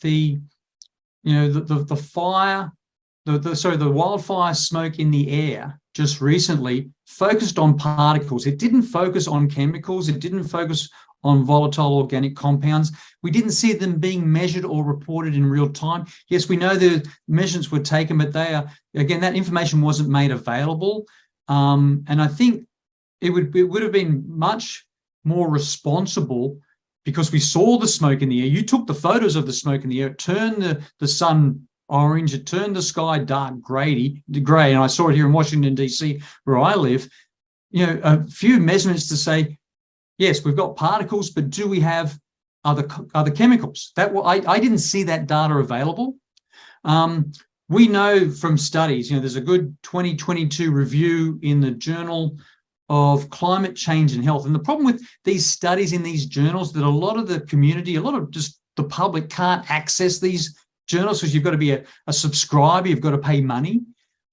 the wildfire smoke in the air just recently focused on particles. It didn't focus on chemicals. It didn't focus on volatile organic compounds. We didn't see them being measured or reported in real time. Yes, we know the measurements were taken, but that information wasn't made available. And I think it would have been much more responsible, because we saw the smoke in the air. You took the photos of the smoke in the air, it turned the sun orange, it turned the sky dark gray, and I saw it here in Washington, D.C., where I live. A few measurements to say, yes, we've got particles, but do we have other chemicals? I didn't see that data available. We know from studies, there's a good 2022 review in the Journal of Climate Change and Health. And the problem with these studies in these journals, that a lot of the community, a lot of just the public can't access these journals, because you've got to be a subscriber, you've got to pay money.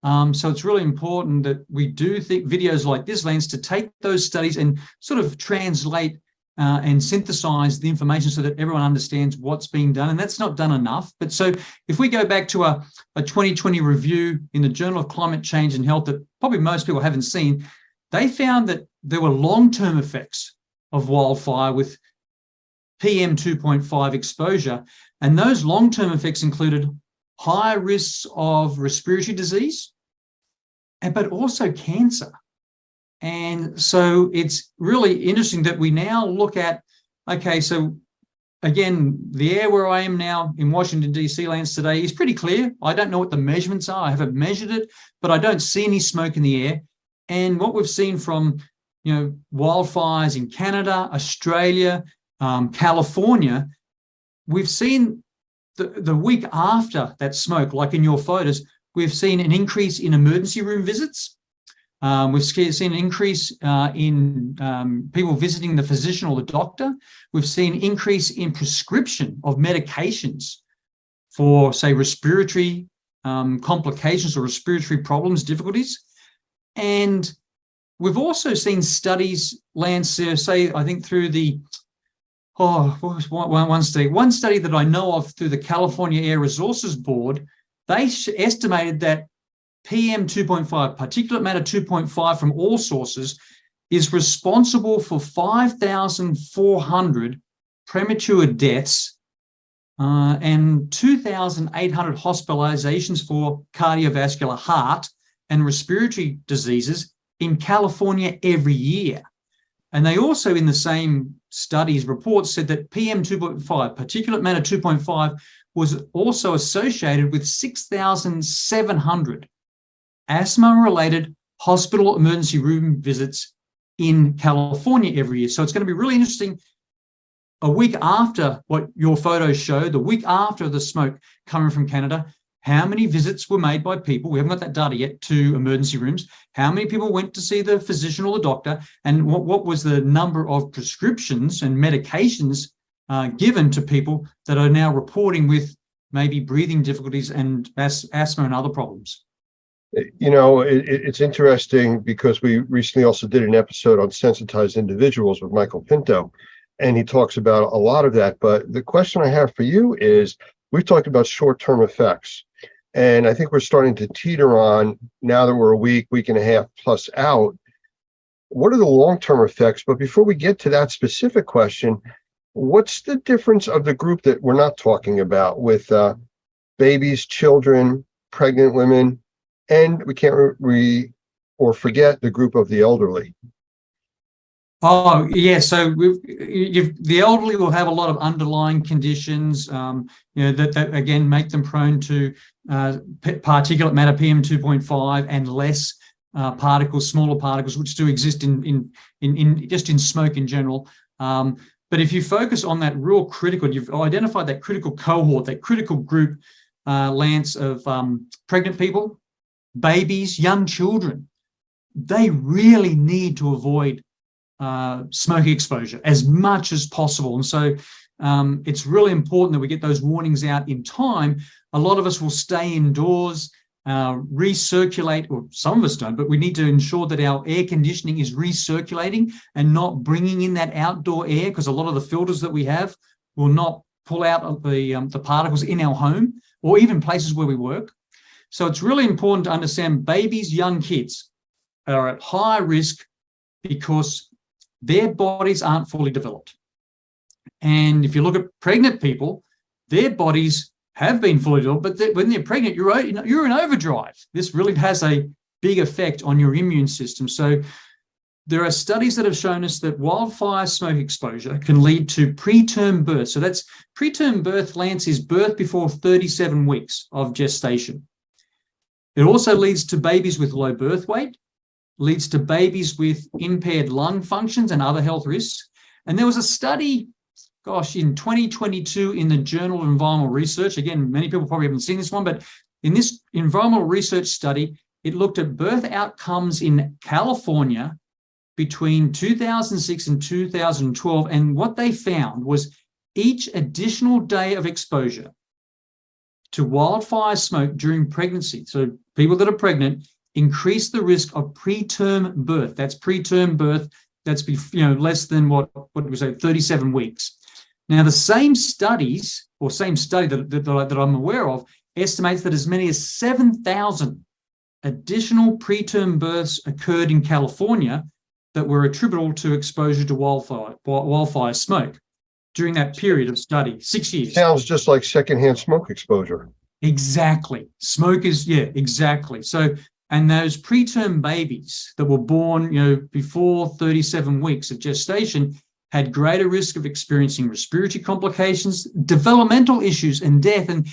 So it's really important that we do think videos like this, Lance, to take those studies and sort of translate and synthesize the information so that everyone understands what's being done. And that's not done enough. But so if we go back to a 2020 review in the Journal of Climate Change and Health that probably most people haven't seen, they found that there were long-term effects of wildfire with PM 2.5 exposure. And those long-term effects included higher risks of respiratory disease, but also cancer. And so it's really interesting that we now look at, okay, so again, the air where I am now in Washington, D.C., Lance, today is pretty clear. I don't know what the measurements are. I haven't measured it, but I don't see any smoke in the air. And what we've seen from, wildfires in Canada, Australia, California, we've seen the week after that smoke, like in your photos, we've seen an increase in emergency room visits. We've seen an increase in people visiting the physician or the doctor. We've seen an increase in prescription of medications for, say, respiratory complications or respiratory problems, difficulties. And we've also seen studies, Lance, say, I think through the, what was one study that I know of through the California Air Resources Board, they estimated that PM 2.5, particulate matter 2.5 from all sources, is responsible for 5,400 premature deaths and 2,800 hospitalizations for cardiovascular, heart and respiratory diseases in California every year. And they also, in the same studies reports, said that PM 2.5, particulate matter 2.5, was also associated with 6,700 asthma-related hospital emergency room visits in California every year. So it's going to be really interesting. A week after what your photos show, the week after the smoke coming from Canada, how many visits were made by people, we haven't got that data yet, to emergency rooms, how many people went to see the physician or the doctor, and what was the number of prescriptions and medications given to people that are now reporting with maybe breathing difficulties and asthma and other problems. It's interesting because we recently also did an episode on sensitized individuals with Michael Pinto, and he talks about a lot of that. But the question I have for you is, we've talked about short-term effects, and I think we're starting to teeter on, now that we're a week and a half plus out, what are the long-term effects? But before we get to that specific question, what's the difference of the group that we're not talking about with babies, children, pregnant women, and we can't forget the group of the elderly? Oh, yeah. So the elderly will have a lot of underlying conditions, that again make them prone to particulate matter PM 2.5 and less particles, smaller particles, which do exist in smoke in general. But if you focus on that real critical, you've identified that critical cohort, that critical group, Lance, of pregnant people, babies, young children, they really need to avoid smoke exposure as much as possible. And so it's really important that we get those warnings out in time. A lot of us will stay indoors, recirculate, or some of us don't, but we need to ensure that our air conditioning is recirculating and not bringing in that outdoor air, because a lot of the filters that we have will not pull out the particles in our home or even places where we work. So it's really important to understand babies, young kids are at high risk because their bodies aren't fully developed. And if you look at pregnant people, their bodies have been fully developed, but when they're pregnant, you're in overdrive. This really has a big effect on your immune system. So there are studies that have shown us that wildfire smoke exposure can lead to preterm birth. So that's preterm birth, Lance, is birth before 37 weeks of gestation. It also leads to babies with low birth weight, leads to babies with impaired lung functions and other health risks. And there was a study, in 2022 in the Journal of Environmental Research. Again, many people probably haven't seen this one, but in this environmental research study, it looked at birth outcomes in California between 2006 and 2012. And what they found was each additional day of exposure to wildfire smoke during pregnancy, so people that are pregnant, increase the risk of preterm birth. That's preterm birth. That's less than what we say, 37 weeks. Now, the same study that I'm aware of estimates that as many as 7,000 additional preterm births occurred in California that were attributable to exposure to wildfire smoke during that period of study, 6 years. Sounds just like secondhand smoke exposure. Exactly. Smoke is, exactly. So, and those preterm babies that were born, before 37 weeks of gestation had greater risk of experiencing respiratory complications, developmental issues, and death. And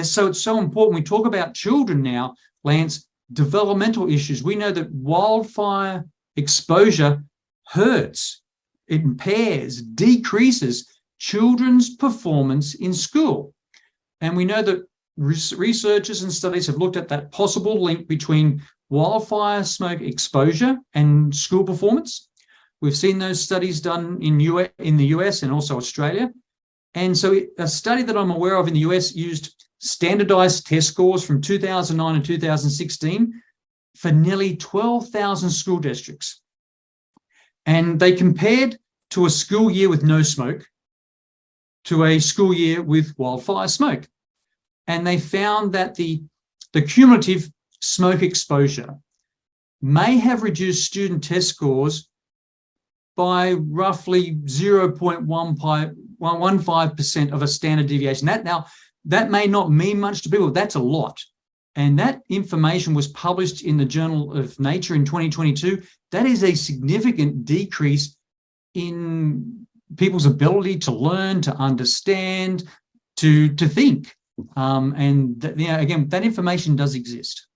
so it's so important. We talk about children now, Lance, developmental issues. We know that wildfire exposure hurts, impairs, decreases children's performance in school. And we know that researchers and studies have looked at that possible link between wildfire smoke exposure and school performance. We've seen those studies done in the US and also Australia. And so a study that I'm aware of in the US used standardized test scores from 2009 and 2016 for nearly 12,000 school districts. And they compared to a school year with no smoke to a school year with wildfire smoke. And they found that the cumulative smoke exposure may have reduced student test scores by roughly 0.15% of a standard deviation. That may not mean much to people. That's a lot. And that information was published in the Journal of Nature in 2022. That is a significant decrease in people's ability to learn, to understand, to think. Again, that information does exist.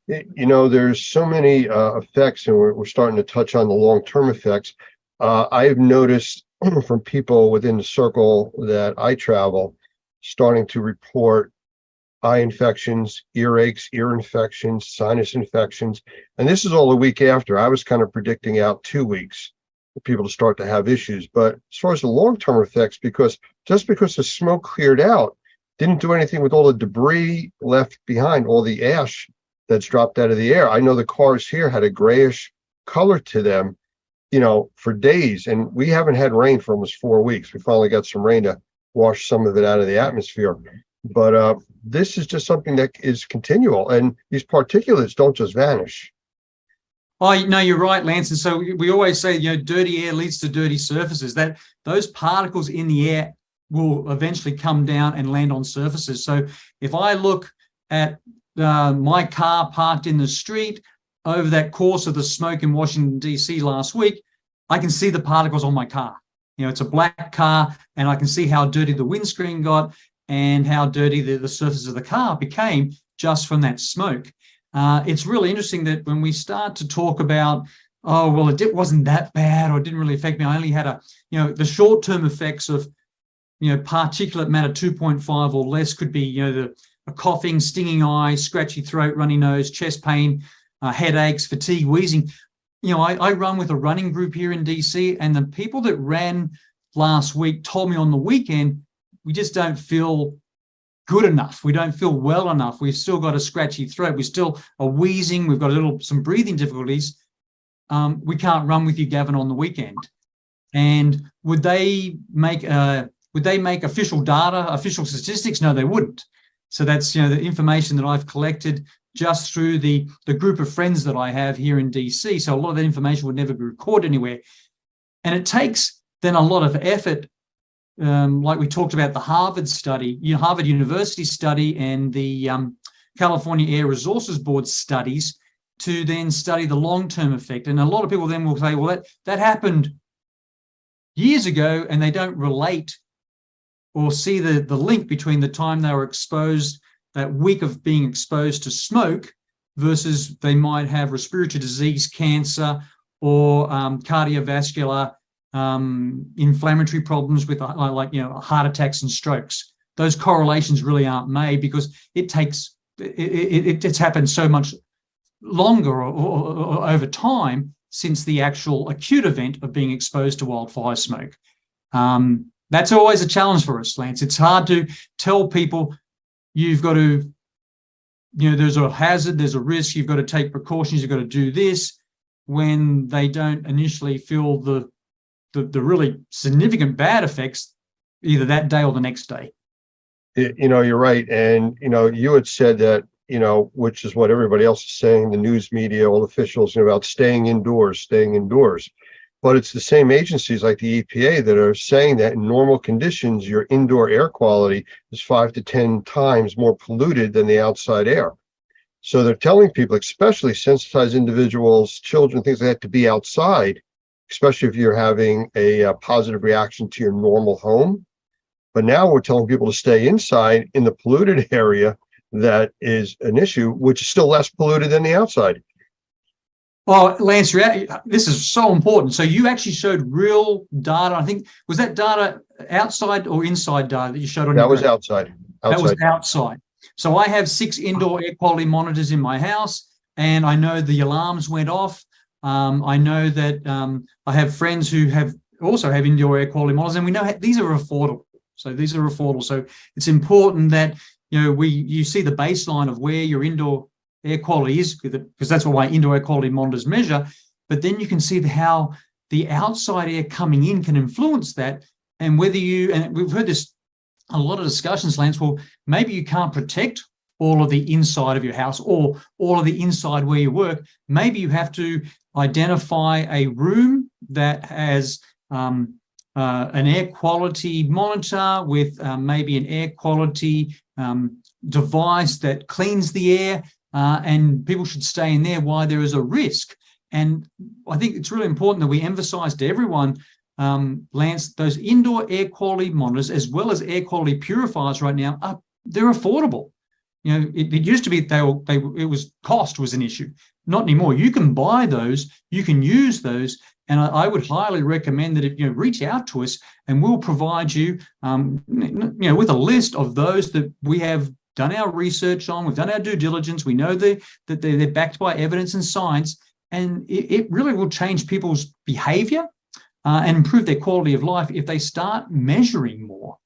There's so many effects, and we're starting to touch on the long-term effects. I've noticed from people within the circle that I travel starting to report eye infections, earaches, ear infections, sinus infections. And this is all a week after. I was kind of predicting out 2 weeks for people to start to have issues. But as far as the long-term effects, because the smoke cleared out, didn't do anything with all the debris left behind, all the ash that's dropped out of the air. I know the cars here had a grayish color to them, for days. And we haven't had rain for almost 4 weeks. We finally got some rain to wash some of it out of the atmosphere. But this is just something that is continual. And these particulates don't just vanish. Oh, no, you're right, Lance. And so we always say, dirty air leads to dirty surfaces, that those particles in the air will eventually come down and land on surfaces. So if I look at my car parked in the street over that course of the smoke in Washington, D.C. last week, I can see the particles on my car. It's a black car, and I can see how dirty the windscreen got and how dirty the surface of the car became just from that smoke. It's really interesting that when we start to talk about, it wasn't that bad, or it didn't really affect me, I only had the short-term effects of, particulate matter 2.5 or less could be, a coughing, stinging eye, scratchy throat, runny nose, chest pain, headaches, fatigue, wheezing. I run with a running group here in DC, and the people that ran last week told me on the weekend, we just don't feel good enough. We don't feel well enough. We've still got a scratchy throat. We still are wheezing. We've got some breathing difficulties. We can't run with you, Gavin, on the weekend. And would they make a would they make official data, official statistics? No, they wouldn't. So that's, the information that I've collected just through the group of friends that I have here in DC. So a lot of that information would never be recorded anywhere. And it takes then a lot of effort, like we talked about the Harvard study, Harvard University study and the California Air Resources Board studies, to then study the long-term effect. And a lot of people then will say, well, that happened years ago, and they don't relate or see the link between the time they were exposed, that week of being exposed to smoke, versus they might have respiratory disease, cancer, or cardiovascular inflammatory problems with heart attacks and strokes. Those correlations really aren't made because it's happened so much longer or over time since the actual acute event of being exposed to wildfire smoke. That's always a challenge for us, Lance. It's hard to tell people you've got to, there's a hazard, there's a risk, you've got to take precautions, you've got to do this, when they don't initially feel the really significant bad effects either that day or the next day. You're right. And, you had said that, which is what everybody else is saying, the news media, all officials, about staying indoors. But it's the same agencies like the EPA that are saying that in normal conditions, your indoor air quality is 5 to 10 times more polluted than the outside air. So they're telling people, especially sensitized individuals, children, things like that, to be outside, especially if you're having a positive reaction to your normal home. But now we're telling people to stay inside in the polluted area that is an issue, which is still less polluted than the outside. Well, Lance, this is so important. So you actually showed real data. I think, was that data outside or inside data that you showed on That your was graph? outside. That was outside. So I have 6 indoor air quality monitors in my house, and I know the alarms went off. I know that I have friends who also have indoor air quality monitors, and we know these are affordable. So these are affordable. So it's important that you see the baseline of where your indoor air quality is, because that's what my indoor air quality monitors measure. But then you can see how the outside air coming in can influence that, and whether and we've heard this a lot of discussions, Lance. Well, maybe you can't protect all of the inside of your house or all of the inside where you work. Maybe you have to identify a room that has an air quality monitor with maybe an air quality device that cleans the air, and people should stay in there while there is a risk. And I think it's really important that we emphasize to everyone, Lance, those indoor air quality monitors, as well as air quality purifiers right now, they're affordable. It used to be cost was an issue. Not anymore. You can buy those, you can use those, and I would highly recommend that if you reach out to us, and we'll provide you, with a list of those that we have done our research on, we've done our due diligence, we know that they're backed by evidence and science, and it really will change people's behavior and improve their quality of life if they start measuring more.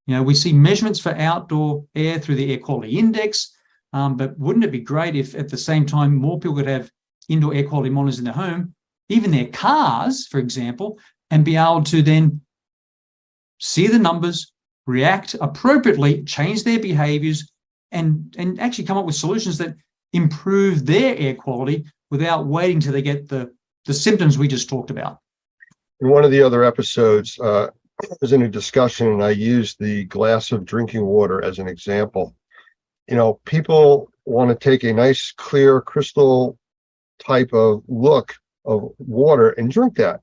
We see measurements for outdoor air through the air quality index, but wouldn't it be great if at the same time more people could have indoor air quality monitors in their home, even their cars, for example, and be able to then see the numbers, react appropriately, change their behaviors, and actually come up with solutions that improve their air quality without waiting till they get the symptoms we just talked about. In one of the other episodes, I was in a discussion and I used the glass of drinking water as an example. People want to take a nice, clear, crystal type of look of water and drink that.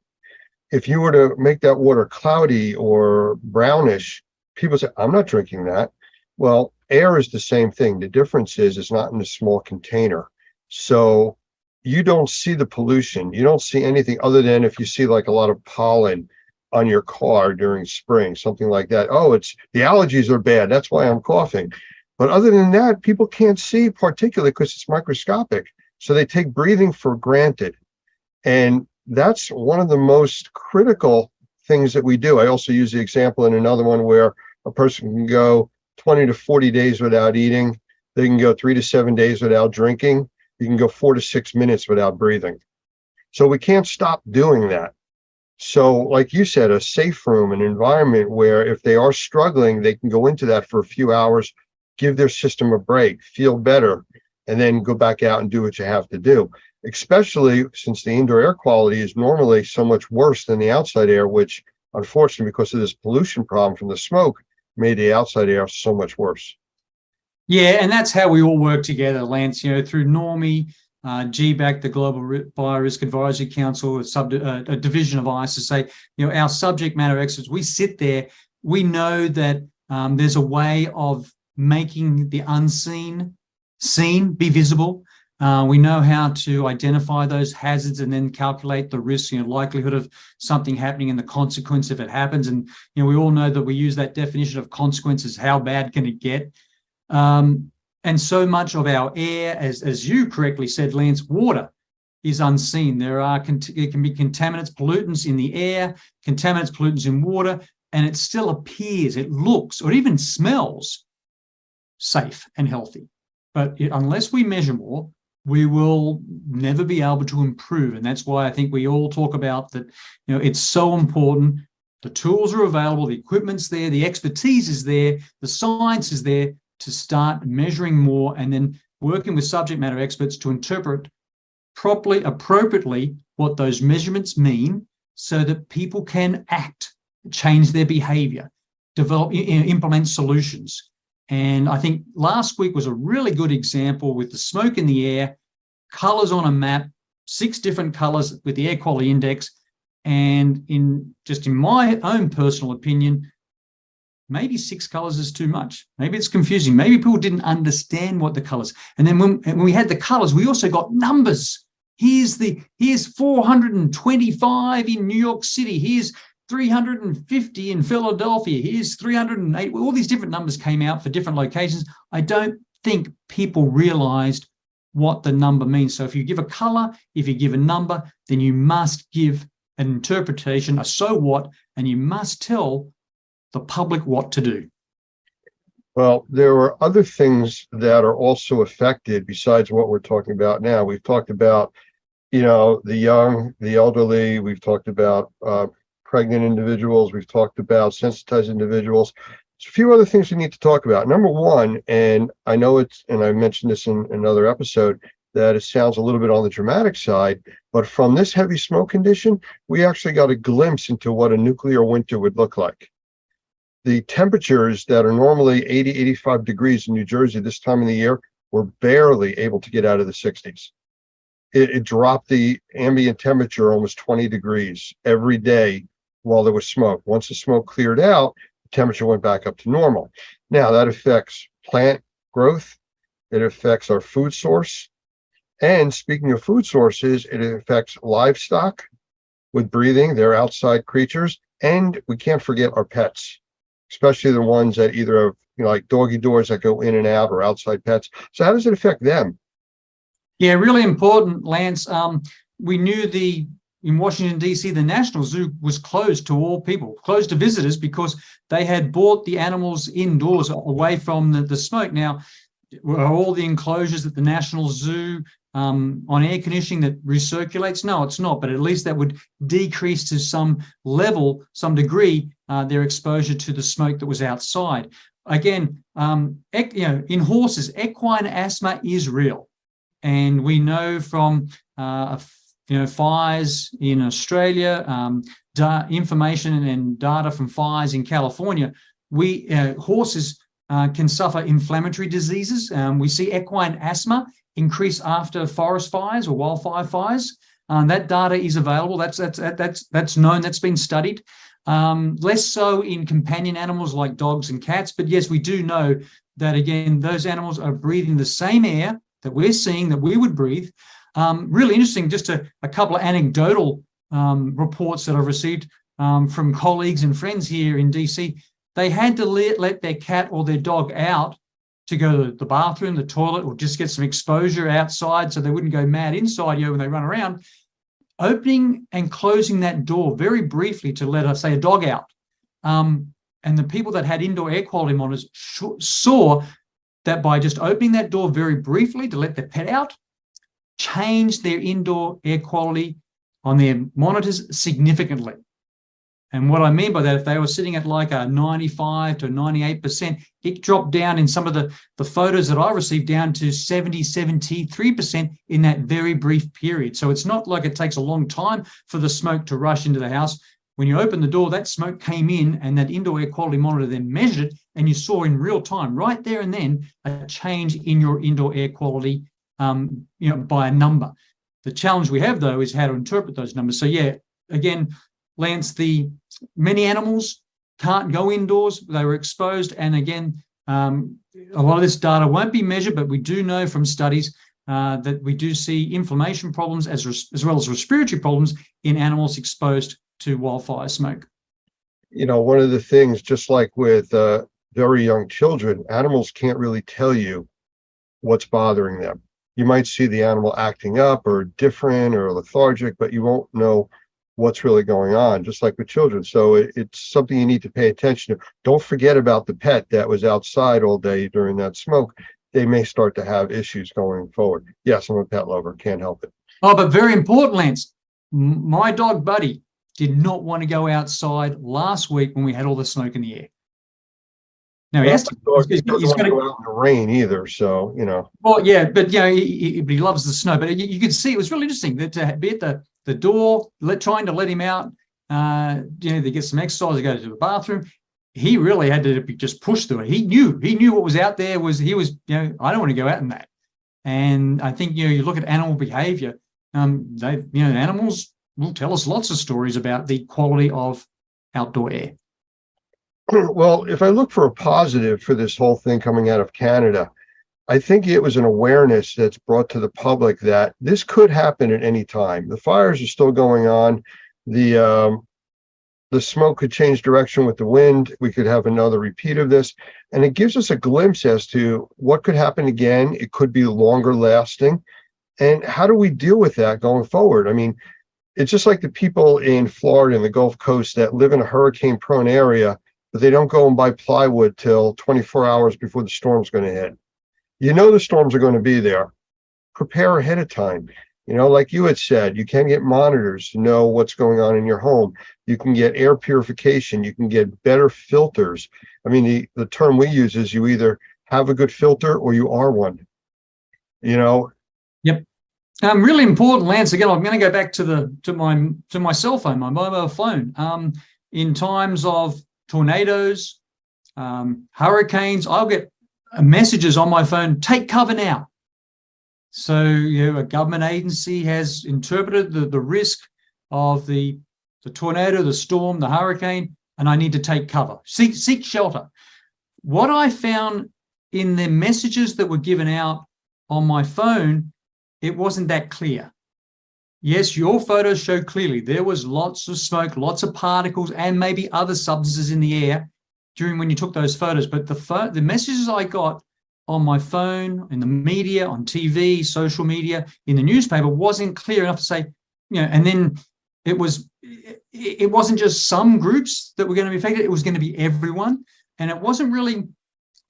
If you were to make that water cloudy or brownish, people say, I'm not drinking that. Well, air is the same thing. The difference is it's not in a small container. So you don't see the pollution. You don't see anything other than if you see like a lot of pollen on your car during spring, something like that. Oh, it's the allergies are bad. That's why I'm coughing. But other than that, people can't see particulate because it's microscopic. So they take breathing for granted. And that's one of the most critical things that we do. I also use the example in another one where a person can go 20 to 40 days without eating. They can go 3 to 7 days without drinking. You can go 4 to 6 minutes without breathing. So we can't stop doing that. So, like you said, a safe room, an environment where if they are struggling, they can go into that for a few hours, give their system a break, feel better, and then go back out and do what you have to do. Especially since the indoor air quality is normally so much worse than the outside air, which unfortunately, because of this pollution problem from the smoke, made the outside air so much worse. Yeah, and that's how we all work together, Lance, through NORMI, GBAC, the Global Biorisk Advisory Council, a division of ICE, say, our subject matter experts, we sit there, we know that there's a way of making the unseen seen, be visible. We know how to identify those hazards and then calculate the risk, likelihood of something happening and the consequence if it happens. And, we all know that we use that definition of consequences, how bad can it get? And so much of our air, as you correctly said, Lance, water is unseen. There can be contaminants, pollutants in the air, contaminants, pollutants in water, and it still appears, it looks, or even smells safe and healthy. But unless we measure more, we will never be able to improve. And that's why I think we all talk about that, it's so important. The tools are available, the equipment's there, the expertise is there, the science is there to start measuring more and then working with subject matter experts to interpret properly, appropriately what those measurements mean so that people can act, change their behavior, develop, implement solutions. And I think last week was a really good example with the smoke in the air, colors on a map, 6 different colors with the air quality index. And in my own personal opinion, maybe 6 colors is too much. Maybe it's confusing. Maybe people didn't understand what the colors. And then when we had the colors, we also got numbers. Here's 425 in New York City. Here's 350 in Philadelphia. Here's 308. All these different numbers came out for different locations. I don't think people realized what the number means. So if you give a color, if you give a number, then you must give an interpretation, a so what, and you must tell the public what to do. Well, there are other things that are also affected besides what we're talking about now. We've talked about, the young, the elderly. We've talked about pregnant individuals. We've talked about sensitized individuals. There's a few other things we need to talk about. Number one, and I know and I mentioned this in another episode, that it sounds a little bit on the dramatic side, but from this heavy smoke condition, we actually got a glimpse into what a nuclear winter would look like. The temperatures that are normally 80, 85 degrees in New Jersey this time of the year were barely able to get out of the 60s. It dropped the ambient temperature almost 20 degrees every day while there was smoke. Once the smoke cleared out, the temperature went back up to normal. Now that affects plant growth. It affects our food source. And speaking of food sources, it affects livestock with breathing. They're outside creatures. And we can't forget our pets, especially the ones that either have, like doggy doors that go in and out or outside pets. So how does it affect them? Yeah, really important, Lance. We knew in Washington, D.C., the National Zoo was closed to all people, closed to visitors because they had brought the animals indoors away from the smoke. Now, are all the enclosures at the National Zoo on air conditioning that recirculates? No, it's not, but at least that would decrease to some level, some degree, their exposure to the smoke that was outside. Again, in horses, equine asthma is real. And we know from, fires in Australia, information and data from fires in California, horses can suffer inflammatory diseases. We see equine asthma increase after forest fires or wildfire fires. That data is available. That's known. That's been studied. Less so in companion animals like dogs and cats. But yes, we do know that, again, those animals are breathing the same air that we're seeing, that we would breathe. Really interesting, just a couple of anecdotal reports that I've received from colleagues and friends here in DC. They had to let their cat or their dog out to go to the bathroom, the toilet, or just get some exposure outside so they wouldn't go mad inside when they run around. Opening and closing that door very briefly to let us say a dog out. And the people that had indoor air quality monitors saw that by just opening that door very briefly to let their pet out, changed their indoor air quality on their monitors significantly. And what I mean by that, if they were sitting at like a 95 to 98%, it dropped down in some of the photos that I received down to 70, 73% in that very brief period. So it's not like it takes a long time for the smoke to rush into the house. When you open the door, that smoke came in, and that indoor air quality monitor then measured it, and you saw in real time, right there and then, a change in your indoor air quality, by a number. The challenge we have, though, is how to interpret those numbers. So yeah, again, Lance, the many animals can't go indoors; they were exposed, and again, a lot of this data won't be measured, but we do know from studies that we do see inflammation problems as well as respiratory problems in animals exposed to wildfire smoke. One of the things, just like with very young children, animals can't really tell you what's bothering them. You might see the animal acting up or different or lethargic, but you won't know what's really going on, just like with children. So it's something you need to pay attention to. Don't forget about the pet that was outside all day during that smoke. They may start to have issues going forward. Yes, I'm a pet lover, can't help it. Oh, but very important, Lance, my dog Buddy did not want to go outside last week when we had all the smoke in the air. Now he has to. He's going to go out in the rain either, so Well, yeah, but he loves the snow. But you could see it was really interesting that to be at the door, trying to let him out. They get some exercise, to go to the bathroom. He really had to be just pushed through it. He knew what was out there. I don't want to go out in that. And I think you look at animal behavior. Animals will tell us lots of stories about the quality of outdoor air. Well, if I look for a positive for this whole thing coming out of Canada, I think it was an awareness that's brought to the public that this could happen at any time. The fires are still going on. The smoke could change direction with the wind. We could have another repeat of this. And it gives us a glimpse as to what could happen again. It could be longer lasting. And how do we deal with that going forward? I mean, it's just like the people in Florida and the Gulf Coast that live in a hurricane-prone area, but they don't go and buy plywood till 24 hours before the storm's going to hit. The storms are going to be there. Prepare ahead of time. Like you had said, you can get monitors to know what's going on in your home. You can get air purification. You can get better filters. I mean, the term we use is you either have a good filter or you are one. Yep. Really important, Lance. Again, I'm going to go back to my cell phone, my mobile phone. In times of tornadoes, hurricanes, I'll get messages on my phone, take cover now. So a government agency has interpreted the risk of the tornado, the storm, the hurricane, and I need to take cover, seek shelter. What I found in the messages that were given out on my phone, it wasn't that clear. Yes, your photos show clearly there was lots of smoke, lots of particles, and maybe other substances in the air during when you took those photos. But the messages I got on my phone, in the media, on TV, social media, in the newspaper wasn't clear enough to say, and then it wasn't just some groups that were going to be affected, it was going to be everyone. And it wasn't really,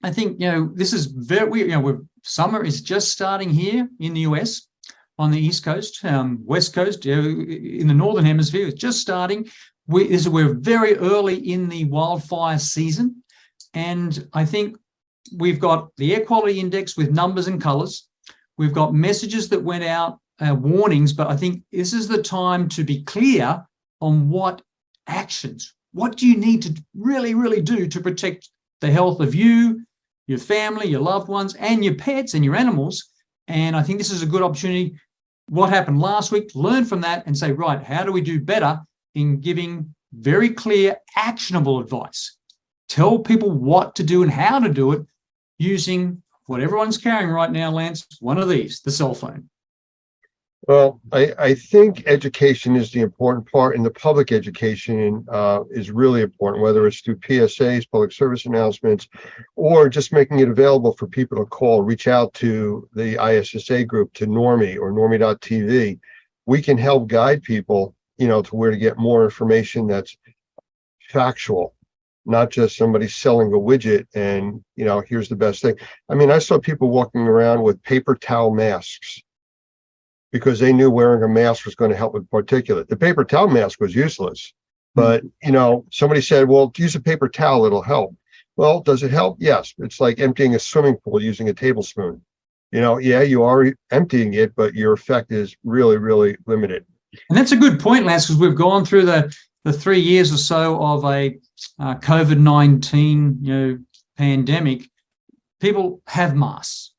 I think, this is very, summer is just starting here in the US, on the East Coast, West Coast, in the Northern Hemisphere, it's just starting. We're very early in the wildfire season. And I think we've got the air quality index with numbers and colors. We've got messages that went out, warnings, but I think this is the time to be clear on what actions, what do you need to really, really do to protect the health of you, your family, your loved ones, and your pets and your animals. And I think this is a good opportunity. What happened last week, learn from that and say, right, how do we do better in giving very clear, actionable advice? Tell people what to do and how to do it using what everyone's carrying right now, Lance, one of these, the cell phone. Well, I think education is the important part, and the public education is really important, whether it's through PSAs, public service announcements, or just making it available for people to call, reach out to the ISSA group, to Normie or Normie.tv. We can help guide people, to where to get more information that's factual, not just somebody selling a widget and, here's the best thing. I mean, I saw people walking around with paper towel masks because they knew wearing a mask was going to help with particulate. The paper towel mask was useless. But, somebody said, well, use a paper towel, it'll help. Well, does it help? Yes. It's like emptying a swimming pool using a tablespoon. Yeah, you are emptying it, but your effect is really, really limited. And that's a good point, Lance, because we've gone through the 3 years or so of a COVID-19, pandemic. People have masks,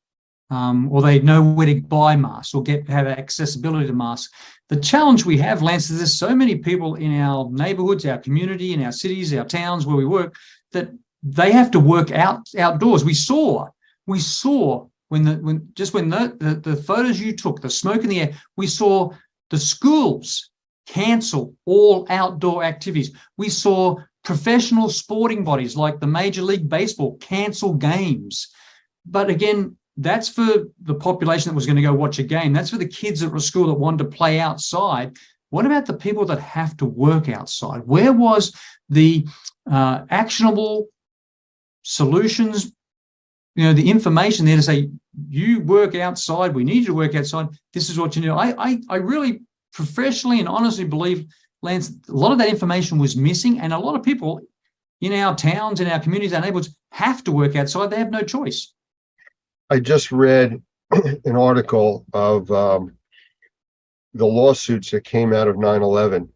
or they know where to buy masks or have accessibility to masks. The challenge we have, Lance, is there's so many people in our neighborhoods, our community, in our cities, our towns where we work, that they have to work outdoors. We saw when the photos you took, the smoke in the air, we saw the schools cancel all outdoor activities. We saw professional sporting bodies like the Major League Baseball cancel games. But again, that's for the population that was going to go watch a game. That's for the kids at school that wanted to play outside. What about the people that have to work outside? Where was the actionable solutions, the information there to say, you work outside, we need you to work outside, this is what you do. I really professionally and honestly believe, Lance, a lot of that information was missing, and a lot of people in our towns, in our communities, our neighborhoods have to work outside. They have no choice. I just read an article of the lawsuits that came out of 9/11.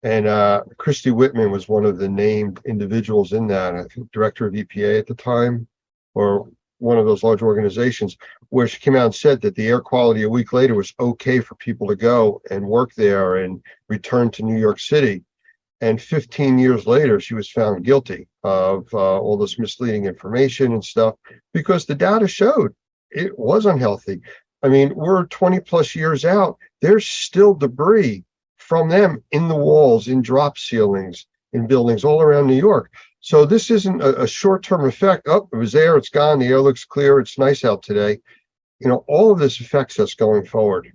And Christy Whitman was one of the named individuals in that, I think director of EPA at the time, or one of those large organizations, where she came out and said that the air quality a week later was okay for people to go and work there and return to New York City. And 15 years later, she was found guilty of all this misleading information and stuff, because the data showed it was unhealthy. I mean, we're 20 plus years out. There's still debris from them in the walls, in drop ceilings, in buildings all around New York. So this isn't a short-term effect. Oh, it was there, it's gone, the air looks clear, it's nice out today. All of this affects us going forward.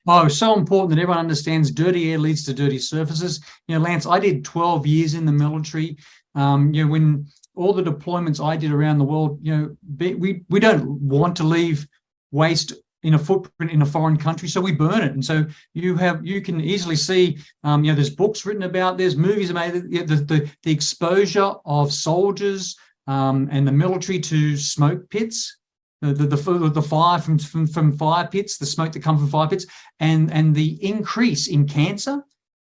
Oh, it's so important that everyone understands dirty air leads to dirty surfaces. Lance, I did 12 years in the military. When all the deployments I did around the world, we don't want to leave waste in a footprint in a foreign country, so we burn it. And so you can easily see, there's books written about, there's movies made, the exposure of soldiers and the military to smoke pits, the fire from fire pits, the smoke that comes from fire pits, and the increase in cancer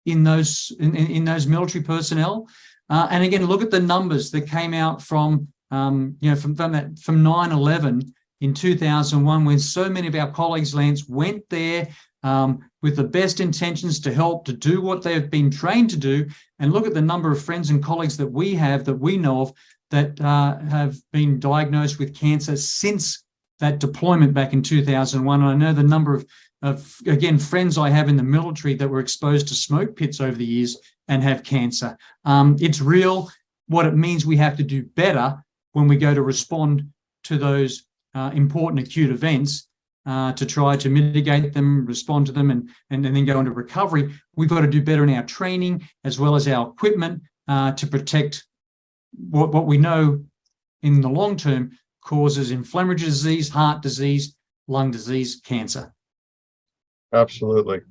in those military personnel. And again, look at the numbers that came out from 9/11 in 2001, when so many of our colleagues, Lance, went there with the best intentions to help, to do what they've been trained to do. And look at the number of friends and colleagues that we know of, that have been diagnosed with cancer since that deployment back in 2001. And I know the number of again, friends I have in the military that were exposed to smoke pits over the years and have cancer. It's real. What it means, we have to do better when we go to respond to those important acute events, to try to mitigate them, respond to them, and then go into recovery. We've got to do better in our training as well as our equipment to protect what we know in the long term causes inflammatory disease, heart disease, lung disease, cancer. Absolutely.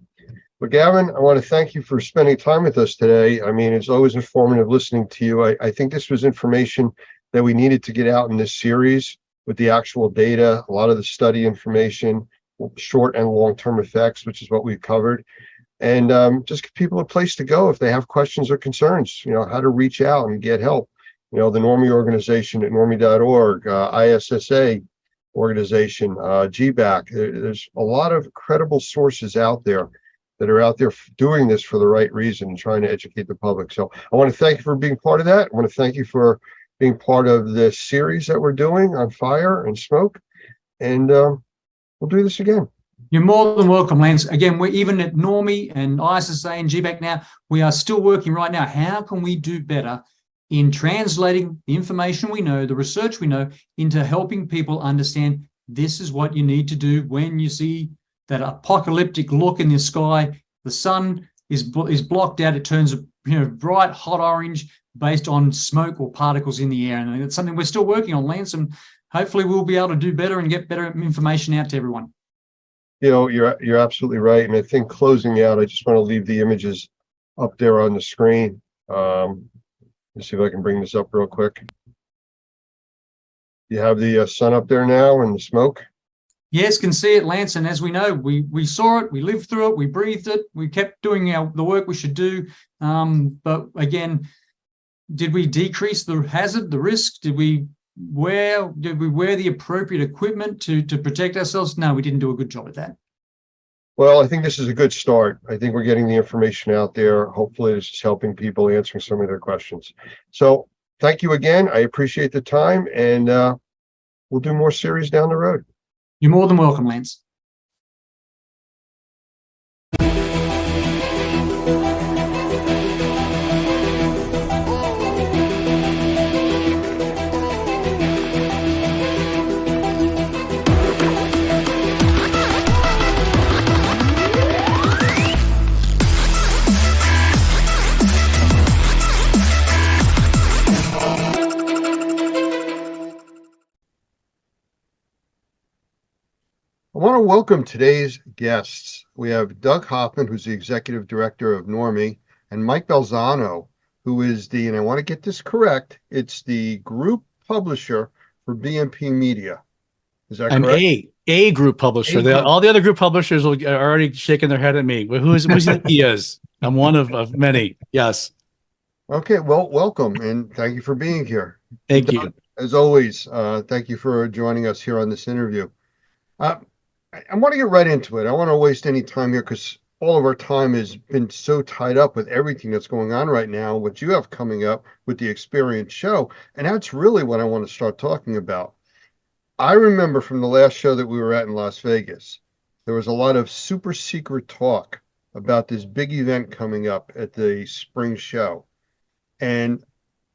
Well, Gavin, I want to thank you for spending time with us today. I mean, it's always informative listening to you. I think this was information that we needed to get out in this series, with the actual data, a lot of the study information, short and long-term effects, which is what we've covered. And just give people a place to go if they have questions or concerns, how to reach out and get help. The Normie organization at normie.org, ISSA organization, GBAC. There's a lot of credible sources out there that are out there doing this for the right reason and trying to educate the public. So I want to thank you for being part of that. I want to thank you for being part of this series that we're doing on fire and smoke. And we'll do this again. You're more than welcome, Lance. Again, we're even at Normie and ISSA and GBAC now, we are still working right now. How can we do better in translating the information we know, the research we know, into helping people understand this is what you need to do when you see that apocalyptic look in the sky. The sun is blocked out. It turns bright, hot orange based on smoke or particles in the air. And it's something we're still working on, Lance, and hopefully we'll be able to do better and get better information out to everyone. You're absolutely right. And I think closing out, I just want to leave the images up there on the screen. Let's see if I can bring this up real quick. You have the sun up there now and the smoke. Yes, can see it, Lance. And as we know, we saw it, we lived through it, we breathed it, we kept doing the work we should do. But again, did we decrease the hazard, the risk? Did we wear the appropriate equipment to protect ourselves? No, we didn't do a good job at that. Well, I think this is a good start. I think we're getting the information out there. Hopefully this is helping people, answering some of their questions. So thank you again. I appreciate the time, and we'll do more series down the road. You're more than welcome, Lance. I want to welcome today's guests. We have Doug Hoffman, who's the executive director of Normie, and Mike Balzano, who is and I want to get this correct, it's the group publisher for BMP Media. Is that correct? I'm a group publisher. All the other group publishers are already shaking their head at me. Who's he is? I'm one of many. Yes. Okay, well, welcome, and thank you for being here. Thank you. As always, thank you for joining us here on this interview. I want to get right into it. I don't want to waste any time here because all of our time has been so tied up with everything that's going on right now, what you have coming up with the Experience show. And that's really what I want to start talking about. I remember from the last show that we were at in Las Vegas, there was a lot of super secret talk about this big event coming up at the spring show. And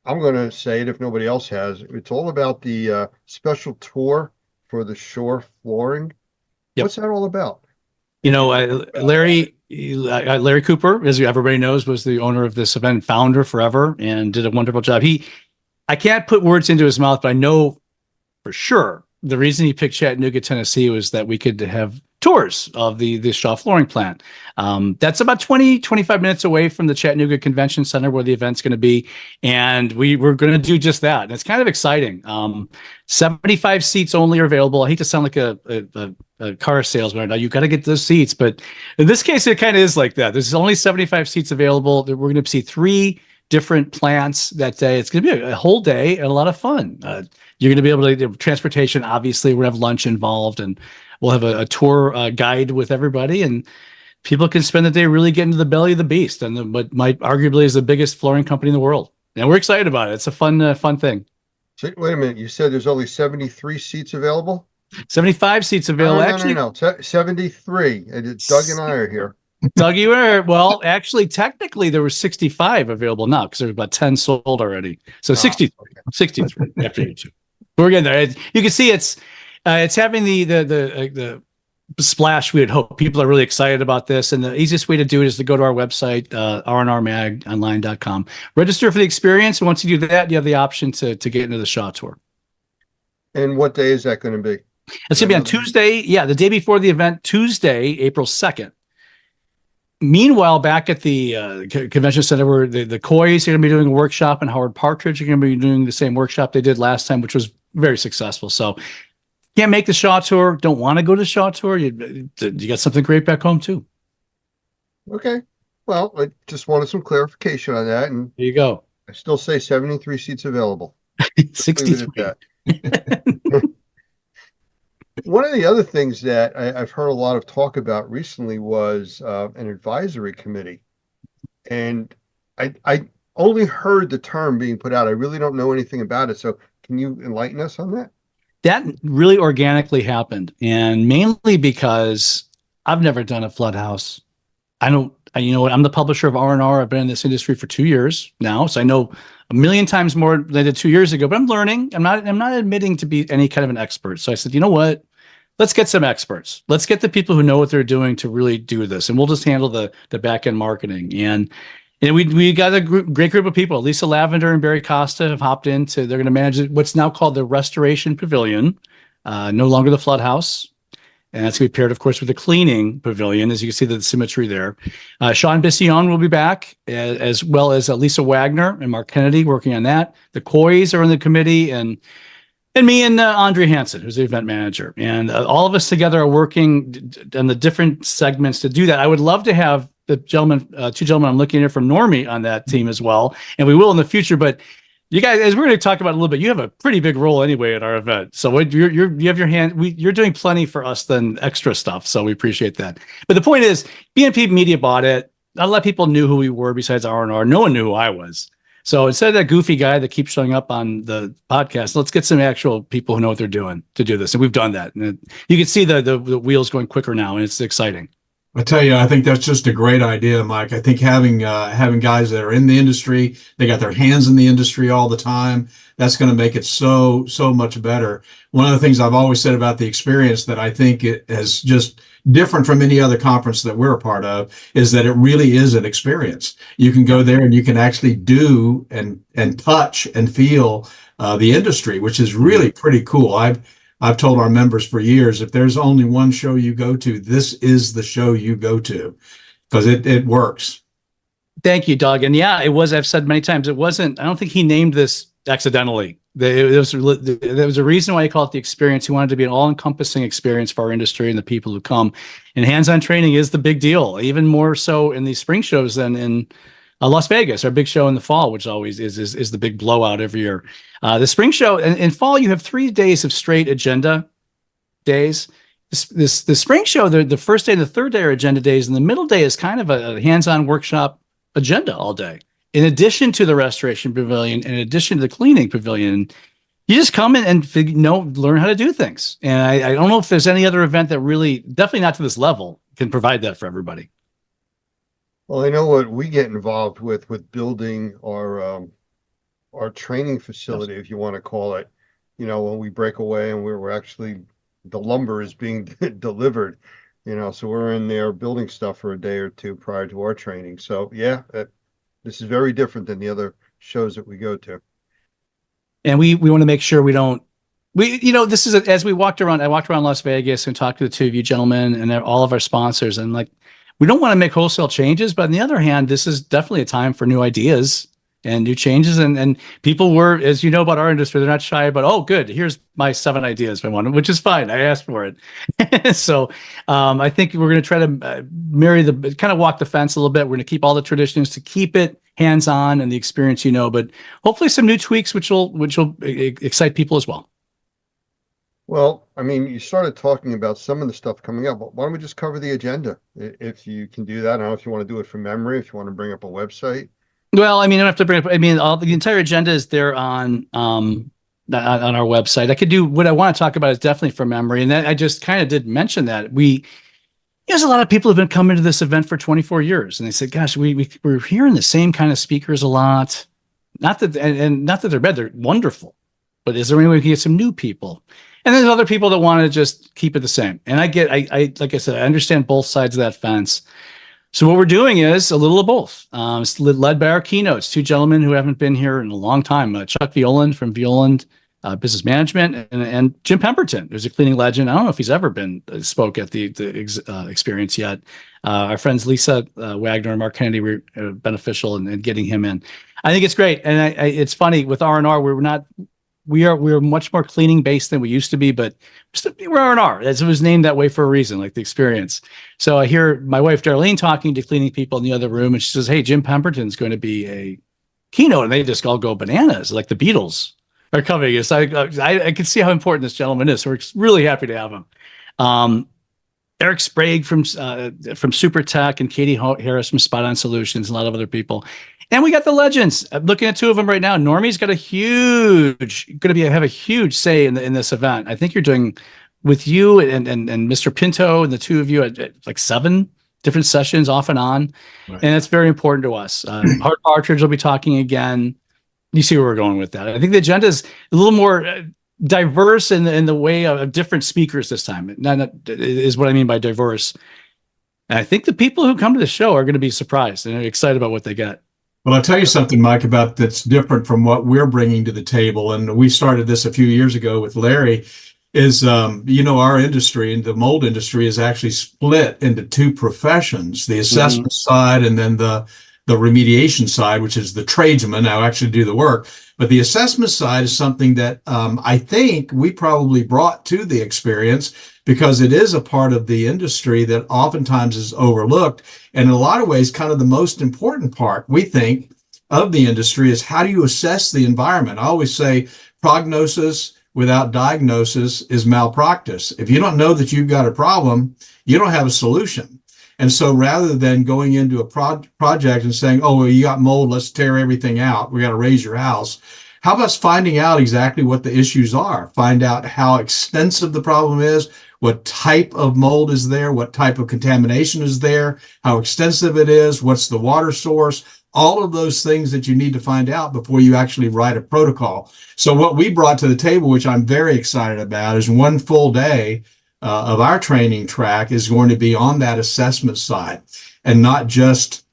I'm going to say it if nobody else has. It's all about the special tour for the shore flooring. Yep. What's that all about? You know, Larry Cooper, as everybody knows, was the owner of this event, founder forever, and did a wonderful job. I can't put words into his mouth, but I know for sure the reason he picked Chattanooga, Tennessee was that we could have tours of the Shaw flooring plant. That's about 25 minutes away from the Chattanooga Convention Center where the event's going to be. And we're going to do just that. And it's kind of exciting. 75 seats only are available. I hate to sound like a car salesman. Now you got to get those seats, but in this case, it kind of is like that. There's only 75 seats available. We're going to see 3 different plants that day. It's going to be a whole day and a lot of fun. You're going to be able to transportation. Obviously, we're going to have lunch involved, and we'll have a tour guide with everybody, and people can spend the day really getting to the belly of the beast and what might arguably is the biggest flooring company in the world. And we're excited about it. It's a fun thing. So, wait a minute. You said there's only 73 seats available? 75 seats available. No. 73. And Doug and I are here. Doug, you are, well, actually, technically, there were 65 available now because there's about 10 sold already. So 63 after you two. We're getting there. You can see it's having the splash we had hoped. People are really excited about this. And the easiest way to do it is to go to our website, rnrmagonline.com. Register for the experience. And once you do that, you have the option to get into the Shaw Tour. And what day is that going to be? It's going to be on Tuesday. Yeah, the day before the event, Tuesday, April 2nd. Meanwhile, back at the convention center, where the Coys are going to be doing a workshop, and Howard Partridge are going to be doing the same workshop they did last time, which was very successful. So, can't make the Shaw Tour, don't want to go to the Shaw Tour, you got something great back home too. Okay. Well, I just wanted some clarification on that, and there you go. I still say 73 seats available. 63. One of the other things that I've heard a lot of talk about recently was an advisory committee. And I only heard the term being put out. I really don't know anything about it. So can you enlighten us on that? That really organically happened. And mainly because I've never done a flood house. You know what? I'm the publisher of R&R. I've been in this industry for 2 years now. So I know a million times more than I did 2 years ago, but I'm learning. I'm not admitting to be any kind of an expert. So I said, you know what? Let's get some experts. Let's get the people who know what they're doing to really do this. And we'll just handle the back end marketing. And we got a great group of people. Lisa Lavender and Barry Costa have hopped into, they're going to manage what's now called the Restoration Pavilion, no longer the Flood House. And that's going to be paired, of course, with the cleaning pavilion, as you can see the symmetry there. Sean Bission will be back, as well as Lisa Wagner and Mark Kennedy working on that. The Coys are in the committee, and me and Andre Hansen, who's the event manager. And all of us together are working on the different segments to do that. I would love to have the gentleman, two gentlemen I'm looking at from Normie on that team as well. And we will in the future, but you guys, as we're going to talk about a little bit, you have a pretty big role anyway at our event. So you have your hand. You're doing plenty for us than extra stuff. So we appreciate that. But the point is, BNP Media bought it. A lot of people knew who we were besides R&R. No one knew who I was. So instead of that goofy guy that keeps showing up on the podcast, let's get some actual people who know what they're doing to do this. And we've done that. And you can see the wheels going quicker now, and it's exciting. I tell you, I think that's just a great idea, Mike. I think having guys that are in the industry, they got their hands in the industry all the time, that's going to make it so much better. One of the things I've always said about the experience that I think it is just different from any other conference that we're a part of is that it really is an experience. You can go there and you can actually do and touch and feel the industry, which is really pretty cool. I've told our members for years, if there's only one show you go to, this is the show you go to, because it works. Thank you, Doug. And yeah, it was, I've said many times, it wasn't, I don't think he named this accidentally. There was a reason why he called it the experience. He wanted to be an all-encompassing experience for our industry and the people who come. And hands-on training is the big deal, even more so in these spring shows than in Las Vegas, our big show in the fall, which always is the big blowout every year. The spring show in fall, you have 3 days of straight agenda days. The spring show, the first day and the third day are agenda days, and the middle day is kind of a hands-on workshop agenda all day. In addition to the restoration pavilion, in addition to the cleaning pavilion, you just come in and learn how to do things. And I don't know if there's any other event that really, definitely not to this level, can provide that for everybody. Well, I know what we get involved with building our training facility, if you want to call it, when we break away and we're actually, the lumber is being delivered, so we're in there building stuff for a day or two prior to our training. So yeah, this is very different than the other shows that we go to. And we want to make sure this is as I walked around Las Vegas and talked to the two of you gentlemen and all of our sponsors, and we don't want to make wholesale changes, but on the other hand, this is definitely a time for new ideas and new changes. And people were, as you know about our industry, they're not shy about, oh, good, here's my 7 ideas I want, which is fine. I asked for it. So I think we're going to try to kind of walk the fence a little bit. We're going to keep all the traditions to keep it hands-on and the experience, but hopefully some new tweaks, which will excite people as well. Well, I mean, you started talking about some of the stuff coming up. Why don't we just cover the agenda? If you can do that. I don't know if you want to do it from memory, if you want to bring up a website. Well, I mean, I don't have to bring up, the entire agenda is there on our website. I could do what I want to talk about is definitely from memory. And I just kind of did mention that there's a lot of people who've been coming to this event for 24 years. And they said, gosh, we're hearing the same kind of speakers a lot. Not that they're bad, they're wonderful. But is there any way we can get some new people? And there's other people that want to just keep it the same. And I like I said, I understand both sides of that fence. So what we're doing is a little of both. It's led by our keynotes, 2 gentlemen who haven't been here in a long time, Chuck Violand from Violand Business Management and Jim Pemberton, who's a cleaning legend. I don't know if he's ever spoke at the experience yet. Our friends Lisa Wagner and Mark Kennedy were beneficial in getting him in. I think it's great. And it's funny with R&R, we're much more cleaning based than we used to be, but we're R&R. It was named that way for a reason, like the experience. So I hear my wife Darlene talking to cleaning people in the other room, and she says, "Hey, Jim Pemberton's going to be a keynote," and they just all go bananas, like the Beatles are coming. So I can see how important this gentleman is. So we're really happy to have him. Eric Sprague from Super Tech and Katie Harris from Spot On Solutions, and a lot of other people. And we got the legends. I'm looking at 2 of them right now. Normie's got have a huge say in this event. I think you're doing with you and Mr. Pinto and the 2 of you at like 7 different sessions off and on. Right. And it's very important to us. Hart Partridge will be talking again. You see where we're going with that. I think the agenda is a little more diverse in the way of different speakers this time. Not is what I mean by diverse. And I think the people who come to the show are going to be surprised and excited about what they get. Well, I'll tell you something, Mike, about that's different from what we're bringing to the table. And we started this a few years ago with Larry, is, our industry and the mold industry is actually split into two professions, the assessment side and then the remediation side, which is the tradesmen who actually do the work. But the assessment side is something that I think we probably brought to the experience because it is a part of the industry that oftentimes is overlooked. And in a lot of ways, kind of the most important part, we think, of the industry is how do you assess the environment? I always say prognosis without diagnosis is malpractice. If you don't know that you've got a problem, you don't have a solution. And so rather than going into a project and saying, oh, well, you got mold, let's tear everything out, we got to raise your house. How about finding out exactly what the issues are? Find out how extensive the problem is, what type of mold is there, what type of contamination is there, how extensive it is, what's the water source, all of those things that you need to find out before you actually write a protocol. So what we brought to the table, which I'm very excited about, is one full day of our training track is going to be on that assessment side, and not just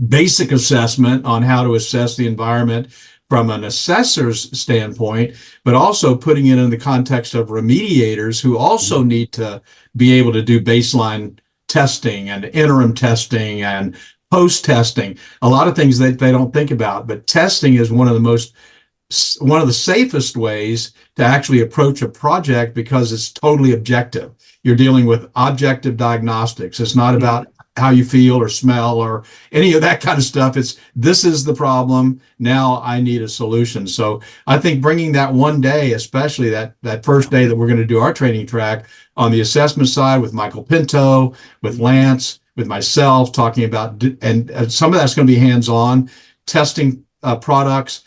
basic assessment on how to assess the environment from an assessor's standpoint, but also putting it in the context of remediators who also need to be able to do baseline testing and interim testing and post-testing, a lot of things that they don't think about. But testing is one of the safest ways to actually approach a project because it's totally objective. You're dealing with objective diagnostics. It's not about how you feel or smell or any of that kind of stuff. It's this is the problem. Now I need a solution. So I think bringing that one day, especially that first day that we're going to do our training track on the assessment side with Michael Pinto, with Lance, with myself, talking about, and some of that's going to be hands-on, testing products.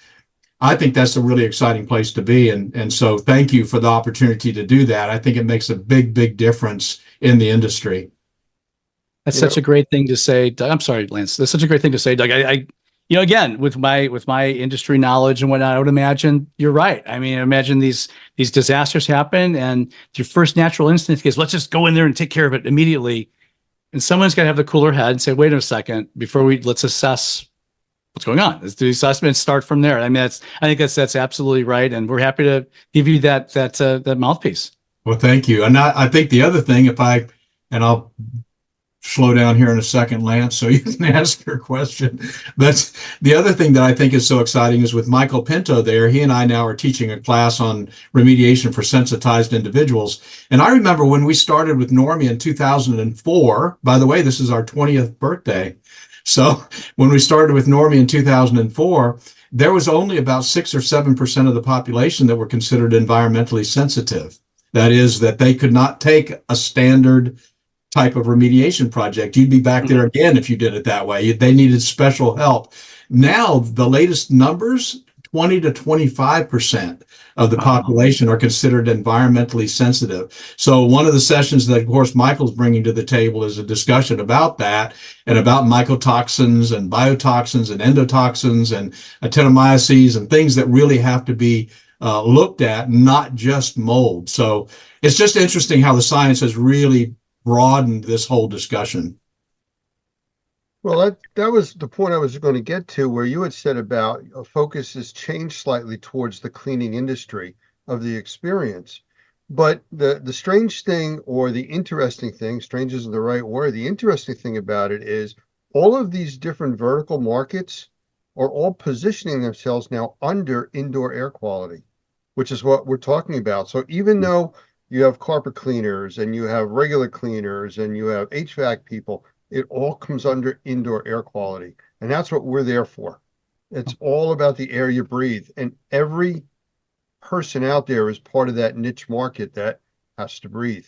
I think that's a really exciting place to be. And so thank you for the opportunity to do that. I think it makes a big, big difference in the industry. That's such a great thing to say. Doug. I'm sorry, Lance. That's such a great thing to say, Doug. I again, with my industry knowledge and whatnot, I would imagine you're right. I mean, imagine these disasters happen and your first natural instinct is, let's just go in there and take care of it immediately. And someone's got to have the cooler head and say, wait a second, let's assess what's going on. Let's do the assessment, start from there. I mean, I think that's absolutely right. And we're happy to give you that mouthpiece. Well, thank you. And I think the other thing, I'll slow down here in a second, Lance, so you can ask your question. But the other thing that I think is so exciting is with Michael Pinto there, he and I now are teaching a class on remediation for sensitized individuals. And I remember when we started with Normie in 2004, by the way, this is our 20th birthday. So when we started with Normie in 2004, there was only about 6 or 7% of the population that were considered environmentally sensitive. That is, that they could not take a standard type of remediation project. You'd be back there again if you did it that way. They needed special help. Now, the latest numbers, 20 to 25% of the population are considered environmentally sensitive. So one of the sessions that, of course, Michael's bringing to the table is a discussion about that and about mycotoxins and biotoxins and endotoxins and actinomyces and things that really have to be looked at, not just mold. So it's just interesting how the science has really broadened this whole discussion. Well, that was the point I was going to get to, where you had said about focus has changed slightly towards the cleaning industry of the experience. But the strange thing, or the interesting thing, strange isn't the right word, the interesting thing about it is all of these different vertical markets are all positioning themselves now under indoor air quality, which is what we're talking about. So even though you have carpet cleaners and you have regular cleaners and you have HVAC people, it all comes under indoor air quality. And that's what we're there for. It's all about the air you breathe. And every person out there is part of that niche market that has to breathe.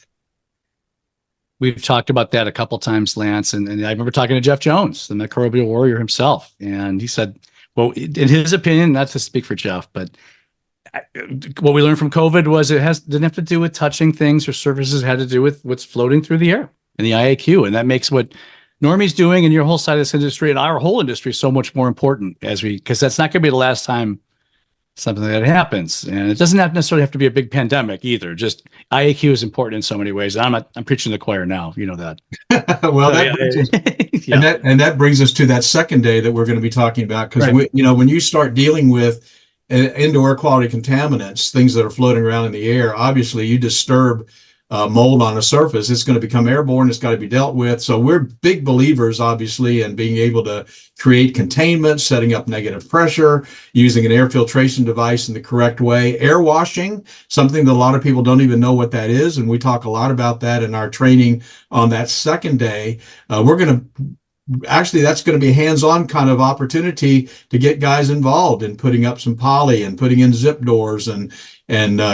We've talked about that a couple of times, Lance. And I remember talking to Jeff Jones, the microbial warrior himself. And he said, well, in his opinion, not to speak for Jeff, but what we learned from COVID was didn't have to do with touching things or surfaces. It had to do with what's floating through the air and the IAQ. And that makes what Normie's doing and your whole side of this industry and our whole industry so much more important because that's not going to be the last time something like that happens. And it doesn't necessarily have to be a big pandemic either. Just IAQ is important in so many ways. I'm preaching to the choir now. You know that. Well, that brings us to that second day that we're going to be talking about. Because when you start dealing with indoor air quality contaminants, things that are floating around in the air. Obviously, you disturb mold on a surface, it's going to become airborne. It's got to be dealt with. So we're big believers, obviously, in being able to create containment, setting up negative pressure, using an air filtration device in the correct way. Air washing, something that a lot of people don't even know what that is. And we talk a lot about that in our training on that second day. We're going to actually, that's going to be a hands-on kind of opportunity to get guys involved in putting up some poly and putting in zip doors and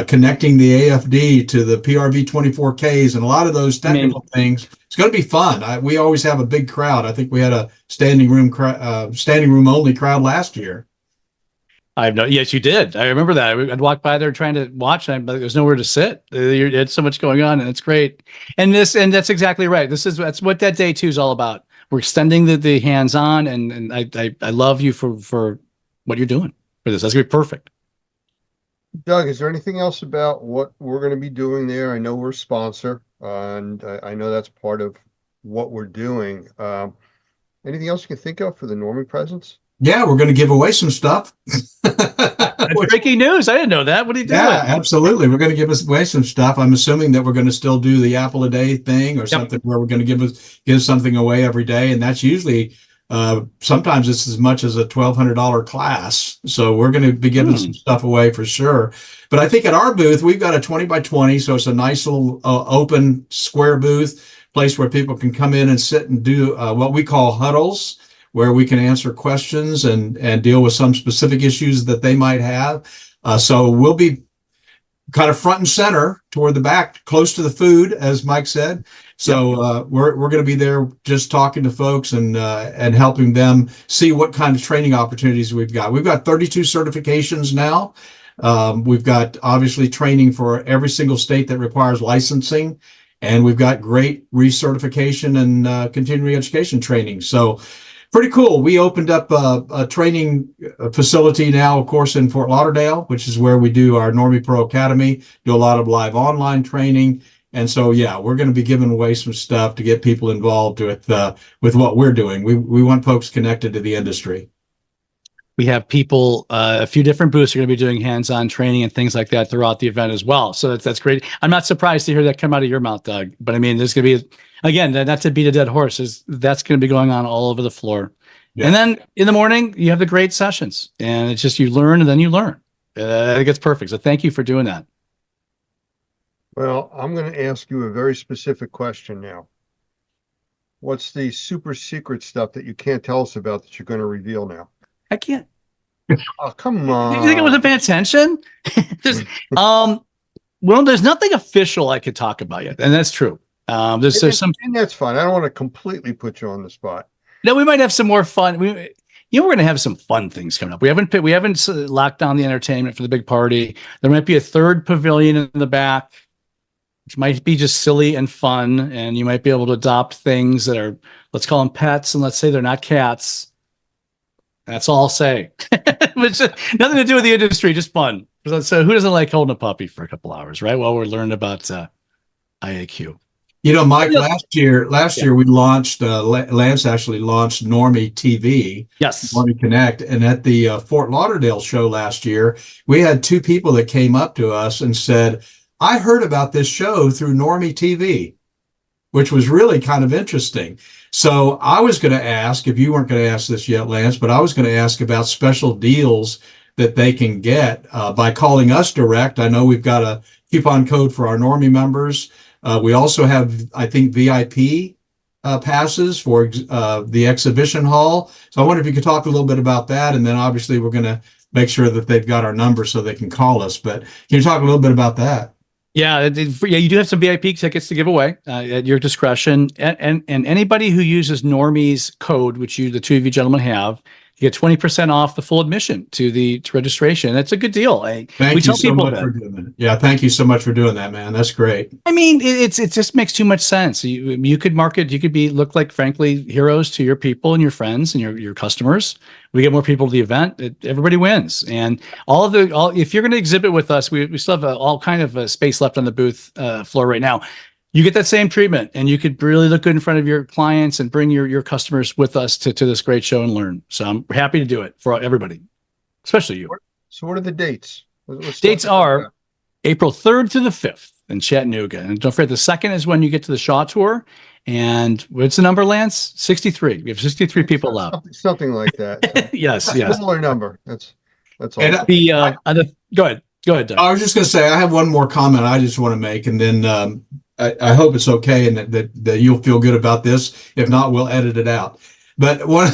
connecting the AFD to the PRV 24Ks and a lot of those technical things. It's going to be fun. We always have a big crowd. I think we had a standing room only crowd last year. Yes, you did. I remember that. I'd walk by there trying to watch, but there's nowhere to sit. It's so much going on, and it's great. And that's exactly right. That's what that day 2 is all about. We're extending the hands-on, and I love you for what you're doing for this. That's gonna be perfect. Doug, is there anything else about what we're going to be doing there? I know we're a sponsor, and I know that's part of what we're doing. Anything else you can think of for the Normie presence? Yeah, we're going to give away some stuff. That's breaking news. I didn't know that. What are you doing? Yeah, absolutely. We're going to give away some stuff. I'm assuming that we're going to still do the Apple a Day thing or something where we're going to give something away every day. And that's usually, sometimes it's as much as a $1,200 class. So we're going to be giving some stuff away for sure. But I think at our booth, we've got a 20 by 20. So it's a nice little open square booth, place where people can come in and sit and do what we call huddles, where we can answer questions and deal with some specific issues that they might have. So we'll be kind of front and center toward the back, close to the food, as Mike said. So we're going to be there just talking to folks and helping them see what kind of training opportunities we've got. We've got 32 certifications now. We've got obviously training for every single state that requires licensing. And we've got great recertification and continuing education training. So pretty cool. We opened up a training facility now, of course, in Fort Lauderdale, which is where we do our Normie Pro Academy, do a lot of live online training. And so, yeah, we're going to be giving away some stuff to get people involved with what we're doing. We want folks connected to the industry. We have people, a few different booths are going to be doing hands-on training and things like that throughout the event as well. So that's great. I'm not surprised to hear that come out of your mouth, Doug. But I mean, there's going to be, again, not to beat a dead horse, that's going to be going on all over the floor. Yeah. And then in the morning, you have the great sessions, and it's just you learn and then you learn. I think it's perfect. So thank you for doing that. Well, I'm going to ask you a very specific question now. What's the super secret stuff that you can't tell us about that you're going to reveal now? I can't. Oh, come on. Did you think I wasn't paying attention? Well, there's nothing official I could talk about yet, and that's true. There's some, and that's fine. I don't want to completely put you on the spot. No, we might have some more fun. We're going to have some fun things coming up. We haven't locked down the entertainment for the big party. There might be a third pavilion in the back, which might be just silly and fun, and you might be able to adopt things that are, let's call them pets, and let's say they're not cats. That's all I'll say. Which nothing to do with the industry, just fun. So who doesn't like holding a puppy for a couple hours, right? While we're learning about IAQ. You know, Mike, last year we launched, Lance actually launched Normie TV. Yes. Normie Connect. And at the Fort Lauderdale show last year, we had 2 people that came up to us and said, I heard about this show through Normie TV, which was really kind of interesting. So I was going to ask, if you weren't going to ask this yet, Lance, but I was going to ask about special deals that they can get by calling us direct. I know we've got a coupon code for our Normie members. We also have, I think, VIP passes for the exhibition hall. So I wonder if you could talk a little bit about that. And then obviously we're going to make sure that they've got our number so they can call us. But can you talk a little bit about that? Yeah, you do have some VIP tickets to give away at your discretion. And anybody who uses Normie's code, which the 2 of you gentlemen have, you get 20% off the full admission to registration. That's a good deal. Thank you so much for doing that. Yeah, thank you so much for doing that, man. That's great. I mean, it just makes too much sense. You could market, you could look like, frankly, heroes to your people and your friends and your customers. We get more people to the event. Everybody wins. And if you're going to exhibit with us, we still have all kind of space left on the booth floor right now. You get that same treatment, and you could really look good in front of your clients and bring your customers with us to this great show and learn. So I'm happy to do it for everybody, especially you. So what are the dates? Let's Dates talk about are April 3rd to the 5th in Chattanooga. And don't forget, the 2nd is when you get to the Shaw Tour. And what's the number, Lance? 63. We have 63 that. people left. Something like that. Yes, yes. Smaller number. That's all. And Go ahead. Go ahead, Doug. I was just going to say, I have one more comment I just want to make, and then I hope it's okay and that you'll feel good about this. If not, we'll edit it out. But one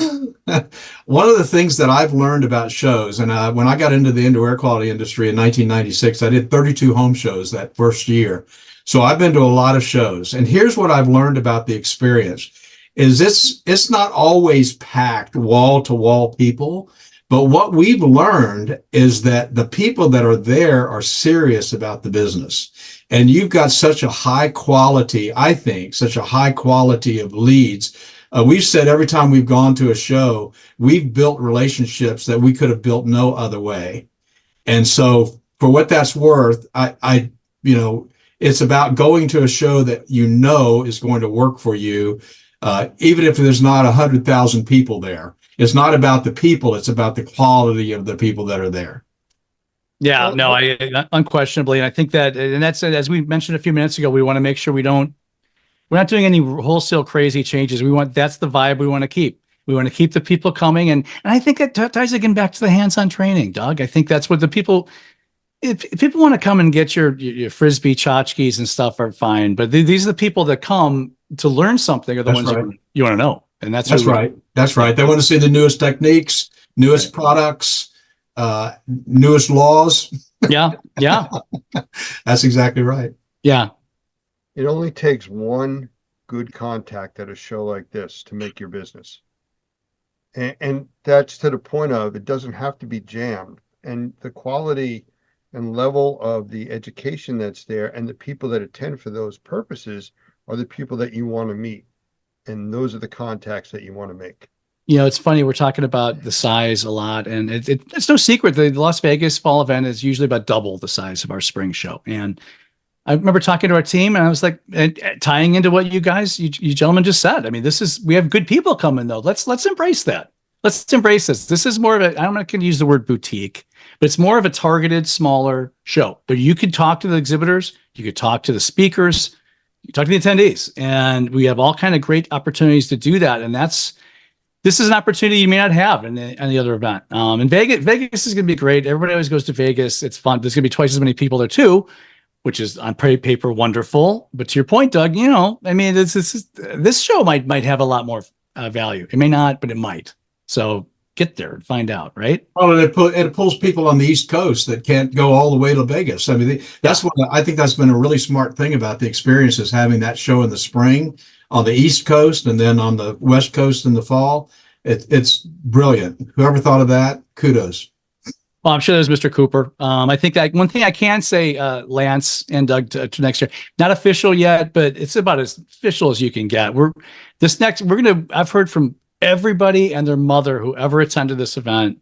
of the things that I've learned about shows, and when I got into the indoor air quality industry in 1996, I did 32 home shows that first year. So I've been to a lot of shows, and here's what I've learned about the experience: is it's not always packed wall to wall people. But what we've learned is that the people that are there are serious about the business. And you've got such a high quality, I think, such a high quality of leads. We've said every time we've gone to a show, we've built relationships that we could have built no other way. And so for what that's worth, it's about going to a show that you know is going to work for you, even if there's not 100,000 people there. It's not about the people, it's about the quality of the people that are there. Yeah, Well, no, I unquestionably. And I think that, and that's, as we mentioned a few minutes ago, we want to make sure we're not doing any wholesale crazy changes. That's the vibe we want to keep. We want to keep the people coming. And I think that ties again back to the hands-on training, Doug. I think that's what the people, if people want to come and get your Frisbee tchotchkes and stuff are fine. But these are the people that come to learn something are the That's ones right. you want to know. And that's right. That's right. They want to see the newest techniques, newest products, newest laws. Yeah. Yeah. That's exactly right. Yeah. It only takes one good contact at a show like this to make your business. And that's to the point of it doesn't have to be jammed. And the quality and level of the education that's there and the people that attend for those purposes are the people that you want to meet. And those are the contacts that you want to make. It's funny. We're talking about the size a lot, and it's no secret. The Las Vegas fall event is usually about double the size of our spring show. And I remember talking to our team, and I was like, tying into what you gentlemen just said. I mean, we have good people coming though. Let's embrace that. Let's embrace this. This is more of I'm not going to use the word boutique, but it's more of a targeted, smaller show. But you could talk to the exhibitors, you could talk to the speakers, you talk to the attendees, and we have all kind of great opportunities to do that. And this is an opportunity you may not have in any other event. And Vegas is going to be great. Everybody always goes to Vegas. It's fun. There's going to be twice as many people there too, which is on paper wonderful. But to your point, Doug, I mean, this show might have a lot more value. It may not, but it might. So get there and find out, right? Well, it pulls people on the East Coast that can't go all the way to Vegas. I mean, that's what I think that's been a really smart thing about the experience is having that show in the spring on the East Coast and then on the West Coast in the fall. It's brilliant. Whoever thought of that, kudos. Well, I'm sure there's Mr. Cooper. I think that one thing I can say, Lance and Doug, to next year, not official yet, but it's about as official as you can get. I've heard from everybody and their mother who ever attended this event,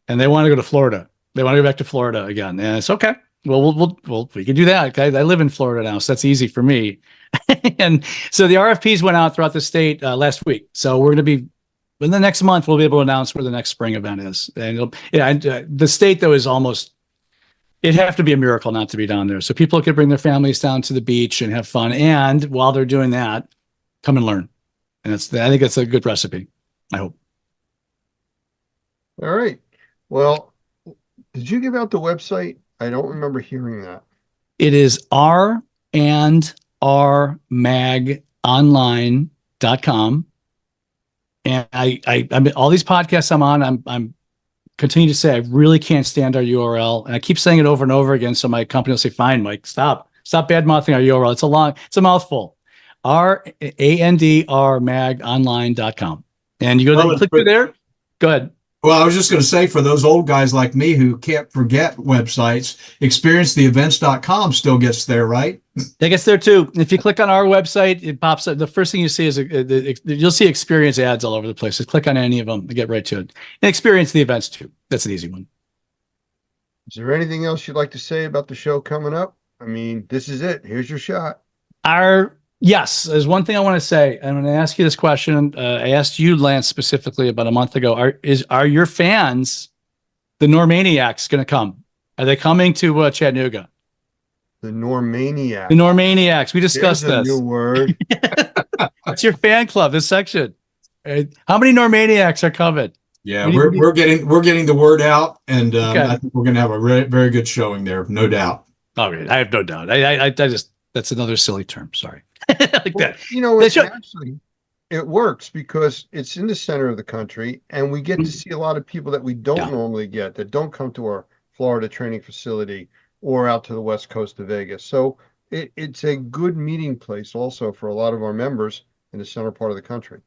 and they want to go to Florida. They want to go back to Florida again. And it's okay. Well, we can do that. I live in Florida now, so that's easy for me. And so the RFPs went out throughout the state last week. So we're going to be, in the next month, we'll be able to announce where the next spring event is. And the state, though, it'd have to be a miracle not to be down there. So people could bring their families down to the beach and have fun. And while they're doing that, come and learn. And I think that's a good recipe. I hope. All right. Well, did you give out the website? I don't remember hearing that. It is randrmagonline.com. And I mean, all these podcasts I'm on, I'm continue to say I really can't stand our URL, and I keep saying it over and over again. So my company will say, "Fine, Mike, stop bad mouthing our URL. It's a mouthful." randrmagonline.com, and you go there, click through there. Go ahead. Well, I was just going to say, for those old guys like me who can't forget websites, experiencetheevents.com still gets there, right? That gets there too. If you click on our website, it pops up. The first thing you see is you'll see experience ads all over the place. Just click on any of them and get right to it. And experience the events too. That's an easy one. Is there anything else you'd like to say about the show coming up? I mean, this is it. Here's your shot. Yes, there's one thing I want to say. I'm going to ask you this question. I asked you, Lance, specifically about a month ago. Are your fans The Normaniacs going to come. Are they coming to Chattanooga? The Normaniac. The Normaniacs. We discussed There's a this. new word. It's your fan club, this section. How many Normaniacs are coming? Yeah, We need- we're getting the word out, and Okay. I think we're going to have a very good showing there, no doubt. Okay, I have no doubt. I just, that's another silly term. Sorry. Like Well, that. you know, They it should- actually it works because it's in the center of the country, and we get to see a lot of people that we don't Yeah. normally get, that don't come to our Florida training facility or out to the west coast of Vegas. So it's a good meeting place also for a lot of our members in the center part of the country.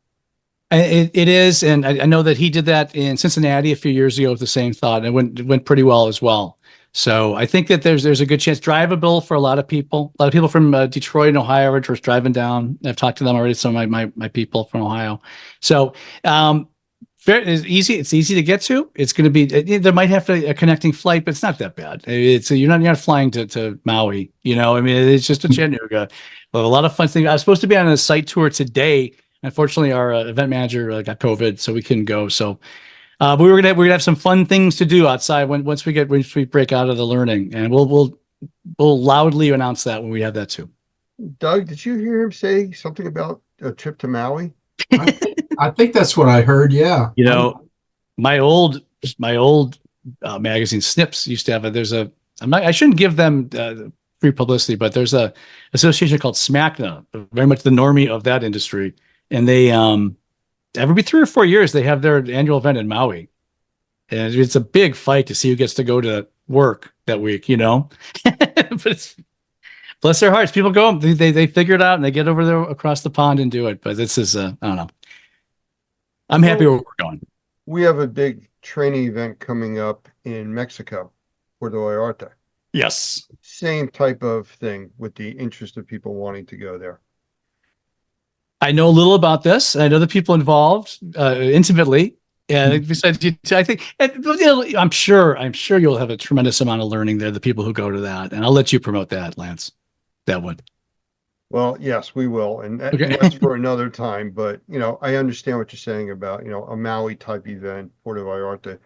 It is, and I know that he did that in Cincinnati a few years ago with the same thought, and it went pretty well as well. So I think that there's a good chance, drivable for a lot of people. A lot of people from Detroit and Ohio are just driving down. I've talked to them already. Some of my people from Ohio. So it's easy. It's easy to get to. It's going to be. There might have to a connecting flight, but it's not that bad. It's you're not flying to Maui. You know, I mean, it's just a Chattanooga. But a lot of fun things. I was supposed to be on a site tour today. Unfortunately, our event manager got COVID, so we couldn't go. So we're gonna have some fun things to do outside once we break out of the learning, and we'll loudly announce that when we have that too. Doug, did you hear him say something about a trip to Maui? I think that's what I heard. Yeah. You know, my old magazine Snips used to have I shouldn't give them free publicity, but there's a association called SMACNA, very much the normie of that industry, and they every 3 or 4 years they have their annual event in Maui, and it's a big fight to see who gets to go to work that week, you know. But it's, bless their hearts, people go, they figure it out and they get over there across the pond and do it. But this is I don't know. I'm happy where we're going. We have a big training event coming up in Mexico, Puerto Vallarta. Yes. Same type of thing with the interest of people wanting to go there. I know a little about this. I know the people involved intimately. And besides, I think, and, I'm sure you'll have a tremendous amount of learning there. The people who go to that, and I'll let you promote that, Lance. That one. Well, yes, we will, and Okay. that's for another time. But you know, I understand what you're saying about a Maui type event, Puerto Vallarta.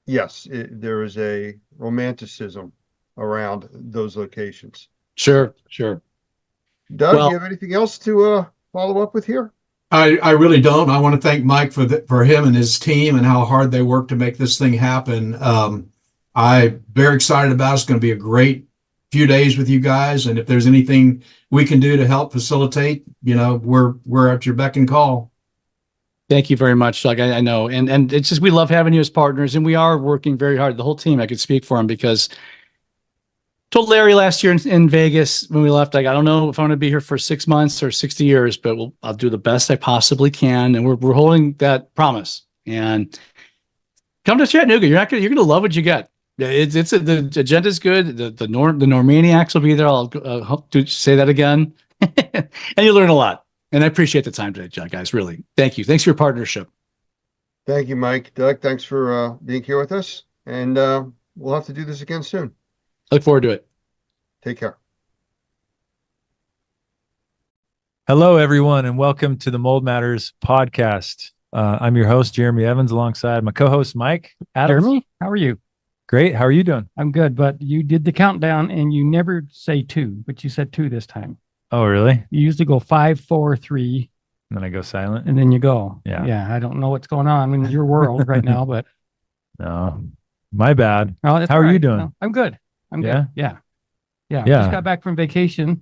Yes, there is a romanticism around those locations. Sure. Doug, Well- you have anything else to follow up with here? I really don't. I want to thank Mike for him and his team and how hard they work to make this thing happen. I'm very excited about it. It's going to be a great few days with you guys. And if there's anything we can do to help facilitate, we're at your beck and call. Thank you very much, Doug. I know. And it's just, we love having you as partners, and we are working very hard. The whole team, I could speak for him, because told Larry last year in Vegas when we left, I don't know if I'm going to be here for 6 months or 60 years, but I'll do the best I possibly can. And we're holding that promise. And come to Chattanooga. You're going to love what you get. The agenda's good. The Normaniacs will be there. I'll hope to say that again. And you learn a lot. And I appreciate the time today, guys. Really. Thank you. Thanks for your partnership. Thank you, Mike. Doug, thanks for being here with us. And we'll have to do this again soon. Look forward to it. Take care. Hello, everyone, and welcome to the Mold Matters podcast. I'm your host, Jeremy Evans, alongside my co-host, Mike Adams. Jeremy, how are you? Great. How are you doing? I'm good, but you did the countdown and you never say 2, but you said 2 this time. Oh, really? You usually go 5, 4, 3, And then I go silent. and then you go. Yeah. Yeah. I don't know what's going on in your world right now, but No, my bad. no, that's How are all you right. doing? No, I'm good. I'm Yeah? good. Yeah. Yeah. Yeah. Just got back from vacation.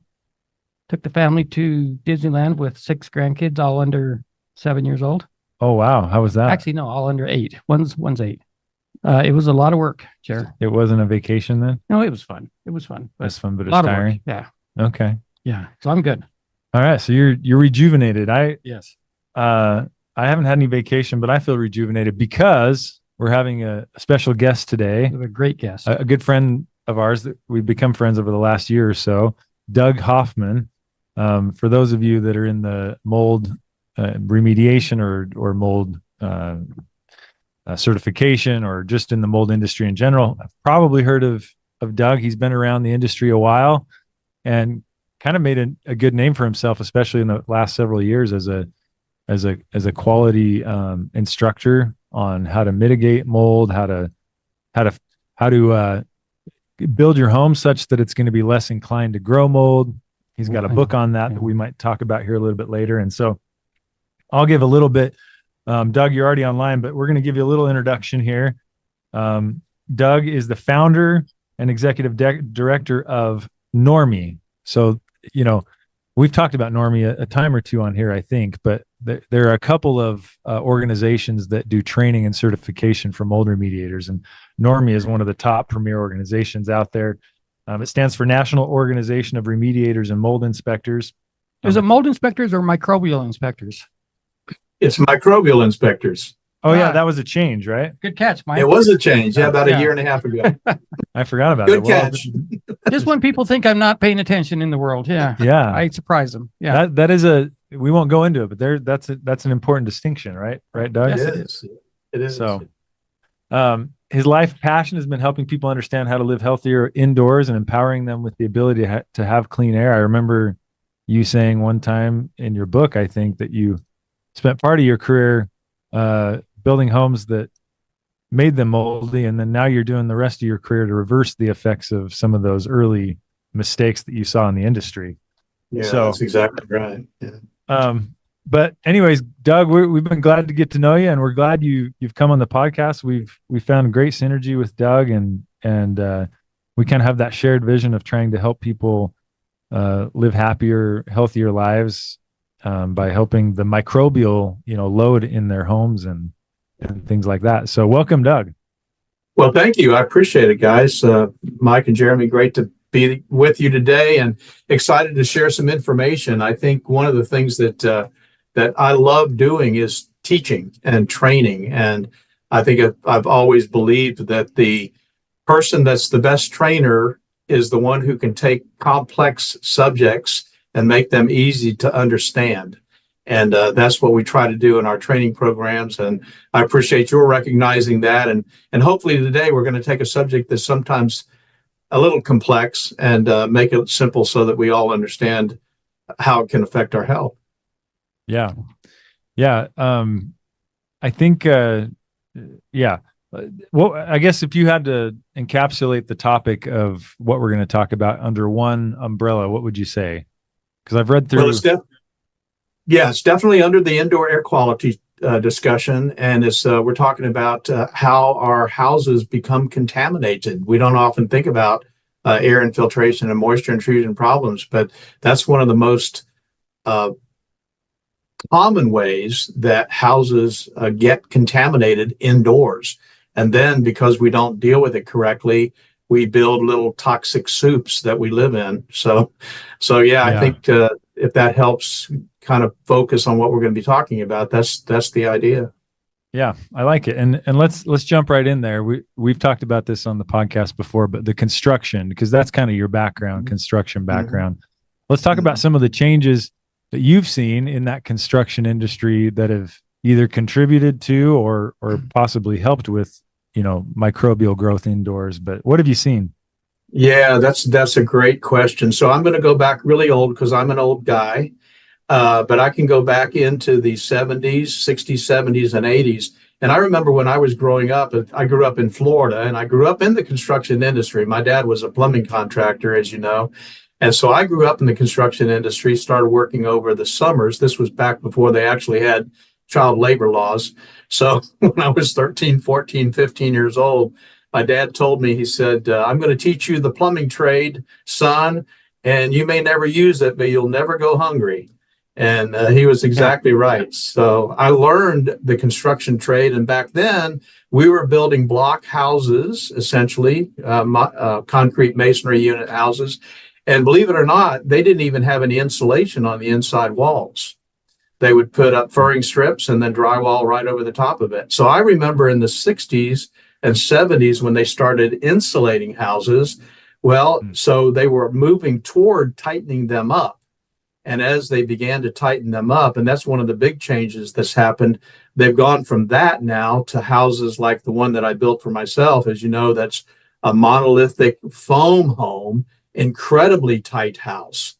Took the family to Disneyland with 6 grandkids, all under 7 years old. Oh, wow. How was that? Actually, no, all under 8. One's 8. It was a lot of work, Jer. It wasn't a vacation then? No, it was fun. It was fun. But That's fun, but a it's lot of work. tiring. Yeah. Okay. Yeah. So I'm good. All right. So you're rejuvenated. Yes. I haven't had any vacation, but I feel rejuvenated because we're having a special guest today. We have a great guest. A good friend of ours that we've become friends over the last year or so, Doug Hoffman. For those of you that are in the mold remediation or mold certification, or just in the mold industry in general, I've probably heard of Doug. He's been around the industry a while and kind of made a good name for himself, especially in the last several years as a quality instructor on how to mitigate mold, how to how to build your home such that it's going to be less inclined to grow mold. He's got a book on that that we might talk about here a little bit later. And so I'll give a little bit. Doug, you're already online, but we're going to give you a little introduction here. Doug is the founder and executive director of Normie. So, you know, we've talked about Normie a time or two on here, I think, but there are a couple of organizations that do training and certification for mold remediators, and Normie is one of the top premier organizations out there. It stands for National Organization of Remediators and Mold Inspectors. Is it mold inspectors or microbial inspectors? It's microbial inspectors. Oh yeah, Ah. that was a change, right? Good catch, Mike. It was a change, about Yeah. a year and a half ago. I forgot about Good it. Well, catch. Just when people think I'm not paying attention in the world. Yeah. yeah, I surprise them. Yeah. that is we won't go into it, but that's an important distinction, right? Right, Doug? Yes, It is. It is. So, his life passion has been helping people understand how to live healthier indoors and empowering them with the ability to have clean air. I remember you saying one time in your book, I think, that you spent part of your career building homes that made them moldy, and then now you're doing the rest of your career to reverse the effects of some of those early mistakes that you saw in the industry. Yeah, So- that's exactly right. Yeah. But anyways, Doug, we've been glad to get to know you, and we're glad you've come on the podcast. We found great synergy with Doug, and we kind of have that shared vision of trying to help people live happier, healthier lives by helping the microbial, load in their homes and things like that. So welcome, Doug. Well, thank you. I appreciate it, guys. Mike and Jeremy, great to be with you today and excited to share some information. I think one of the things that I love doing is teaching and training. And I think I've always believed that the person that's the best trainer is the one who can take complex subjects and make them easy to understand. And that's what we try to do in our training programs. And I appreciate your recognizing that. And hopefully today we're going to take a subject that's sometimes a little complex and make it simple so that we all understand how it can affect our health. Yeah. Yeah. I think, yeah. Well, I guess if you had to encapsulate the topic of what we're going to talk about under one umbrella, what would you say? Because I've read through. Well, it's definitely under the indoor air quality discussion. And we're talking about how our houses become contaminated. We don't often think about air infiltration and moisture intrusion problems, but that's one of the most common ways that houses get contaminated indoors. And then because we don't deal with it correctly, we build little toxic soups that we live in. So yeah. I think if that helps kind of focus on what we're going to be talking about, that's the idea. Yeah, I like it. And let's jump right in there. We've talked about this on the podcast before, but the construction, because that's kind of your background, construction background. Let's talk about some of the changes that you've seen in that construction industry that have either contributed to or possibly helped with, microbial growth indoors. But what have you seen? Yeah, that's a great question. So I'm going to go back really old because I'm an old guy. But I can go back into the 70s, 60s, 70s, and 80s. And I remember when I was growing up, I grew up in Florida, and I grew up in the construction industry. My dad was a plumbing contractor, as you know. And so I grew up in the construction industry, started working over the summers. This was back before they actually had child labor laws. So when I was 13, 14, 15 years old, my dad told me, he said, I'm going to teach you the plumbing trade, son, and you may never use it, but you'll never go hungry. And he was exactly right. So I learned the construction trade. And back then we were building block houses, essentially, concrete masonry unit houses. And believe it or not, they didn't even have any insulation on the inside walls. They would put up furring strips and then drywall right over the top of it. So I remember in the 60s and 70s when they started insulating houses, so they were moving toward tightening them up. And as they began to tighten them up, and that's one of the big changes that's happened, they've gone from that now to houses like the one that I built for myself. As you know, that's a monolithic foam home, incredibly tight house.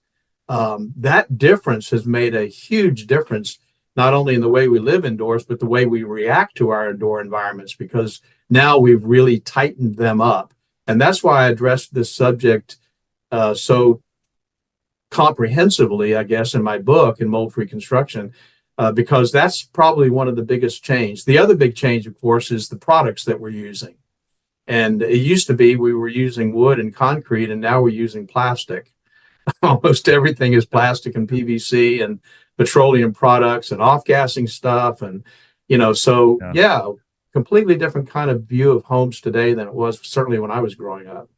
That difference has made a huge difference not only in the way we live indoors, but the way we react to our indoor environments, because now we've really tightened them up. And that's why I addressed this subject so comprehensively, I guess, in my book, in Mold-Free Construction, because that's probably one of the biggest change. The other big change, of course, is the products that we're using. And it used to be we were using wood and concrete, and now we're using plastic. Almost everything is plastic and PVC and petroleum products and off-gassing stuff. And, so yeah, completely different kind of view of homes today than it was certainly when I was growing up.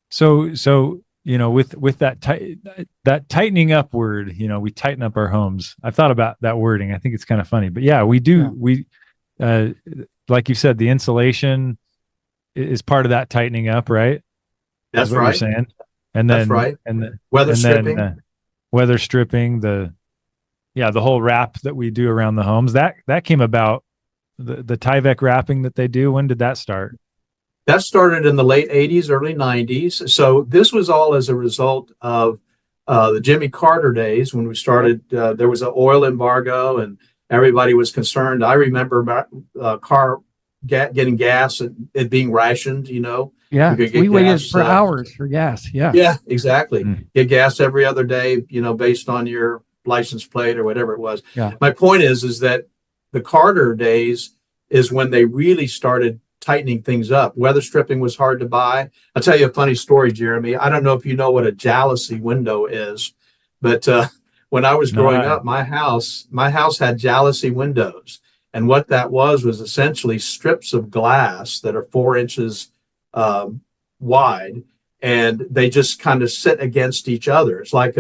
So, with that tightening up word, we tighten up our homes. I've thought about that wording. I think it's kind of funny, but yeah, we do. Yeah. We, like you said, the insulation is part of that tightening up, right? That's what right. you're saying. And then, That's right. And the Weather and stripping. then, weather stripping, the whole wrap that we do around the homes, that came about, the Tyvek wrapping that they do. When did that start? That started in the late 80s, early 90s. So this was all as a result of the Jimmy Carter days when we started. There was an oil embargo and everybody was concerned. I remember about getting gas and it being rationed, Yeah, You could get we waited gas, for hours for gas. Yeah. Yeah, exactly. Mm. Get gas every other day, based on your license plate or whatever it was. Yeah. My point is that the Carter days is when they really started tightening things up. Weather stripping was hard to buy. I'll tell you a funny story, Jeremy. I don't know if you know what a jalousie window is, but when I was growing up, my house had jalousie windows. And what that was essentially strips of glass that are 4 inches wide, and they just kind of sit against each other. It's like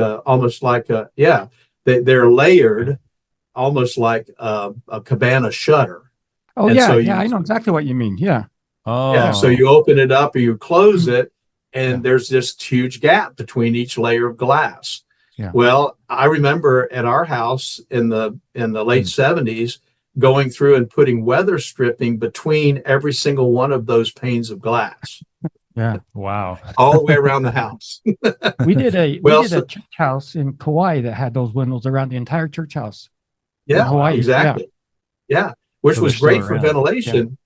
they're layered, almost like a cabana shutter. Oh, And yeah. so Yeah. I know exactly what you mean. Yeah. Oh, Yeah, so you open it up or you close it, and there's this huge gap between each layer of glass. Yeah. Well, I remember at our house in the late 70s going through and putting weather stripping between every single one of those panes of glass. Yeah. wow. All the way around the house. We did a Well, a church house in Kauai that had those windows around the entire church house. Yeah, Hawaii, exactly. Yeah, which So was they're still great for around. ventilation.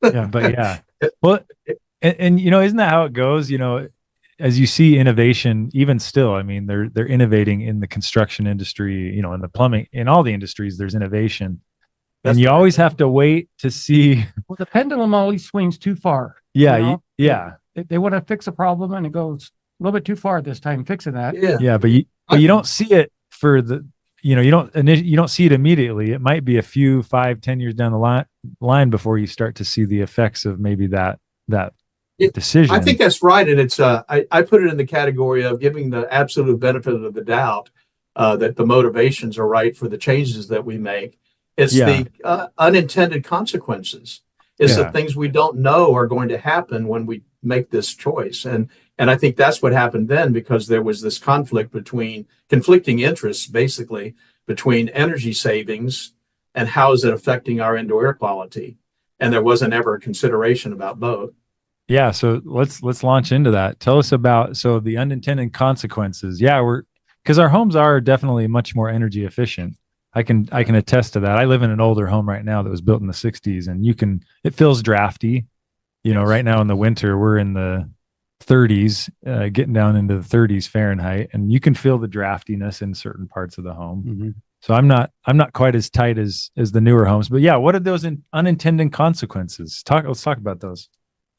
Yeah, but yeah. Well, and isn't that how it goes? As you see innovation, even still, I mean, they're innovating in the construction industry, in the plumbing, in all the industries, there's innovation. That's And you right. always have to wait to see. Well, the pendulum always swings too far. Yeah, You know? yeah, They want to fix a problem and it goes a little bit too far this time fixing that. Yeah. yeah. But you don't see it for the, you don't see it immediately. It might be a few 5-10 years down the line before you start to see the effects of maybe that decision. I think that's right. And it's I put it in the category of giving the absolute benefit of the doubt that the motivations are right for the changes that we make. It's Yeah. the unintended consequences. It's Yeah. the things we don't know are going to happen when we make this choice. And I think that's what happened then, because there was this conflicting interests, basically, between energy savings and how is it affecting our indoor air quality. And there wasn't ever a consideration about both. Yeah, so let's launch into that. Tell us about the unintended consequences. Yeah, because our homes are definitely much more energy efficient. I can attest to that. I live in an older home right now that was built in the 60s, and it feels drafty. Right now in the winter, we're in the 30s, getting down into the 30s Fahrenheit, and you can feel the draftiness in certain parts of the home. Mm-hmm. So I'm not quite as tight as the newer homes, but yeah, what are those unintended consequences? Let's talk about those.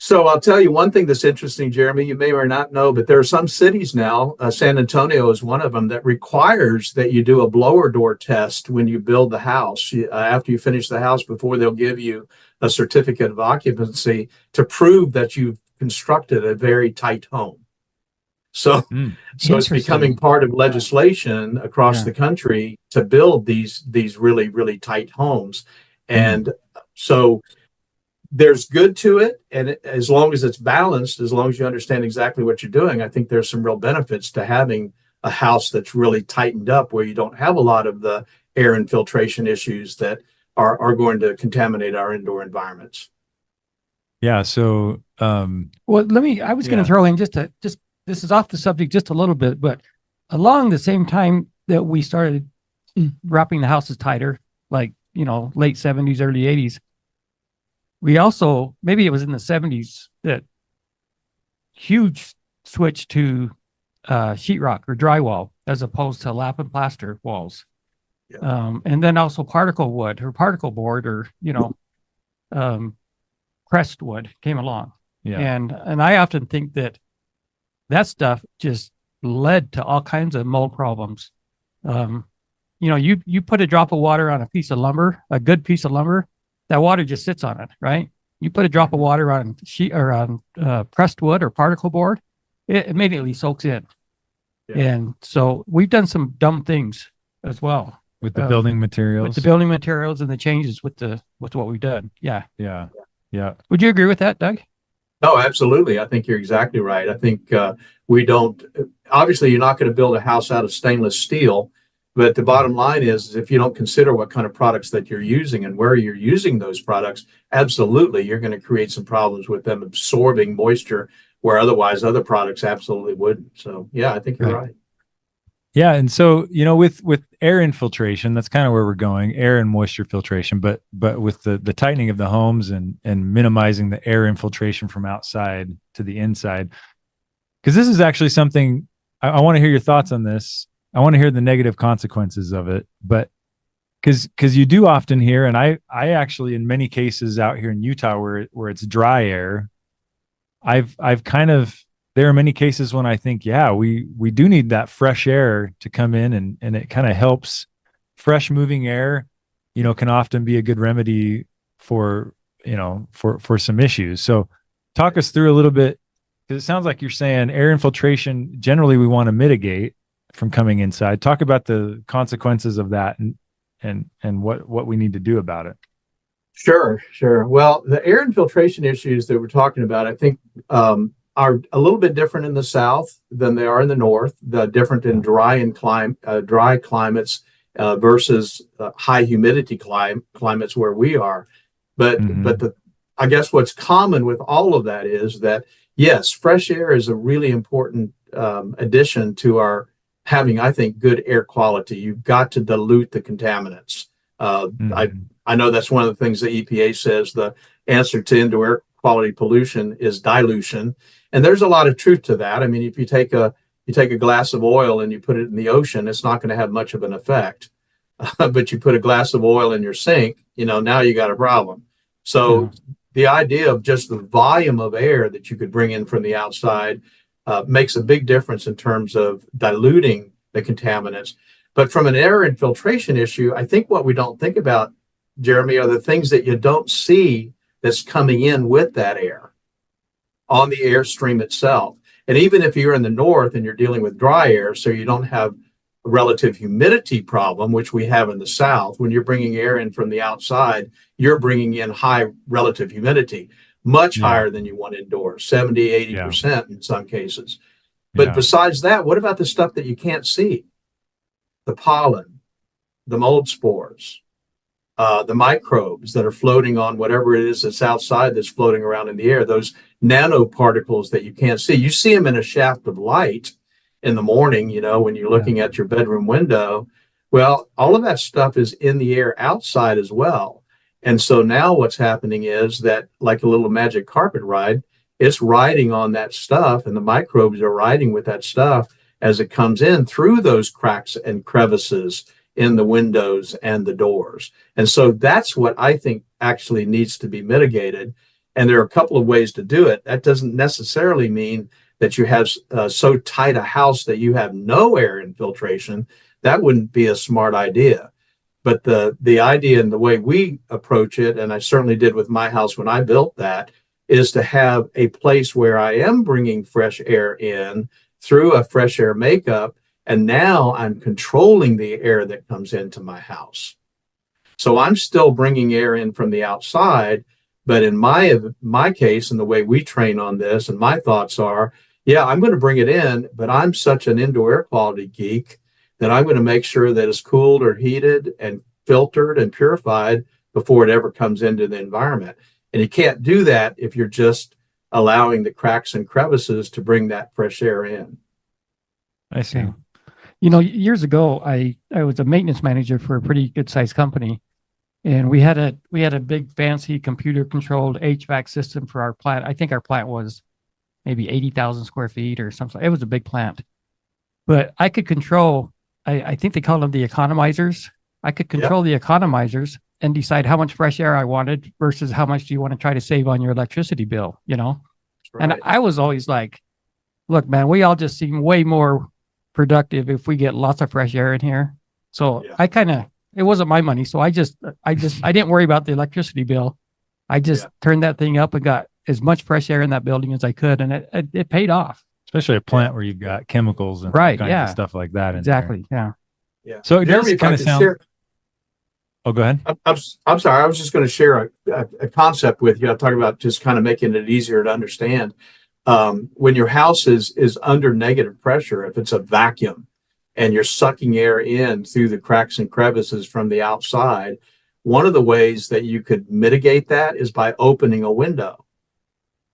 So I'll tell you one thing that's interesting, Jeremy, you may or not know, but there are some cities now, San Antonio is one of them, that requires that you do a blower door test when you build the house. After you finish the house, before they'll give you a certificate of occupancy to prove that you've constructed a very tight home. So it's becoming part of legislation across the country to build these really, really tight homes. And so there's good to it. And as long as it's balanced, as long as you understand exactly what you're doing, I think there's some real benefits to having a house that's really tightened up, where you don't have a lot of the air infiltration issues that are going to contaminate our indoor environments. Yeah. So, Well, I was going to throw in this is off the subject just a little bit, but along the same time that we started wrapping the houses tighter, like, you know, late 70s, early 80s. We also, maybe it was in the 70s, that huge switch to sheetrock or drywall as opposed to lap and plaster walls. And then also particle wood or particle board, or, you know, pressed wood came along. Yeah. And I often think that stuff just led to all kinds of mold problems. You know, you put a drop of water on a piece of lumber, a good piece of lumber, that water just sits on it, right? You put a drop of water on sheet or on pressed wood or particle board, it immediately soaks in. Yeah. And so we've done some dumb things as well With the building with materials. the building materials and the changes with what we've done. Yeah. Yeah. Yeah. Would you agree with that, Doug? No, absolutely. I think you're exactly right. I think we don't, obviously, you're not going to build a house out of stainless steel, but the bottom line is if you don't consider what kind of products that you're using and where you're using those products, absolutely, you're going to create some problems with them absorbing moisture where otherwise other products absolutely wouldn't. So, yeah, I think you're right. Yeah. And so, you know, with air infiltration, that's kind of where we're going, air and moisture filtration, but with the tightening of the homes and minimizing the air infiltration from outside to the inside. Because this is actually something I want to hear your thoughts on this. I want to hear the negative consequences of it, but because you do often hear, and I actually, in many cases out here in Utah where it's dry air, I've kind of, there are many cases when I think, yeah, we do need that fresh air to come in, and it kind of helps. Fresh moving air, you know, can often be a good remedy for, you know, for some issues. So talk us through a little bit, because it sounds like you're saying air infiltration, generally we want to mitigate from coming inside. Talk about the consequences of that and what we need to do about it. Sure. Well, the air infiltration issues that we're talking about, I think, are a little bit different in the South than they are in the North. The different in dry climates versus high humidity climates where we are. But I guess what's common with all of that is that, yes, fresh air is a really important addition to our having, I think, good air quality. You've got to dilute the contaminants. I know that's one of the things the EPA says the answer to indoor air quality pollution is dilution. And there's a lot of truth to that. I mean, if you take a glass of oil and you put it in the ocean, it's not going to have much of an effect. But you put a glass of oil in your sink, you know, now you got a problem. So the idea of just the volume of air that you could bring in from the outside makes a big difference in terms of diluting the contaminants. But from an air infiltration issue, I think what we don't think about, Jeremy, are the things that you don't see that's coming in with that air on the airstream itself. And even if you're in the north and you're dealing with dry air, so you don't have a relative humidity problem, which we have in the south, when you're bringing air in from the outside, you're bringing in high relative humidity, much higher than you want indoors, 70, 80% in some cases. But besides that, what about the stuff that you can't see? The pollen, the mold spores, the microbes that are floating on whatever it is that's outside that's floating around in the air, those nanoparticles that you can't see. You see them in a shaft of light in the morning, you know, when you're looking at your bedroom window. Well, all of that stuff is in the air outside as well. And so now what's happening is that, like a little magic carpet ride, it's riding on that stuff, and the microbes are riding with that stuff as it comes in through those cracks and crevices in the windows and the doors. And so that's what I think actually needs to be mitigated. And there are a couple of ways to do it. That doesn't necessarily mean that you have so tight a house that you have no air infiltration. That wouldn't be a smart idea. But the idea and the way we approach it, and I certainly did with my house when I built that, is to have a place where I am bringing fresh air in through a fresh air makeup. And now I'm controlling the air that comes into my house. So I'm still bringing air in from the outside. But in my case, and the way we train on this, and my thoughts are, yeah, I'm going to bring it in, but I'm such an indoor air quality geek that I'm going to make sure that it's cooled or heated and filtered and purified before it ever comes into the environment. And you can't do that if you're just allowing the cracks and crevices to bring that fresh air in. I see. Years ago, I was a maintenance manager for a pretty good sized company, and we had a big fancy computer controlled HVAC system for our plant. I think our plant was maybe 80,000 square feet or something. It was a big plant, but I could control. I think they call them the economizers. I could control the economizers and decide how much fresh air I wanted versus how much do you want to try to save on your electricity bill. And I was always like, look, man, we all just seem way more productive if we get lots of fresh air in here. So it wasn't my money. So I didn't worry about the electricity bill. I just turned that thing up and got as much fresh air in that building as I could. And it paid off. Especially a plant where you've got chemicals and Right, kinds yeah. of stuff like that. in Exactly. Yeah. Yeah. So it does Jeremy, if I kind of could sound. share- Oh, go ahead. I'm sorry. I was just going to share a concept with you. I'm talking about just kind of making it easier to understand. When your house is under negative pressure, if it's a vacuum and you're sucking air in through the cracks and crevices from the outside, one of the ways that you could mitigate that is by opening a window,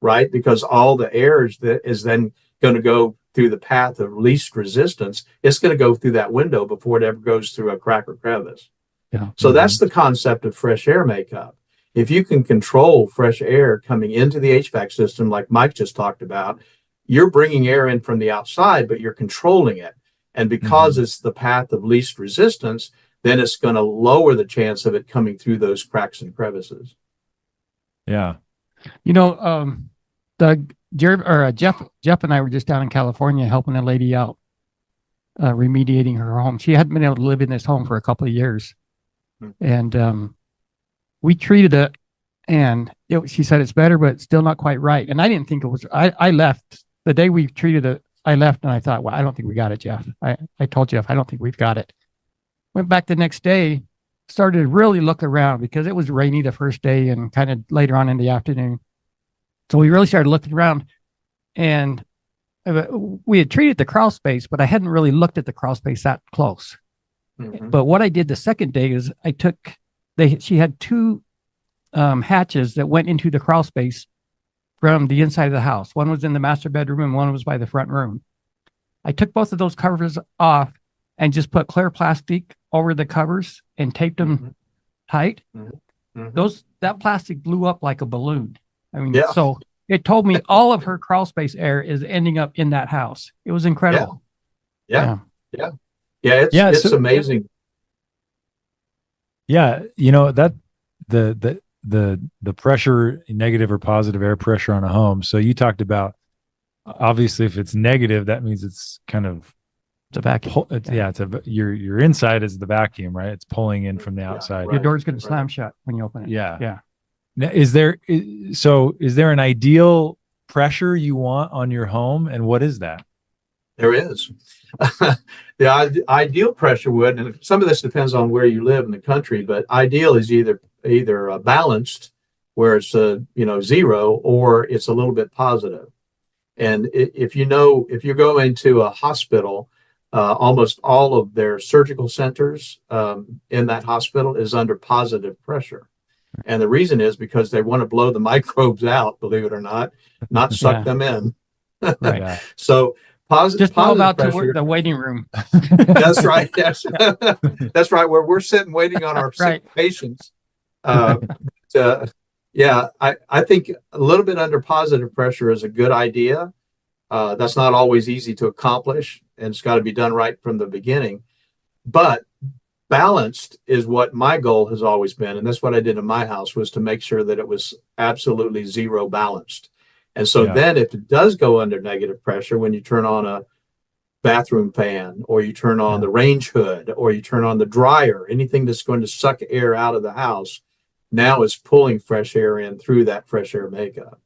right? Because all the air is then going to go through the path of least resistance. It's going to go through that window before it ever goes through a crack or crevice. Yeah. So that's the concept of fresh air makeup. If you can control fresh air coming into the HVAC system, like Mike just talked about, you're bringing air in from the outside, but you're controlling it. And because it's the path of least resistance, then it's going to lower the chance of it coming through those cracks and crevices. Yeah. Jeff and I were just down in California helping a lady out, remediating her home. She hadn't been able to live in this home for a couple of years. And we treated it, and she said it's better, but it's still not quite right. And I didn't think it was. I left the day we treated it. I left, and I thought, well, I don't think we got it, Jeff. I told Jeff, I don't think we've got it. Went back the next day, started to really look around because it was rainy the first day and kind of later on in the afternoon. So we really started looking around, and we had treated the crawl space, but I hadn't really looked at the crawl space that close. Mm-hmm. But what I did the second day is she had two hatches that went into the crawl space from the inside of the house. One was in the master bedroom and one was by the front room. I took both of those covers off and just put clear plastic over the covers and taped them tight. Mm-hmm. That plastic blew up like a balloon. I mean, Yeah. so it told me all of her crawl space air is ending up in that house. It was incredible. Yeah. It's so- amazing. Yeah. That the pressure, negative or positive air pressure on a home. So you talked about, obviously, if it's negative, that means it's kind of It's a vacuum. your inside is the vacuum, right? It's pulling in from the outside. Your door's going to slam shut when you open it. Yeah. Yeah. Now, is there an ideal pressure you want on your home, and what is that? There is. The ideal pressure would, and some of this depends on where you live in the country, but ideal is either balanced, where it's zero, or it's a little bit positive. And if you go into a hospital, almost all of their surgical centers in that hospital is under positive pressure. And the reason is because they want to blow the microbes out, believe it or not suck them in. Right. Yeah. So Just all positive about pressure. the waiting room. That's right. That's right. Where we're sitting waiting on our Right. sick patients. I think a little bit under positive pressure is a good idea. That's not always easy to accomplish, and it's got to be done right from the beginning. But balanced is what my goal has always been, and that's what I did in my house, was to make sure that it was absolutely zero balanced. And so then if it does go under negative pressure, when you turn on a bathroom fan, or you turn on the range hood, or you turn on the dryer, anything that's going to suck air out of the house now is pulling fresh air in through that fresh air makeup.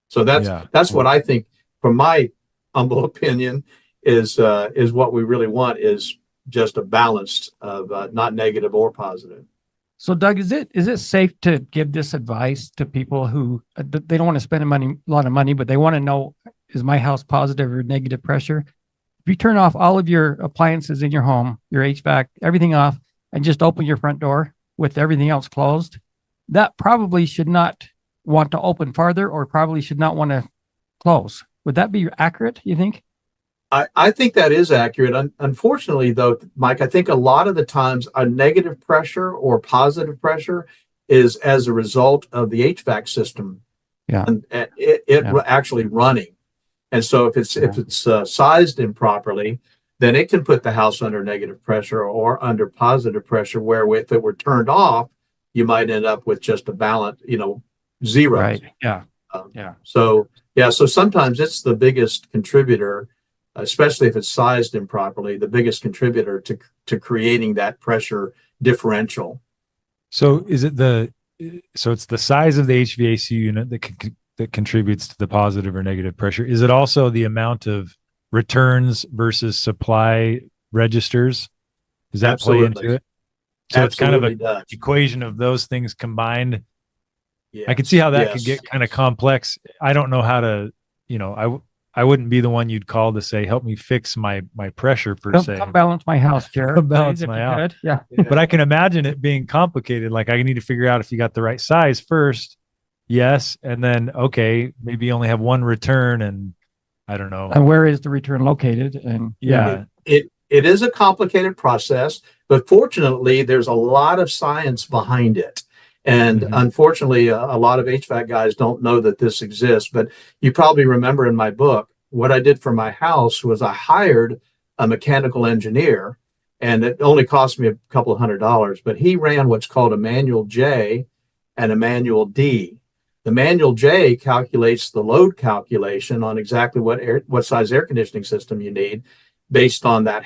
So that's what I think, from my humble opinion, is what we really want, is just a balance of not negative or positive. So, Doug, is it safe to give this advice to people who they don't want to spend a lot of money, but they want to know, is my house positive or negative pressure? If you turn off all of your appliances in your home, your HVAC, everything off, and just open your front door with everything else closed, that probably should not want to open farther, or probably should not want to close. Would that be accurate, you think? I think that is accurate. Unfortunately, though, Mike, I think a lot of the times a negative pressure or positive pressure is as a result of the HVAC system. Yeah. And it Yeah. actually running. And so if it's sized improperly, then it can put the house under negative pressure or under positive pressure, where if it were turned off, you might end up with just a balance, zero. Right. Yeah. So sometimes it's the biggest contributor, especially if it's sized improperly, the biggest contributor to creating that pressure differential. So is it so it's the size of the HVAC unit that contributes to the positive or negative pressure? Is it also the amount of returns versus supply registers? Does that play Absolutely. into it? So it's kind of Absolutely an does. equation of those things combined. Yes. I can see how that could Yes. get kind of complex. I don't know how to, I wouldn't be the one you'd call to say, help me fix my pressure per Come, se. come balance my house, Jared. Come balance please, if my you house. could. Yeah. But I can imagine it being complicated. Like I need to figure out if you got the right size first. Yes. And then, okay, maybe you only have one return and I don't know. And where is the return located? And Yeah. It is a complicated process, but fortunately, there's a lot of science behind it. And Mhm. unfortunately, a lot of HVAC guys don't know that this exists. But you probably remember in my book, what I did for my house was I hired a mechanical engineer, and it only cost me a couple of $100, but he ran what's called a manual J and a manual D. The manual J calculates the load calculation on exactly what size air conditioning system you need based on that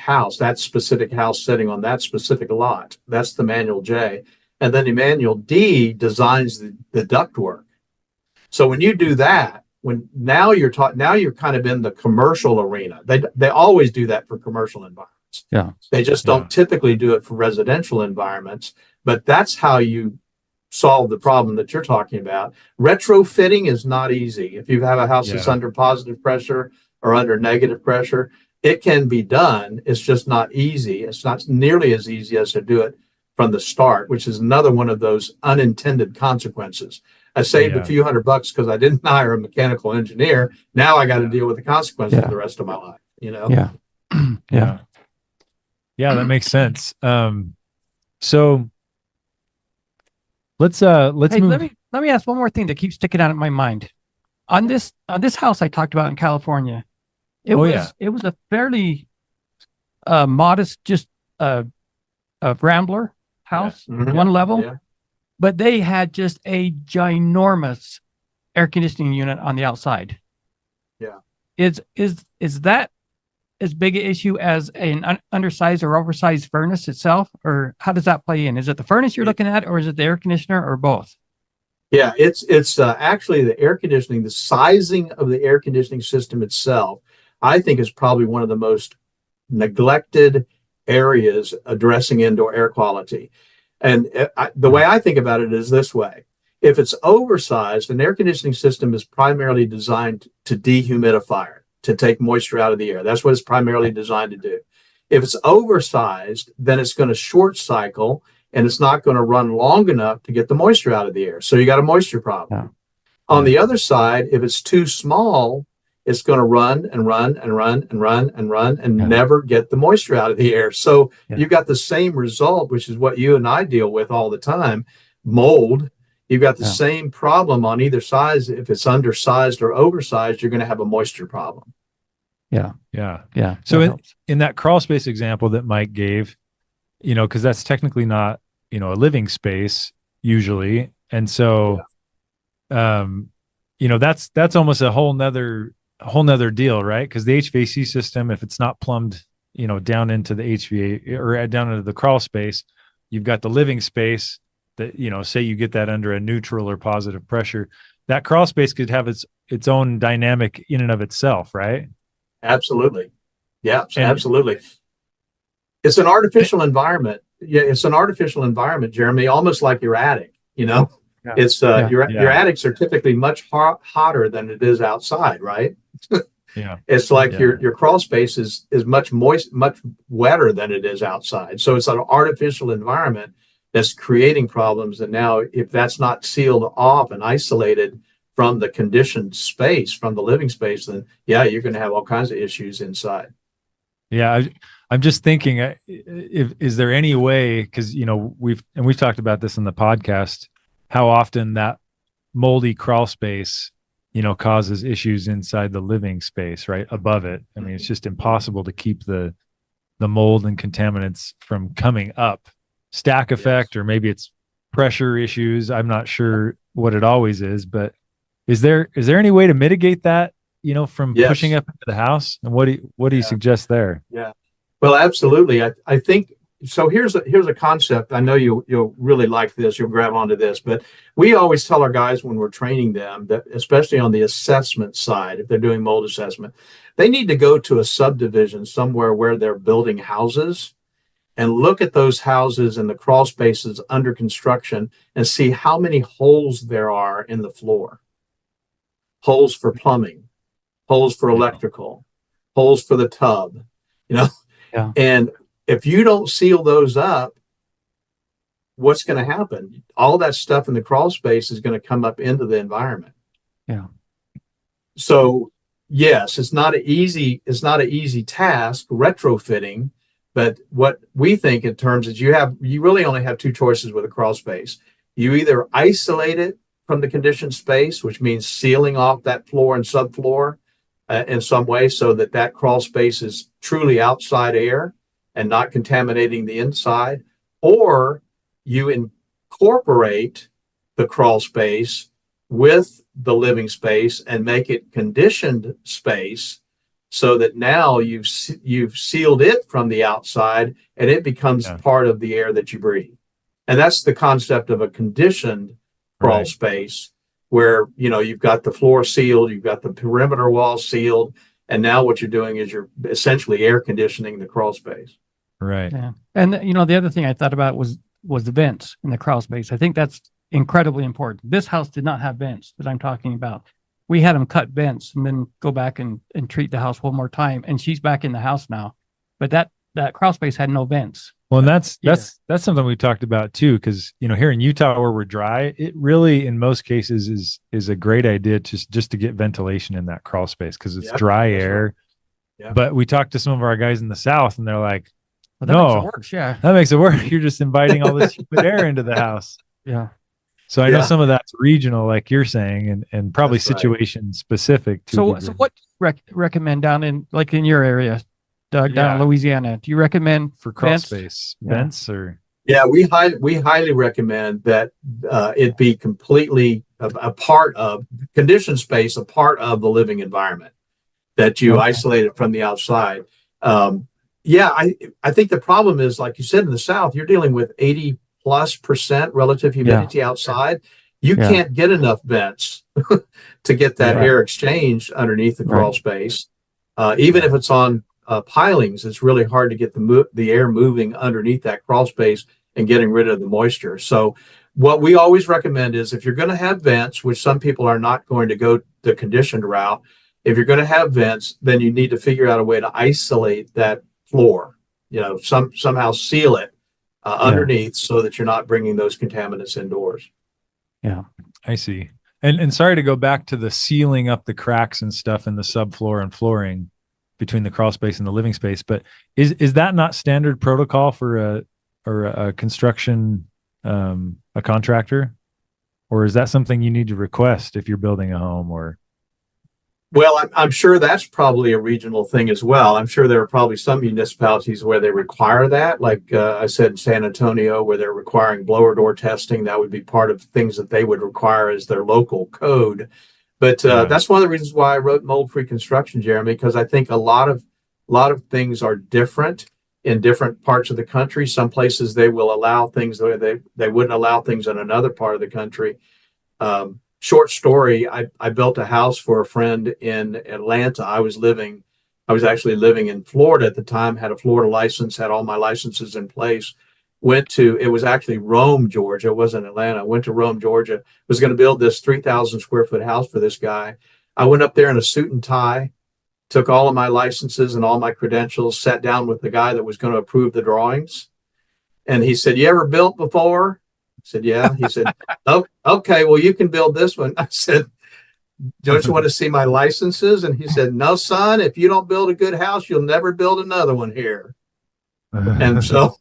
specific house sitting on that specific lot. That's the manual J. And then the manual D designs the ductwork. So when you do that, now you're kind of in the commercial arena. They always do that for commercial environments. Yeah. They just Yeah. don't typically do it for residential environments, but that's how you solve the problem that you're talking about. Retrofitting is not easy. If you have a house that's Yeah. under positive pressure or under negative pressure, it can be done. It's just not easy. It's not nearly as easy as to do it from the start, which is another one of those unintended consequences. I saved Yeah. a few $100 because I didn't hire a mechanical engineer. Now I got to Yeah. deal with the consequences Yeah. the rest of my life, yeah. Yeah. Yeah, that makes sense. So let's Hey, move. let me ask one more thing that keeps sticking out in my mind. On this house I talked about in California, it was a fairly modest, just a Rambler house, Mhm. one level, Yeah. but they had just a ginormous air conditioning unit on the outside. Yeah. Is that as big an issue as an undersized or oversized furnace itself, or how does that play in? Is it the furnace you're looking at, or is it the air conditioner, or both? Yeah, it's actually the air conditioning, the sizing of the air conditioning system itself, I think is probably one of the most neglected areas addressing indoor air quality. And the way I think about it is this way. If it's oversized, an air conditioning system is primarily designed to dehumidify, to take moisture out of the air. That's what it's primarily designed to do. If it's oversized, then it's going to short cycle and it's not going to run long enough to get the moisture out of the air. So you got a moisture problem. Yeah. On the other side, if it's too small, it's going to run and run and run and run and run and Yeah. never get the moisture out of the air. So Yeah. you've got the same result, which is what you and I deal with all the time, mold. You've got the Yeah. same problem on either side. If it's undersized or oversized, you're going to have a moisture problem. Yeah. Yeah. So that it- helps. In that crawl space example that Mike gave, because that's technically not, a living space usually. And so, that's almost a whole nother deal, right? Because the HVAC system, if it's not plumbed, down into the HVA or down into the crawl space, you've got the living space that, say you get that under a neutral or positive pressure, that crawl space could have its own dynamic in and of itself, right? Absolutely. Yeah, And- absolutely. It's an artificial environment. Yeah, it's an artificial environment, Jeremy, almost like your attic, Yeah. It's Yeah. your attics are typically much hotter than it is outside, right? Yeah. It's like Yeah. your crawl space is much much wetter than it is outside. So it's an artificial environment that's creating problems. And now if that's not sealed off and isolated from the conditioned space, from the living space, then yeah, you're going to have all kinds of issues inside. Yeah, I'm just thinking, if is there any way? Because we've talked about this in the podcast, how often that moldy crawl space, causes issues inside the living space, right above it. I mean, it's just impossible to keep the mold and contaminants from coming up. Stack effect, or maybe it's pressure issues. I'm not sure what it always is, but is there any way to mitigate that? From Yes. pushing up into the house? And what do you suggest there? Yeah. Well, absolutely. I think so. Here's a concept. I know you'll really like this. You'll grab onto this, but we always tell our guys when we're training them that, especially on the assessment side, if they're doing mold assessment, they need to go to a subdivision somewhere where they're building houses and look at those houses and the crawl spaces under construction and see how many holes there are in the floor. Holes for plumbing, holes for electrical, holes for the tub, Yeah. And if you don't seal those up, what's going to happen? All that stuff in the crawl space is going to come up into the environment. Yeah. So yes, it's not an easy task retrofitting, but what we think in terms is you really only have two choices with a crawl space. You either isolate it from the conditioned space, which means sealing off that floor and subfloor in some way so that crawl space is truly outside air and not contaminating the inside, or you incorporate the crawl space with the living space and make it conditioned space so that now you've sealed it from the outside and it becomes part of the air that you breathe. And that's the concept of a conditioned crawl space, where you've got the floor sealed, you've got the perimeter wall sealed, and now what you're doing is you're essentially air conditioning the crawl space. Right. Yeah. And the other thing I thought about was the vents in the crawl space. I think that's incredibly important. This house did not have vents that I'm talking about. We had them cut vents and then go back and treat the house one more time. And she's back in the house now. But that crawl space had no vents. Well, and that's something we talked about too, because here in Utah where we're dry, it really in most cases is a great idea just to get ventilation in that crawl space because it's dry air. Right. Yeah. But we talked to some of our guys in the South, and they're like, Well, that makes it worse. Yeah. that makes it worse. You're just inviting all this humid air into the house. Yeah. So I know some of that's regional, like you're saying, and probably That's right. situation specific to. So what do you recommend down in your area, Doug, down in Louisiana? Do you recommend for crawl vents? space Yeah. vents or? Yeah, we highly recommend that it be completely a part of conditioned space, a part of the living environment, that you isolate it from the outside. I think the problem is, like you said, in the South, you're dealing with 80+% relative humidity outside. You can't get enough vents to get that air exchange underneath the crawl space. Even if it's on pilings, it's really hard to get the air moving underneath that crawl space and getting rid of the moisture. So what we always recommend is, if you're going to have vents, which some people are not going to go the conditioned route, if you're going to have vents, then you need to figure out a way to isolate that floor, somehow seal it underneath so that you're not bringing those contaminants indoors. Yeah. I see. And sorry to go back to the sealing up the cracks and stuff in the subfloor and flooring between the crawl space and the living space, but is that not standard protocol for a construction a contractor, or is that something you need to request if you're building a home? Or well, I'm sure that's probably a regional thing as well. I'm sure there are probably some municipalities where they require that, like I said in San Antonio, where they're requiring blower door testing. That would be part of things that they would require as their local code. But that's one of the reasons why I wrote Mold-Free Construction, Jeremy, because I think a lot of things are different in different parts of the country. Some places they will allow things where they wouldn't allow things in another part of the country. Short story, I built a house for a friend in Atlanta. I was actually living in Florida at the time, had a Florida license, had all my licenses in place. It was actually Rome, Georgia. It wasn't Atlanta. Went to Rome, Georgia. Was going to build this 3,000 square foot house for this guy. I went up there in a suit and tie, took all of my licenses and all my credentials, sat down with the guy that was going to approve the drawings. And he said, "You ever built before?" I said, "Yeah." He said, "Oh, okay, well, you can build this one." I said, don't you want to see my licenses? And he said, no, son, if you don't build a good house, you'll never build another one here. And so,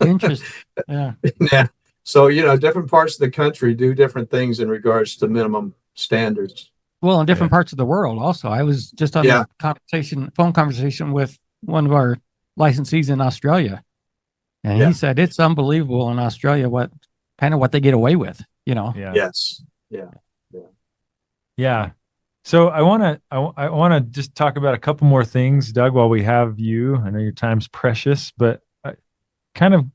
Interesting. Yeah. yeah. So, different parts of the country do different things in regards to minimum standards. Well, in different parts of the world also. I was just on a phone conversation with one of our licensees in Australia. And he said it's unbelievable in Australia what they get away with, Yeah. Yes. Yeah. Yeah. So I want to just talk about a couple more things, Doug, while we have you. I know your time's precious, but kind of,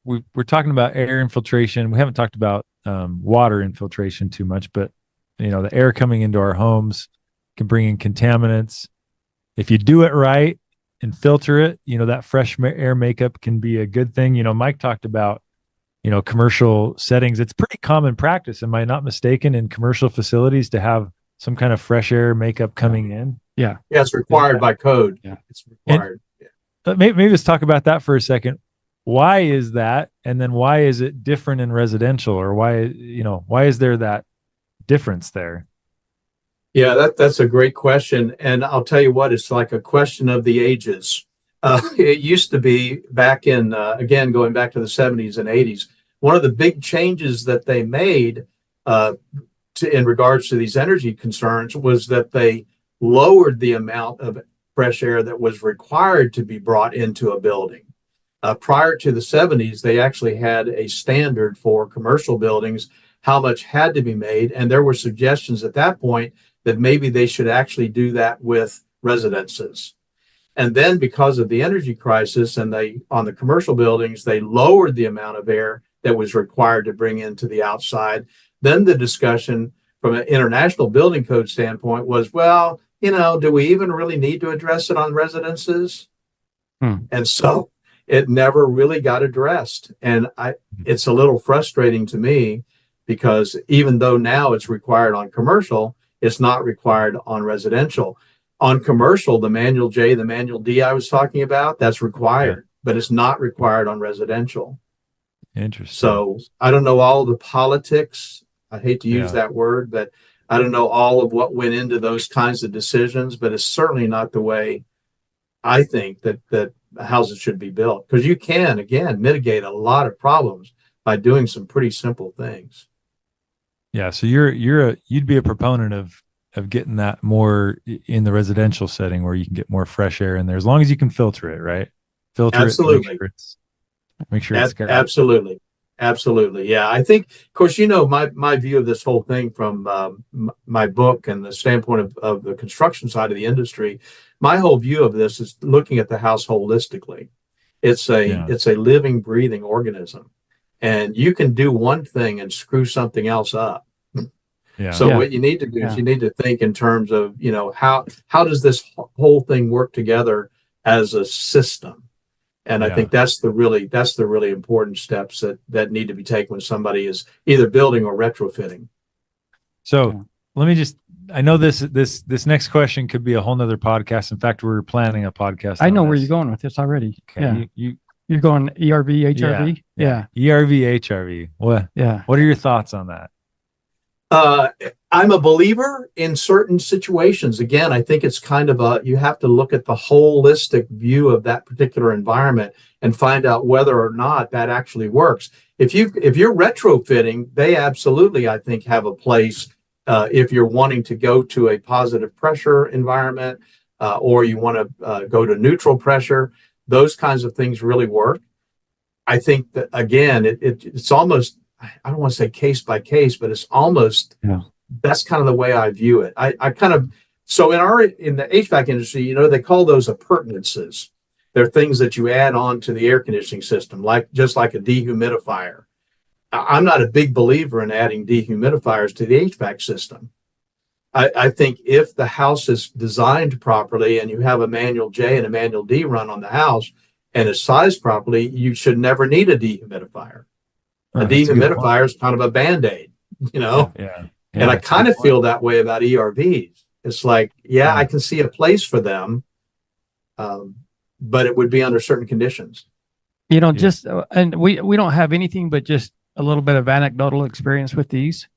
we're talking about air infiltration. We haven't talked about water infiltration too much, but the air coming into our homes can bring in contaminants. If you do it right and filter it, that fresh air makeup can be a good thing. Mike talked about, commercial settings. It's pretty common practice. Am I not mistaken, in commercial facilities to have some kind of fresh air makeup coming in? Yeah. Yeah. It's required by code. Yeah. It's required. Maybe let's talk about that for a second. Why is that? And then why is it different in residential, or why is there that difference there? Yeah, that's a great question. And I'll tell you what, it's like a question of the ages. It used to be back in, again, going back to the 70s and 80s, one of the big changes that they made in regards to these energy concerns was that they lowered the amount of fresh air that was required to be brought into a building. Prior to the 70s, they actually had a standard for commercial buildings, how much had to be made. And there were suggestions at that point that maybe they should actually do that with residences. And then because of the energy crisis and on the commercial buildings, they lowered the amount of air that was required to bring into the outside. Then the discussion from an international building code standpoint was, well, do we even really need to address it on residences? And so it never really got addressed. And it's a little frustrating to me, because even though now it's required on commercial, it's not required on residential. On commercial, the manual J, the manual D I was talking about, that's required, but it's not required on residential. Interesting. So I don't know all the politics. I hate to use that word, but I don't know all of what went into those kinds of decisions, but it's certainly not the way I think that houses should be built, because you can, again, mitigate a lot of problems by doing some pretty simple things. Yeah. So you'd be a proponent of getting that more in the residential setting, where you can get more fresh air in there, as long as you can filter it, right? Absolutely. Make sure it's Absolutely. Yeah. I think, of course, my view of this whole thing from my book and the standpoint of the construction side of the industry, my whole view of this is looking at the house holistically. It's a living, breathing organism, and you can do one thing and screw something else up. So what you need to do is you need to think in terms of, how does this whole thing work together as a system? And I think that's the really important steps that need to be taken when somebody is either building or retrofitting. So let me I know this next question could be a whole nother podcast. In fact, we're planning a podcast. I know where you're going with this already. Okay. Yeah. You're going ERV, HRV? Yeah. ERV, HRV. What are your thoughts on that? I'm a believer in certain situations. Again, I think it's kind of you have to look at the holistic view of that particular environment and find out whether or not that actually works. If you're retrofitting, they absolutely, I think, have a place. If you're wanting to go to a positive pressure environment, or you want to go to neutral pressure, those kinds of things really work. I think that, again, it's almost, I don't want to say case by case, but it's almost, that's kind of the way I view it. So in the HVAC industry, they call those appurtenances. They're things that you add on to the air conditioning system, just like a dehumidifier. I'm not a big believer in adding dehumidifiers to the HVAC system. I think if the house is designed properly and you have a manual J and a manual D run on the house and is sized properly, you should never need a dehumidifier. A dehumidifier is kind of a Band-Aid, And I kind of feel that way about ERVs. It's like, I can see a place for them, but it would be under certain conditions. Just, and we don't have anything but just a little bit of anecdotal experience with these.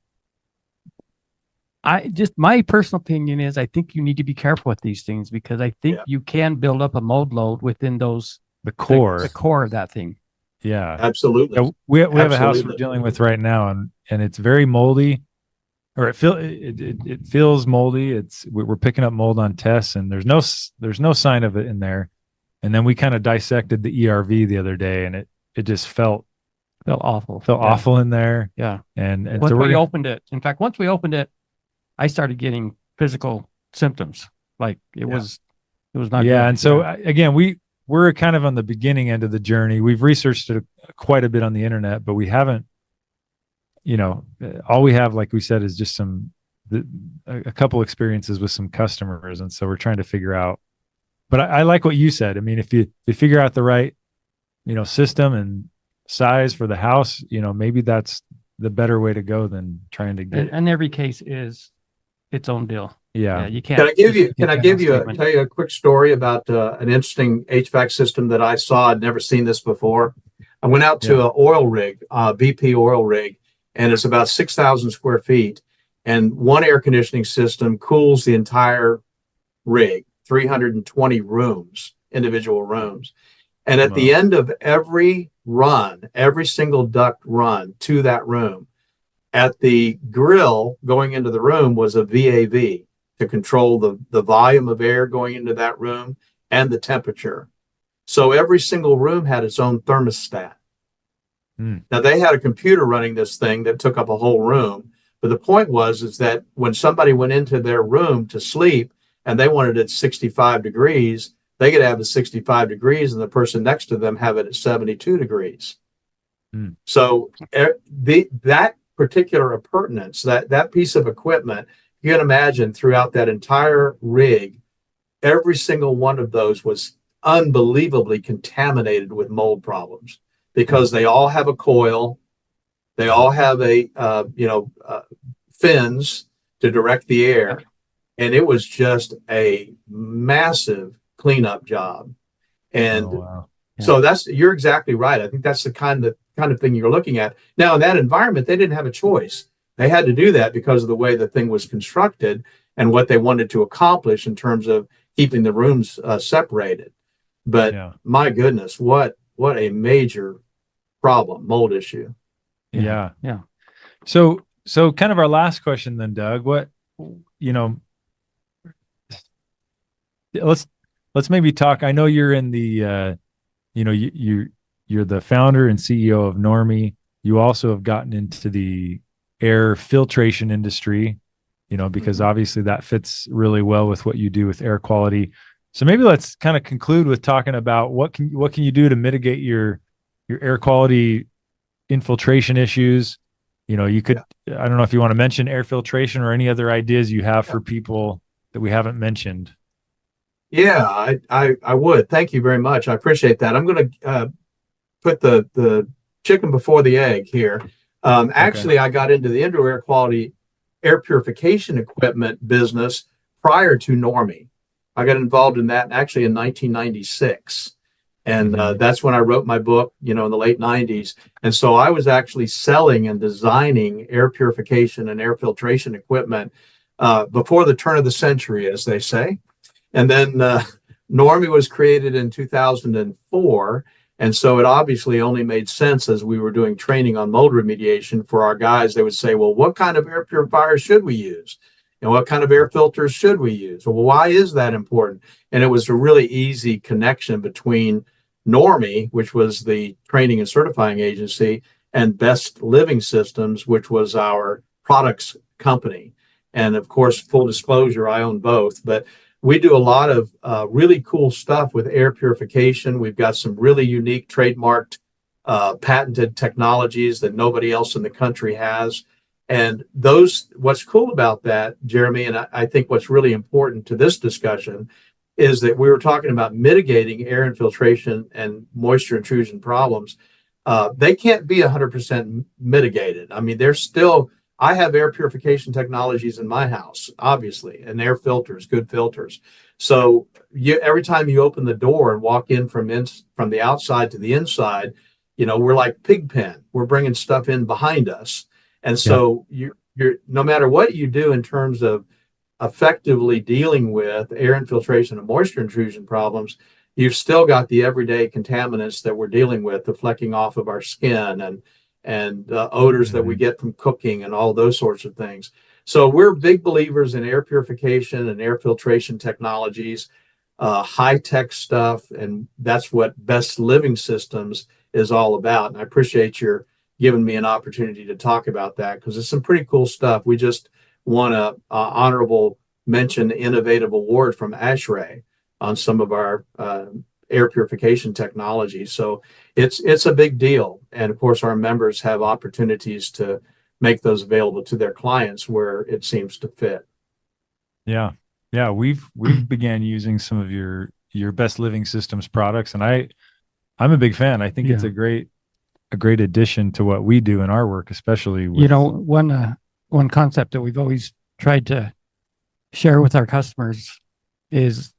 My personal opinion is I think you need to be careful with these things because I think Yeah. you can build up a mold load within The core. the core of that thing. Yeah. Absolutely. Yeah, we have a house we're Absolutely. dealing with right now, and it's very moldy, or it feels moldy. We're picking up mold on tests, and there's no sign of it in there. And then we kind of dissected the ERV the other day, and it just felt Awful. awful in there. Yeah. And Once so we opened it, in fact, once we opened it, I started getting physical symptoms. Like it was not yeah. good. And so again, we're kind of on the beginning end of the journey. We've researched it quite a bit on the internet, but we haven't, all we have, like we said, is just a couple experiences with some customers. And so we're trying to figure out, but I like what you said. I mean, if you figure out the right, system and size for the house, maybe that's the better way to go than trying to get, and every case is its own deal. yeah. You can't. Can I give you? Can I give you? statement. Tell you a quick story about an interesting HVAC system that I saw. I'd never seen this before. I went out to Yeah. an oil rig, BP oil rig, and it's about 6,000 square feet. And one air conditioning system cools the entire rig, 320 rooms, individual rooms. And at the end of every run, every single duct run to that room, at the grill going into the room was a VAV to control the volume of air going into that room and the temperature. So every single room had its own thermostat. Now they had a computer running this thing that took up a whole room. But the point is that when somebody went into their room to sleep and they wanted it 65 degrees, they could have it 65 degrees and the person next to them have it at 72 degrees. So that particular appurtenance, that piece of equipment, you can imagine throughout that entire rig, every single one of those was unbelievably contaminated with mold problems because they all have a coil, they all have fins to direct the air, and it was just a massive cleanup job. And so you're exactly right. I think that's the kind of thing you're looking at. Now in that environment, they didn't have a choice. They had to do that because of the way the thing was constructed and what they wanted to accomplish in terms of keeping the rooms separated. But my goodness, what a major problem, mold issue. Yeah. So kind of our last question then, Doug, let's maybe talk. I know you're in the, you're the founder and CEO of Normie. You also have gotten into the air filtration industry, because obviously that fits really well with what you do with air quality. So maybe let's kind of conclude with talking about what can you do to mitigate your air quality infiltration issues. You could, I don't know if you want to mention air filtration or any other ideas you have for people that we haven't mentioned. Yeah, I would. Thank you very much. I appreciate that. I'm going to put the chicken before the egg here. Actually, I got into the indoor air quality air purification equipment business prior to Normie. I got involved in that actually in 1996. And that's when I wrote my book, in the late 90s. And so I was actually selling and designing air purification and air filtration equipment before the turn of the century, as they say. And then Normie was created in 2004. And so it obviously only made sense as we were doing training on mold remediation for our guys. They would say, well, what kind of air purifiers should we use? And what kind of air filters should we use? Well, why is that important? And it was a really easy connection between Normie, which was the training and certifying agency, and Best Living Systems, which was our products company. And of course, full disclosure, I own both, but we do a lot of really cool stuff with air purification. We've got some really unique trademarked patented technologies that nobody else in the country has. And what's cool about that, Jeremy, and I think what's really important to this discussion is that we were talking about mitigating air infiltration and moisture intrusion problems. They can't be 100% mitigated. I mean, I have air purification technologies in my house, obviously, and air filters, good filters. So every time you open the door and walk in from the outside to the inside, we're like Pigpen. We're bringing stuff in behind us. And so no matter what you do in terms of effectively dealing with air infiltration and moisture intrusion problems, you've still got the everyday contaminants that we're dealing with, the flecking off of our skin and odors that we get from cooking and all those sorts of things. So we're big believers in air purification and air filtration technologies, high-tech stuff, and that's what Best Living Systems is all about. And I appreciate your giving me an opportunity to talk about that, because it's some pretty cool stuff. We just won a honorable mention innovative award from ASHRAE on some of our air purification technology. So it's a big deal. And of course, our members have opportunities to make those available to their clients where it seems to fit. Yeah. Yeah. We've began using some of your Best Living Systems products, and I'm a big fan. I think it's a great addition to what we do in our work, especially with, one concept that we've always tried to share with our customers is,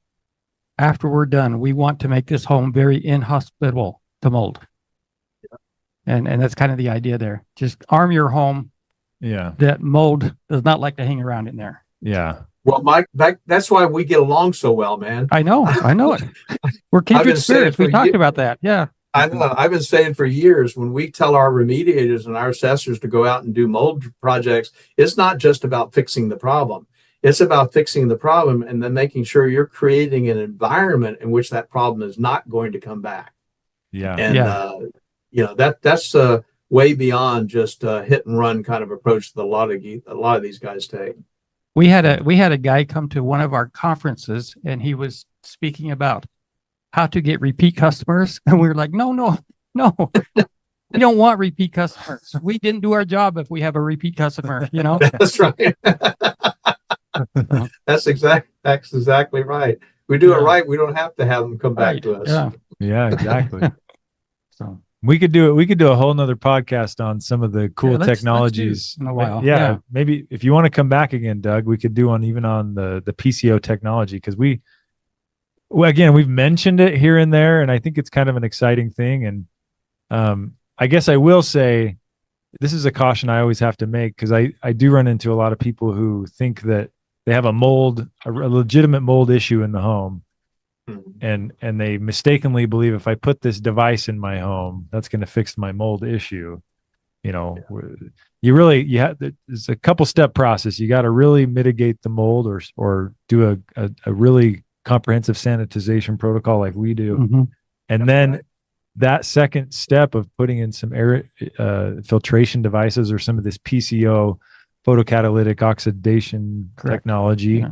after we're done, we want to make this home very inhospitable to mold. And that's kind of the idea there. Just arm your home that mold does not like to hang around in there. Yeah. Well, Mike, that's why we get along so well, man. I know it. We're kindred spirits. We talked about that. Yeah. I know. I've been saying for years, when we tell our remediators and our assessors to go out and do mold projects, it's not just about fixing the problem. It's about fixing the problem and then making sure you're creating an environment in which that problem is not going to come back. Yeah. And that's way beyond just a hit and run kind of approach that a lot of these guys take. We had a guy come to one of our conferences, and he was speaking about how to get repeat customers, and we were like, no, we don't want repeat customers. We didn't do our job if we have a repeat customer. That's right. That's exactly right. We do it right. We don't have to have them come back to us. Yeah, exactly. So we could do a whole nother podcast on some of the cool technologies. Let's do in a while. Yeah, maybe if you want to come back again, Doug, we could do on the PCO technology, because we've mentioned it here and there, and I think it's kind of an exciting thing. And I guess I will say, this is a caution I always have to make, because I do run into a lot of people who think that they have a legitimate mold issue in the home. And they mistakenly believe, if I put this device in my home, that's going to fix my mold issue. There's a couple step process. You got to really mitigate the mold, or do a really comprehensive sanitization protocol like we do. Mm-hmm. And then that second step of putting in some air filtration devices, or some of this PCO, photocatalytic oxidation technology.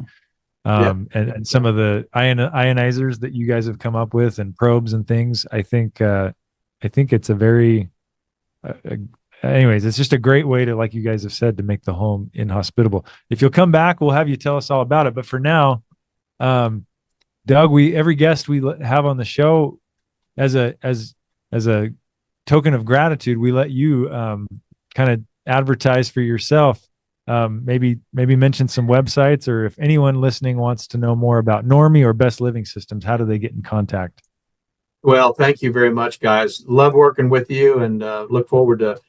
Yeah. And some of the ionizers that you guys have come up with, and probes and things. I think it's a very, anyways, it's just a great way to, like you guys have said, to make the home inhospitable. If you'll come back, we'll have you tell us all about it. But for now, Doug, every guest we have on the show, as a token of gratitude, we let you kind of advertise for yourself. Maybe mention some websites, or if anyone listening wants to know more about Normie or Best Living Systems, how do they get in contact? Well, thank you very much, guys. Love working with you, and look forward to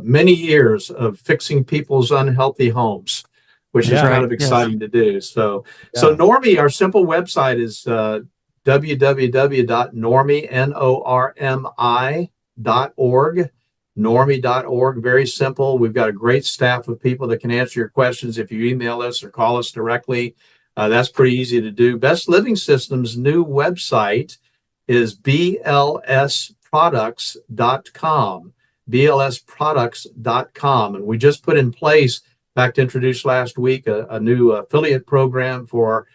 many years of fixing people's unhealthy homes, which is kind of exciting to do. So Normie, our simple website is www.normie.org. Normie.org. Very simple. We've got a great staff of people that can answer your questions if you email us or call us directly. That's pretty easy to do. Best Living Systems' new website is blsproducts.com. blsproducts.com. And we just put in place, in fact, introduced last week, a new affiliate program for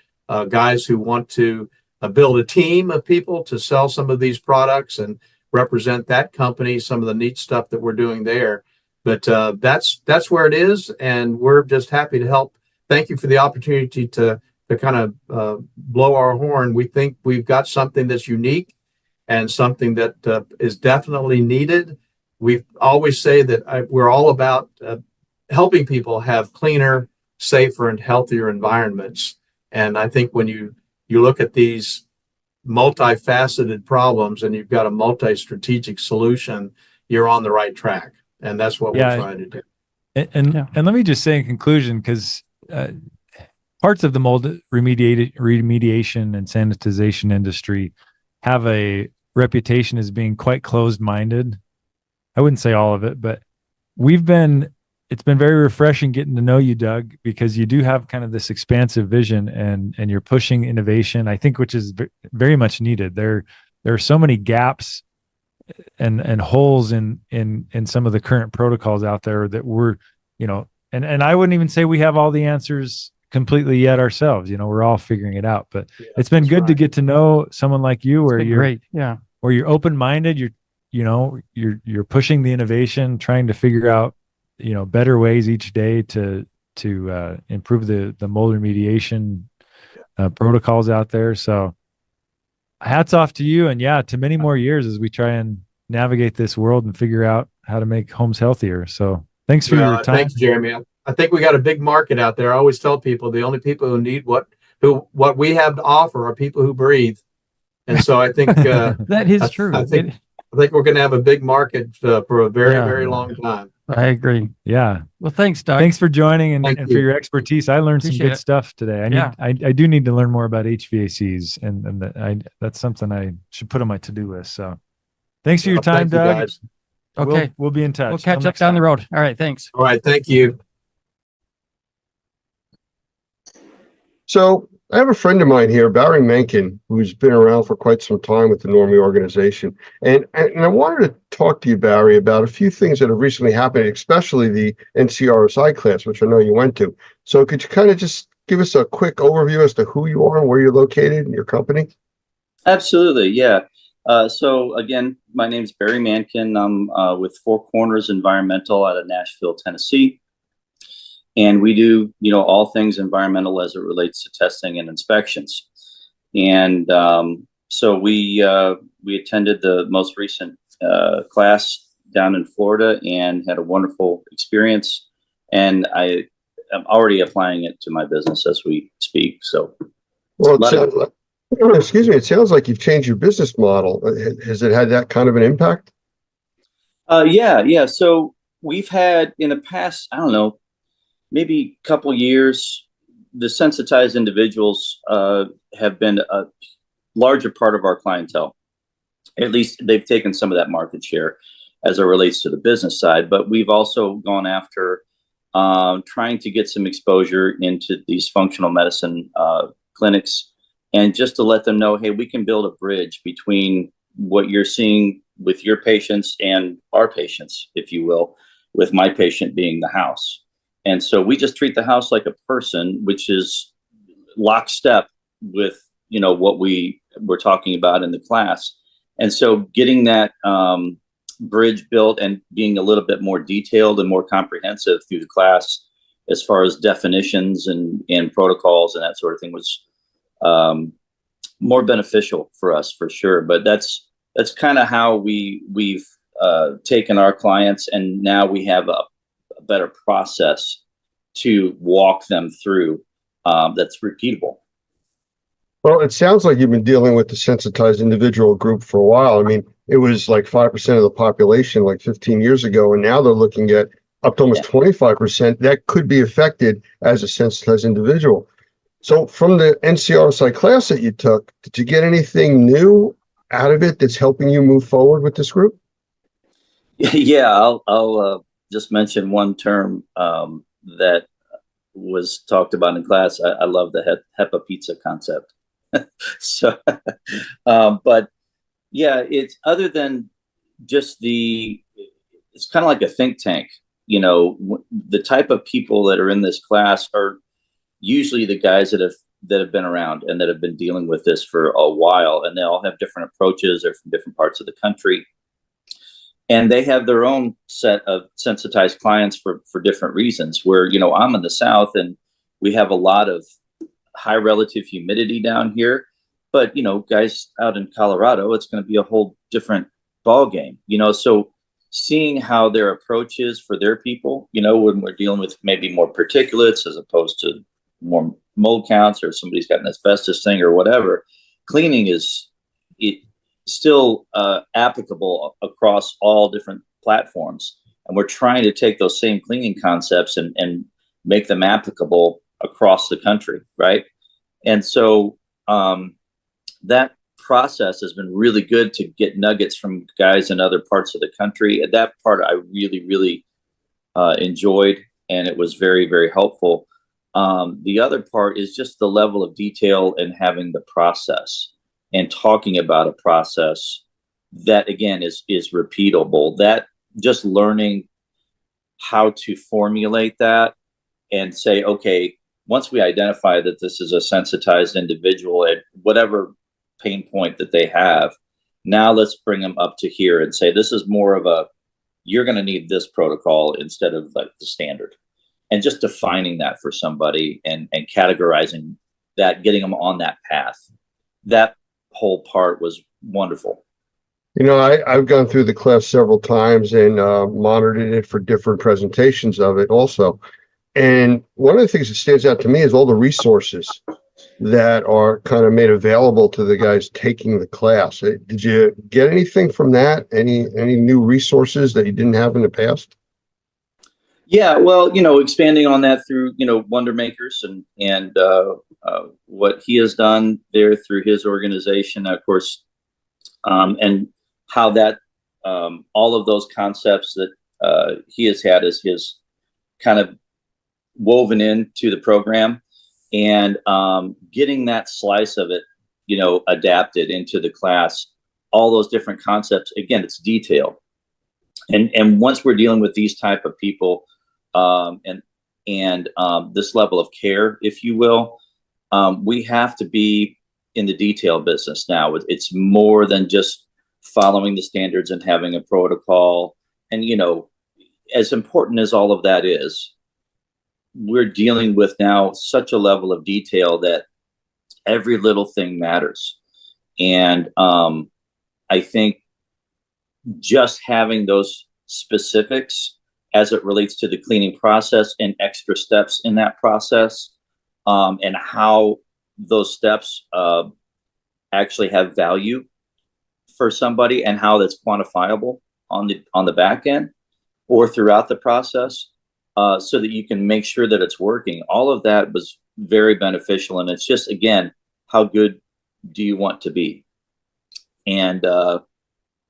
guys who want to build a team of people to sell some of these products and represent that company, some of the neat stuff that we're doing there. But that's where it is, and we're just happy to help. Thank you for the opportunity to kind of blow our horn. We think we've got something that's unique and something that is definitely needed. We always say that we're all about helping people have cleaner, safer, and healthier environments. And I think when you look at these multifaceted problems and you've got a multi-strategic solution, you're on the right track. And that's what we're trying to do. And let me just say in conclusion, because parts of the mold remediation and sanitization industry have a reputation as being quite closed-minded. I wouldn't say all of it, but it's been very refreshing getting to know you, Doug, because you do have kind of this expansive vision and you're pushing innovation, I think, which is very much needed. There are so many gaps and holes in some of the current protocols out there that we're, and I wouldn't even say we have all the answers completely yet ourselves. We're all figuring it out, but it's been good to get to know someone like you where you're great. Yeah. Where you're open-minded, you're pushing the innovation, trying to figure out, better ways each day to improve the mold remediation protocols out there. So hats off to you, and to many more years as we try and navigate this world and figure out how to make homes healthier. So thanks for your time. Thanks, Jeremy. I think we got a big market out there. I always tell people the only people who need what we have to offer are people who breathe. And so I think that is true. I think we're going to have a big market for a very, very long time. I agree. Yeah. Well, thanks, Doug. Thanks for joining and for you. your expertise. I learned some good stuff today. I do need to learn more about HVACs, and that's something I should put on my to-do list. So thanks for your time, Doug. Guys. Okay. We'll be in touch. We'll catch up down the road. All right. Thanks. All right. Thank you. So I have a friend of mine here, Barry Menken, who's been around for quite some time with the Normie organization. And I wanted to talk to you, Barry, about a few things that have recently happened, especially the NCRSI class, which I know you went to. So could you kind of just give us a quick overview as to who you are and where you're located and your company? Absolutely, yeah. So again, my name is Barry Mankin. I'm with Four Corners Environmental out of Nashville, Tennessee. And we do, all things environmental as it relates to testing and inspections. And so we attended the most recent class down in Florida and had a wonderful experience. And I am already applying it to my business as we speak. So, excuse me, it sounds like you've changed your business model. Has it had that kind of an impact? Yeah. So we've had in the past, I don't know, maybe a couple years, the sensitized individuals have been a larger part of our clientele. At least they've taken some of that market share as it relates to the business side. But we've also gone after trying to get some exposure into these functional medicine clinics, and just to let them know, hey, we can build a bridge between what you're seeing with your patients and our patients, if you will, with my patient being the house. And so we just treat the house like a person, which is lockstep with, what we were talking about in the class. And so getting that bridge built and being a little bit more detailed and more comprehensive through the class as far as definitions and protocols and that sort of thing was more beneficial for us for sure. But that's kind of how we've taken our clients, and now we have a better process to walk them through that's repeatable. Well, it sounds like you've been dealing with the sensitized individual group for a while. I mean, it was like 5% of the population like 15 years ago, and now they're looking at up to almost 25% that could be affected as a sensitized individual. So from the NCRSI class that you took, did you get anything new out of it that's helping you move forward with this group? Yeah, I'll just mention one term that was talked about in class. I love the HEPA pizza concept. So, but yeah, it's other than just it's kind of like a think tank. The type of people that are in this class are usually the guys that have been around and that have been dealing with this for a while, and they all have different approaches. They're from different parts of the country. And they have their own set of sensitized clients for different reasons, where, I'm in the South and we have a lot of high relative humidity down here. But, guys out in Colorado, it's going to be a whole different ball game, so seeing how their approach is for their people, when we're dealing with maybe more particulates as opposed to more mold counts, or somebody's got an asbestos thing or whatever, cleaning is still applicable across all different platforms. And we're trying to take those same cleaning concepts and make them applicable across the country, right? And so that process has been really good to get nuggets from guys in other parts of the country. And that part I really, really enjoyed, and it was very, very helpful. The other part is just the level of detail and having the process and talking about a process that, again, is repeatable. That just learning how to formulate that and say, okay, once we identify that this is a sensitized individual at whatever pain point that they have, now let's bring them up to here and say, this is more of a, you're going to need this protocol instead of like the standard. And just defining that for somebody and categorizing that, getting them on that path. That whole part was wonderful. You know, I've gone through the class several times and monitored it for different presentations of it also. And one of the things that stands out to me is all the resources that are kind of made available to the guys taking the class. Did you get anything from that? Any new resources that you didn't have in the past? Yeah, well, expanding on that through, Wonder Makers and what he has done there through his organization, of course, and how that all of those concepts that he has had as his kind of woven into the program, and getting that slice of it, adapted into the class, all those different concepts. Again, it's detail. And once we're dealing with these type of people, and this level of care, if you will, we have to be in the detail business now. It's more than just following the standards and having a protocol. And, as important as all of that is, we're dealing with now such a level of detail that every little thing matters. And I think just having those specifics as it relates to the cleaning process and extra steps in that process, and how those steps actually have value for somebody, and how that's quantifiable on the back end or throughout the process, so that you can make sure that it's working. All of that was very beneficial. And it's just, again, how good do you want to be? And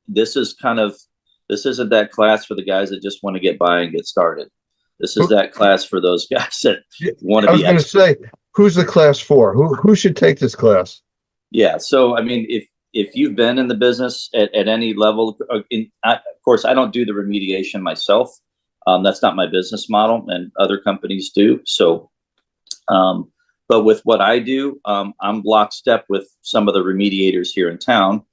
this isn't that class for the guys that just want to get by and get started. This is that class for those guys that want to be. I was going to say, who's the class for? Who should take this class? Yeah. So, I mean, if you've been in the business at any level, of course, I don't do the remediation myself. That's not my business model, and other companies do. So, but with what I do, I'm lockstep with some of the remediators here in town.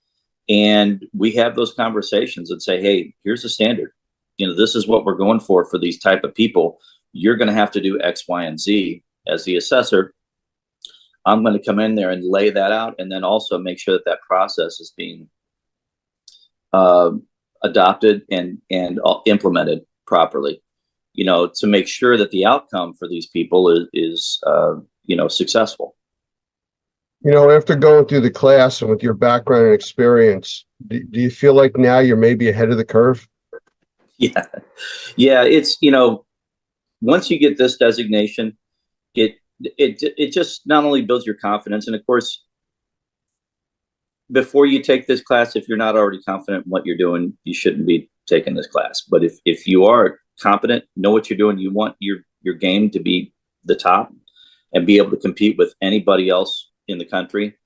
And we have those conversations and say, hey, here's the standard. This is what we're going for these type of people. You're going to have to do X, Y, and Z. As the assessor, I'm going to come in there and lay that out, and then also make sure that process is being adopted and implemented properly, to make sure that the outcome for these people is successful. After going through the class and with your background and experience, do you feel like now you're maybe ahead of the curve? Yeah. It's, once you get this designation, it just not only builds your confidence. And of course, before you take this class, if you're not already confident in what you're doing, you shouldn't be taking this class. But if you are competent, know what you're doing, you want your game to be the top and be able to compete with anybody else in the country.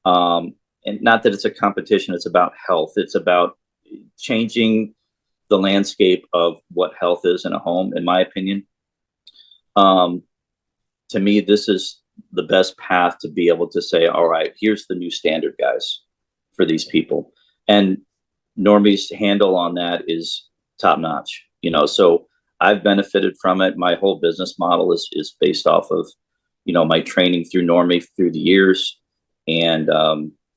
And not that it's a competition, it's about health. It's about changing the landscape of what health is in a home, in my opinion. To me, this is the best path to be able to say, all right, here's the new standard, guys, for these people. And Normie's handle on that is top notch, so I've benefited from it. My whole business model is based off of, my training through Normie through the years. And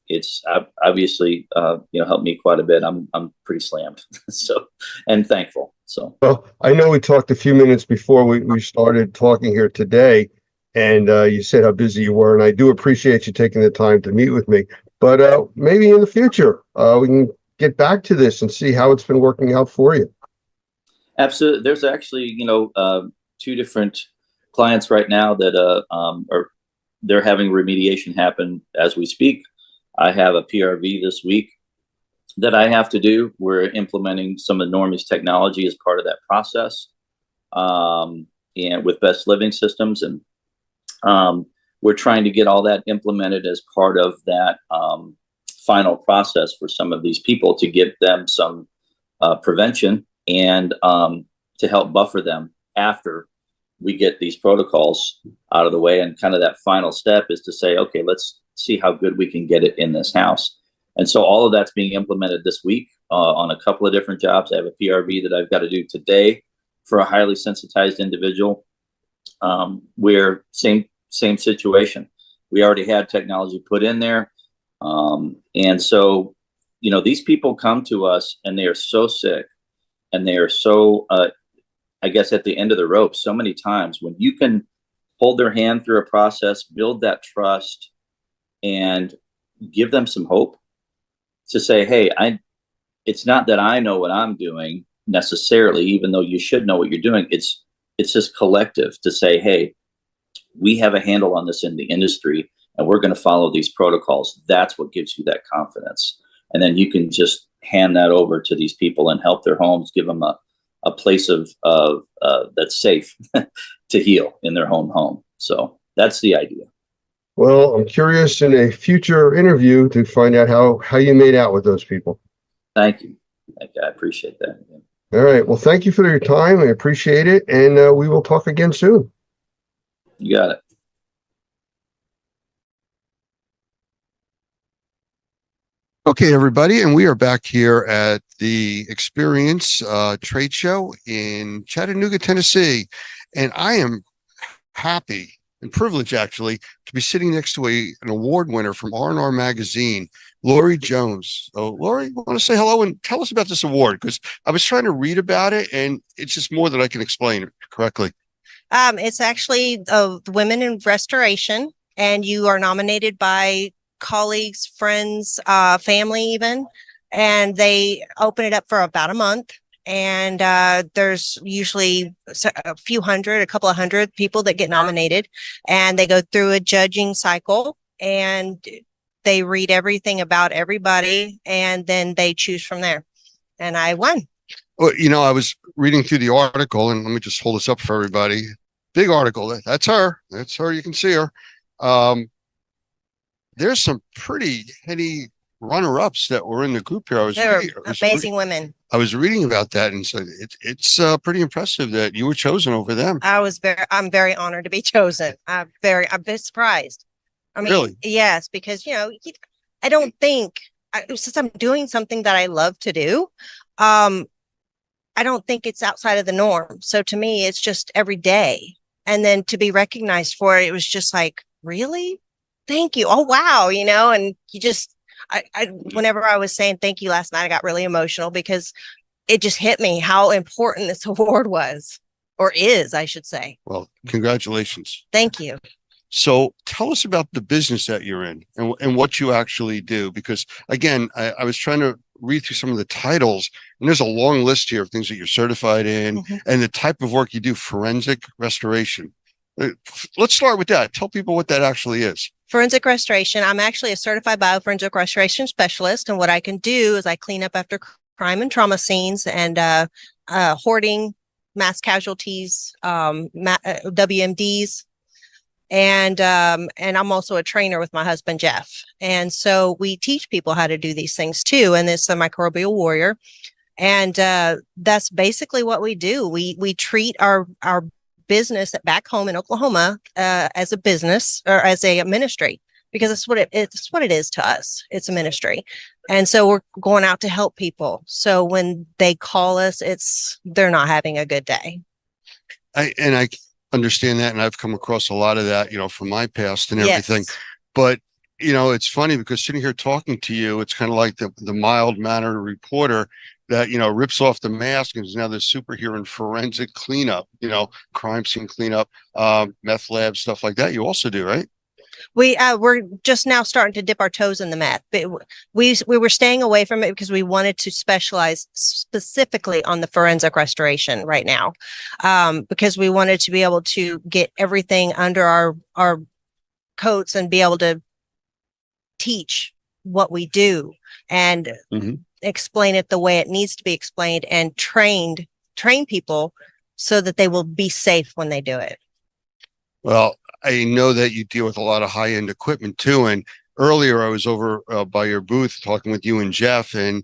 it's obviously, helped me quite a bit. I'm pretty slammed. So, and thankful. So, well, I know we talked a few minutes before we started talking here today, and you said how busy you were, and I do appreciate you taking the time to meet with me. But maybe in the future, we can get back to this and see how it's been working out for you. Absolutely. There's actually, two different clients right now that are they're having remediation happen as we speak. I have a PRV this week that I have to do. We're implementing some enormous technology as part of that process, and with Best Living Systems, and we're trying to get all that implemented as part of that final process for some of these people to give them some prevention and to help buffer them after we get these protocols out of the way. And kind of that final step is to say, okay, let's see how good we can get it in this house. And so all of that's being implemented this week on a couple of different jobs. I have a PRV that I've got to do today for a highly sensitized individual, where same situation. We already had technology put in there. And so, these people come to us and they are so sick and they are so, I guess, at the end of the rope so many times. When you can hold their hand through a process, build that trust, and give them some hope to say, hey, it's not that I know what I'm doing necessarily, even though you should know what you're doing. It's just collective to say, hey, we have a handle on this in the industry and we're going to follow these protocols. That's what gives you that confidence. And then you can just hand that over to these people and help their homes, give them a place of that's safe to heal in their home. So that's the idea. Well, I'm curious in a future interview to find out how you made out with those people. Thank you. I appreciate that. All right. Well, thank you for your time. I appreciate it. And we will talk again soon. You got it. Okay, everybody, and we are back here at the Experience trade show in Chattanooga, Tennessee, and I am happy and privileged, actually, to be sitting next to an award winner from R&R Magazine, Lori Jones. So, Lori, I want to say hello and tell us about this award, because I was trying to read about it, and it's just more than I can explain it correctly. It's actually the Women in Restoration, and you are nominated by colleagues, friends, family even, and they open it up for about a month. And there's usually a couple of hundred people that get nominated, and they go through a judging cycle and they read everything about everybody, and then they choose from there. And I won. Well, I was reading through the article, and let me just hold this up for everybody. Big article. That's her. You can see her. There's some pretty heady runner-ups that were in the group here. They're amazing women. I was reading about that, and so it's pretty impressive that you were chosen over them. I'm very honored to be chosen. I'm very surprised. I mean, really? Yes, because I don't think since I'm doing something that I love to do, I don't think it's outside of the norm. So to me, it's just every day, and then to be recognized for it, it was just like, really? Thank you. Oh, wow. And you just, whenever I was saying thank you last night, I got really emotional because it just hit me how important this award was, or is, I should say. Well, congratulations. Thank you. So tell us about the business that you're in and what you actually do, because again, I was trying to read through some of the titles, and there's a long list here of things that you're certified in, and the type of work you do, forensic restoration. Let's start with that. Tell people what that actually is. Forensic restoration. I'm actually a certified bioforensic restoration specialist. And what I can do is I clean up after crime and trauma scenes and hoarding, mass casualties, WMDs. And I'm also a trainer with my husband, Jeff. And so we teach people how to do these things too. And it's a microbial warrior. And that's basically what we do. We treat our business back home in Oklahoma as a business or as a ministry, because it's what it is to us. It's a ministry. And so we're going out to help people. So when they call us, they're not having a good day. I understand that, and I've come across a lot of that, from my past and everything. Yes. But it's funny because sitting here talking to you, it's kind of like the mild-mannered reporter that rips off the mask and is now the superhero in forensic cleanup, crime scene cleanup, meth lab, stuff like that. You also do, right? We're just now starting to dip our toes in the meth, but we were staying away from it because we wanted to specialize specifically on the forensic restoration right now, because we wanted to be able to get everything under our coats and be able to teach what we do and explain it the way it needs to be explained and train people so that they will be safe when they do it. Well, I know that you deal with a lot of high-end equipment too. And earlier I was over by your booth talking with you and Jeff, and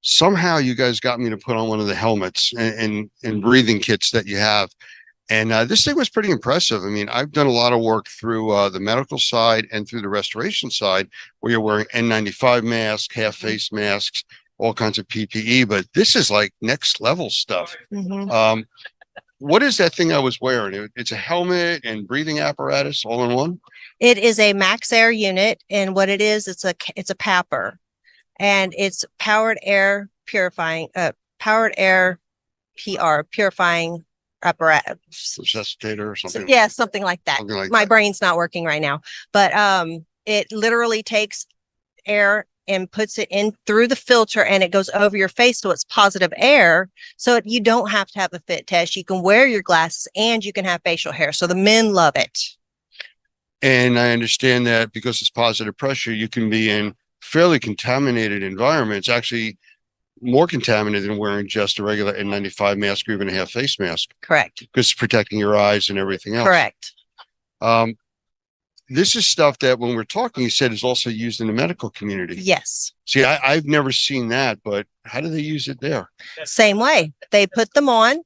somehow you guys got me to put on one of the helmets and breathing kits that you have. And this thing was pretty impressive. I mean, I've done a lot of work through the medical side and through the restoration side where you're wearing N95 masks, half face masks, all kinds of PPE, but this is like next level stuff. What is that thing I was wearing? It's a helmet and breathing apparatus all in one? It is a Max Air unit, and what it is, it's a PAPR, and it's powered air PR purifying apparatus. Resuscitator or something? Yeah, something like that. Something like My that. brain's not working right now, but it literally takes air and puts it in through the filter, and it goes over your face, so it's positive air. So you don't have to have a fit test. You can wear your glasses and you can have facial hair. So the men love it. And I understand that because it's positive pressure, you can be in fairly contaminated environments, actually more contaminated than wearing just a regular N95 mask or even a half face mask, Correct. because it's protecting your eyes and everything else. Correct. This is stuff that when we're talking, you said is also used in the medical community. Yes. See, I've never seen that, but how do they use it there? Same way. They put them on,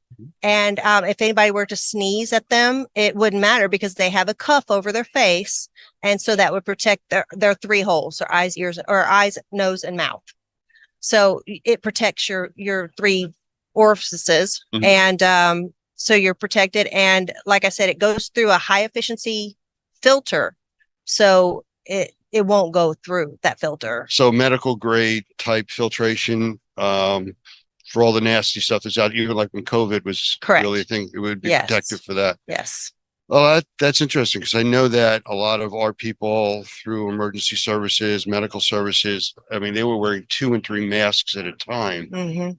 and if anybody were to sneeze at them, it wouldn't matter because they have a cuff over their face, and so that would protect their three holes: their eyes, ears, or eyes, nose, and mouth. So it protects your three orifices, and so you're protected. And like I said, it goes through a high efficiency filter, so it won't go through that filter. So medical grade type filtration for all the nasty stuff that's out, even like when COVID was Correct. really a thing, it would be Yes. protective for that. Yes. Well, that's interesting because I know that a lot of our people through emergency services, medical services, I mean, they were wearing 2 and 3 masks at a time,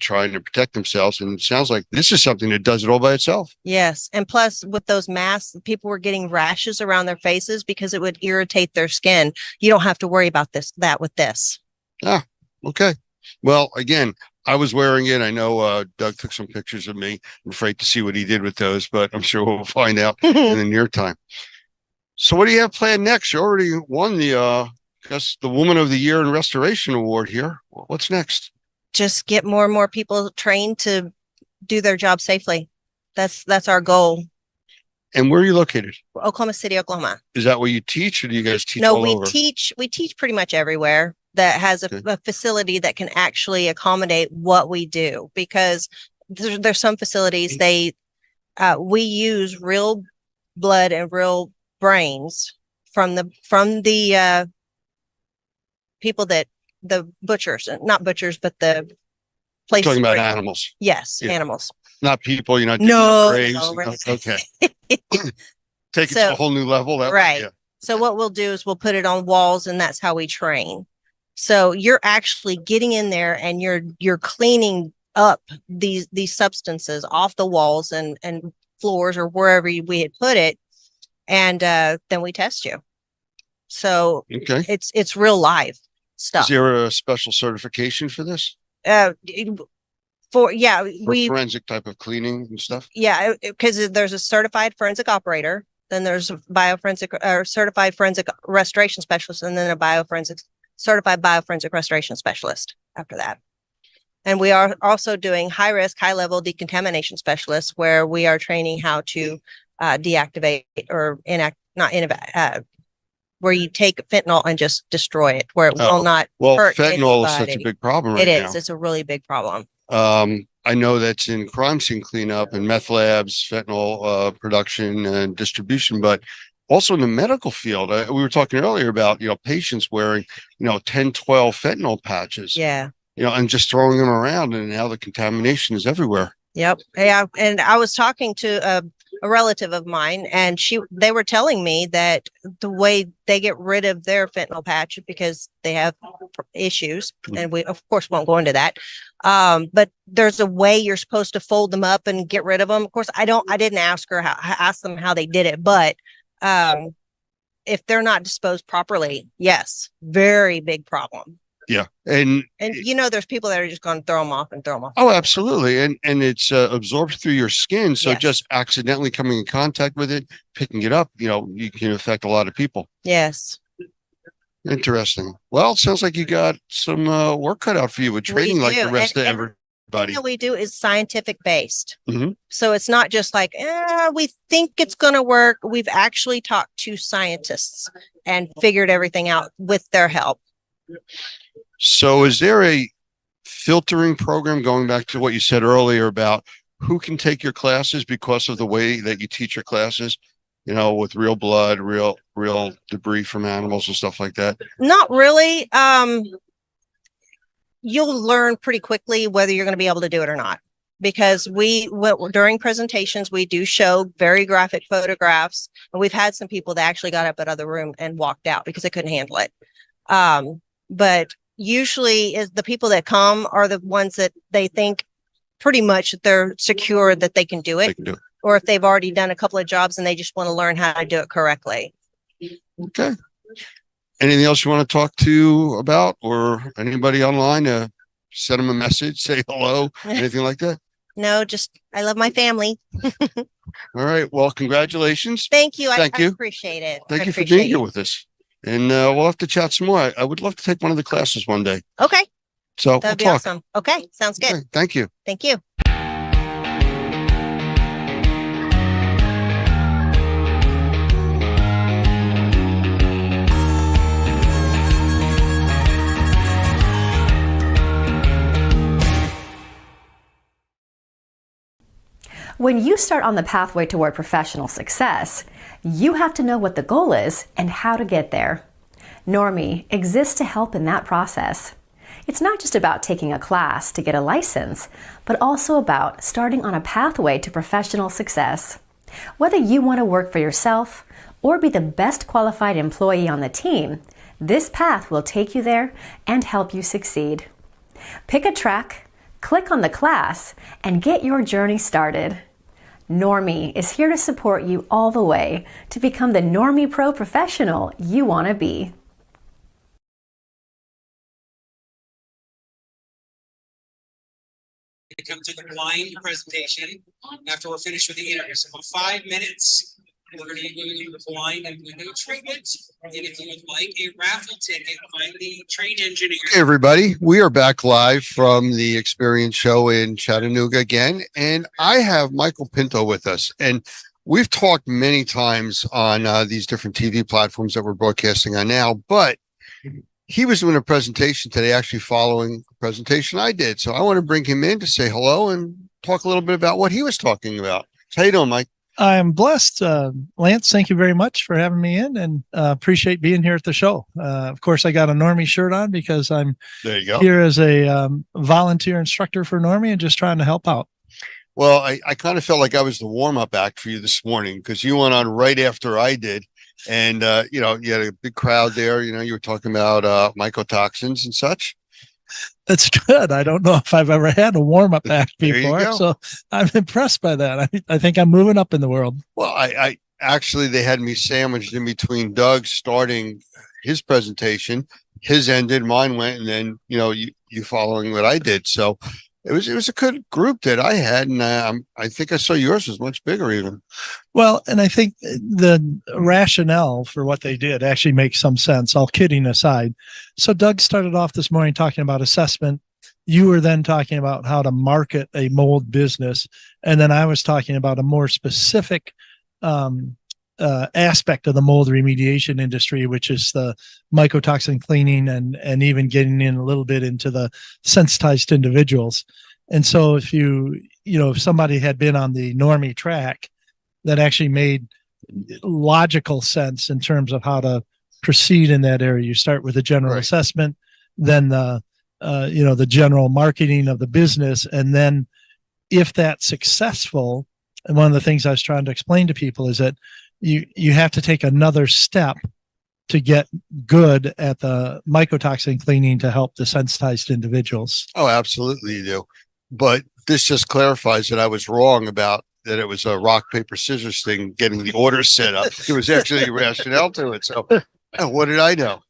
trying to protect themselves. And it sounds like this is something that does it all by itself. Yes. And plus with those masks, people were getting rashes around their faces because it would irritate their skin. You don't have to worry about that with this. Okay. Well, again, I was wearing it. I know Doug took some pictures of me. I'm afraid to see what he did with those, but I'm sure we'll find out in the near time. So what do you have planned next? You already won the Woman of the Year in Restoration Award here. What's next? Just get more and more people trained to do their job safely. That's our goal. And where are you located? Oklahoma City, Oklahoma. Is that where you teach, or do you guys teach No, all we over? teach pretty much everywhere that has a facility that can actually accommodate what we do, because there's some facilities we use real blood and real brains from the people that the butchers, not butchers, but the places. Talking about where- animals, Yes, Yeah. animals. not people. You're not digging No, up graves. no, we're- Okay. Take it to So- a whole new level. That way, Right. yeah. So what we'll do is we'll put it on walls, and that's how we train. So you're actually getting in there and you're cleaning up these substances off the walls and floors or wherever we had put it, and then we test you. So Okay. it's real live Is stuff. there a special certification for this? For For forensic type of cleaning and stuff? because there's a certified forensic operator, then there's a bioforensic or certified forensic restoration specialist, and then a certified bioforensic restoration specialist after that. And we are also doing high risk, high level decontamination specialists, where we are training how to deactivate or where you take fentanyl and just destroy it, where it will not Well, hurt fentanyl is such a anybody. big problem It right is. now. It's a really big problem. I know that's in crime scene cleanup and meth labs, fentanyl production and distribution, but also in the medical field. We were talking earlier about, patients wearing, 10, 12 fentanyl patches, Yeah. and just throwing them around, and now the contamination is everywhere. Yep. Yeah. And I was talking to a relative of mine, and they were telling me that the way they get rid of their fentanyl patch, because they have issues, and we of course won't go into that. But there's a way you're supposed to fold them up and get rid of them. Of course, I didn't ask them how they did it, but if they're not disposed properly, yes, very big problem. Yeah. And there's people that are just going to throw them off. oh, absolutely. And it's absorbed through your skin. So Yes. just accidentally coming in contact with it, picking it up, you can affect a lot of people. Yes. Interesting. Well, it sounds like you got some work cut out for you with training like do. the rest And of everybody. What we do is scientific based. Mhm. So it's not just like, we think it's going to work. We've actually talked to scientists and figured everything out with their help. So is there a filtering program, going back to what you said earlier about who can take your classes because of the way that you teach your classes, with real blood, real debris from animals and stuff like that? Not really. You'll learn pretty quickly whether you're going to be able to do it or not, because during presentations, we do show very graphic photographs, and we've had some people that actually got up at other room and walked out because they couldn't handle it. But usually the people that come are the ones that they think pretty much they're secure that they can do They it, can do it. or if they've already done a couple of jobs and they just want to learn how to do it correctly. Okay. Anything else you want to talk to about, or anybody online? Send them a message, say hello, anything like that? No, just I love my family. All right. Well, congratulations. Thank you. Thank I you. appreciate it. Thank I you for appreciate being here it. with us. And we'll have to chat some more. I would love to take one of the classes one day. Okay, So we'll that'd be talk. awesome. Okay, sounds good. Okay, thank you. Thank you. When you start on the pathway toward professional success, you have to know what the goal is and how to get there. Normie exists to help in that process. It's not just about taking a class to get a license, but also about starting on a pathway to professional success. Whether you want to work for yourself or be the best qualified employee on the team, this path will take you there and help you succeed. Pick a track, click on the class, and get your journey started. Normie is here to support you all the way to become the Normie Pro professional you want to be. Come to the blind presentation after we're finished with the interview. So about 5 minutes, we're going to be moving into blind and window treatment. And if you would like a raffle ticket, find the train engineer. Hey, everybody. We are back live from the Experience Show in Chattanooga again. And I have Michael Pinto with us. And we've talked many times on these different TV platforms that we're broadcasting on now. But he was doing a presentation today, actually following the presentation I did. So I want to bring him in to say hello and talk a little bit about what he was talking about. How you doing, Mike? I'm blessed. Lance, thank you very much for having me in, and appreciate being here at the show. Of course, I got a Normie shirt on because I'm There you go. here as a volunteer instructor for Normie and just trying to help out. Well, I kind of felt like I was the warm-up act for you this morning because you went on right after I did. And, you had a big crowd there. You were talking about mycotoxins and such. That's good. I don't know if I've ever had a warm-up act There you before, go. so I'm impressed by that. I think I'm moving up in the world. Well, I actually, they had me sandwiched in between Doug starting his presentation. His ended, mine went, and then, you following what I did. So it was a good group that I had. And I think I saw yours was much bigger even. Well, and I think the rationale for what they did actually makes some sense, all kidding aside. So Doug started off this morning talking about assessment. You were then talking about how to market a mold business. And then I was talking about a more specific aspect of the mold remediation industry, which is the mycotoxin cleaning and even getting in a little bit into the sensitized individuals. And so if if somebody had been on the Normie track, that actually made logical sense in terms of how to proceed in that area. You start with a general Right. assessment, then the general marketing of the business. And then if that's successful, And one of the things I was trying to explain to people is that you have to take another step to get good at the mycotoxin cleaning to help desensitized individuals. Oh, absolutely you do. But this just clarifies that I was wrong about that it was a rock, paper, scissors thing getting the order set up. It was actually a rationale to it. So what did I know?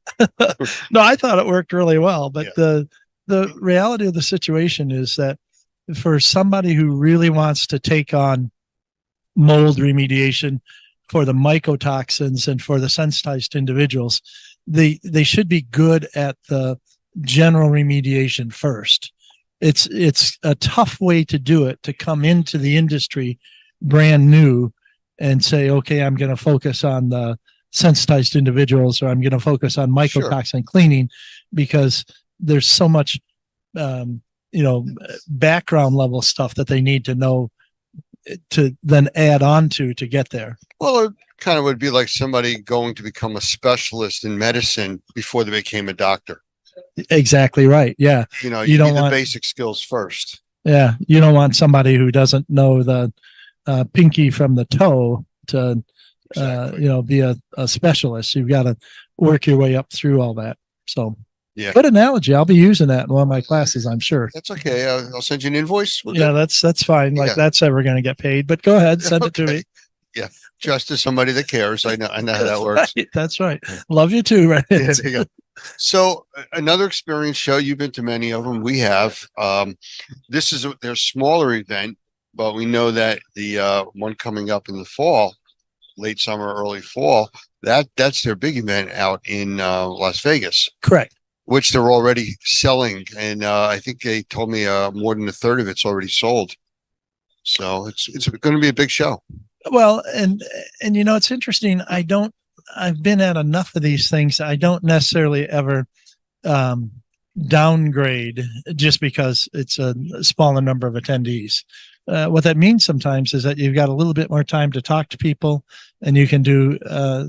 No, I thought it worked really well, but Yeah. the reality of the situation is that for somebody who really wants to take on mold remediation for the mycotoxins and for the sensitized individuals, they should be good at the general remediation first. It's a tough way to do it, to come into the industry brand new and say, okay, I'm going to focus on the sensitized individuals, or I'm going to focus on mycotoxin cleaning, because there's so much, background level stuff that they need to know to then add on to get there. Well, it kind of would be like somebody going to become a specialist in medicine before they became a doctor. Exactly right. Yeah. You know, You you don't need the want- basic skills first. Yeah. You don't want somebody who doesn't know the pinky from the toe to, Exactly. be a specialist. You've got to work your way up through all that. So Yeah. good analogy. I'll be using that in one of my classes, I'm sure. That's okay. I'll send you an invoice. We'll Yeah, do it. that's fine. Like Yeah. that's ever going to get paid, but go ahead, send it to Okay. me. Just as somebody that cares. I know how that works. Right, that's right. Love you too. Right. Yeah, there you go. So another experience show, you've been to many of them. We have, this is their smaller event, but we know that the one coming up in the fall, late summer, early fall, that's their big event out in Las Vegas, Correct. which they're already selling. And I think they told me more than a third of it's already sold. So it's going to be a big show. Well, and it's interesting. I've been at enough of these things. I don't necessarily ever downgrade just because it's a smaller number of attendees. What that means sometimes is that you've got a little bit more time to talk to people, and you can do a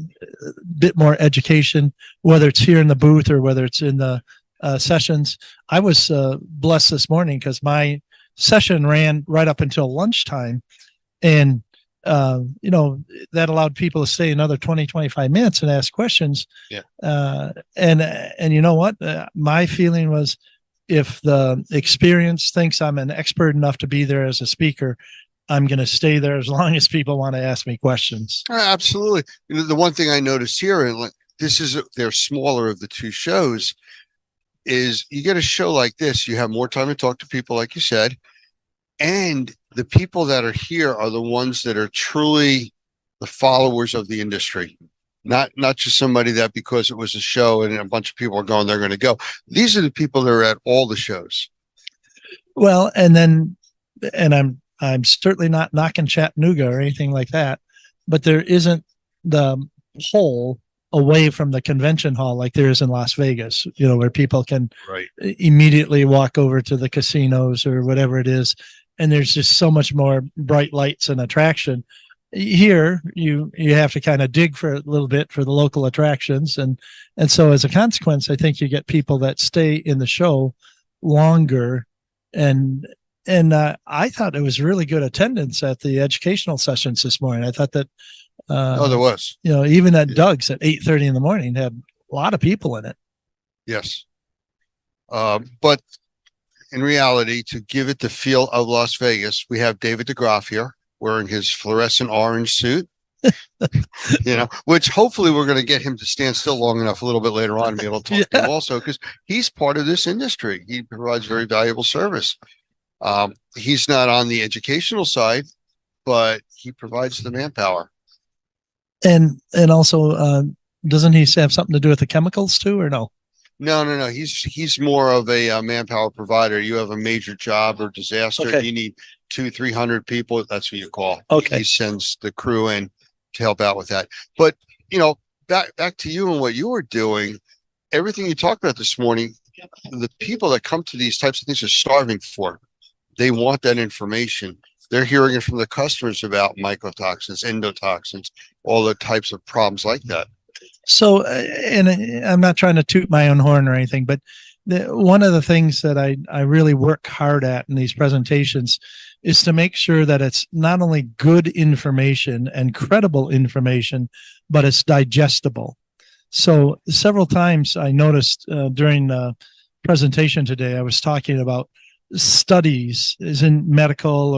bit more education, whether it's here in the booth or whether it's in the sessions. I was blessed this morning because my session ran right up until lunchtime, and that allowed people to stay another 20-25 minutes and ask questions. Yeah. And you know what? My feeling was, if the experience thinks I'm an expert enough to be there as a speaker, I'm going to stay there as long as people want to ask me questions. Absolutely. You know, the one thing I noticed here, and this is they're smaller of the two shows, is you get a show like this, you have more time to talk to people, like you said, and the people that are here are the ones that are truly the followers of the industry, not just somebody that because it was a show and a bunch of people are going, they're going to go. These are the people that are at all the shows. Well, and I'm certainly not knocking Chattanooga or anything like that, but there isn't the hole away from the convention hall like there is in Las Vegas, where people can Right. immediately walk over to the casinos or whatever it is. And there's just so much more bright lights and attraction. Here, you have to kind of dig for a little bit for the local attractions. And so as a consequence, I think you get people that stay in the show longer. And I thought it was really good attendance at the educational sessions this morning. I thought that, There was. even at Doug's at 8:30 in the morning had a lot of people in it. Yes. But in reality, to give it the feel of Las Vegas, we have David DeGraff here wearing his fluorescent orange suit, which hopefully we're going to get him to stand still long enough a little bit later on and be able to talk to him also, because he's part of this industry. He provides very valuable service. He's not on the educational side, but he provides the manpower. And also, doesn't he have something to do with the chemicals too, or no? No. He's more of a manpower provider. You have a major job or disaster. Okay. You need 200-300 people. That's what you call. Okay. He sends the crew in to help out with that. But back to you and what you were doing. Everything you talked about this morning, the people that come to these types of things are starving for. They want that information. They're hearing it from the customers about mycotoxins, endotoxins, all the types of problems like that. So, and I'm not trying to toot my own horn or anything, but one of the things that I really work hard at in these presentations is to make sure that it's not only good information and credible information, but it's digestible. So several times I noticed during the presentation today, I was talking about studies, as in medical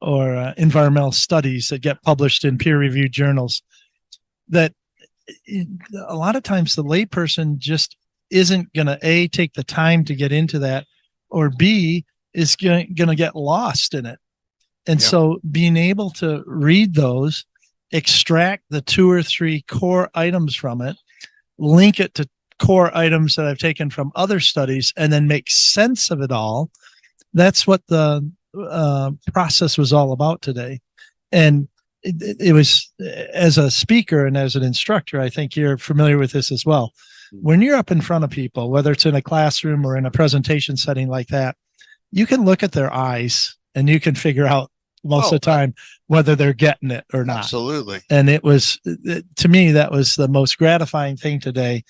or environmental studies that get published in peer-reviewed journals, that a lot of times the layperson just isn't going to A, take the time to get into that, or B, is going to get lost in it. And so being able to read those, extract the 2 or 3 core items from it, link it to core items that I've taken from other studies, and then make sense of it all. That's what the process was all about today. And it was, as a speaker and as an instructor, I think you're familiar with this as well. When you're up in front of people, whether it's in a classroom or in a presentation setting like that, you can look at their eyes and you can figure out most of the time whether they're getting it or not. Absolutely. And it was, to me, that was the most gratifying thing today,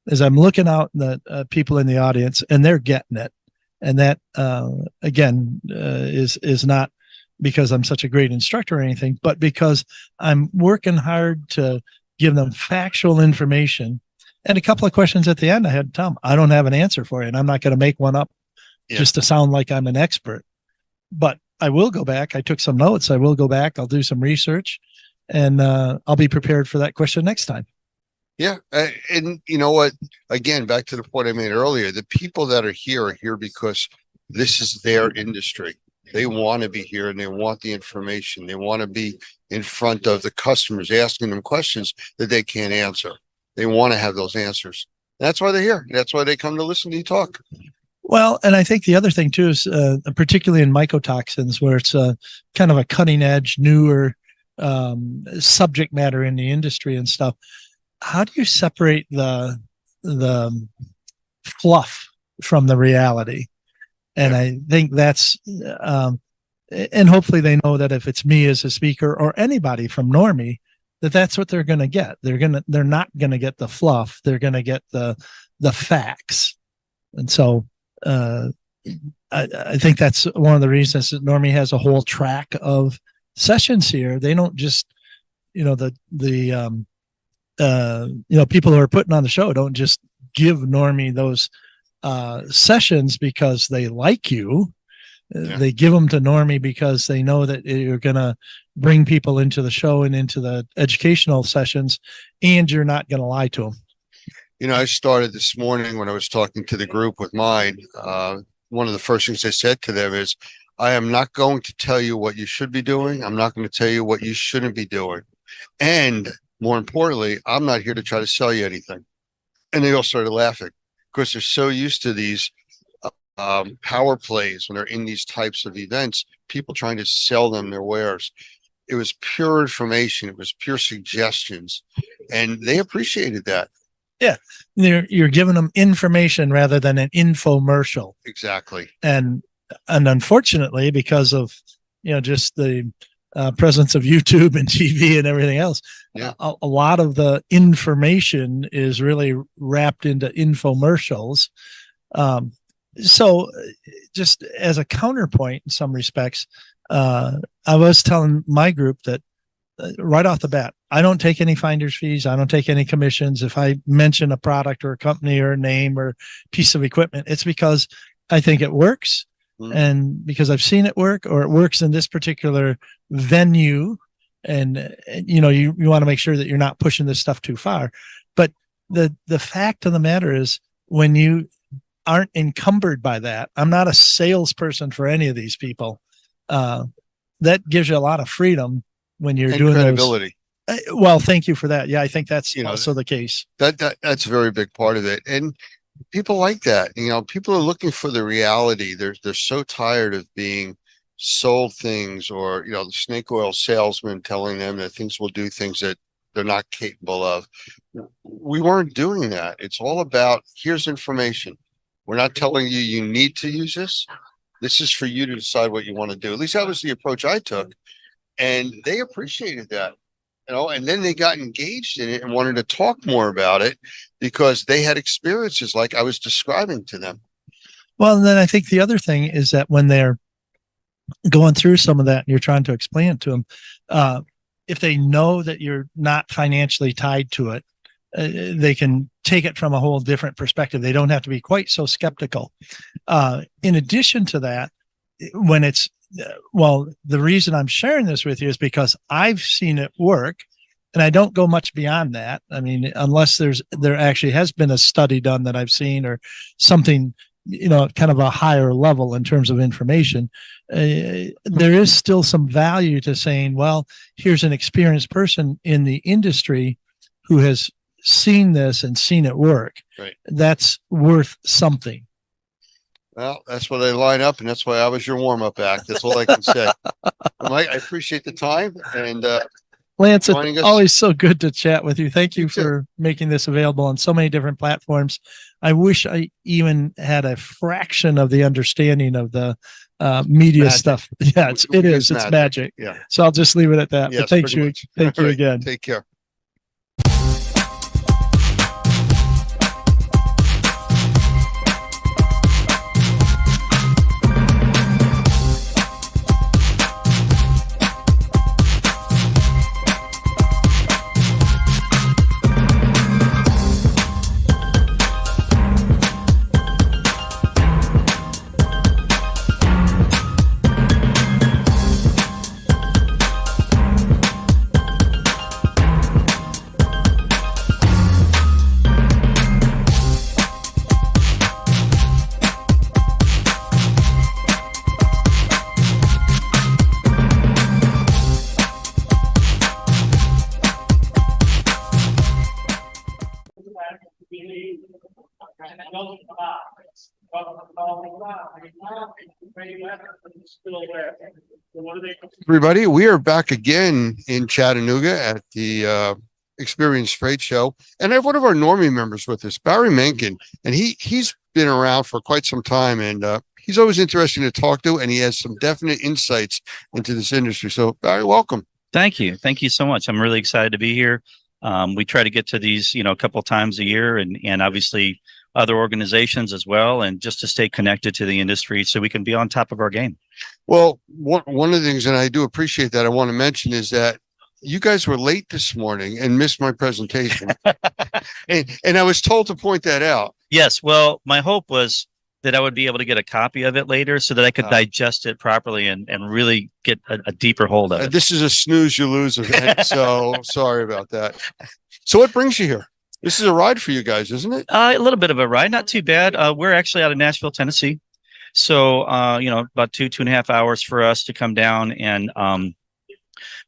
is I'm looking out the people in the audience and they're getting it. And that, again, is not because I'm such a great instructor or anything, but because I'm working hard to give them factual information. And a couple of questions at the end, I had to tell them, I don't have an answer for you, and I'm not going to make one up just to sound like I'm an expert. But I will go back. I took some notes. I will go back. I'll do some research, and I'll be prepared for that question next time. Yeah. And you know what? Again, back to the point I made earlier, the people that are here because this is their industry. They want to be here and they want the information. They want to be in front of the customers, asking them questions that they can't answer. They want to have those answers. That's why they're here. That's why they come to listen to you talk. Well, and I think the other thing too is, particularly in mycotoxins, where it's kind of a cutting edge, newer subject matter in the industry and stuff. How do you separate the fluff from the reality? And I think that's, and hopefully they know that if it's me as a speaker or anybody from Normie, that's what they're going to get. They're not going to get the fluff. They're going to get the facts. And so I think that's one of the reasons that Normie has a whole track of sessions here. They don't just, the people who are putting on the show don't just give Normie those sessions because they like you. They give them to Normie because they know that you're going to bring people into the show and into the educational sessions, and you're not going to lie to them. I started this morning when I was talking to the group with mine. One of the first things I said to them is, I am not going to tell you what you should be doing. I'm not going to tell you what you shouldn't be doing. And more importantly, I'm not here to try to sell you anything. And they all started laughing because they're so used to these power plays when they're in these types of events, people trying to sell them their wares. It was pure information. It was pure suggestions. And they appreciated that. Yeah. You're giving them information rather than an infomercial. Exactly. And unfortunately, because of, just the presence of YouTube and TV and everything else, a lot of the information is really wrapped into infomercials. So just as a counterpoint in some respects, I was telling my group that right off the bat, I don't take any finder's fees. I don't take any commissions. If I mention a product or a company or a name or piece of equipment, it's because I think it works and because I've seen it work, or it works in this particular venue. And you want to make sure that you're not pushing this stuff too far. But the fact of the matter is, when you aren't encumbered by that, I'm not a salesperson for any of these people. That gives you a lot of freedom when you're doing credibility. Well, thank you for that. Yeah, I think that's also the case. That's a very big part of it. And people like that. People are looking for the reality. They're so tired of being sold things, or the snake oil salesman telling them that things will do things that they're not capable of. We weren't doing that. It's all about, here's information. We're not telling you you need to use this. This is for you to decide what you want to do. At least that was the approach I took. And they appreciated that, and then they got engaged in it and wanted to talk more about it because they had experiences like I was describing to them. Well, and then I think the other thing is that when they're going through some of that, and you're trying to explain it to them, if they know that you're not financially tied to it, they can take it from a whole different perspective. They don't have to be quite so skeptical. In addition to that, when it's, well, the reason I'm sharing this with you is because I've seen it work, and I don't go much beyond that. I mean, unless there actually has been a study done that I've seen, or something, kind of a higher level in terms of information. There is still some value to saying, well, here's an experienced person in the industry who has seen this and seen it work. Right. That's worth something. Well, that's why they line up, and that's why I was your warm-up act. That's all I can say. Mike, I appreciate the time, and Lance, joining it's us. always so good to chat with you. Thank you You too. for making this available on so many different platforms. I wish I even had a fraction of the understanding of the media Magic. stuff. Yeah, it is. It's magic. magic. Yeah. So I'll just leave it at that. Yes, But thanks pretty you. much. Thank All you right. again. Take care. Everybody, we are back again in Chattanooga at the Experience Freight Show, and I have one of our Normie members with us, Barry Menken, and he's been around for quite some time, and he's always interesting to talk to, and he has some definite insights into this industry. So, Barry, welcome. Thank you. Thank you so much. I'm really excited to be here. We try to get to these, a couple times a year, and obviously other organizations as well, and just to stay connected to the industry so we can be on top of our game. Well, one of the things, and I do appreciate that, I want to mention is that you guys were late this morning and missed my presentation. and I was told to point that out. Yes. Well, my hope was that I would be able to get a copy of it later so that I could digest it properly and really get a deeper hold of it. This is a snooze you lose event, so sorry about that. So what brings you here? This is a ride for you guys, isn't it? A little bit of a ride, not too bad. We're actually out of Nashville, Tennessee. So, about 2.5 hours for us to come down. And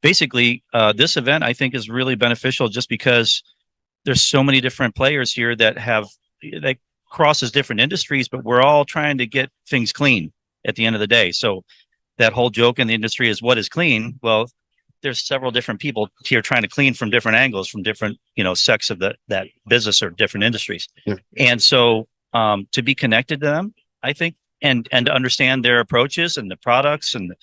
basically, this event, I think, is really beneficial just because there's so many different players here that crosses different industries, but we're all trying to get things clean at the end of the day. So that whole joke in the industry is, what is clean? Well, there's several different people here trying to clean from different angles, from different, sects of that business or different industries. Yeah. And so to be connected to them, I think, and to understand their approaches and the products and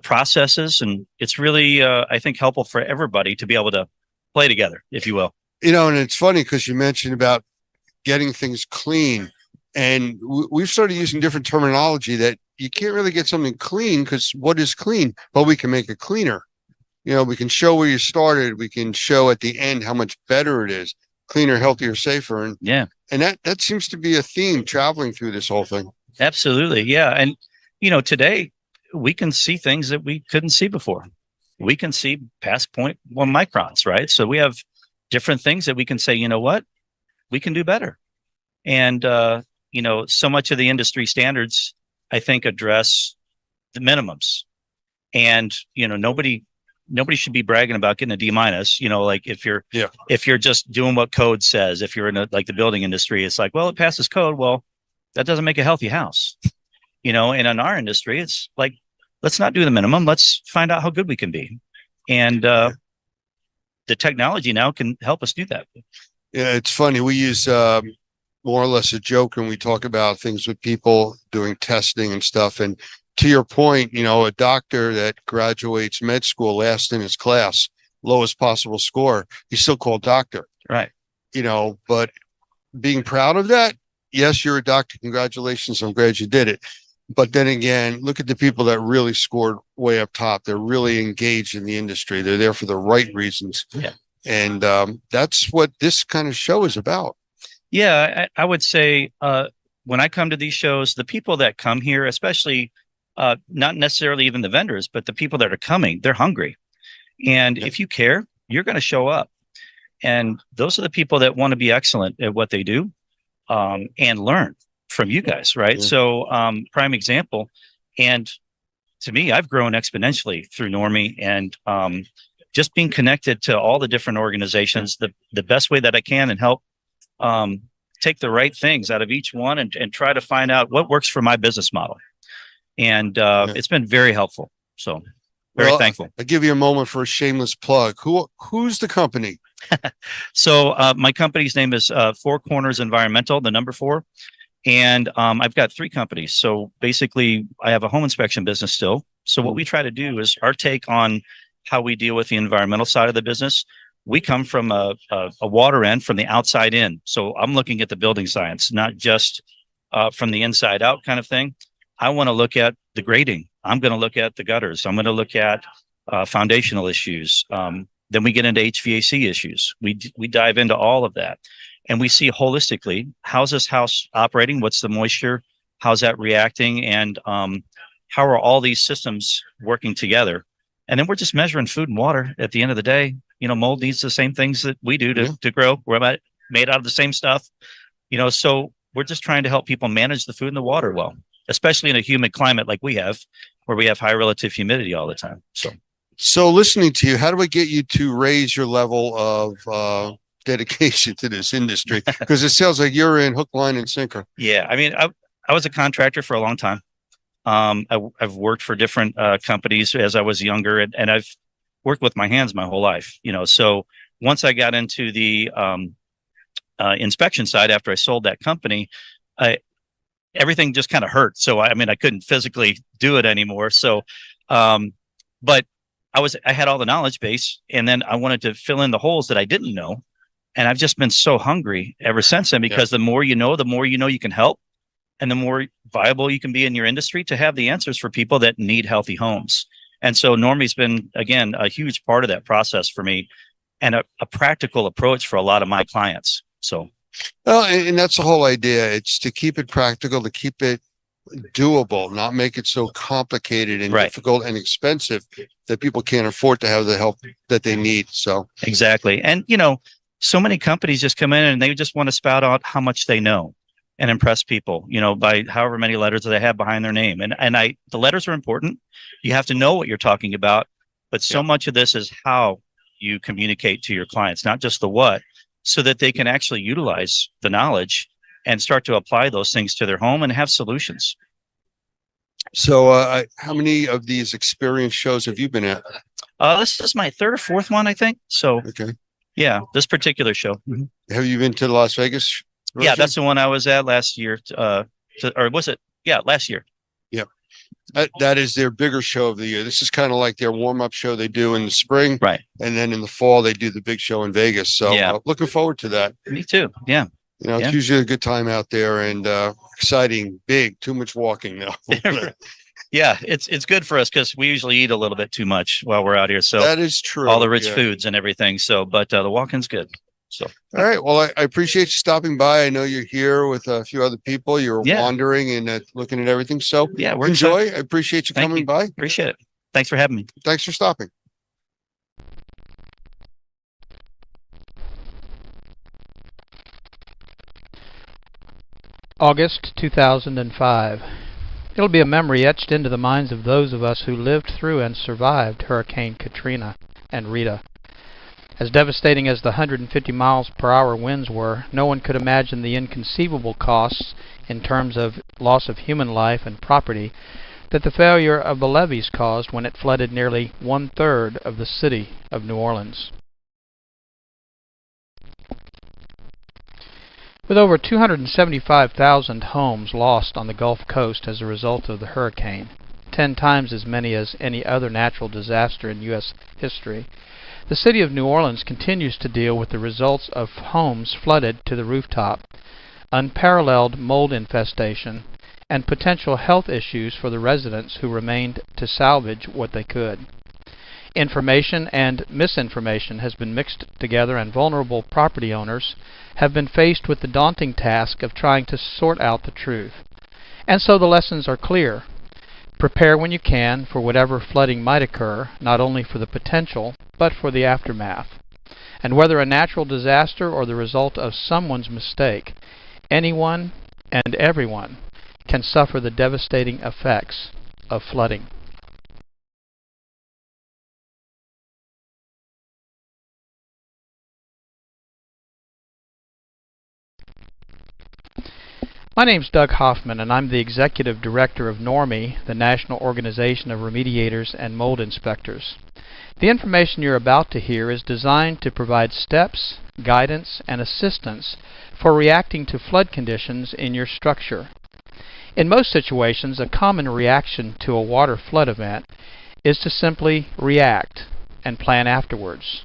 processes, and it's really, I think, helpful for everybody to be able to play together, if you will. And it's funny because you mentioned about getting things clean, and we've started using different terminology that you can't really get something clean because what is clean? But we can make it cleaner. We can show where you started. We can show at the end how much better it is, cleaner, healthier, safer. And yeah, and that seems to be a theme traveling through this whole thing. Absolutely. Yeah. And, today we can see things that we couldn't see before. We can see past 0.1 microns, right? So we have different things that we can say, you know what, we can do better. And, so much of the industry standards, I think, address the minimums. And, nobody should be bragging about getting a D-, like if you're just doing what code says. If you're in the building industry, it's like, well, it passes code. Well, that doesn't make a healthy house, and in our industry, it's like, let's not do the minimum. Let's find out how good we can be. And the technology now can help us do that. Yeah, it's funny. We use more or less a joke when we talk about things with people doing testing and stuff. And to your point, a doctor that graduates med school last in his class, lowest possible score, he's still called doctor. Right. But being proud of that, yes, you're a doctor. Congratulations. I'm glad you did it. But then again, look at the people that really scored way up top. They're really engaged in the industry. They're there for the right reasons. Yeah. And that's what this kind of show is about. Yeah, I would say when I come to these shows, the people that come here, especially not necessarily even the vendors, but the people that are coming, they're hungry. And if you care, you're going to show up. And those are the people that want to be excellent at what they do and learn from you guys, right? Yeah. So prime example. And to me, I've grown exponentially through Normie and just being connected to all the different organizations the best way that I can and help take the right things out of each one and try to find out what works for my business model. And it's been very helpful. So very thankful. I'll give you a moment for a shameless plug. Who's the company? So my company's name is Four Corners Environmental, the number 4. And I've got 3 companies. So basically I have a home inspection business still. So what we try to do is our take on how we deal with the environmental side of the business. We come from a water end, from the outside in. So I'm looking at the building science, not just from the inside out kind of thing. I want to look at the grading. I'm going to look at the gutters. I'm going to look at foundational issues. Then we get into HVAC issues. We dive into all of that. And we see holistically, how's this house operating? What's the moisture? How's that reacting? And how are all these systems working together? And then we're just measuring food and water at the end of the day. You know, mold needs the same things that we do to grow. We're made out of the same stuff, you know, so we're just trying to help people manage the food and the water well, especially in a humid climate like we have, where we have high relative humidity all the time. So listening to you, how do I get you to raise your level of dedication to this industry? Because it sounds like you're in hook, line, and sinker. Yeah, I mean, I was a contractor for a long time. I've worked for different companies as I was younger, and I've worked with my hands my whole life, you know. So once I got into the inspection side after I sold that company, everything just kind of hurt. So I mean, I couldn't physically do it anymore. So, but I had all the knowledge base, and then I wanted to fill in the holes that I didn't know. And I've just been so hungry ever since then, because the more you know you can help, and the more viable you can be in your industry to have the answers for people that need healthy homes. And so Normie's been, again, a huge part of that process for me, and a practical approach for a lot of my clients. So, well, and that's the whole idea. It's to keep it practical, to keep it doable, not make it so complicated and difficult and expensive that people can't afford to have the help that they need. So exactly. And, you know, so many companies just come in and they just want to spout out how much they know and impress people, you know, by however many letters that they have behind their name. And the letters are important. You have to know what you're talking about, but so much of this is how you communicate to your clients, not just the what, so that they can actually utilize the knowledge and start to apply those things to their home and have solutions. So how many of these experience shows have you been at? This is my 3rd or 4th one, I think. So, yeah, this particular show. Have you been to Las Vegas? Roger? Yeah, that's the one I was at last year. Or was it? Yeah, last year. Yeah. That is their bigger show of the year. This is kind of like their warm-up show they do in the spring. Right. And then in the fall, they do the big show in Vegas. So looking forward to that. Me too. Yeah. You know, it's usually a good time out there, and exciting, big, too much walking now. Yeah, it's good for us because we usually eat a little bit too much while we're out here. So that is true. All the rich foods and everything. So, but the walking's good. So, all right. Well, I appreciate you stopping by. I know you're here with a few other people. You're wandering and looking at everything. So yeah, we're enjoy. excited. I appreciate you coming by. Appreciate it. Thanks for having me. Thanks for stopping. August 2005. It'll be a memory etched into the minds of those of us who lived through and survived Hurricane Katrina and Rita. As devastating as the 150 miles per hour winds were, no one could imagine the inconceivable costs in terms of loss of human life and property that the failure of the levees caused when it flooded nearly 1/3 of the city of New Orleans. With over 275,000 homes lost on the Gulf Coast as a result of the hurricane, 10 times as many as any other natural disaster in U.S. history, the city of New Orleans continues to deal with the results of homes flooded to the rooftop, unparalleled mold infestation, and potential health issues for the residents who remained to salvage what they could. Information and misinformation has been mixed together, and vulnerable property owners have been faced with the daunting task of trying to sort out the truth. And so the lessons are clear. Prepare when you can for whatever flooding might occur, not only for the potential, but for the aftermath. And whether a natural disaster or the result of someone's mistake, anyone and everyone can suffer the devastating effects of flooding. My name's Doug Hoffman, and I'm the Executive Director of NORMI, the National Organization of Remediators and Mold Inspectors. The information you're about to hear is designed to provide steps, guidance, and assistance for reacting to flood conditions in your structure. In most situations, a common reaction to a water flood event is to simply react and plan afterwards.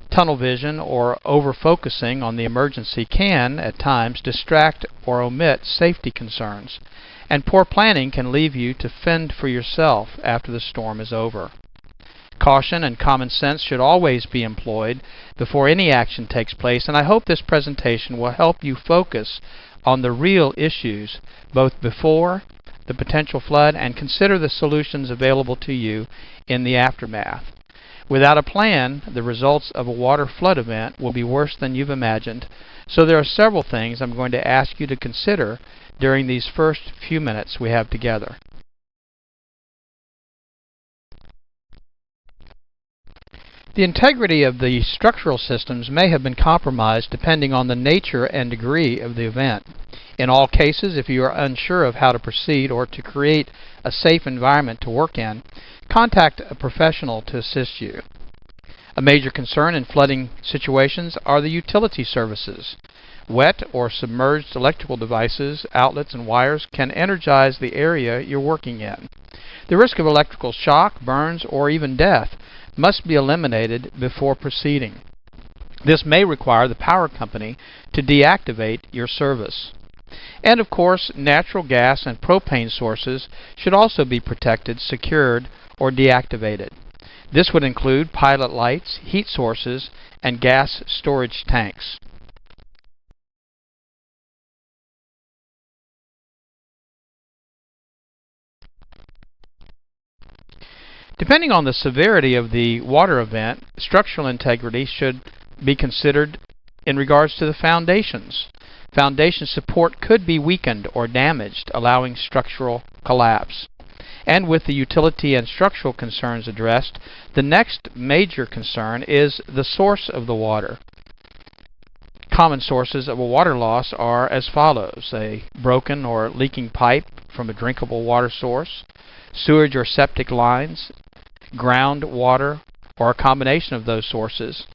Tunnel vision or over-focusing on the emergency can, at times, distract or omit safety concerns, and poor planning can leave you to fend for yourself after the storm is over. Caution and common sense should always be employed before any action takes place, and I hope this presentation will help you focus on the real issues both before the potential flood and consider the solutions available to you in the aftermath. Without a plan, the results of a water flood event will be worse than you've imagined, so there are several things I'm going to ask you to consider during these first few minutes we have together. The integrity of the structural systems may have been compromised depending on the nature and degree of the event. In all cases, if you are unsure of how to proceed or to create a safe environment to work in, contact a professional to assist you. A major concern in flooding situations are the utility services. Wet or submerged electrical devices, outlets, and wires can energize the area you're working in. The risk of electrical shock, burns, or even death must be eliminated before proceeding. This may require the power company to deactivate your service. And of course, natural gas and propane sources should also be protected, secured, or deactivated. This would include pilot lights, heat sources, and gas storage tanks. Depending on the severity of the water event, structural integrity should be considered in regards to the foundations. Foundation support could be weakened or damaged, allowing structural collapse. And with the utility and structural concerns addressed, the next major concern is the source of the water. Common sources of a water loss are as follows: a broken or leaking pipe from a drinkable water source, sewage or septic lines, groundwater, or a combination of those sources.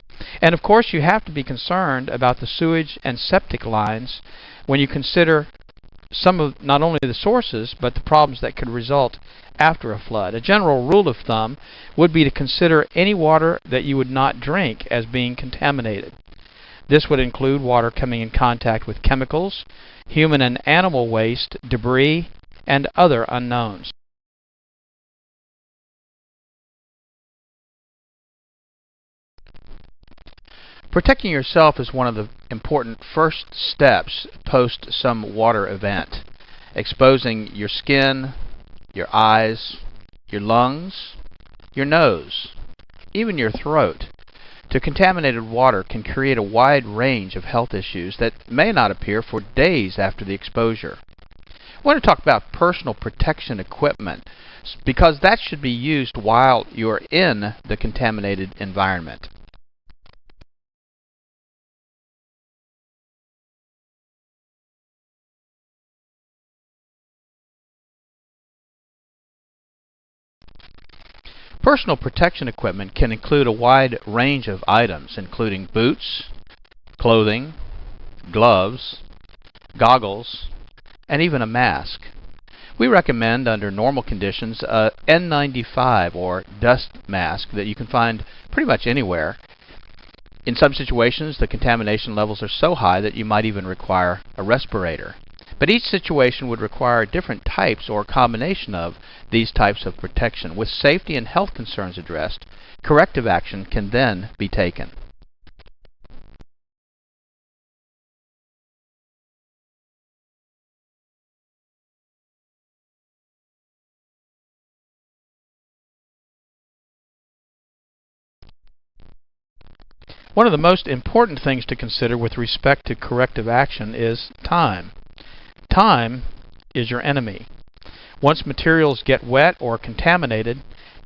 And of course, you have to be concerned about the sewage and septic lines when you consider some of not only the sources, but the problems that could result after a flood. A general rule of thumb would be to consider any water that you would not drink as being contaminated. This would include water coming in contact with chemicals, human and animal waste, debris, and other unknowns. Protecting yourself is one of the important first steps post some water event. Exposing your skin, your eyes, your lungs, your nose, even your throat to contaminated water can create a wide range of health issues that may not appear for days after the exposure. I want to talk about personal protection equipment because that should be used while you're in the contaminated environment. Personal protection equipment can include a wide range of items, including boots, clothing, gloves, goggles, and even a mask. We recommend, under normal conditions, a N95 or dust mask that you can find pretty much anywhere. In some situations, the contamination levels are so high that you might even require a respirator. But each situation would require different types or combination of these types of protection. With safety and health concerns addressed, corrective action can then be taken. One of the most important things to consider with respect to corrective action is time. Time is your enemy. Once materials get wet or contaminated,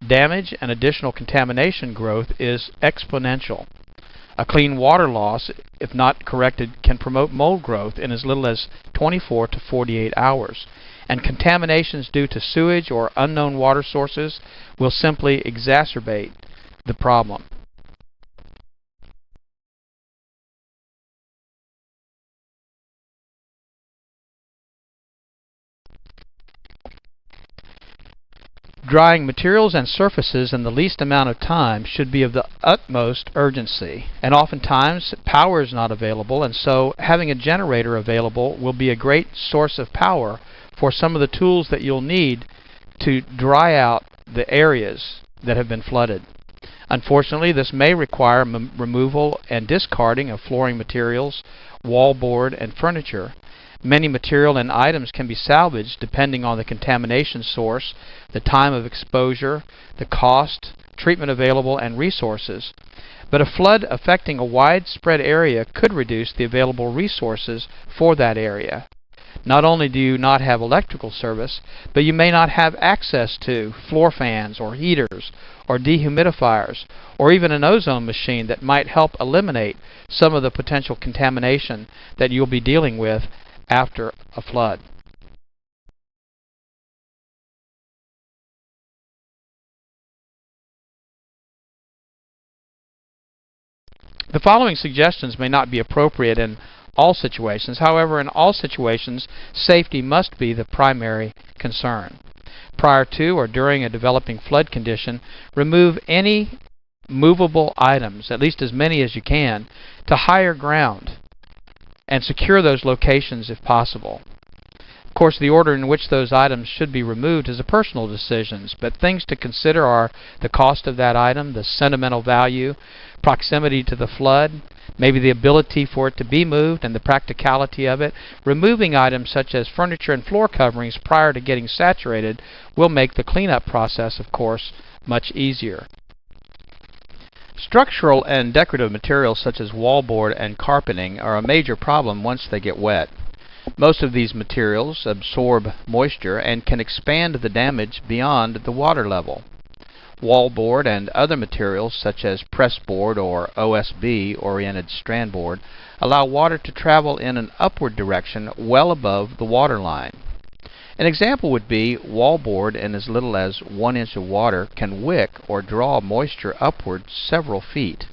damage and additional contamination growth is exponential. A clean water loss, if not corrected, can promote mold growth in as little as 24 to 48 hours. And contaminations due to sewage or unknown water sources will simply exacerbate the problem. Drying materials and surfaces in the least amount of time should be of the utmost urgency, and oftentimes power is not available, and so having a generator available will be a great source of power for some of the tools that you'll need to dry out the areas that have been flooded. Unfortunately, this may require removal and discarding of flooring materials, wallboard, and furniture. Many material and items can be salvaged depending on the contamination source, the time of exposure, the cost, treatment available, and resources. But a flood affecting a widespread area could reduce the available resources for that area. Not only do you not have electrical service, but you may not have access to floor fans or heaters or dehumidifiers or even an ozone machine that might help eliminate some of the potential contamination that you'll be dealing with after a flood. The following suggestions may not be appropriate in all situations. However, in all situations, safety must be the primary concern. Prior to or during a developing flood condition, remove any movable items, at least as many as you can, to higher ground, and secure those locations if possible. Of course, the order in which those items should be removed is a personal decision, but things to consider are the cost of that item, the sentimental value, proximity to the flood, maybe the ability for it to be moved and the practicality of it. Removing items such as furniture and floor coverings prior to getting saturated will make the cleanup process, of course, much easier. Structural and decorative materials such as wallboard and carpeting are a major problem once they get wet. Most of these materials absorb moisture and can expand the damage beyond the water level. Wallboard and other materials such as pressboard or OSB oriented strand board allow water to travel in an upward direction well above the water line. An example would be wallboard in as little as 1 inch of water can wick or draw moisture upward several feet.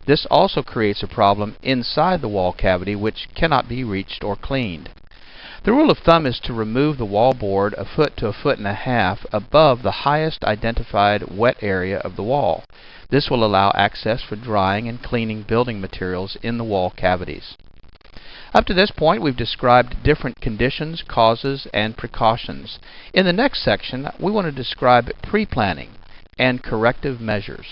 This also creates a problem inside the wall cavity which cannot be reached or cleaned. The rule of thumb is to remove the wallboard a foot to 1.5 feet above the highest identified wet area of the wall. This will allow access for drying and cleaning building materials in the wall cavities. Up to this point, we've described different conditions, causes, and precautions. In the next section, we want to describe pre-planning and corrective measures.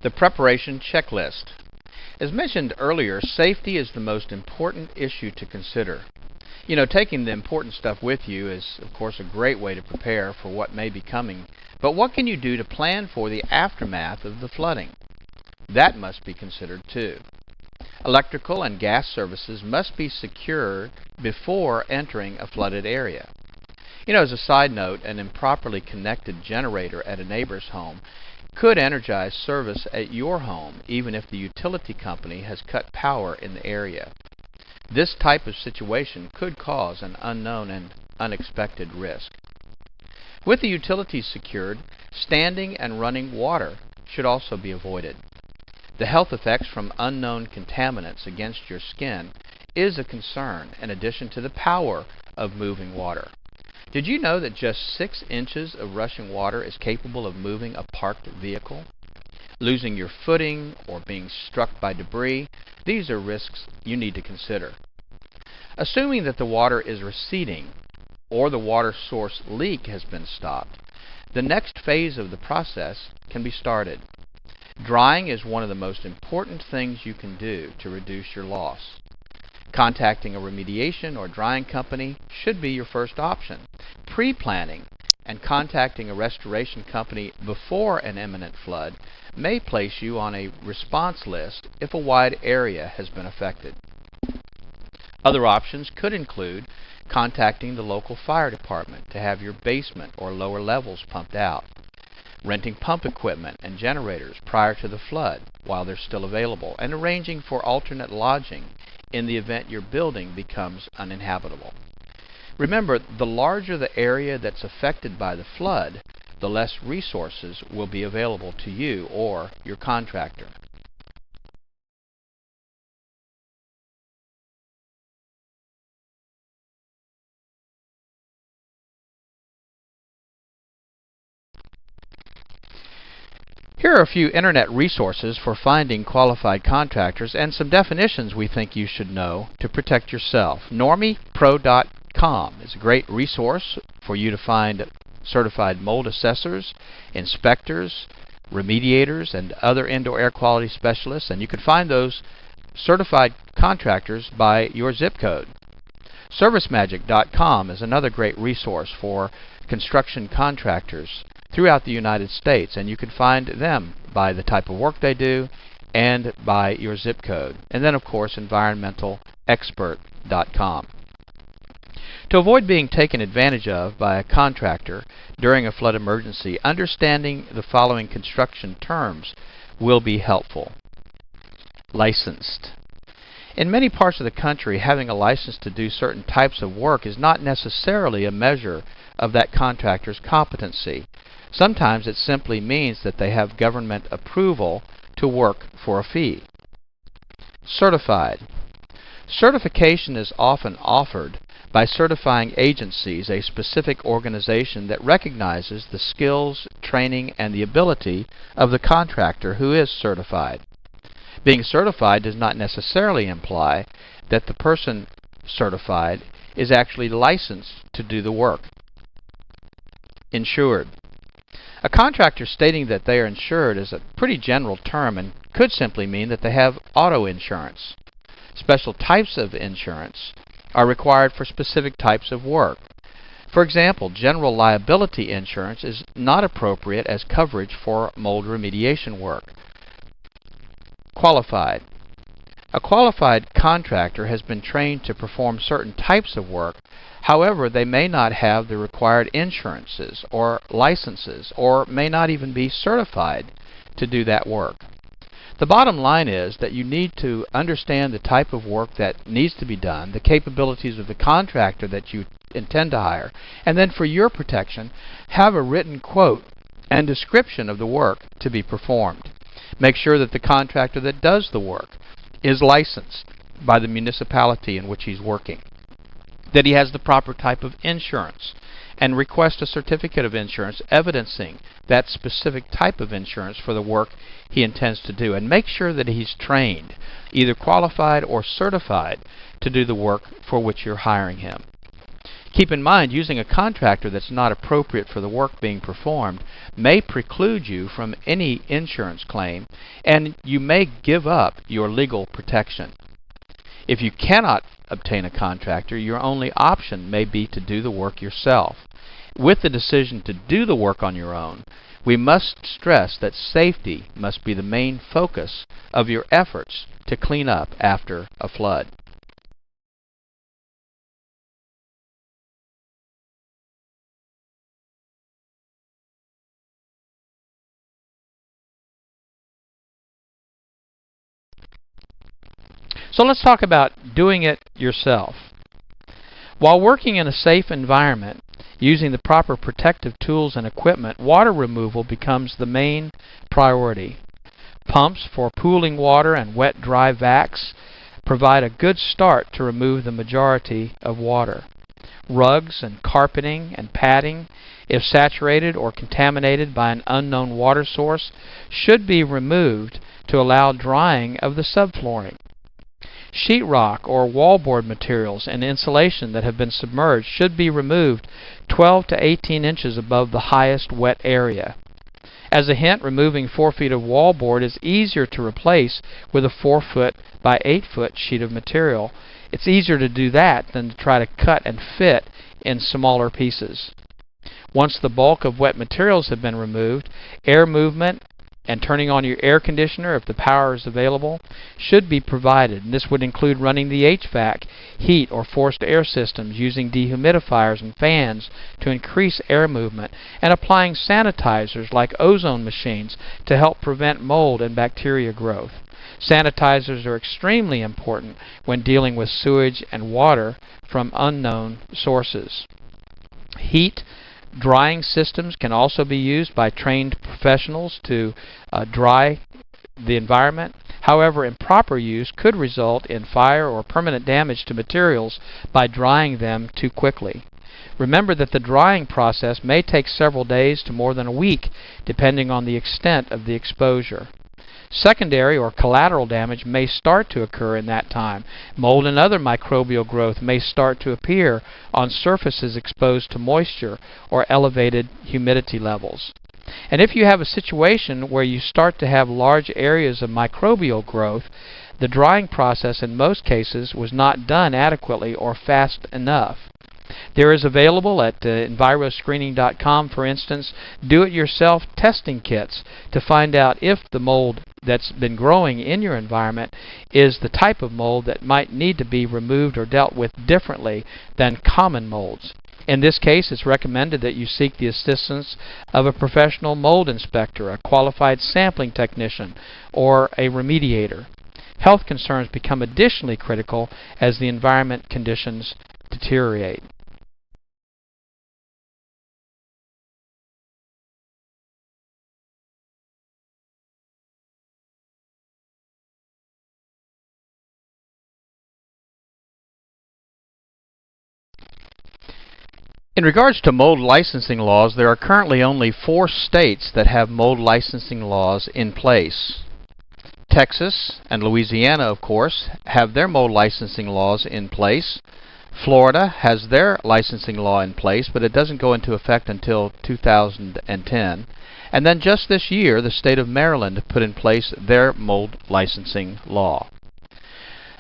The preparation checklist. As mentioned earlier, safety is the most important issue to consider. You know, taking the important stuff with you is, of course, a great way to prepare for what may be coming. But what can you do to plan for the aftermath of the flooding? That must be considered too. Electrical and gas services must be secured before entering a flooded area. You know, as a side note, an improperly connected generator at a neighbor's home could energize service at your home even if the utility company has cut power in the area. This type of situation could cause an unknown and unexpected risk. With the utilities secured, standing and running water should also be avoided. The health effects from unknown contaminants against your skin is a concern in addition to the power of moving water. Did you know that just 6 inches of rushing water is capable of moving a parked vehicle? Losing your footing or being struck by debris, these are risks you need to consider. Assuming that the water is receding or the water source leak has been stopped, the next phase of the process can be started. Drying is one of the most important things you can do to reduce your loss. Contacting a remediation or drying company should be your first option. Pre-planning and contacting a restoration company before an imminent flood may place you on a response list if a wide area has been affected. Other options could include contacting the local fire department to have your basement or lower levels pumped out, renting pump equipment and generators prior to the flood while they're still available, and arranging for alternate lodging in the event your building becomes uninhabitable. Remember, the larger the area that's affected by the flood, the less resources will be available to you or your contractor. Here are a few internet resources for finding qualified contractors and some definitions we think you should know to protect yourself. NormiePro.com is a great resource for you to find certified mold assessors, inspectors, remediators, and other indoor air quality specialists, and you can find those certified contractors by your zip code. ServiceMagic.com is another great resource for construction contractors throughout the United States, and you can find them by the type of work they do and by your zip code. And then, of course, EnvironmentalExpert.com. To avoid being taken advantage of by a contractor during a flood emergency, understanding the following construction terms will be helpful. Licensed. In many parts of the country, having a license to do certain types of work is not necessarily a measure of that contractor's competency. Sometimes it simply means that they have government approval to work for a fee. Certified. Certification is often offered by certifying agencies, a specific organization that recognizes the skills, training, and the ability of the contractor who is certified. Being certified does not necessarily imply that the person certified is actually licensed to do the work. Insured. A contractor stating that they are insured is a pretty general term and could simply mean that they have auto insurance. Special types of insurance are required for specific types of work. For example, general liability insurance is not appropriate as coverage for mold remediation work. Qualified. A qualified contractor has been trained to perform certain types of work. However, they may not have the required insurances or licenses, or may not even be certified to do that work. The bottom line is that you need to understand the type of work that needs to be done, the capabilities of the contractor that you intend to hire, and then for your protection, have a written quote and description of the work to be performed. Make sure that the contractor that does the work is licensed by the municipality in which he's working, that he has the proper type of insurance, and request a certificate of insurance evidencing that specific type of insurance for the work he intends to do. And make sure that he's trained, either qualified or certified, to do the work for which you're hiring him. Keep in mind, using a contractor that's not appropriate for the work being performed may preclude you from any insurance claim, and you may give up your legal protection. If you cannot obtain a contractor, your only option may be to do the work yourself. With the decision to do the work on your own, we must stress that safety must be the main focus of your efforts to clean up after a flood. So let's talk about doing it yourself. While working in a safe environment, using the proper protective tools and equipment, water removal becomes the main priority. Pumps for pooling water and wet-dry vacs provide a good start to remove the majority of water. Rugs and carpeting and padding, if saturated or contaminated by an unknown water source, should be removed to allow drying of the subflooring. Sheetrock or wallboard materials and insulation that have been submerged should be removed 12 to 18 inches above the highest wet area. As a hint, removing 4 feet of wallboard is easier to replace with a 4 foot by 8 foot sheet of material. It's easier to do that than to try to cut and fit in smaller pieces. Once the bulk of wet materials have been removed, air movement and turning on your air conditioner if the power is available should be provided. And this would include running the HVAC, heat or forced air systems, using dehumidifiers and fans to increase air movement, and applying sanitizers like ozone machines to help prevent mold and bacteria growth. Sanitizers are extremely important when dealing with sewage and water from unknown sources. Heat drying systems can also be used by trained professionals to dry the environment. However, improper use could result in fire or permanent damage to materials by drying them too quickly. Remember that the drying process may take several days to more than a week, depending on the extent of the exposure. Secondary or collateral damage may start to occur in that time. Mold and other microbial growth may start to appear on surfaces exposed to moisture or elevated humidity levels. And if you have a situation where you start to have large areas of microbial growth, the drying process in most cases was not done adequately or fast enough. There is available at enviroscreening.com, for instance, do-it-yourself testing kits to find out if the mold that's been growing in your environment is the type of mold that might need to be removed or dealt with differently than common molds. In this case, it's recommended that you seek the assistance of a professional mold inspector, a qualified sampling technician, or a remediator. Health concerns become additionally critical as the environment conditions deteriorate. In regards to mold licensing laws, there are currently only 4 states that have mold licensing laws in place. Texas and Louisiana, of course, have their mold licensing laws in place. Florida has their licensing law in place, but it doesn't go into effect until 2010. And then just this year, the state of Maryland put in place their mold licensing law.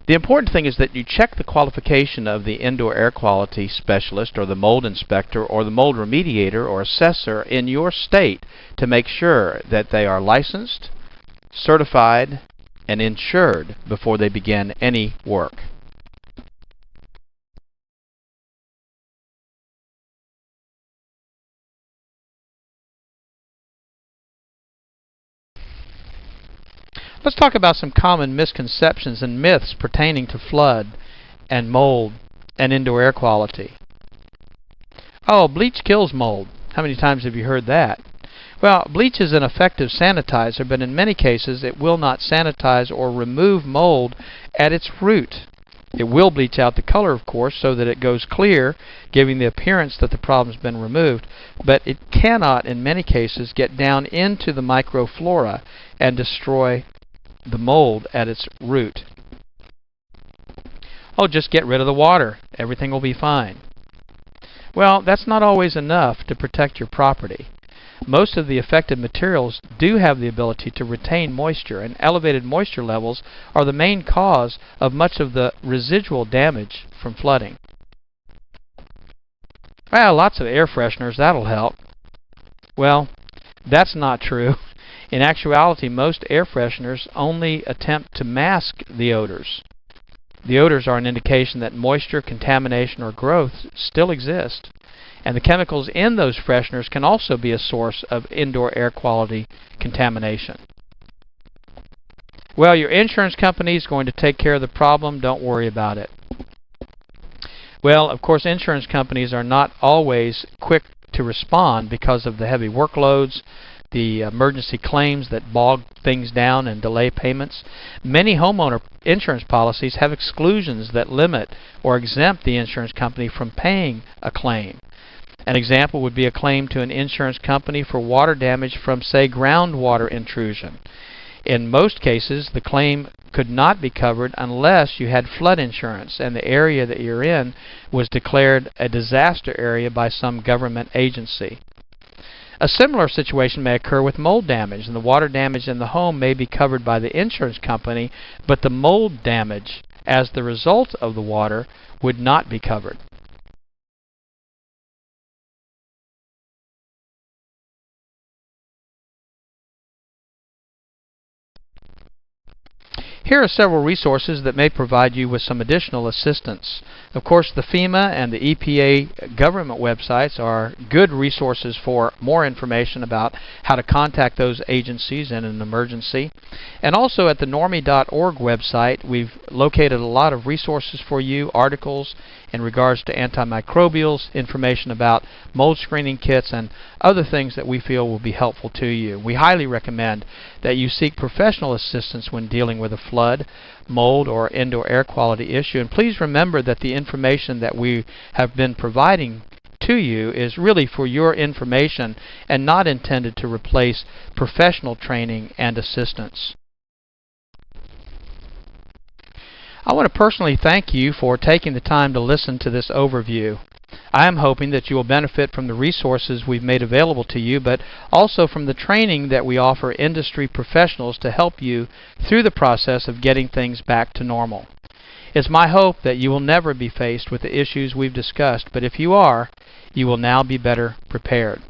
The important thing is that you check the qualification of the indoor air quality specialist or the mold inspector or the mold remediator or assessor in your state to make sure that they are licensed, certified, and insured before they begin any work. Let's talk about some common misconceptions and myths pertaining to flood and mold and indoor air quality. Oh, bleach kills mold. How many times have you heard that? Well, bleach is an effective sanitizer, but in many cases it will not sanitize or remove mold at its root. It will bleach out the color, of course, so that it goes clear, giving the appearance that the problem's been removed, but it cannot, in many cases, get down into the microflora and destroy the mold at its root. Oh, just get rid of the water. Everything will be fine. Well, that's not always enough to protect your property. Most of the affected materials do have the ability to retain moisture, and elevated moisture levels are the main cause of much of the residual damage from flooding. Well, lots of air fresheners, that'll help. Well, that's not true. In actuality, most air fresheners only attempt to mask the odors. The odors are an indication that moisture, contamination, or growth still exist. And the chemicals in those fresheners can also be a source of indoor air quality contamination. Well, your insurance company is going to take care of the problem. Don't worry about it. Well, of course, insurance companies are not always quick to respond because of the heavy workloads, the emergency claims that bog things down and delay payments. Many homeowner insurance policies have exclusions that limit or exempt the insurance company from paying a claim. An example would be a claim to an insurance company for water damage from, say, groundwater intrusion. In most cases, the claim could not be covered unless you had flood insurance and the area that you're in was declared a disaster area by some government agency. A similar situation may occur with mold damage, and the water damage in the home may be covered by the insurance company, but the mold damage as the result of the water would not be covered. Here are several resources that may provide you with some additional assistance. Of course, the FEMA and the EPA government websites are good resources for more information about how to contact those agencies in an emergency. And also at the normie.org website, we've located a lot of resources for you, articles in regards to antimicrobials, information about mold screening kits, and other things that we feel will be helpful to you. We highly recommend that you seek professional assistance when dealing with a flood, mold, or indoor air quality issue. And please remember that the information that we have been providing to you is really for your information and not intended to replace professional training and assistance. I want to personally thank you for taking the time to listen to this overview. I am hoping that you will benefit from the resources we've made available to you, but also from the training that we offer industry professionals to help you through the process of getting things back to normal. It's my hope that you will never be faced with the issues we've discussed, but if you are, you will now be better prepared.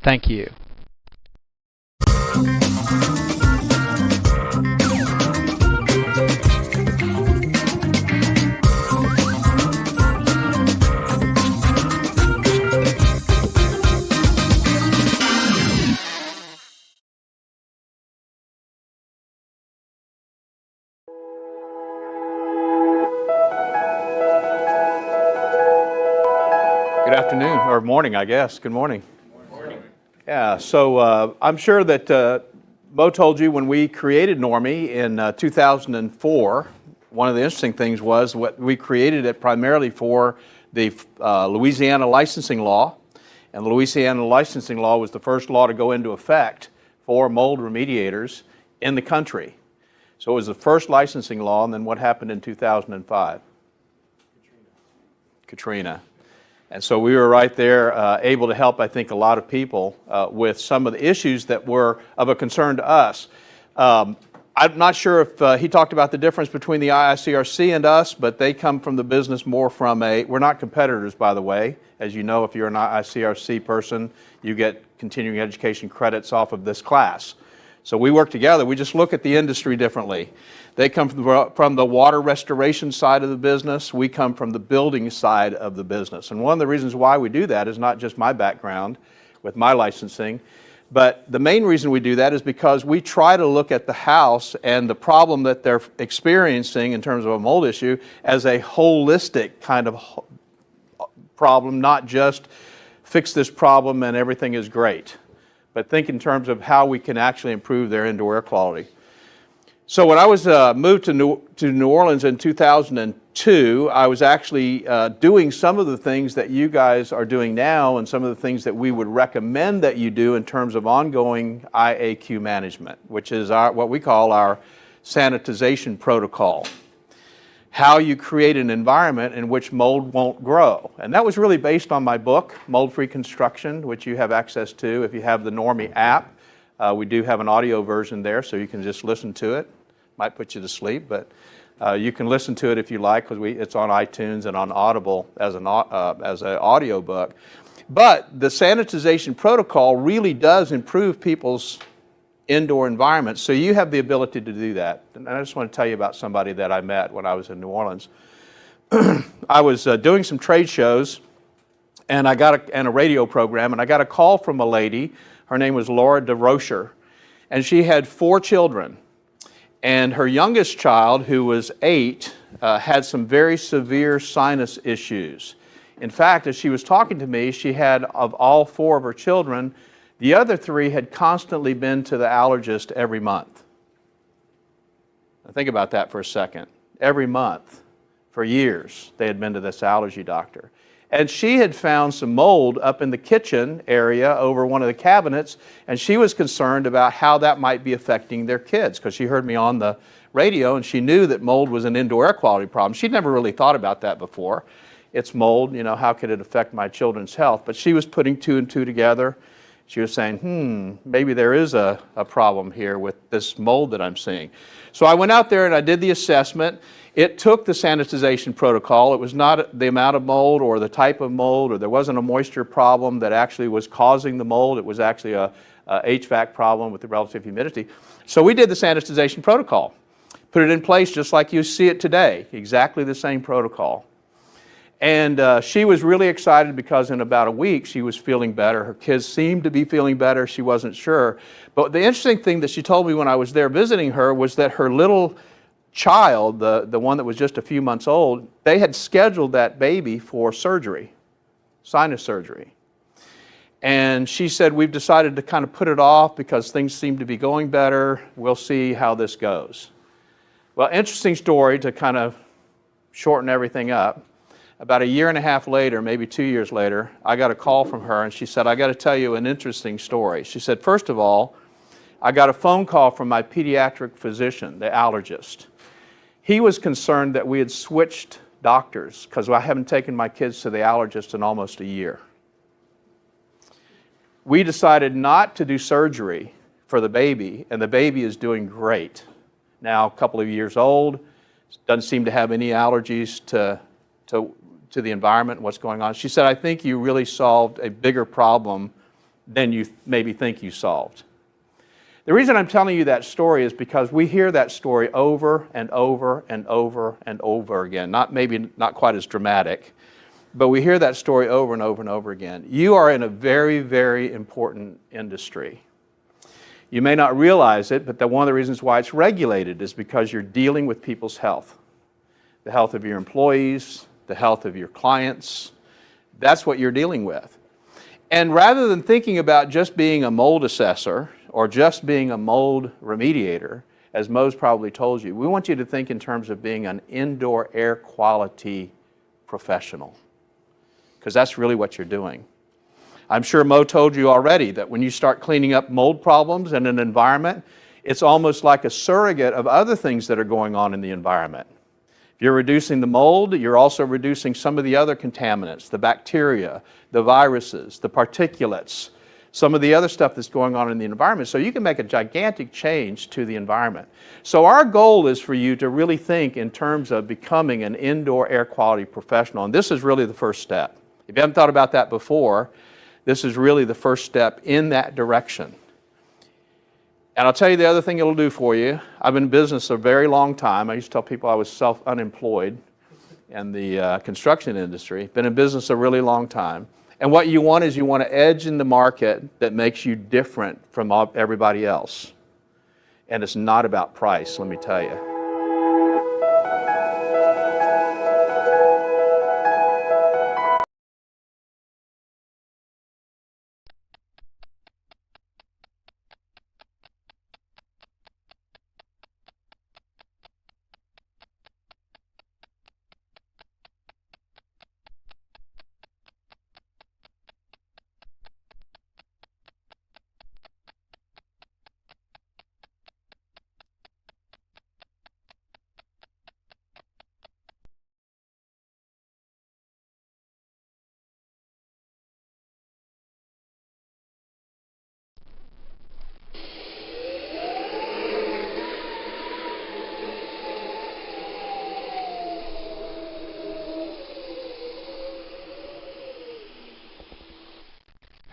Thank you. Good afternoon, or morning, I guess. Good morning. Yeah, so I'm sure that Mo told you when we created Normie in 2004, one of the interesting things was what we created it primarily for the Louisiana licensing law. And the Louisiana licensing law was the first law to go into effect for mold remediators in the country. So it was the first licensing law, and then what happened in 2005? Katrina. And so we were right there able to help, I think, a lot of people with some of the issues that were of a concern to us. I'm not sure if he talked about the difference between the IICRC and us, but they come from the business more from we're not competitors, by the way. As you know, if you're an IICRC person, you get continuing education credits off of this class. So we work together. We just look at the industry differently. They come from the water restoration side of the business. We come from the building side of the business. And one of the reasons why we do that is not just my background with my licensing, but the main reason we do that is because we try to look at the house and the problem that they're experiencing in terms of a mold issue as a holistic kind of problem, not just fix this problem and everything is great, but think in terms of how we can actually improve their indoor air quality. So when I was moved to New Orleans in 2002, I was actually doing some of the things that you guys are doing now and some of the things that we would recommend that you do in terms of ongoing IAQ management, which is what we call our sanitization protocol. How you create an environment in which mold won't grow. And that was really based on my book, Mold Free Construction, which you have access to if you have the Normie app. We do have an audio version there, so you can just listen to it. Might put you to sleep, but you can listen to it if you like, because it's on iTunes and on Audible as an audio book. But the sanitization protocol really does improve people's indoor environments, so you have the ability to do that. And I just want to tell you about somebody that I met when I was in New Orleans. I was doing some trade shows, and I got a radio program, and I got a call from a lady. Her name was Laura DeRocher, and she had 4 children. And her youngest child, who was 8, had some very severe sinus issues. In fact, as she was talking to me, she had, of all 4 of her children, The other 3 had constantly been to the allergist every month. Now think about that for a second. Every month, for years, they had been to this allergy doctor. And she had found some mold up in the kitchen area over one of the cabinets, and she was concerned about how that might be affecting their kids, because she heard me on the radio and she knew that mold was an indoor air quality problem. She'd never really thought about that before. It's mold, how could it affect my children's health? But she was putting 2 and 2 together. She was saying, maybe there is a problem here with this mold that I'm seeing. So I went out there and I did the assessment. It took the sanitization protocol. It was not the amount of mold or the type of mold, or there wasn't a moisture problem that actually was causing the mold. It was actually a HVAC problem with the relative humidity. So we did the sanitization protocol, put it in place just like you see it today, exactly the same protocol. And she was really excited because in about a week she was feeling better. Her kids seemed to be feeling better. She wasn't sure. But the interesting thing that she told me when I was there visiting her was that her little child, the one that was just a few months old, they had scheduled that baby for surgery, sinus surgery. And she said, we've decided to kind of put it off because things seem to be going better. We'll see how this goes. Well, interesting story to kind of shorten everything up. About a year and a half later, maybe 2 years later, I got a call from her and she said, I got to tell you an interesting story. She said, first of all, I got a phone call from my pediatric physician, the allergist. He was concerned that we had switched doctors because I haven't taken my kids to the allergist in almost a year. We decided not to do surgery for the baby, and the baby is doing great. Now, a couple of years old, doesn't seem to have any allergies to the environment and what's going on. She said, I think you really solved a bigger problem than you maybe think you solved. The reason I'm telling you that story is because we hear that story over and over and over and over again. Maybe not quite as dramatic, but we hear that story over and over and over again. You are in a very, very important industry. You may not realize it, but one of the reasons why it's regulated is because you're dealing with people's health. The health of your employees, the health of your clients. That's what you're dealing with. And rather than thinking about just being a mold assessor or just being a mold remediator, as Mo's probably told you, we want you to think in terms of being an indoor air quality professional, because that's really what you're doing. I'm sure Mo told you already that when you start cleaning up mold problems in an environment, it's almost like a surrogate of other things that are going on in the environment. If you're reducing the mold, you're also reducing some of the other contaminants, the bacteria, the viruses, the particulates, some of the other stuff that's going on in the environment. So you can make a gigantic change to the environment. So our goal is for you to really think in terms of becoming an indoor air quality professional. And this is really the first step. If you haven't thought about that before, this is really the first step in that direction. And I'll tell you the other thing it'll do for you. I've been in business a very long time. I used to tell people I was self-unemployed in the construction industry. Been in business a really long time. And what you want is you want to edge in the market that makes you different from everybody else. And it's not about price, let me tell you.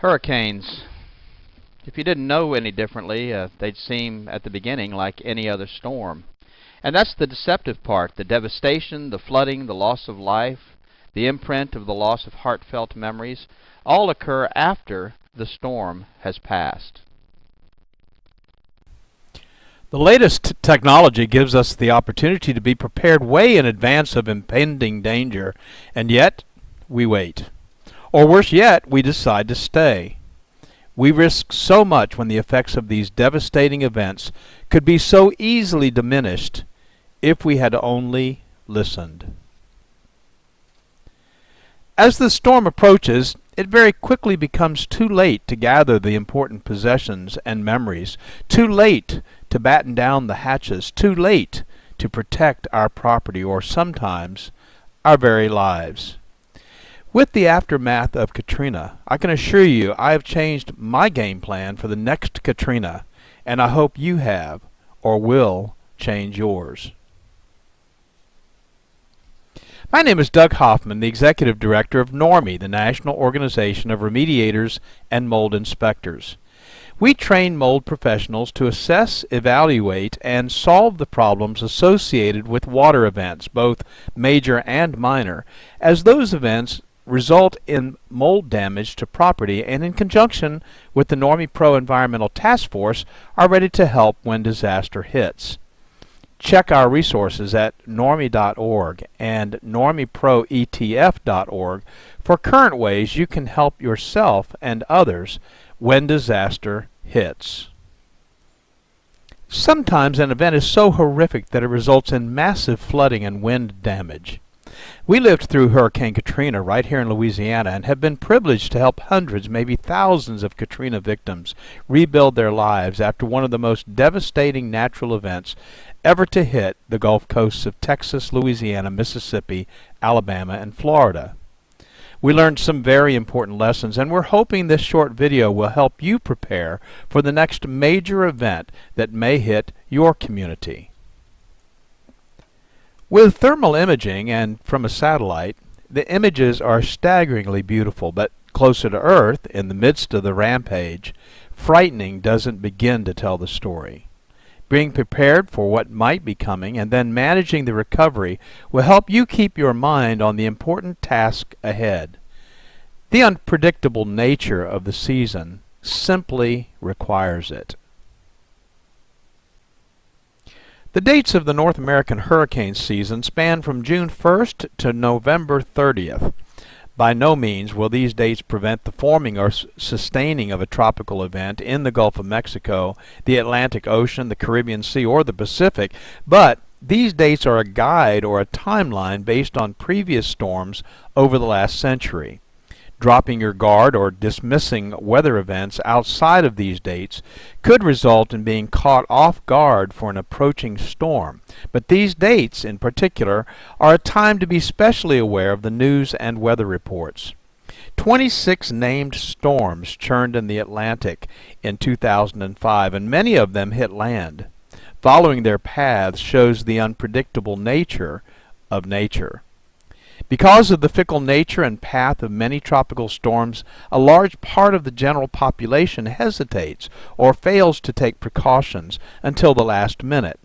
Hurricanes. If you didn't know any differently, they'd seem at the beginning like any other storm. And that's the deceptive part, the devastation, the flooding, the loss of life, the imprint of the loss of heartfelt memories, all occur after the storm has passed. The latest technology gives us the opportunity to be prepared way in advance of impending danger, and yet we wait. Or worse yet, we decide to stay. We risk so much when the effects of these devastating events could be so easily diminished if we had only listened. As the storm approaches, it very quickly becomes too late to gather the important possessions and memories, too late to batten down the hatches, too late to protect our property or sometimes our very lives. With the aftermath of Katrina, I can assure you I have changed my game plan for the next Katrina, and I hope you have or will change yours. My name is Doug Hoffman, the Executive Director of NORMI, the National Organization of Remediators and Mold Inspectors. We train mold professionals to assess, evaluate, and solve the problems associated with water events, both major and minor, as those events result in mold damage to property, and in conjunction with the NORMI Pro Environmental Task Force are ready to help when disaster hits. Check our resources at normi.org and normiproetf.org for current ways you can help yourself and others when disaster hits. Sometimes an event is so horrific that it results in massive flooding and wind damage. We lived through Hurricane Katrina right here in Louisiana and have been privileged to help hundreds, maybe thousands of Katrina victims rebuild their lives after one of the most devastating natural events ever to hit the Gulf coasts of Texas, Louisiana, Mississippi, Alabama, and Florida. We learned some very important lessons, and we're hoping this short video will help you prepare for the next major event that may hit your community. With thermal imaging and from a satellite, the images are staggeringly beautiful, but closer to Earth, in the midst of the rampage, frightening doesn't begin to tell the story. Being prepared for what might be coming and then managing the recovery will help you keep your mind on the important task ahead. The unpredictable nature of the season simply requires it. The dates of the North American hurricane season span from June 1st to November 30th. By no means will these dates prevent the forming or sustaining of a tropical event in the Gulf of Mexico, the Atlantic Ocean, the Caribbean Sea, or the Pacific, but these dates are a guide or a timeline based on previous storms over the last century. Dropping your guard or dismissing weather events outside of these dates could result in being caught off guard for an approaching storm. But these dates, in particular, are a time to be specially aware of the news and weather reports. 26 named storms churned in the Atlantic in 2005, and many of them hit land. Following their paths shows the unpredictable nature of nature. Because of the fickle nature and path of many tropical storms, a large part of the general population hesitates or fails to take precautions until the last minute.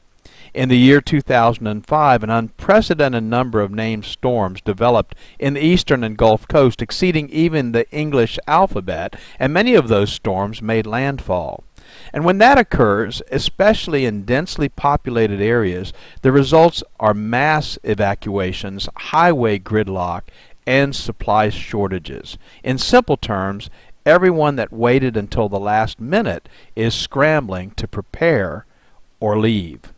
In the year 2005, an unprecedented number of named storms developed in the eastern and Gulf Coast, exceeding even the English alphabet, and many of those storms made landfall. And when that occurs, especially in densely populated areas, the results are mass evacuations, highway gridlock, and supply shortages. In simple terms, everyone that waited until the last minute is scrambling to prepare or leave.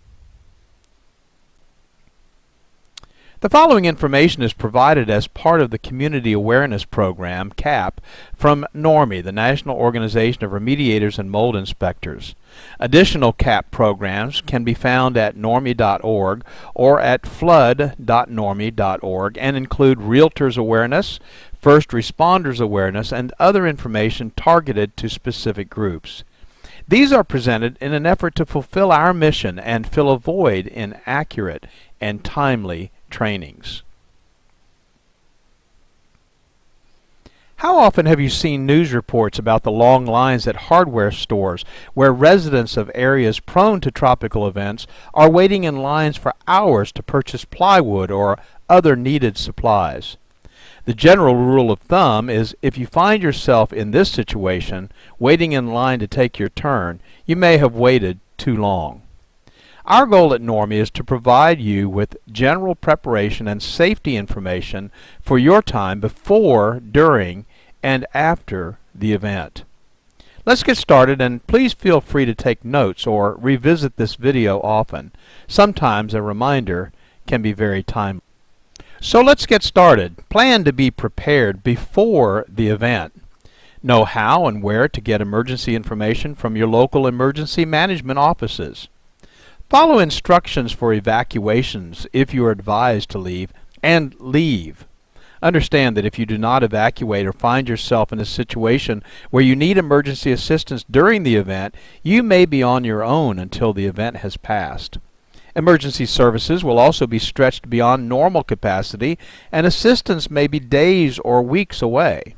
The following information is provided as part of the Community Awareness Program, CAP, from NORMI, the National Organization of Remediators and Mold Inspectors. Additional CAP programs can be found at normi.org or at flood.normi.org and include realtors awareness, first responders awareness, and other information targeted to specific groups. These are presented in an effort to fulfill our mission and fill a void in accurate and timely trainings. How often have you seen news reports about the long lines at hardware stores where residents of areas prone to tropical events are waiting in lines for hours to purchase plywood or other needed supplies? The general rule of thumb is if you find yourself in this situation, waiting in line to take your turn, you may have waited too long. Our goal at NORMI is to provide you with general preparation and safety information for your time before, during, and after the event. Let's get started, and please feel free to take notes or revisit this video often. Sometimes a reminder can be very timely. So let's get started. Plan to be prepared before the event. Know how and where to get emergency information from your local emergency management offices. Follow instructions for evacuations if you are advised to leave, and leave. Understand that if you do not evacuate or find yourself in a situation where you need emergency assistance during the event, you may be on your own until the event has passed. Emergency services will also be stretched beyond normal capacity, and assistance may be days or weeks away.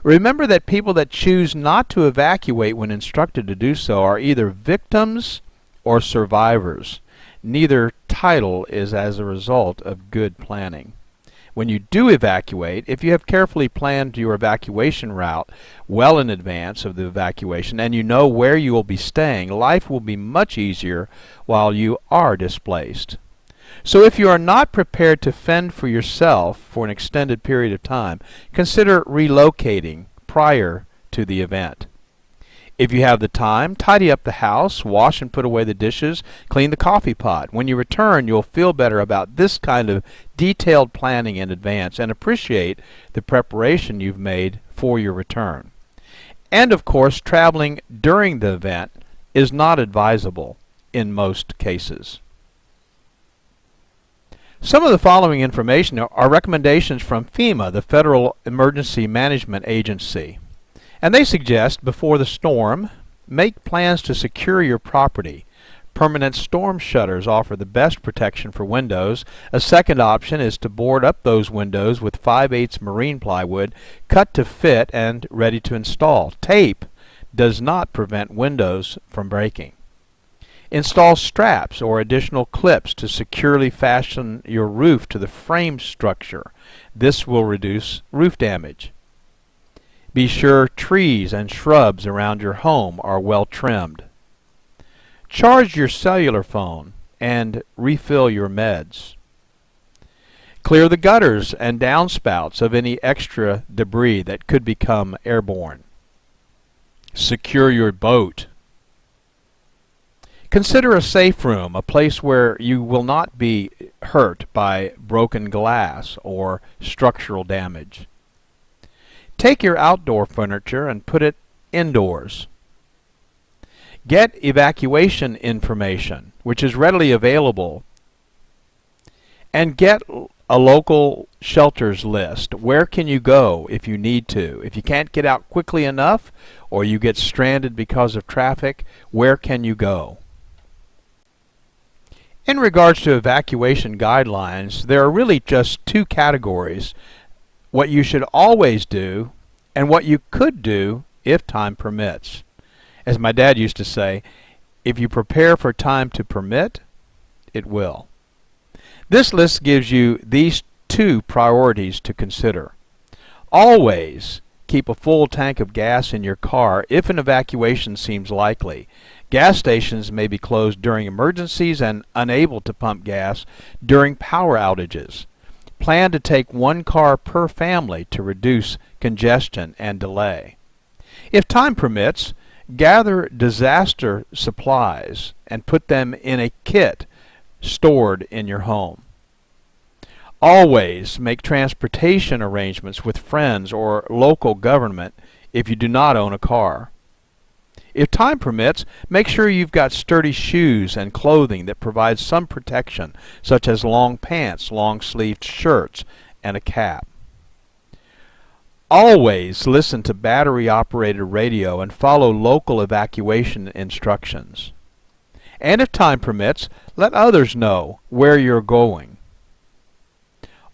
Remember that people that choose not to evacuate when instructed to do so are either victims or survivors. Neither title is as a result of good planning. When you do evacuate, if you have carefully planned your evacuation route well in advance of the evacuation and you know where you will be staying, life will be much easier while you are displaced. So if you are not prepared to fend for yourself for an extended period of time, consider relocating prior to the event. If you have the time, tidy up the house, wash and put away the dishes, clean the coffee pot. When you return, you'll feel better about this kind of detailed planning in advance and appreciate the preparation you've made for your return. And of course, traveling during the event is not advisable in most cases. Some of the following information are recommendations from FEMA, the Federal Emergency Management Agency. And they suggest, before the storm, make plans to secure your property. Permanent storm shutters offer the best protection for windows. A second option is to board up those windows with 5/8 marine plywood, cut to fit and ready to install. Tape does not prevent windows from breaking. Install straps or additional clips to securely fasten your roof to the frame structure. This will reduce roof damage. Be sure trees and shrubs around your home are well trimmed. Charge your cellular phone and refill your meds. Clear the gutters and downspouts of any extra debris that could become airborne. Secure your boat. Consider a safe room, a place where you will not be hurt by broken glass or structural damage. Take your outdoor furniture and put it indoors. Get evacuation information, which is readily available, and get a local shelters list. Where can you go if you need to? If you can't get out quickly enough or you get stranded because of traffic, where can you go? In regards to evacuation guidelines, there are really just two categories: what you should always do and what you could do if time permits. As my dad used to say, if you prepare for time to permit, it will. This list gives you these two priorities to consider. Always keep a full tank of gas in your car if an evacuation seems likely. Gas stations may be closed during emergencies and unable to pump gas during power outages. Plan to take one car per family to reduce congestion and delay. If time permits, gather disaster supplies and put them in a kit stored in your home. Always make transportation arrangements with friends or local government if you do not own a car. If time permits, make sure you've got sturdy shoes and clothing that provide some protection, such as long pants, long-sleeved shirts, and a cap. Always listen to battery-operated radio and follow local evacuation instructions. And if time permits, let others know where you're going.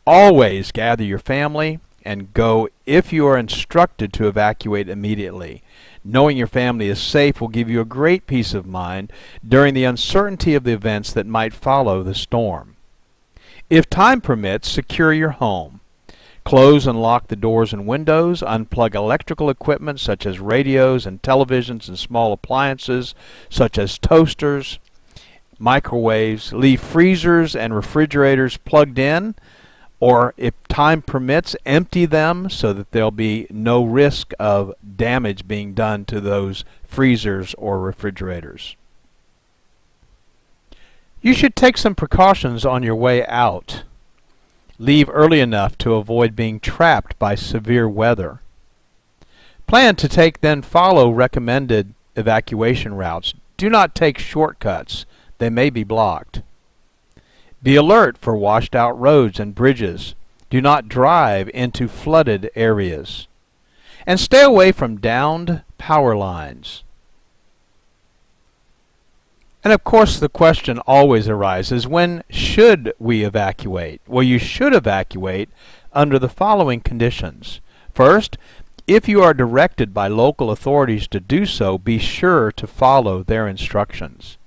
Always gather your family and go if you are instructed to evacuate immediately. Knowing your family is safe will give you a great peace of mind during the uncertainty of the events that might follow the storm. If time permits, secure your home. Close and lock the doors and windows. Unplug electrical equipment such as radios and televisions and small appliances such as toasters, microwaves. Leave freezers and refrigerators plugged in or if time permits, empty them so that there'll be no risk of damage being done to those freezers or refrigerators. You should take some precautions on your way out. Leave early enough to avoid being trapped by severe weather. Plan to follow recommended evacuation routes. Do not take shortcuts. They may be blocked. Be alert for washed out roads and bridges. Do not drive into flooded areas. And stay away from downed power lines. And of course the question always arises, when should we evacuate? Well, you should evacuate under the following conditions. First, if you are directed by local authorities to do so, be sure to follow their instructions.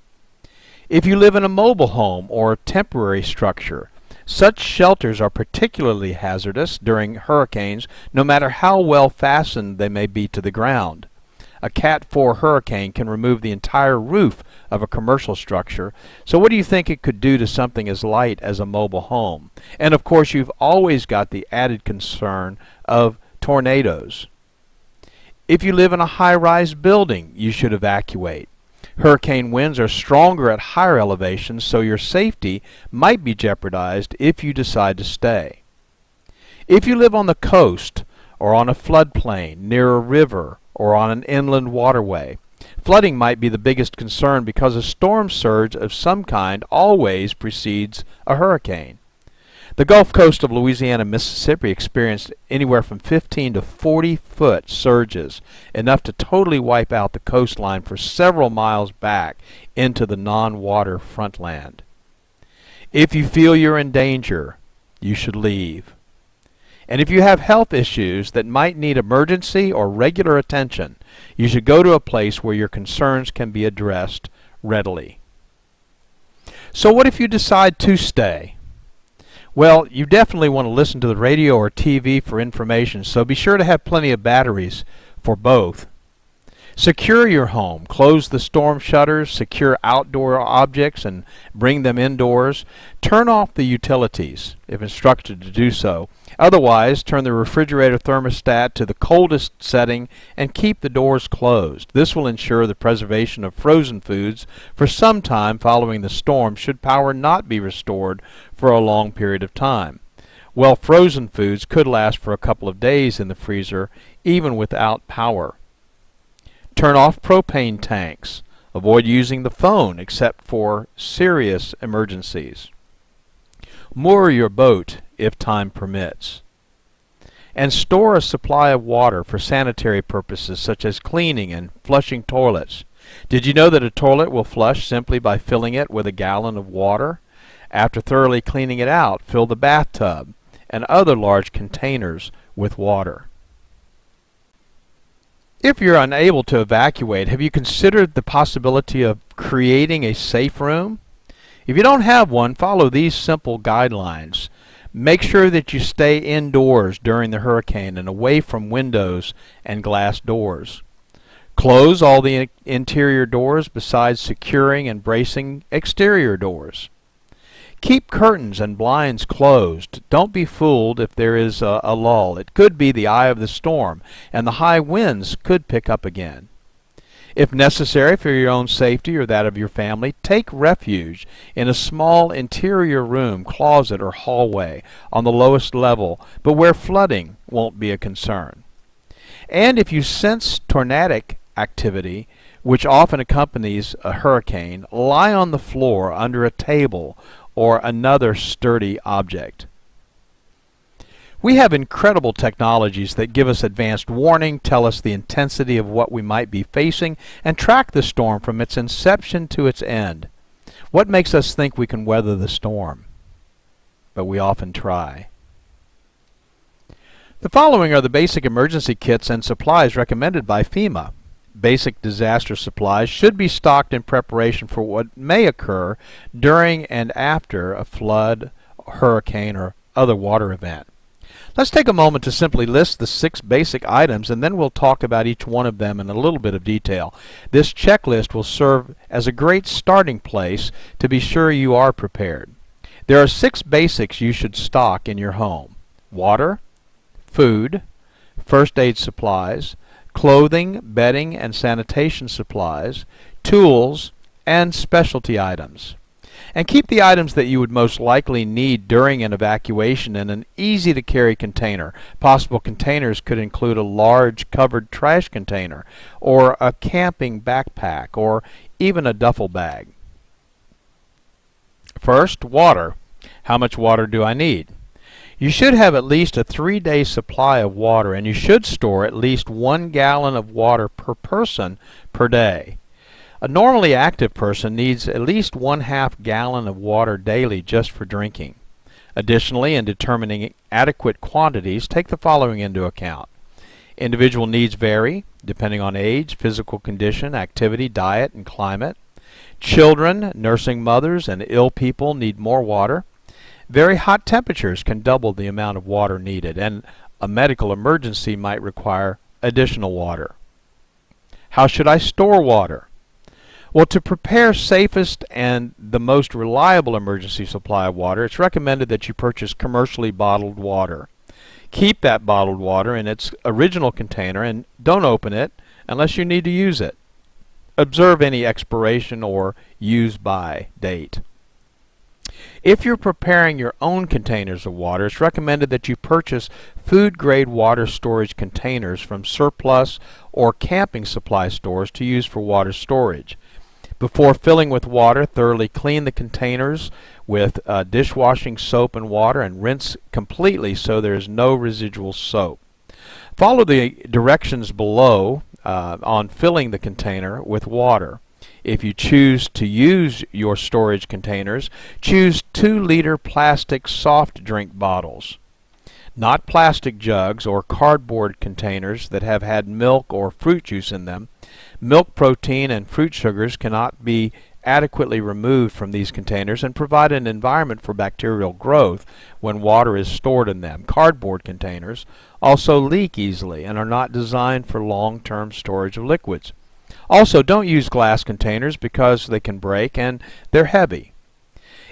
If you live in a mobile home or temporary structure, such shelters are particularly hazardous during hurricanes, no matter how well fastened they may be to the ground. A Cat 4 hurricane can remove the entire roof of a commercial structure, so what do you think it could do to something as light as a mobile home? And of course, you've always got the added concern of tornadoes. If you live in a high-rise building, you should evacuate. Hurricane winds are stronger at higher elevations, so your safety might be jeopardized if you decide to stay. If you live on the coast or on a floodplain near a river or on an inland waterway, flooding might be the biggest concern because a storm surge of some kind always precedes a hurricane. The Gulf Coast of Louisiana and Mississippi experienced anywhere from 15 to 40-foot surges, enough to totally wipe out the coastline for several miles back into the non-water frontland. If you feel you're in danger, you should leave. And if you have health issues that might need emergency or regular attention, you should go to a place where your concerns can be addressed readily. So what if you decide to stay? Well, you definitely want to listen to the radio or TV for information, so be sure to have plenty of batteries for both. Secure your home. Close the storm shutters, secure outdoor objects, and bring them indoors. Turn off the utilities, if instructed to do so. Otherwise, turn the refrigerator thermostat to the coldest setting and keep the doors closed. This will ensure the preservation of frozen foods for some time following the storm should power not be restored for a long period of time. Well, frozen foods could last for a couple of days in the freezer, even without power. Turn off propane tanks. Avoid using the phone except for serious emergencies. Moor your boat if time permits. And store a supply of water for sanitary purposes such as cleaning and flushing toilets. Did you know that a toilet will flush simply by filling it with a gallon of water? After thoroughly cleaning it out, fill the bathtub and other large containers with water. If you're unable to evacuate, have you considered the possibility of creating a safe room? If you don't have one, follow these simple guidelines. Make sure that you stay indoors during the hurricane and away from windows and glass doors. Close all the interior doors besides securing and bracing exterior doors. Keep curtains and blinds closed. Don't be fooled if there is a lull. It could be the eye of the storm, and the high winds could pick up again. If necessary for your own safety or that of your family, take refuge in a small interior room, closet, or hallway on the lowest level, but where flooding won't be a concern. And if you sense tornadic activity, which often accompanies a hurricane, lie on the floor under a table or another sturdy object. We have incredible technologies that give us advanced warning, tell us the intensity of what we might be facing, and track the storm from its inception to its end. What makes us think we can weather the storm? But we often try. The following are the basic emergency kits and supplies recommended by FEMA. Basic disaster supplies should be stocked in preparation for what may occur during and after a flood, hurricane, or other water event. Let's take a moment to simply list the 6 basic items, and then we'll talk about each one of them in a little bit of detail. This checklist will serve as a great starting place to be sure you are prepared. There are 6 basics you should stock in your home: water, food, first aid supplies, clothing, bedding, and sanitation supplies, tools, and specialty items. And keep the items that you would most likely need during an evacuation in an easy-to-carry container. Possible containers could include a large covered trash container, or a camping backpack, or even a duffel bag. First, water. How much water do I need? You should have at least a 3-day supply of water, and you should store at least 1 gallon of water per person per day. A normally active person needs at least 1/2 gallon of water daily just for drinking. Additionally, in determining adequate quantities, take the following into account. Individual needs vary depending on age, physical condition, activity, diet, and climate. Children, nursing mothers, and ill people need more water. Very hot temperatures can double the amount of water needed, and a medical emergency might require additional water. How should I store water? Well, to prepare safest and the most reliable emergency supply of water, it's recommended that you purchase commercially bottled water. Keep that bottled water in its original container and don't open it unless you need to use it. Observe any expiration or use by date. If you're preparing your own containers of water, it's recommended that you purchase food-grade water storage containers from surplus or camping supply stores to use for water storage. Before filling with water, thoroughly clean the containers with dishwashing soap and water and rinse completely so there is no residual soap. Follow the directions below on filling the container with water. If you choose to use your storage containers, choose 2-liter plastic soft drink bottles. Not plastic jugs or cardboard containers that have had milk or fruit juice in them. Milk protein and fruit sugars cannot be adequately removed from these containers and provide an environment for bacterial growth when water is stored in them. Cardboard containers also leak easily and are not designed for long-term storage of liquids. Also, don't use glass containers because they can break and they're heavy.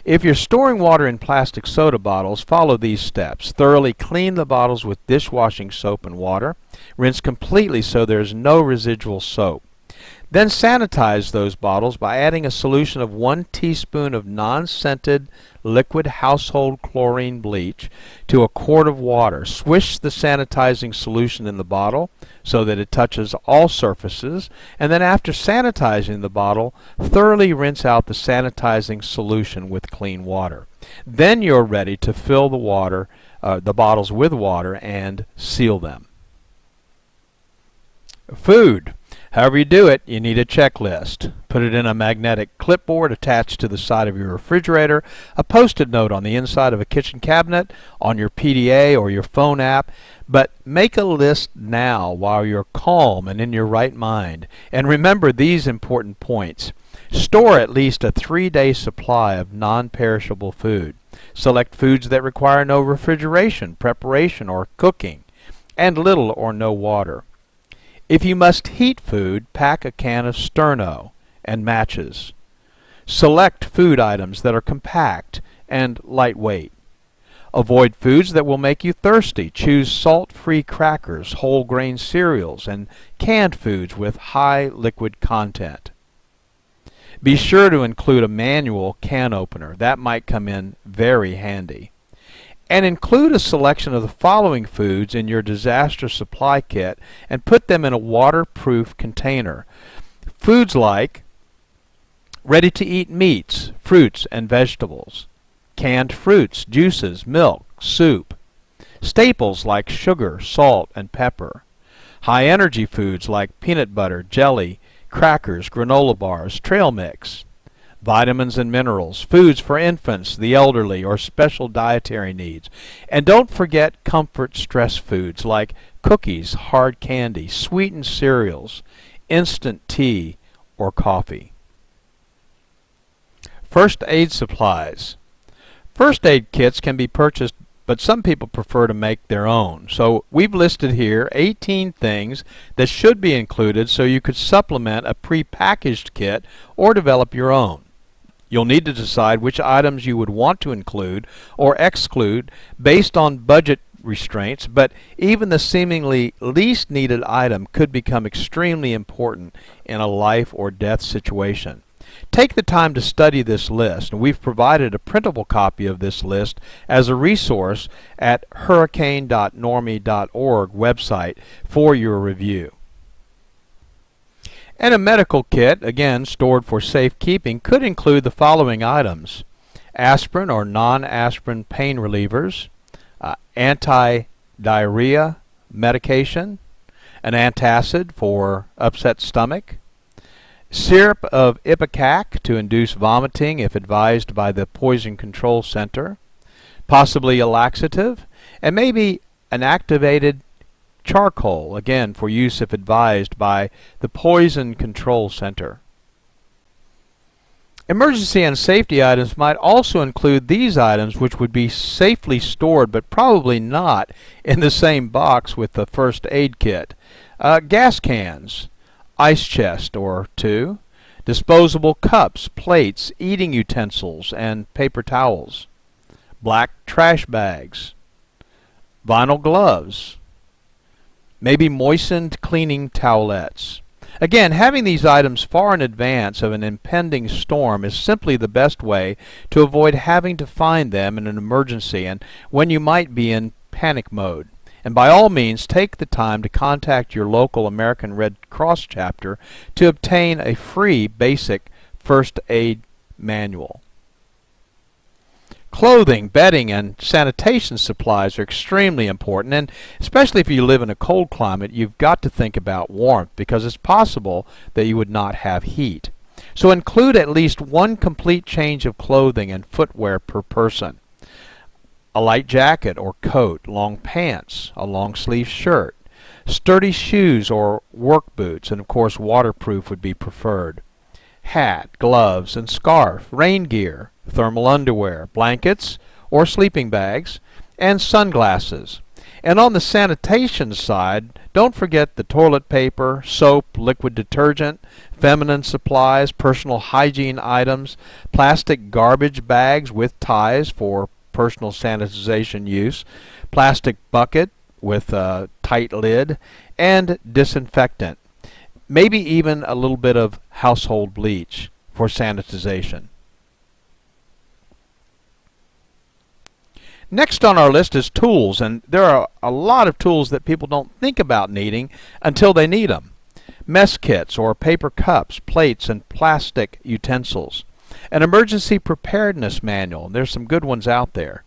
If you're storing water in plastic soda bottles, follow these steps. Thoroughly clean the bottles with dishwashing soap and water. Rinse completely so there's no residual soap. Then sanitize those bottles by adding a solution of 1 teaspoon of non-scented liquid household chlorine bleach to a quart of water. Swish the sanitizing solution in the bottle so that it touches all surfaces, and then after sanitizing the bottle, thoroughly rinse out the sanitizing solution with clean water. Then you're ready to fill the bottles with water and seal them. Food. However you do it, you need a checklist. Put it in a magnetic clipboard attached to the side of your refrigerator, a post-it note on the inside of a kitchen cabinet, on your PDA or your phone app. But make a list now while you're calm and in your right mind. And remember these important points. Store at least a 3-day supply of non-perishable food. Select foods that require no refrigeration, preparation, or cooking, and little or no water. If you must heat food, pack a can of Sterno and matches. Select food items that are compact and lightweight. Avoid foods that will make you thirsty. Choose salt-free crackers, whole grain cereals, and canned foods with high liquid content. Be sure to include a manual can opener. That might come in very handy. And include a selection of the following foods in your disaster supply kit and put them in a waterproof container. Foods like ready-to-eat meats, fruits, and vegetables, canned fruits, juices, milk, soup, staples like sugar, salt, and pepper, high-energy foods like peanut butter, jelly, crackers, granola bars, trail mix, vitamins and minerals, foods for infants, the elderly, or special dietary needs. And don't forget comfort stress foods like cookies, hard candy, sweetened cereals, instant tea, or coffee. First aid supplies. First aid kits can be purchased, but some people prefer to make their own. So we've listed here 18 things that should be included so you could supplement a pre-packaged kit or develop your own. You'll need to decide which items you would want to include or exclude based on budget restraints, but even the seemingly least needed item could become extremely important in a life or death situation. Take the time to study this list, and we've provided a printable copy of this list as a resource at hurricane.normie.org website for your review. And a medical kit, again stored for safekeeping, could include the following items: aspirin or non-aspirin pain relievers, anti-diarrhea medication, an antacid for upset stomach, syrup of ipecac to induce vomiting if advised by the Poison Control Center, possibly a laxative, and maybe an activated charcoal, again for use if advised by the Poison Control Center. Emergency and safety items might also include these items, which would be safely stored but probably not in the same box with the first aid kit. Gas cans, ice chest or two, disposable cups, plates, eating utensils, and paper towels, black trash bags, vinyl gloves, maybe moistened cleaning towelettes. Again, having these items far in advance of an impending storm is simply the best way to avoid having to find them in an emergency and when you might be in panic mode. And by all means, take the time to contact your local American Red Cross chapter to obtain a free basic first aid manual. Clothing, bedding, and sanitation supplies are extremely important, and especially if you live in a cold climate, you've got to think about warmth because it's possible that you would not have heat. So include at least one complete change of clothing and footwear per person. A light jacket or coat, long pants, a long sleeve shirt, sturdy shoes or work boots, and of course waterproof would be preferred. Hat, gloves, and scarf, rain gear, thermal underwear, blankets or sleeping bags, and sunglasses. And on the sanitation side, don't forget the toilet paper, soap, liquid detergent, feminine supplies, personal hygiene items, plastic garbage bags with ties for personal sanitization use, plastic bucket with a tight lid, and disinfectant. Maybe even a little bit of household bleach for sanitization. Next on our list is tools, and there are a lot of tools that people don't think about needing until they need them. Mess kits or paper cups, plates, and plastic utensils. An emergency preparedness manual, and there's some good ones out there.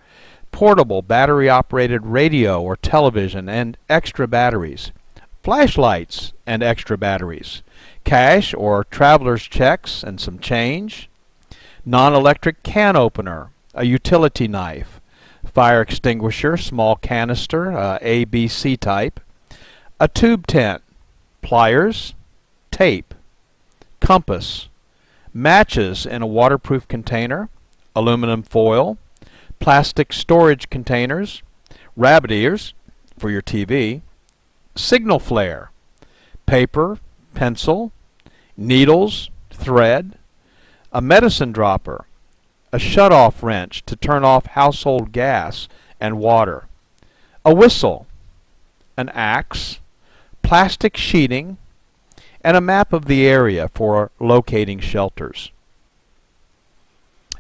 Portable battery-operated radio or television and extra batteries. Flashlights and extra batteries. Cash or traveler's checks and some change. Non-electric can opener, a utility knife. Fire extinguisher, small canister, ABC type, a tube tent, pliers, tape, compass, matches in a waterproof container, aluminum foil, plastic storage containers, rabbit ears for your TV, signal flare, paper, pencil, needles, thread, a medicine dropper, a shut-off wrench to turn off household gas and water, a whistle, an axe, plastic sheeting, and a map of the area for locating shelters.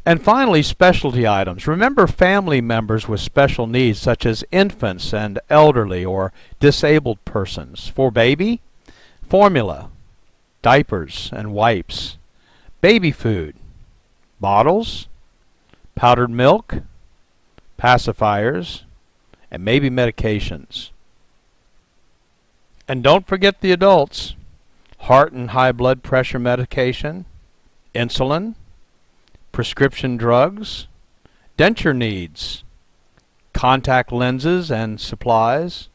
And finally, specialty items. Remember family members with special needs such as infants and elderly or disabled persons. For baby, formula, diapers and wipes, baby food, bottles, powdered milk, pacifiers, and maybe medications. And don't forget the adults. Heart and high blood pressure medication, insulin, prescription drugs, denture needs, contact lenses and supplies,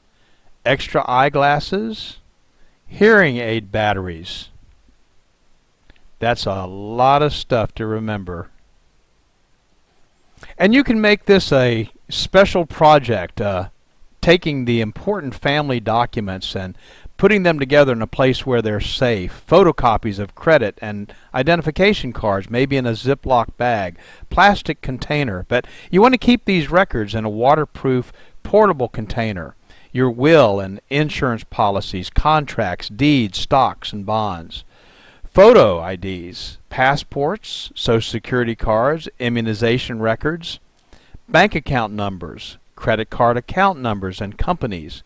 extra eyeglasses, hearing aid batteries. That's a lot of stuff to remember. And you can make this a special project, taking the important family documents and putting them together in a place where they're safe, photocopies of credit and identification cards, maybe in a Ziploc bag, plastic container, but you want to keep these records in a waterproof, portable container. Your will and insurance policies, contracts, deeds, stocks, and bonds. Photo IDs, passports, social security cards, immunization records, bank account numbers, credit card account numbers and companies,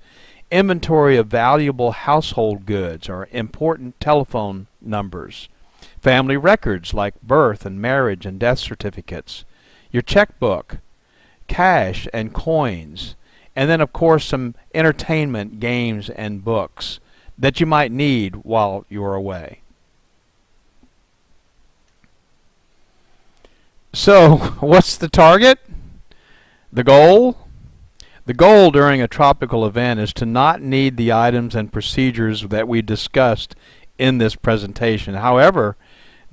inventory of valuable household goods or important telephone numbers, family records like birth and marriage and death certificates, your checkbook, cash and coins, and then of course some entertainment, games, and books that you might need while you're away. So, what's the target? The goal? The goal during a tropical event is to not need the items and procedures that we discussed in this presentation. However,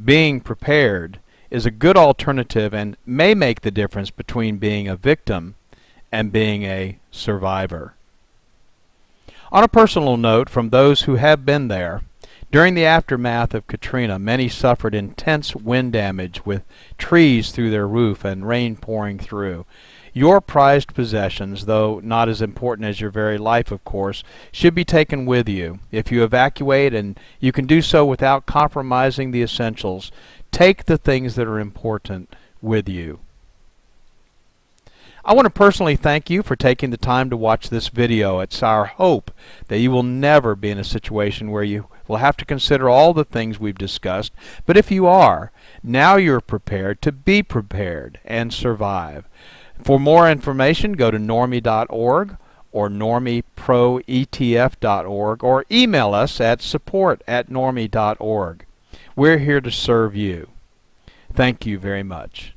being prepared is a good alternative and may make the difference between being a victim and being a survivor. On a personal note, from those who have been there, during the aftermath of Katrina, many suffered intense wind damage with trees through their roof and rain pouring through. Your prized possessions, though not as important as your very life, of course, should be taken with you. If you evacuate, and you can do so without compromising the essentials, take the things that are important with you. I want to personally thank you for taking the time to watch this video. It's our hope that you will never be in a situation where you will have to consider all the things we've discussed. But if you are, now you're prepared to be prepared and survive. For more information, go to normie.org or normieproetf.org or email us at support@normie.org. We're here to serve you. Thank you very much.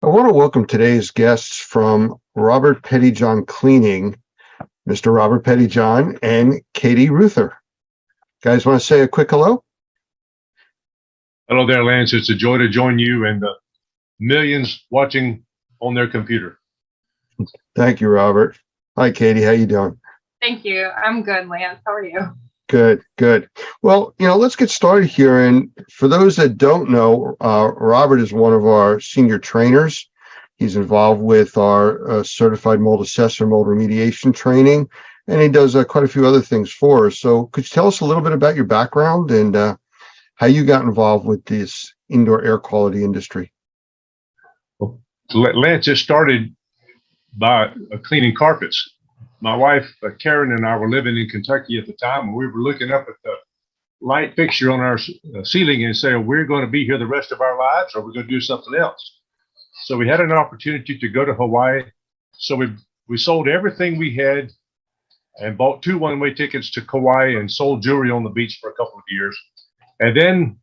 I want to welcome today's guests from Robert Pettyjohn Cleaning, Mr. Robert Pettyjohn and Katie Ruther. Guys, want to say a quick hello? Hello there, Lance. It's a joy to join you and the millions watching on their computer. Thank you, Robert. Hi, Katie. How you doing? Thank you. I'm good, Lance. How are you? Good, good. Well, let's get started here. And for those that don't know, Robert is one of our senior trainers. He's involved with our certified mold assessor, mold remediation training, and he does quite a few other things for us. So could you tell us a little bit about your background and how you got involved with this indoor air quality industry? Well, Lance, just started by cleaning carpets. My wife, Karen, and I were living in Kentucky at the time, and we were looking up at the light fixture on our ceiling and saying, we're going to be here the rest of our lives, or we're going to do something else. So we had an opportunity to go to Hawaii. So we sold everything we had and bought 2 one-way tickets to Kauai and sold jewelry on the beach for a couple of years. And then,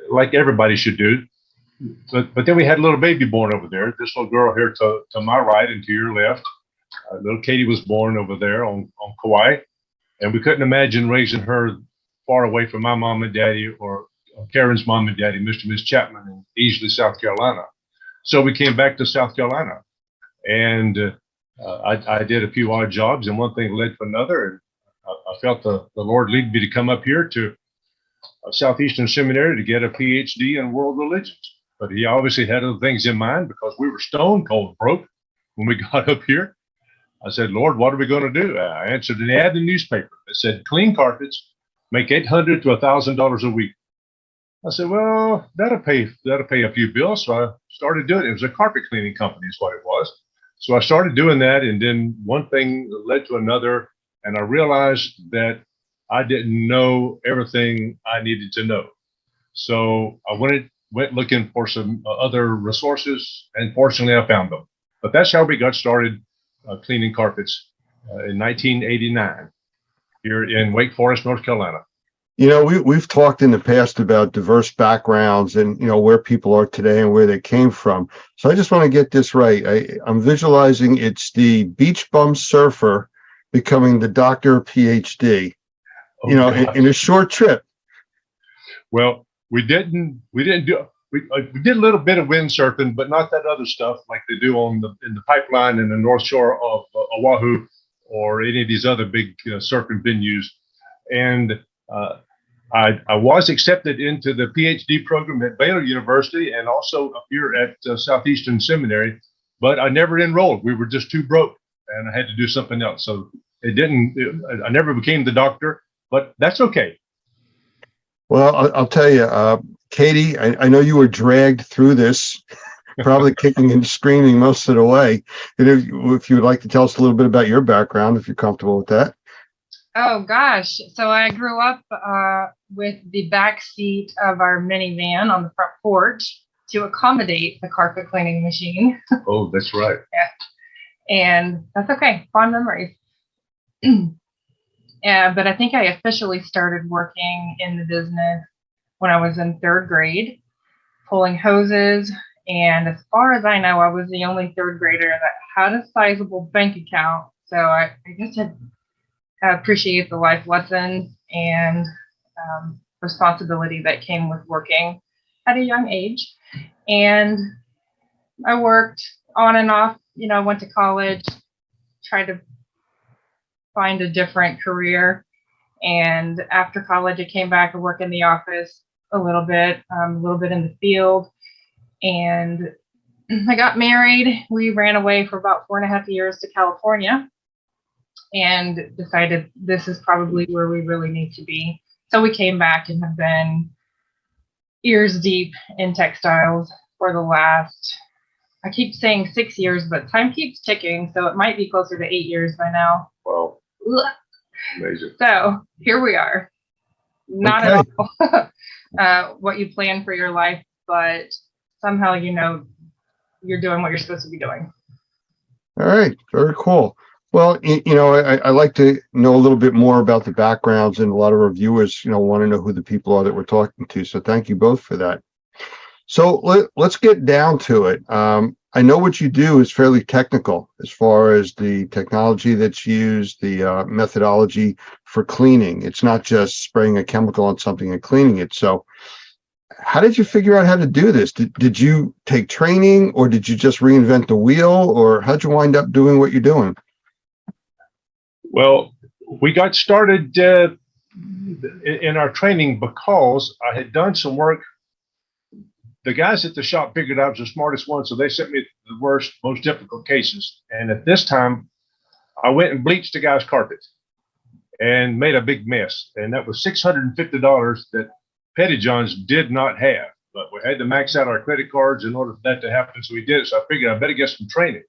like everybody should do, but then we had a little baby born over there. This little girl here to my right and to your left. Little Katie was born over there on Kauai, and we couldn't imagine raising her far away from my mom and daddy or Karen's mom and daddy, Mr. and Miss Chapman, in Easley, South Carolina. So we came back to South Carolina, and I did a few odd jobs, and one thing led to another, and I felt the Lord lead me to come up here to Southeastern Seminary to get a PhD in world religions. But he obviously had other things in mind because we were stone cold broke when we got up here. I said, Lord, what are we going to do? I answered an ad in the newspaper that said, clean carpets, make $800 to $1,000 a week. I said, well, that'll pay a few bills. So I started doing it. It was a carpet cleaning company is what it was. So I started doing that, and then one thing led to another, and I realized that I didn't know everything I needed to know. So I went looking for some other resources, and fortunately I found them. But that's how we got started cleaning carpets in 1989 here in Wake Forest, North Carolina. You know, we've talked in the past about diverse backgrounds and, you know, where people are today and where they came from. So I just want to get this right. I'm visualizing it's the beach bum surfer becoming the doctor PhD, Oh, you know, gosh. in a short trip. Well, we did a little bit of windsurfing, but not that other stuff like they do in the pipeline in the North Shore of Oahu or any of these other big surfing venues. And I was accepted into the PhD program at Baylor University and also up here at Southeastern Seminary, but I never enrolled. We were just too broke, and I had to do something else. So I never became the doctor, but that's okay. Well, I'll tell you, Katie, I know you were dragged through this, probably kicking and screaming most of the way. And if you would like to tell us a little bit about your background, if you're comfortable with that. Oh gosh. So I grew up with the back seat of our minivan on the front porch to accommodate the carpet cleaning machine. Oh, that's right. Yeah. And that's okay. Fond memories. Yeah, but I think I officially started working in the business when I was in third grade, pulling hoses. And as far as I know, I was the only third grader that had a sizable bank account. So I guess I appreciate the life lessons and responsibility that came with working at a young age. And I worked on and off, went to college, tried to find a different career. And after college, I came back and worked in the office a little bit in the field. And I got married. We ran away for about 4.5 years to California and decided this is probably where we really need to be. So we came back and have been ears deep in textiles for the last, I keep saying 6 years, but time keeps ticking. So it might be closer to 8 years by now. Wow. Amazing. So here we are. Not at all what you plan for your life, but somehow you're doing what you're supposed to be doing. All right. Very cool. Well, I like to know a little bit more about the backgrounds, and a lot of our viewers, want to know who the people are that we're talking to. So thank you both for that. So let's get down to it. I know what you do is fairly technical as far as the technology that's used, the methodology for cleaning. It's not just spraying a chemical on something and cleaning it. So how did you figure out how to do this? Did you take training, or did you just reinvent the wheel, or how'd you wind up doing what you're doing? Well, we got started in our training because I had done some work. The guys at the shop figured I was the smartest one, so they sent me the worst, most difficult cases. And at this time, I went and bleached the guy's carpet and made a big mess. And that was $650 that Petty John's did not have. But we had to max out our credit cards in order for that to happen. So we did it. So I figured I better get some training.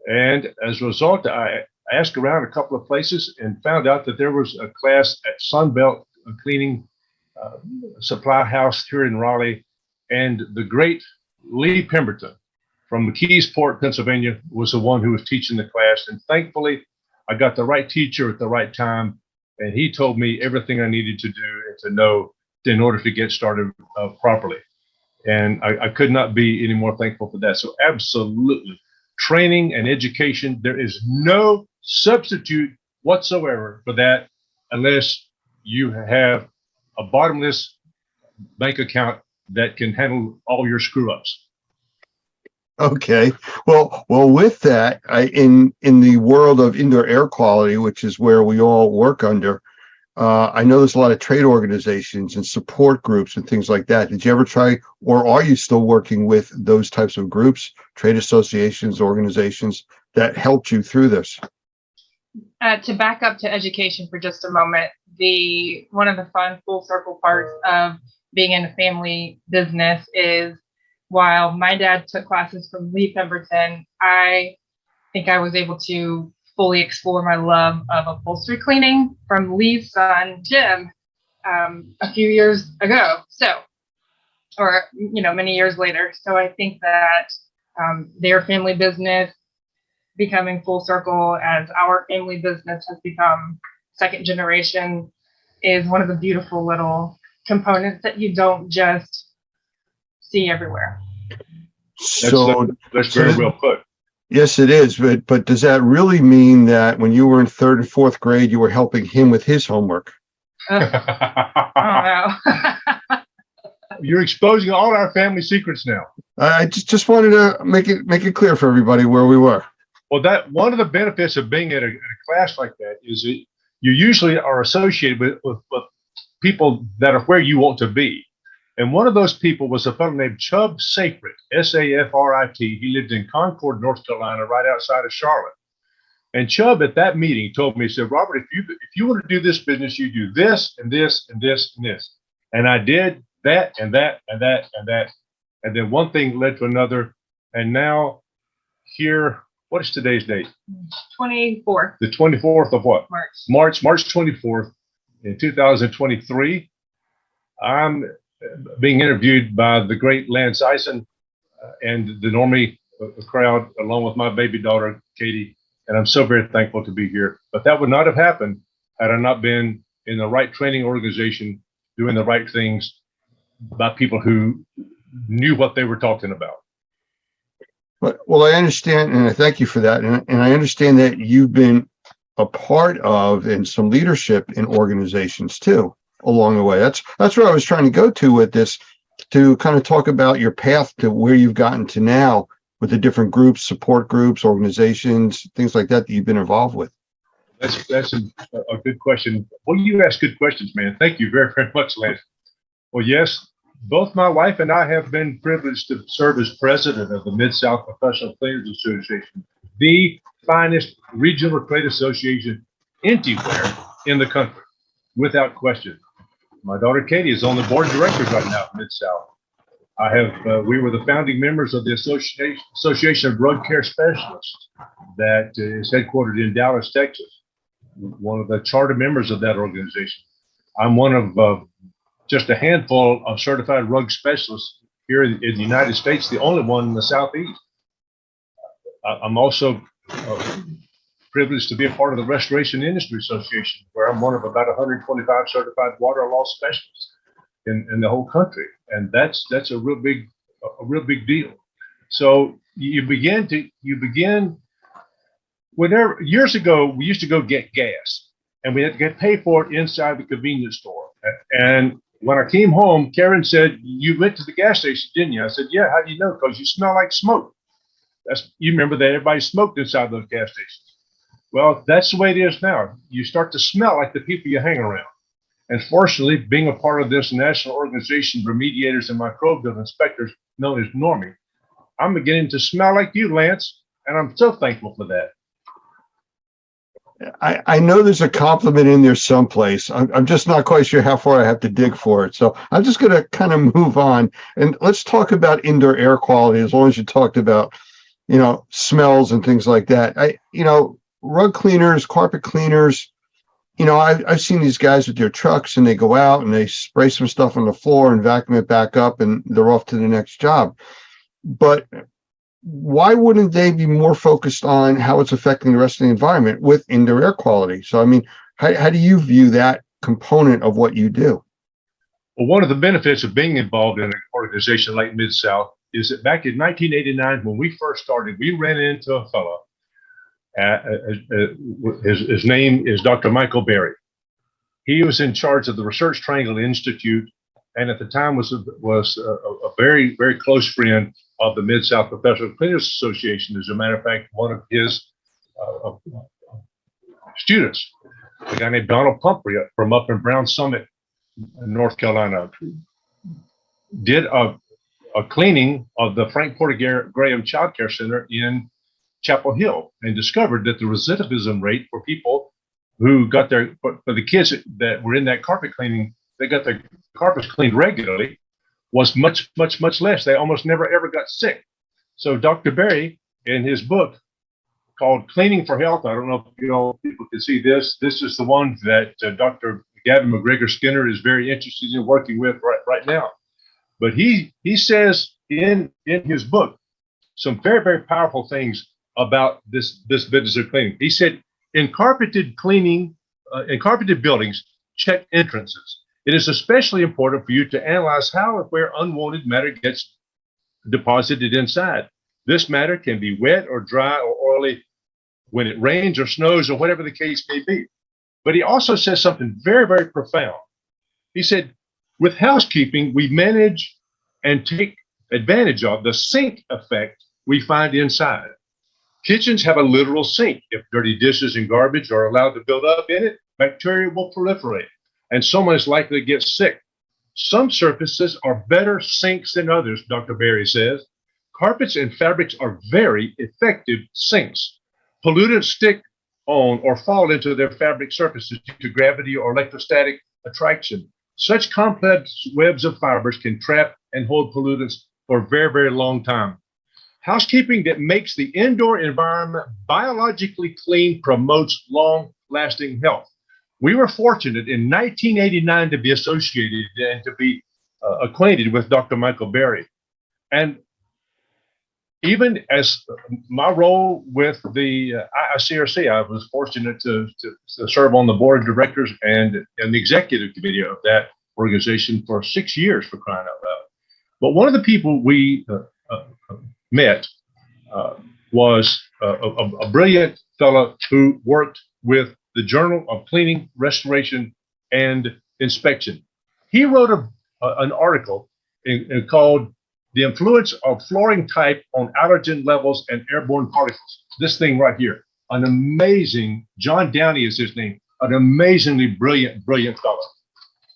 And as a result, I asked around a couple of places and found out that there was a class at Sunbelt Cleaning Supply House here in Raleigh. And the great Lee Pemberton from McKeesport, Pennsylvania, was the one who was teaching the class. And thankfully, I got the right teacher at the right time. And he told me everything I needed to do and to know in order to get started properly. And I could not be any more thankful for that. So absolutely, training and education, there is no substitute whatsoever for that unless you have a bottomless bank account that can handle all your screw ups. Okay. Well, with that, in the world of indoor air quality, which is where we all work under, I know there's a lot of trade organizations and support groups and things like that. Did you ever try, or are you still working with those types of groups, trade associations, organizations that helped you through this? To back up to education for just a moment, one of the fun full circle parts of being in a family business is, while my dad took classes from Lee Pemberton, I think I was able to fully explore my love of upholstery cleaning from Lee's son, Jim, a few years ago. Many years later. So I think that their family business becoming full circle as our family business has become second generation is one of the beautiful little components that you don't just see everywhere. So That's very well put. yes, it is. But does that really mean that when you were in 3rd and 4th grade, you were helping him with his homework? Oh, no. You're exposing all our family secrets now. I just wanted to make it clear for everybody where we were. Well, that one of the benefits of being at a class like that is that you usually are associated with people that are where you want to be. And one of those people was a fellow named Chubb Safrit, S-A-F-R-I-T. He lived in Concord, North Carolina, right outside of Charlotte. And Chubb at that meeting told me, he said, Robert, if you want to do this business, you do this and this and this and this. And I did that and that and that and that. And then one thing led to another. And now here, what is today's date? 24th. The 24th of what? March. March 24th in 2023. I'm being interviewed by the great Lance Eisen and the Normie crowd, along with my baby daughter, Katie. And I'm so very thankful to be here. But that would not have happened had I not been in the right training organization, doing the right things by people who knew what they were talking about. Well, I understand, and I thank you for that. And I understand that you've been a part of and some leadership in organizations too along the way. That's where I was trying to go to with this, to kind of talk about your path to where you've gotten to now with the different groups, support groups, organizations, things like that you've been involved with. That's a good question. Well, you ask good questions, man. Thank you very, very much, Lance. Well, yes, both my wife and I have been privileged to serve as president of the Mid-South Professional Cleaners Association, the finest regional trade association anywhere in the country, without question. My daughter Katie is on the board of directors right now at Mid-South. We were the founding members of the Association of Drug Care Specialists that is headquartered in Dallas, Texas. One of the charter members of that organization. I'm one of just a handful of certified drug specialists here in the United States, the only one in the Southeast. I'm also privileged to be a part of the Restoration Industry Association, where I'm one of about 125 certified water loss specialists in the whole country. And that's a real big deal. So you begin whenever, years ago, we used to go get gas and we had to get paid for it inside the convenience store. And when I came home, Karen said, "You went to the gas station, didn't you?" I said, "Yeah, how do you know?" "Because you smell like smoke." You remember that everybody smoked inside those gas stations. Well, that's the way it is now. You start to smell like the people you hang around. And fortunately, being a part of this national organization, Remediators and Microbial Inspectors, known as Normie, I'm beginning to smell like you, Lance, and I'm so thankful for that. I know there's a compliment in there someplace. I'm just not quite sure how far I have to dig for it. So I'm just going to kind of move on, and let's talk about indoor air quality, as long as you talked about, smells and things like that. Rug cleaners, carpet cleaners, I've seen these guys with their trucks and they go out and they spray some stuff on the floor and vacuum it back up and they're off to the next job. But why wouldn't they be more focused on how it's affecting the rest of the environment with indoor air quality? So, I mean, how do you view that component of what you do? Well, one of the benefits of being involved in an organization like Mid-South is that back in 1989, when we first started, we ran into a fellow. His name is Dr. Michael Berry. He was in charge of the Research Triangle Institute, and at the time was a very, very close friend of the Mid-South Professional Cleaners Association. As a matter of fact, one of his students, a guy named Donald Pumphrey from up in Brown Summit, North Carolina, did a cleaning of the Frank Porter Graham Child Care Center in Chapel Hill and discovered that the recidivism rate for people who got for the kids that were in that carpet cleaning, they got their carpets cleaned regularly, was much, much, much less. They almost never, ever got sick. So Dr. Berry, in his book called Cleaning for Health, I don't know if people can see this. This is the one that Dr. Gavin McGregor Skinner is very interested in working with right now. But he says in his book some very, very powerful things about this business of cleaning. He said, in carpeted buildings, check entrances. It is especially important for you to analyze how and where unwanted matter gets deposited inside. This matter can be wet or dry or oily when it rains or snows or whatever the case may be. But he also says something very, very profound. He said, with housekeeping, we manage and take advantage of the sink effect we find inside. Kitchens have a literal sink. If dirty dishes and garbage are allowed to build up in it, bacteria will proliferate, and someone is likely to get sick. Some surfaces are better sinks than others, Dr. Berry says. Carpets and fabrics are very effective sinks. Pollutants stick on or fall into their fabric surfaces due to gravity or electrostatic attraction. Such complex webs of fibers can trap and hold pollutants for a very, very long time. Housekeeping that makes the indoor environment biologically clean promotes long-lasting health. We were fortunate in 1989 to be associated and to be acquainted with Dr. Michael Berry. And even as my role with the ICRC, I was fortunate to serve on the board of directors and the executive committee of that organization for 6 years, for crying out loud. But one of the people we met was a brilliant fellow who worked with the Journal of Cleaning, Restoration, and Inspection. He wrote an article called The Influence of Flooring Type on Allergen Levels and Airborne Particles. This thing right here. An amazing, John Downey is his name, an amazingly brilliant fellow.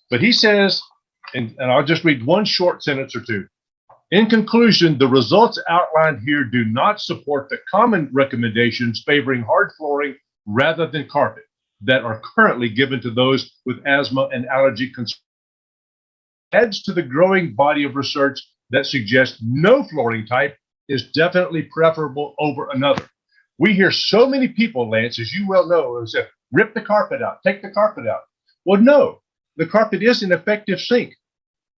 But he says, and I'll just read one short sentence or two. In conclusion, the results outlined here do not support the common recommendations favoring hard flooring rather than carpet that are currently given to those with asthma and allergy concerns. Adds to the growing body of research that suggests no flooring type is definitely preferable over another. We hear so many people, Lance, as you well know, say, rip the carpet out, take the carpet out. Well, no, the carpet is an effective sink.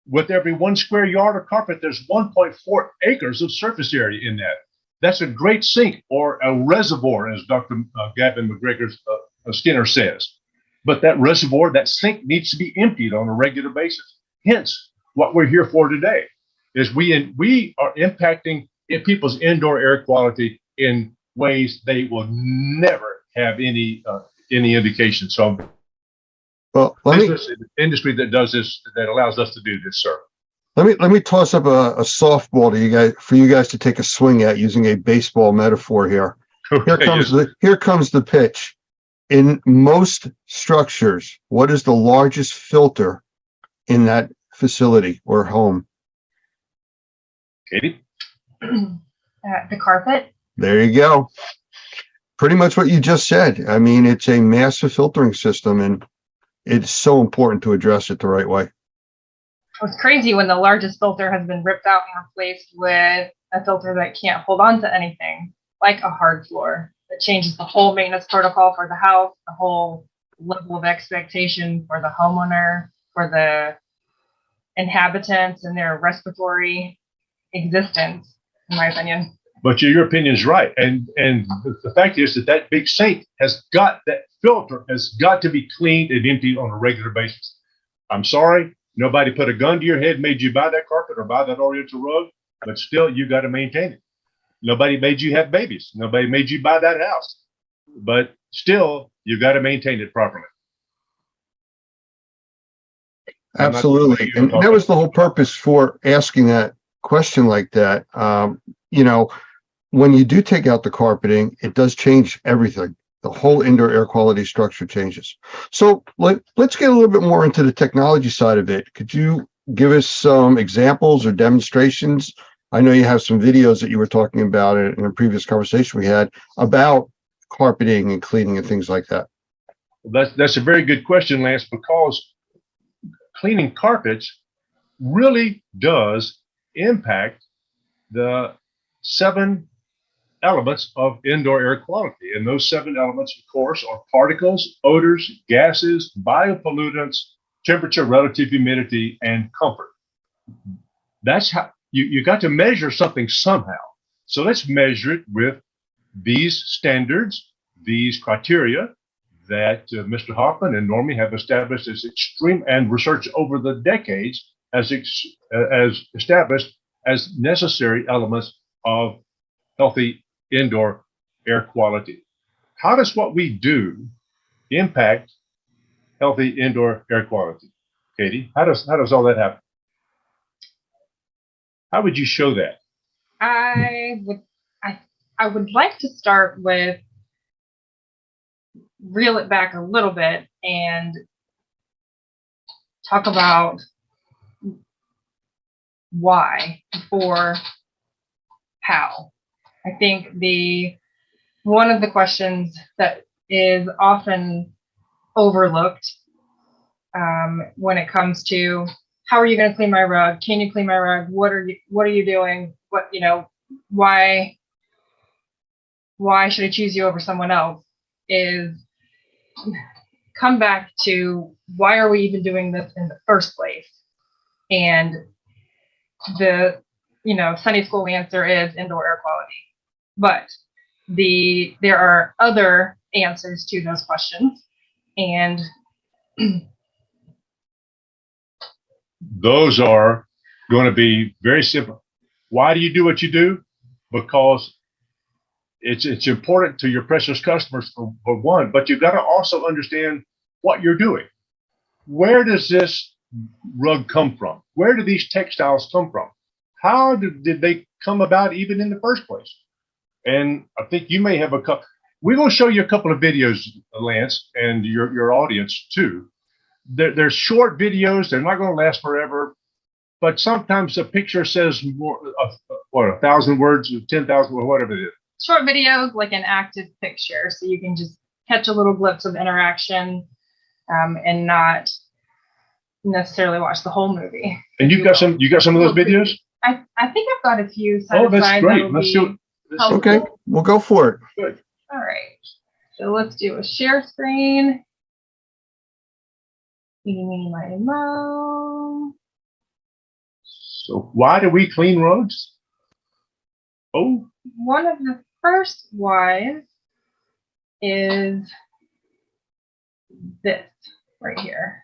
With every 1 square yard of carpet, there's 1.4 acres of surface area in that. That's a great sink, or a reservoir, as Dr. Gavin McGregor Skinner says. But that reservoir, that sink, needs to be emptied on a regular basis. Hence, what we're here for today is we are impacting people's indoor air quality in ways they will never have any indication. So, well, industry that does this, that allows us to do this, sir. Let me toss up a softball to you guys, for you guys to take a swing at, using a baseball metaphor here. Here comes the pitch. In most structures, what is the largest filter in that facility or home? Katie? The carpet. There you go. Pretty much what you just said. I mean, it's a massive filtering system, and it's so important to address it the right way. It's crazy when the largest filter has been ripped out and replaced with a filter that can't hold on to anything, like a hard floor. That changes the whole maintenance protocol for the house, the whole level of expectation for the homeowner, for the inhabitants and their respiratory existence, in my opinion. But your opinion is right. And the fact is that big sink that filter has got to be cleaned and emptied on a regular basis. I'm sorry, nobody put a gun to your head, made you buy that carpet or buy that Oriental rug, but still you got to maintain it. Nobody made you have babies. Nobody made you buy that house, but still you got to maintain it properly. Absolutely. And that was the whole purpose for asking that question like that. You know, when you do take out the carpeting, it does change everything. The whole indoor air quality structure changes. So let's get a little bit more into the technology side of it. Could you give us some examples or demonstrations? I know you have some videos that you were talking about in a previous conversation we had about carpeting and cleaning and things like that. That's a very good question, Lance, because cleaning carpets really does impact the 7 elements of indoor air quality. And those 7 elements, of course, are particles, odors, gases, biopollutants, temperature, relative humidity, and comfort. That's how you got to measure something somehow. So let's measure it with these standards, these criteria, that Mr. Hoffman and Normie have established as extreme, and research over the decades as established as necessary elements of healthy indoor air quality. How does what we do impact healthy indoor air quality? Katie, how does all that happen? How would you show that? I would like to start with reel it back a little bit and talk about why before how. I think one of the questions that is often overlooked when it comes to how are you going to clean my rug? Can you clean my rug? What are you doing? Why should I choose you over someone else? Is come back to why are we even doing this in the first place? And the Sunday school answer is indoor air quality. But there are other answers to those questions, and those are going to be very simple. Why do you do what you do? Because it's important to your precious customers for one, but you've got to also understand what you're doing. Where does this rug come from? Where do these textiles come from? How did they come about even in the first place? And I think you may have a couple. We're going to show you a couple of videos, Lance, and your audience too. They're short videos. They're not going to last forever, but sometimes a picture says more, 1,000 words, 10,000, or whatever it is. Short videos, like an active picture, so you can just catch a little glimpse of interaction and not necessarily watch the whole movie. And you got some of those videos? I think I've got a few side Oh, that's great. Let's do it. Okay, we'll go for it. Good. All right. So let's do a share screen. Eeny, meeny, miny, moe. So why do we clean rugs? Oh, One of the first whys is this right here.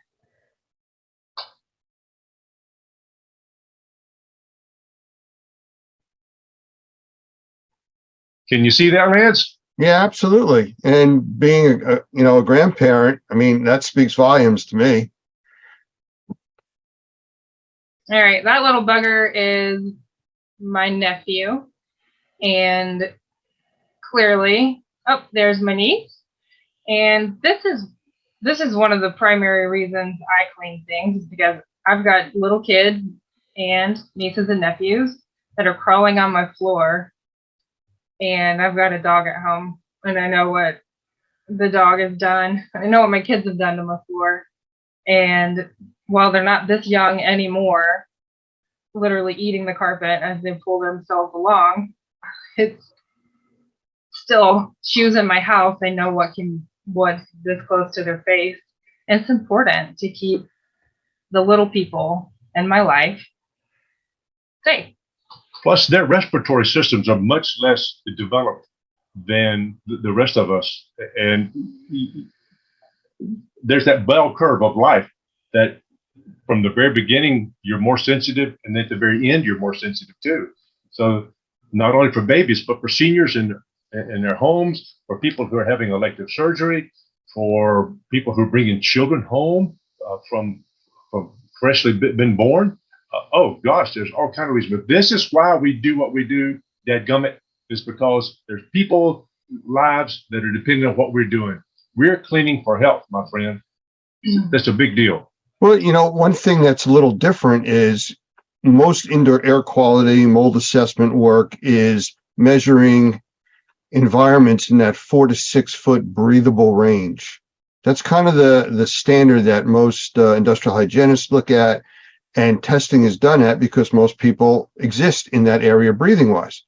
can you see that, Lance? Yeah, absolutely. And being a grandparent, I mean, that speaks volumes to me. All right, that little bugger is my nephew, and clearly, oh, there's my niece. And this is one of the primary reasons I clean things, is because I've got little kids and nieces and nephews that are crawling on my floor, and I've got a dog at home, and I know what the dog has done. I know what my kids have done to my floor, and while they're not this young anymore, literally eating the carpet as they pull themselves along, it's still shoes in my house. They know what's this close to their face. And it's important to keep the little people in my life safe. Plus, their respiratory systems are much less developed than the rest of us. And there's that bell curve of life that from the very beginning, you're more sensitive, and at the very end, you're more sensitive too. So not only for babies, but for seniors in their homes, for people who are having elective surgery, for people who are bringing children home from freshly been born. Oh gosh, there's all kinds of reasons. But this is why we do what we do, dadgummit, is because there's people lives that are dependent on what we're doing. We're cleaning for health, my friend. That's a big deal. Well, one thing that's a little different is most indoor air quality mold assessment work is measuring environments in that 4 to 6 foot breathable range. That's kind of the standard that most industrial hygienists look at, and testing is done at, because most people exist in that area breathing wise.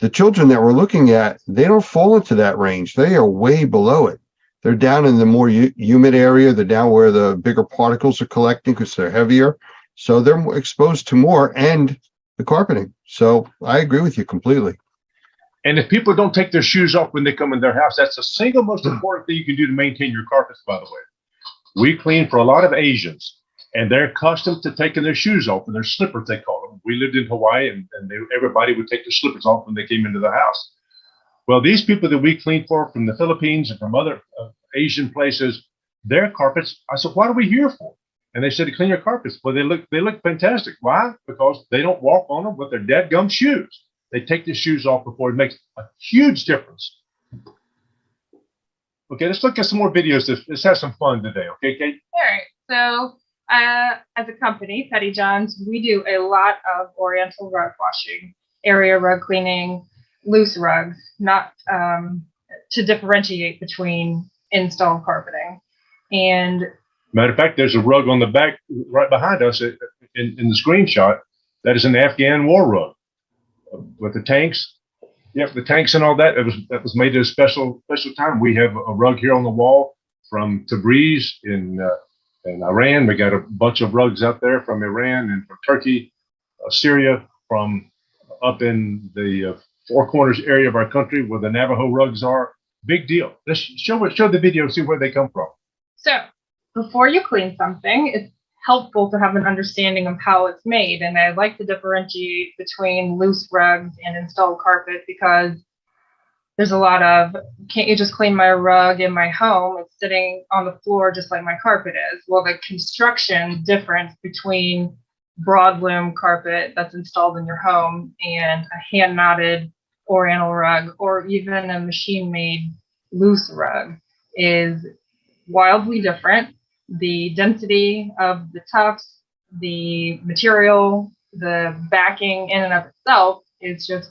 The children that we're looking at, they don't fall into that range. They are way below it. They're down in the more humid area. They're down where the bigger particles are collecting because they're heavier. So they're exposed to more, and the carpeting. So I agree with you completely. And if people don't take their shoes off when they come in their house, that's the single most important thing you can do to maintain your carpets, by the way. We clean for a lot of Asians, and they're accustomed to taking their shoes off and their slippers, they call them. We lived in Hawaii, and everybody would take their slippers off when they came into the house. Well, these people that we clean for from the Philippines and from other Asian places, their carpets, I said, what are we here for? And they said, to clean your carpets. Well, they look fantastic. Why? Because they don't walk on them with their dadgum shoes. They take the shoes off before. It makes a huge difference. Okay, let's look at some more videos. Let's have some fun today. Okay, Kate? All right. So as a company, Petty John's, we do a lot of oriental rug washing, area rug cleaning, loose rugs, not to differentiate between installed carpeting. And matter of fact, there's a rug on the back right behind us in the screenshot. That is an Afghan war rug with the tanks. Yep, the tanks and all that. That was made at a special time. We have a rug here on the wall from Tabriz in Iran. We got a bunch of rugs out there from Iran and from Turkey, Syria, from up in the Four Corners area of our country where the Navajo rugs are. Big deal. Let's show the video and see where they come from. so before you clean something, it's helpful to have an understanding of how it's made. And I like to differentiate between loose rugs and installed carpet because there's a lot of, can't you just clean my rug in my home? It's sitting on the floor just like my carpet is. Well, the construction difference between broadloom carpet that's installed in your home and a hand knotted oriental rug or even a machine made loose rug is wildly different. The density of the tufts, the material, the backing in and of itself is just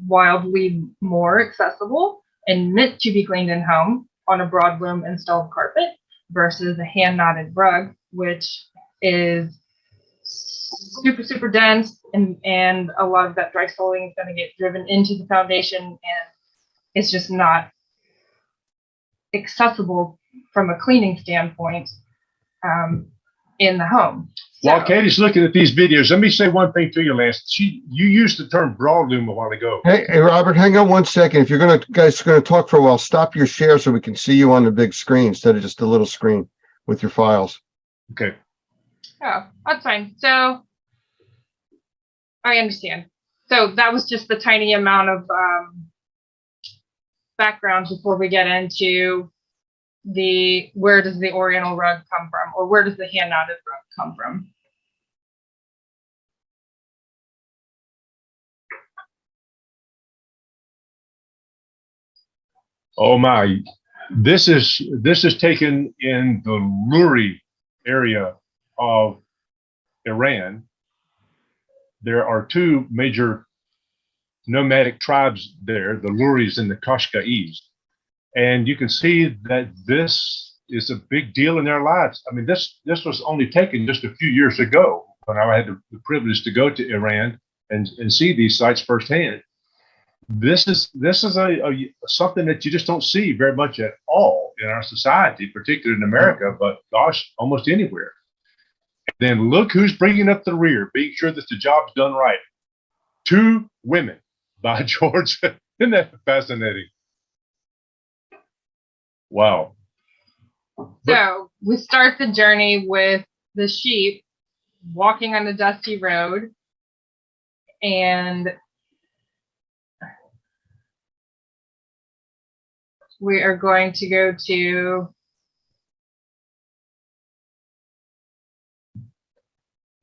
wildly more accessible and meant to be cleaned in home on a broadloom installed carpet versus a hand knotted rug, which is super, super dense and a lot of that dry soiling is going to get driven into the foundation and it's just not accessible from a cleaning standpoint in the home. While Katie's looking at these videos, let me say one thing to you, Lance. You used the term broadloom a while ago. Hey, Robert, hang on one second. If you're guys are gonna talk for a while, stop your share so we can see you on the big screen instead of just a little screen with your files. Okay. Oh, that's fine. So I understand. So that was just the tiny amount of background before we get into where does the oriental rug come from or where does the hand knotted rug come from? Oh my, this is taken in the Luri area of Iran. There are two major nomadic tribes there, the Luris and the Qashqai's. And you can see that this is a big deal in their lives. I mean, this was only taken just a few years ago when I had the privilege to go to Iran and see these sites firsthand. This is something that you just don't see very much at all in our society, particularly in America, but gosh, almost anywhere. And then look who's bringing up the rear, being sure that the job's done right. Two women by George. Isn't that fascinating? Wow. So we start the journey with the sheep walking on a dusty road, and we are going to go to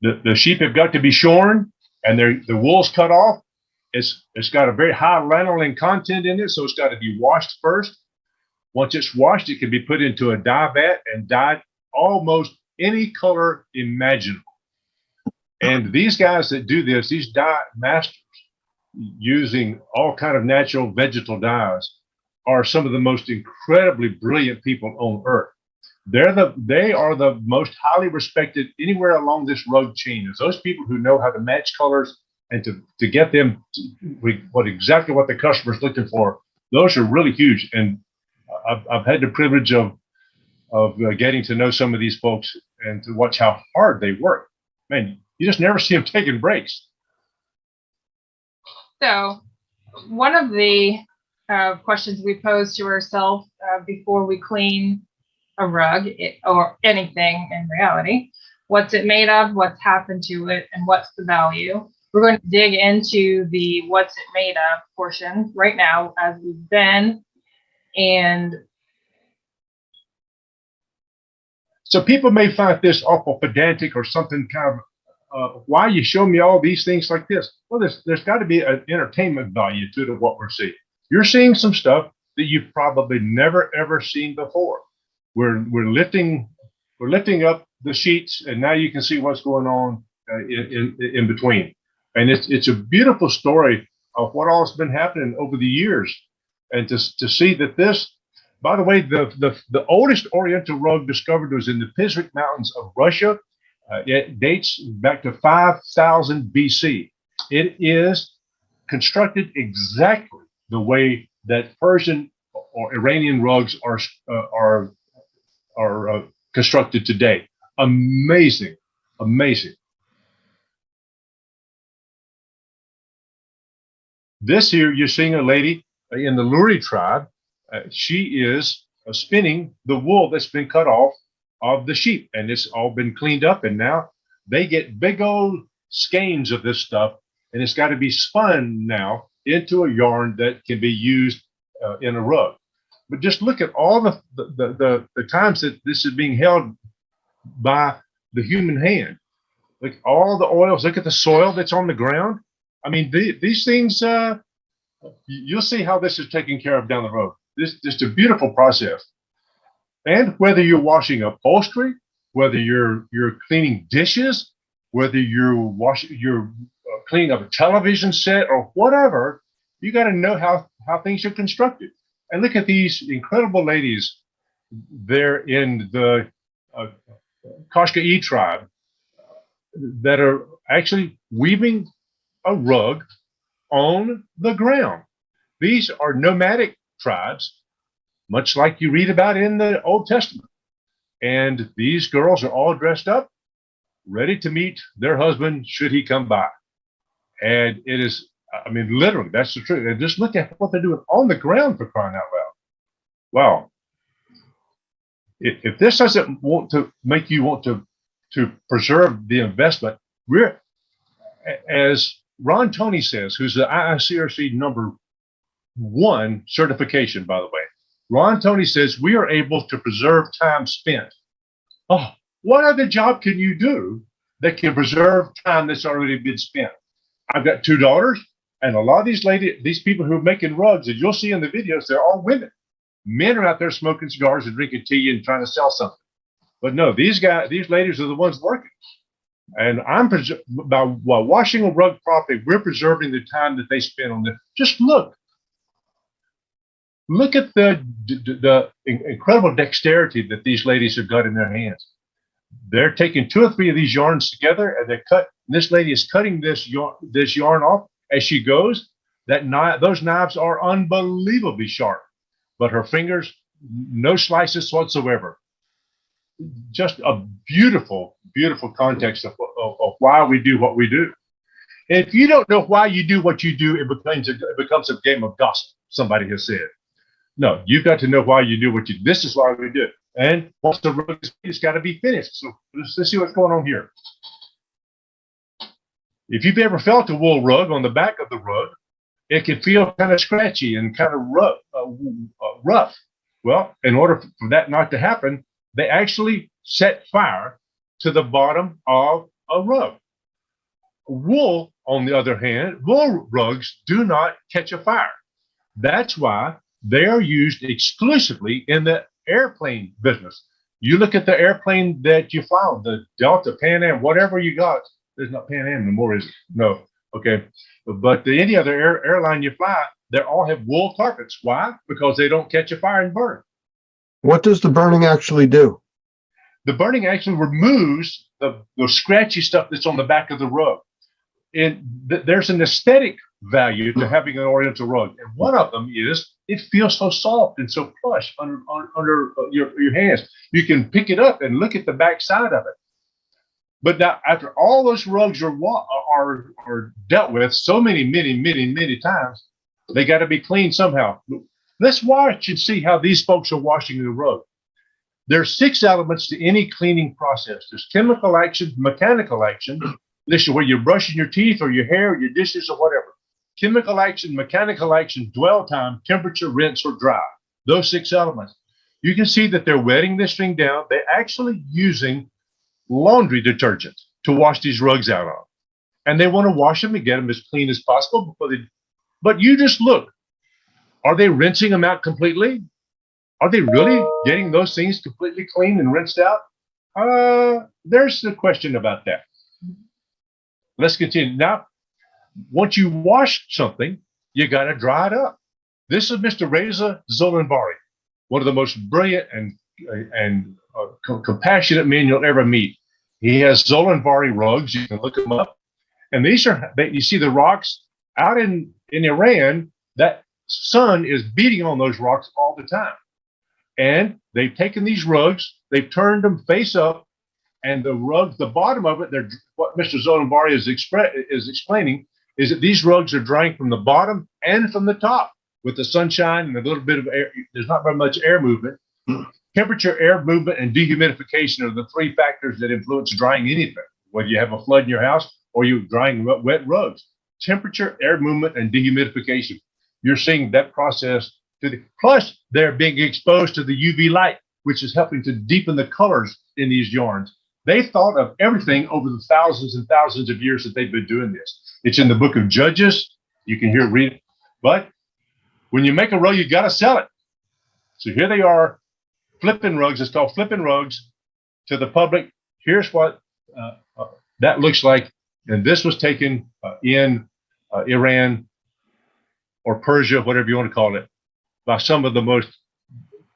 the sheep have got to be shorn and the wool's cut off. It's got a very high lanolin content in it, so it's got to be washed first. Once it's washed, it can be put into a dye vat and dyed almost any color imaginable. And these guys that do this, these dye masters, using all kind of natural vegetal dyes, are some of the most incredibly brilliant people on earth. They are the most highly respected anywhere along this rug chain. It's those people who know how to match colors and to get them exactly what the customer's looking for. Those are really huge. And I've had the privilege of getting to know some of these folks and to watch how hard they work. Man, you just never see them taking breaks. So one of the questions we pose to ourselves before we clean a rug or anything in reality, what's it made of, what's happened to it, and what's the value. We're going to dig into the what's it made of portion right now as we've been. And so people may find this awful pedantic or something kind of, why you show me all these things like this? Well, there's got to be an entertainment value to what we're seeing. You're seeing some stuff that you've probably never ever seen before. We're lifting up the sheets, and now you can see what's going on in between. And it's a beautiful story of what all's been happening over the years, and to see that this. By the way, the oldest Oriental rug discovered was in the Pizric Mountains of Russia. It dates back to 5000 BC. It is constructed exactly the way that Persian or Iranian rugs are constructed today. Amazing, amazing. This here, you're seeing a lady in the Luri tribe. She is spinning the wool that's been cut off of the sheep, and it's all been cleaned up, and now they get big old skeins of this stuff, and it's got to be spun now into a yarn that can be used in a rug. But just look at all the times that this is being held by the human hand. Look, all the oils, look at the soil that's on the ground. I mean, these things, you'll see how this is taken care of down the road. This is a beautiful process. And whether you're washing upholstery, whether you're cleaning dishes, whether you're cleaning up a television set or whatever, you got to know how things are constructed. And look at these incredible ladies there in the Kashka'i tribe that are actually weaving a rug on the ground. These are nomadic tribes, much like you read about in the Old Testament. And these girls are all dressed up, ready to meet their husband should he come by. And it is, I mean, literally, that's the truth. And just look at what they're doing on the ground, for crying out loud. Wow. If this doesn't want to make you want to preserve the investment, we're, as Ron Toney says, who's the IICRC #1 certification, by the way. Ron Toney says we are able to preserve time spent. Oh, what other job can you do that can preserve time that's already been spent? I've got 2 daughters, and a lot of these people who are making rugs, as you'll see in the videos, they're all women. Men are out there smoking cigars and drinking tea and trying to sell something. But no, these ladies are the ones working. And by washing a rug properly, we're preserving the time that they spend on it. Just look at the incredible dexterity that these ladies have got in their hands. They're taking 2 or 3 of these yarns together, and this lady is cutting this yarn off as she goes. Those knives are unbelievably sharp, but her fingers, no slices whatsoever. Just a beautiful, beautiful context of why we do what we do. And if you don't know why you do what you do, it becomes a game of gossip, somebody has said. No, you've got to know why you do what you do. This is why we do it. And once the rug is got to be finished. So let's see what's going on here. If you've ever felt a wool rug on the back of the rug, it can feel kind of scratchy and kind of rough. Well, in order for that not to happen, they actually set fire to the bottom of a rug. Wool, on the other hand, wool rugs do not catch a fire. That's why they are used exclusively in the airplane business. You look at the airplane that you fly, the Delta, Pan Am, whatever you got. There's not Pan Am anymore, is it? No. Okay. But any other airline you fly, they all have wool carpets. Why? Because they don't catch a fire and burn. What does the burning actually do? The burning actually removes the scratchy stuff that's on the back of the rug. And there's an aesthetic value to having an Oriental rug. And one of them is it feels so soft and so plush under your hands. You can pick it up and look at the back side of it. But now, after all those rugs are dealt with so many times, They got to be cleaned somehow. Let's watch and see how these folks are washing the rug. There's 6 elements to any cleaning process. There's chemical action, mechanical action. This is where you're brushing your teeth or your hair or your dishes or whatever. Chemical action, mechanical action, dwell time, temperature, rinse, or dry. Those 6 elements. You can see that they're wetting this thing down. They're actually using laundry detergent to wash these rugs out on. And they want to wash them and get them as clean as possible before they. But you just look. Are they rinsing them out completely? Are they really getting those things completely clean and rinsed out? There's the question about that. Let's continue. Now, once you wash something, you got to dry it up. This is Mr. Reza Zolanbari, one of the most brilliant and compassionate men you'll ever meet. He has Zolanbari rugs. You can look them up. And these are, you see the rocks out in Iran, that sun is beating on those rocks all the time. And they've taken these rugs, they've turned them face up, and the rugs, the bottom of it, what Mr. Zolanbari is explaining is that these rugs are drying from the bottom and from the top with the sunshine and a little bit of air. There's not very much air movement. Temperature, air movement, and dehumidification are the 3 factors that influence drying anything, whether you have a flood in your house or you're drying wet rugs. Temperature, air movement, and dehumidification. You're seeing that process. Plus, they're being exposed to the UV light, which is helping to deepen the colors in these yarns. They thought of everything over the thousands and thousands of years that they've been doing this. It's in the book of Judges. You can hear it, read it. But when you make a rug, you got to sell it. So here they are, flipping rugs. It's called flipping rugs to the public. Here's what that looks like. And this was taken in Iran or Persia, whatever you want to call it, by some of the most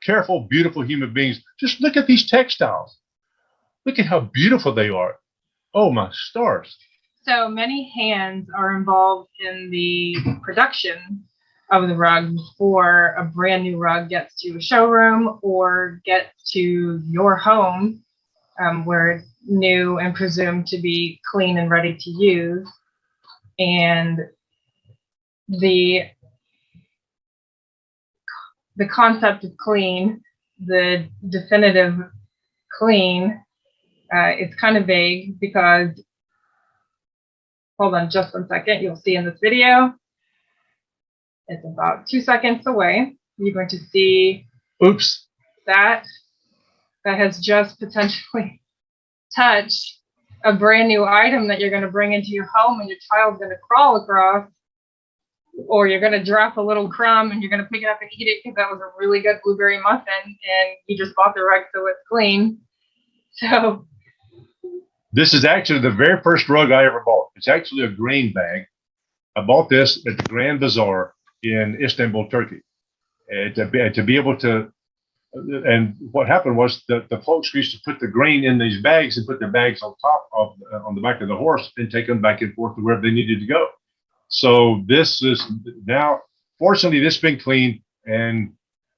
careful, beautiful human beings. Just look at these textiles. Look at how beautiful they are. Oh, my stars. So many hands are involved in the production of the rug before a brand new rug gets to a showroom or gets to your home, where it's new and presumed to be clean and ready to use. And the concept of clean, the definitive clean, it's kind of vague because, hold on just 1 second, you'll see in this video, it's about 2 seconds away. You're going to see oops, that has just potentially touched a brand new item that you're going to bring into your home and your child's going to crawl across, or you're going to drop a little crumb and you're going to pick it up and eat it because that was a really good blueberry muffin and you just bought the rug so it's clean. So this is actually the very first rug I ever bought. It's actually a grain bag. I bought this at the Grand Bazaar in Istanbul, Turkey. And to be able to, and what happened was that the folks used to put the grain in these bags and put the bags on top of, on the back of the horse and take them back and forth to wherever they needed to go. So this is now, fortunately, this has been cleaned, and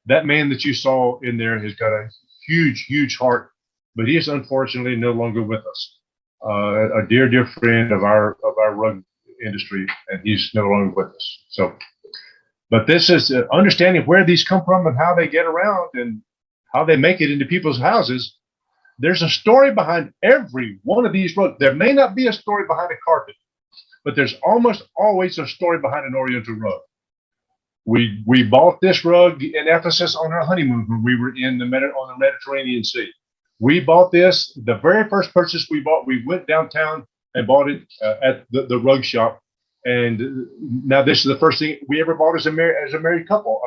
that man that you saw in there has got a huge, huge heart, but he is unfortunately no longer with us. A dear, dear friend of our rug industry, and he's no longer with us. So, but this is understanding where these come from and how they get around and how they make it into people's houses. There's a story behind every one of these rugs. There may not be a story behind a carpet, but there's almost always a story behind an Oriental rug. We bought this rug in Ephesus on our honeymoon when we were on the Mediterranean Sea. We bought this, the very first purchase we bought, we went downtown and bought it at the rug shop. And now this is the first thing we ever bought as a married couple,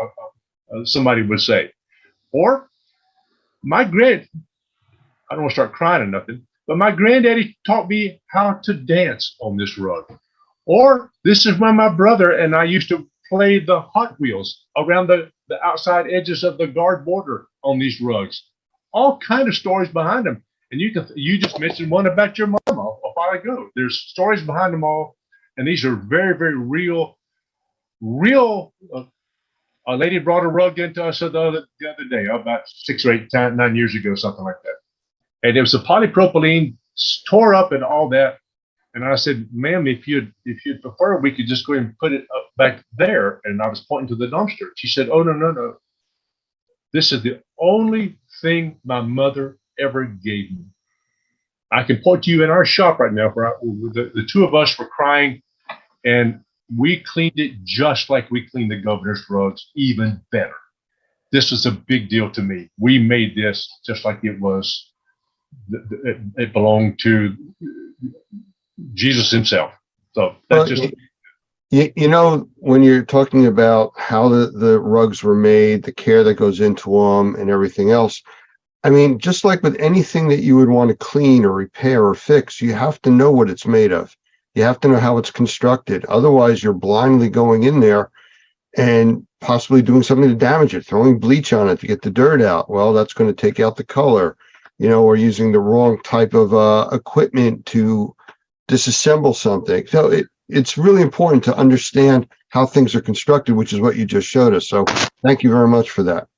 somebody would say. Or I don't want to start crying or nothing, but my granddaddy taught me how to dance on this rug. Or this is when my brother and I used to play the Hot Wheels around the outside edges of the guard border on these rugs. All kind of stories behind them. And you just mentioned one about your mama a while ago. There's stories behind them all. And these are very, very real. A lady brought a rug into us the other day, about 6 or 8, 9 years ago, something like that. And it was a polypropylene, tore up and all that. And I said, ma'am, if you'd prefer, we could just go ahead and put it up back there. And I was pointing to the dumpster. She said, oh, no. This is the only thing my mother ever gave me. I can point to you in our shop right now where the two of us were crying, and we cleaned it just like we cleaned the governor's rugs, even better. This was a big deal to me. We made this just like it was, it belonged to Jesus himself. So that's just. You know, when you're talking about how the rugs were made, the care that goes into them and everything else, I mean, just like with anything that you would want to clean or repair or fix, you have to know what it's made of. You have to know how it's constructed. Otherwise, you're blindly going in there and possibly doing something to damage it, throwing bleach on it to get the dirt out. Well, that's going to take out the color, you know, or using the wrong type of equipment to disassemble something. So it's really important to understand how things are constructed, which is what you just showed us. So thank you very much for that.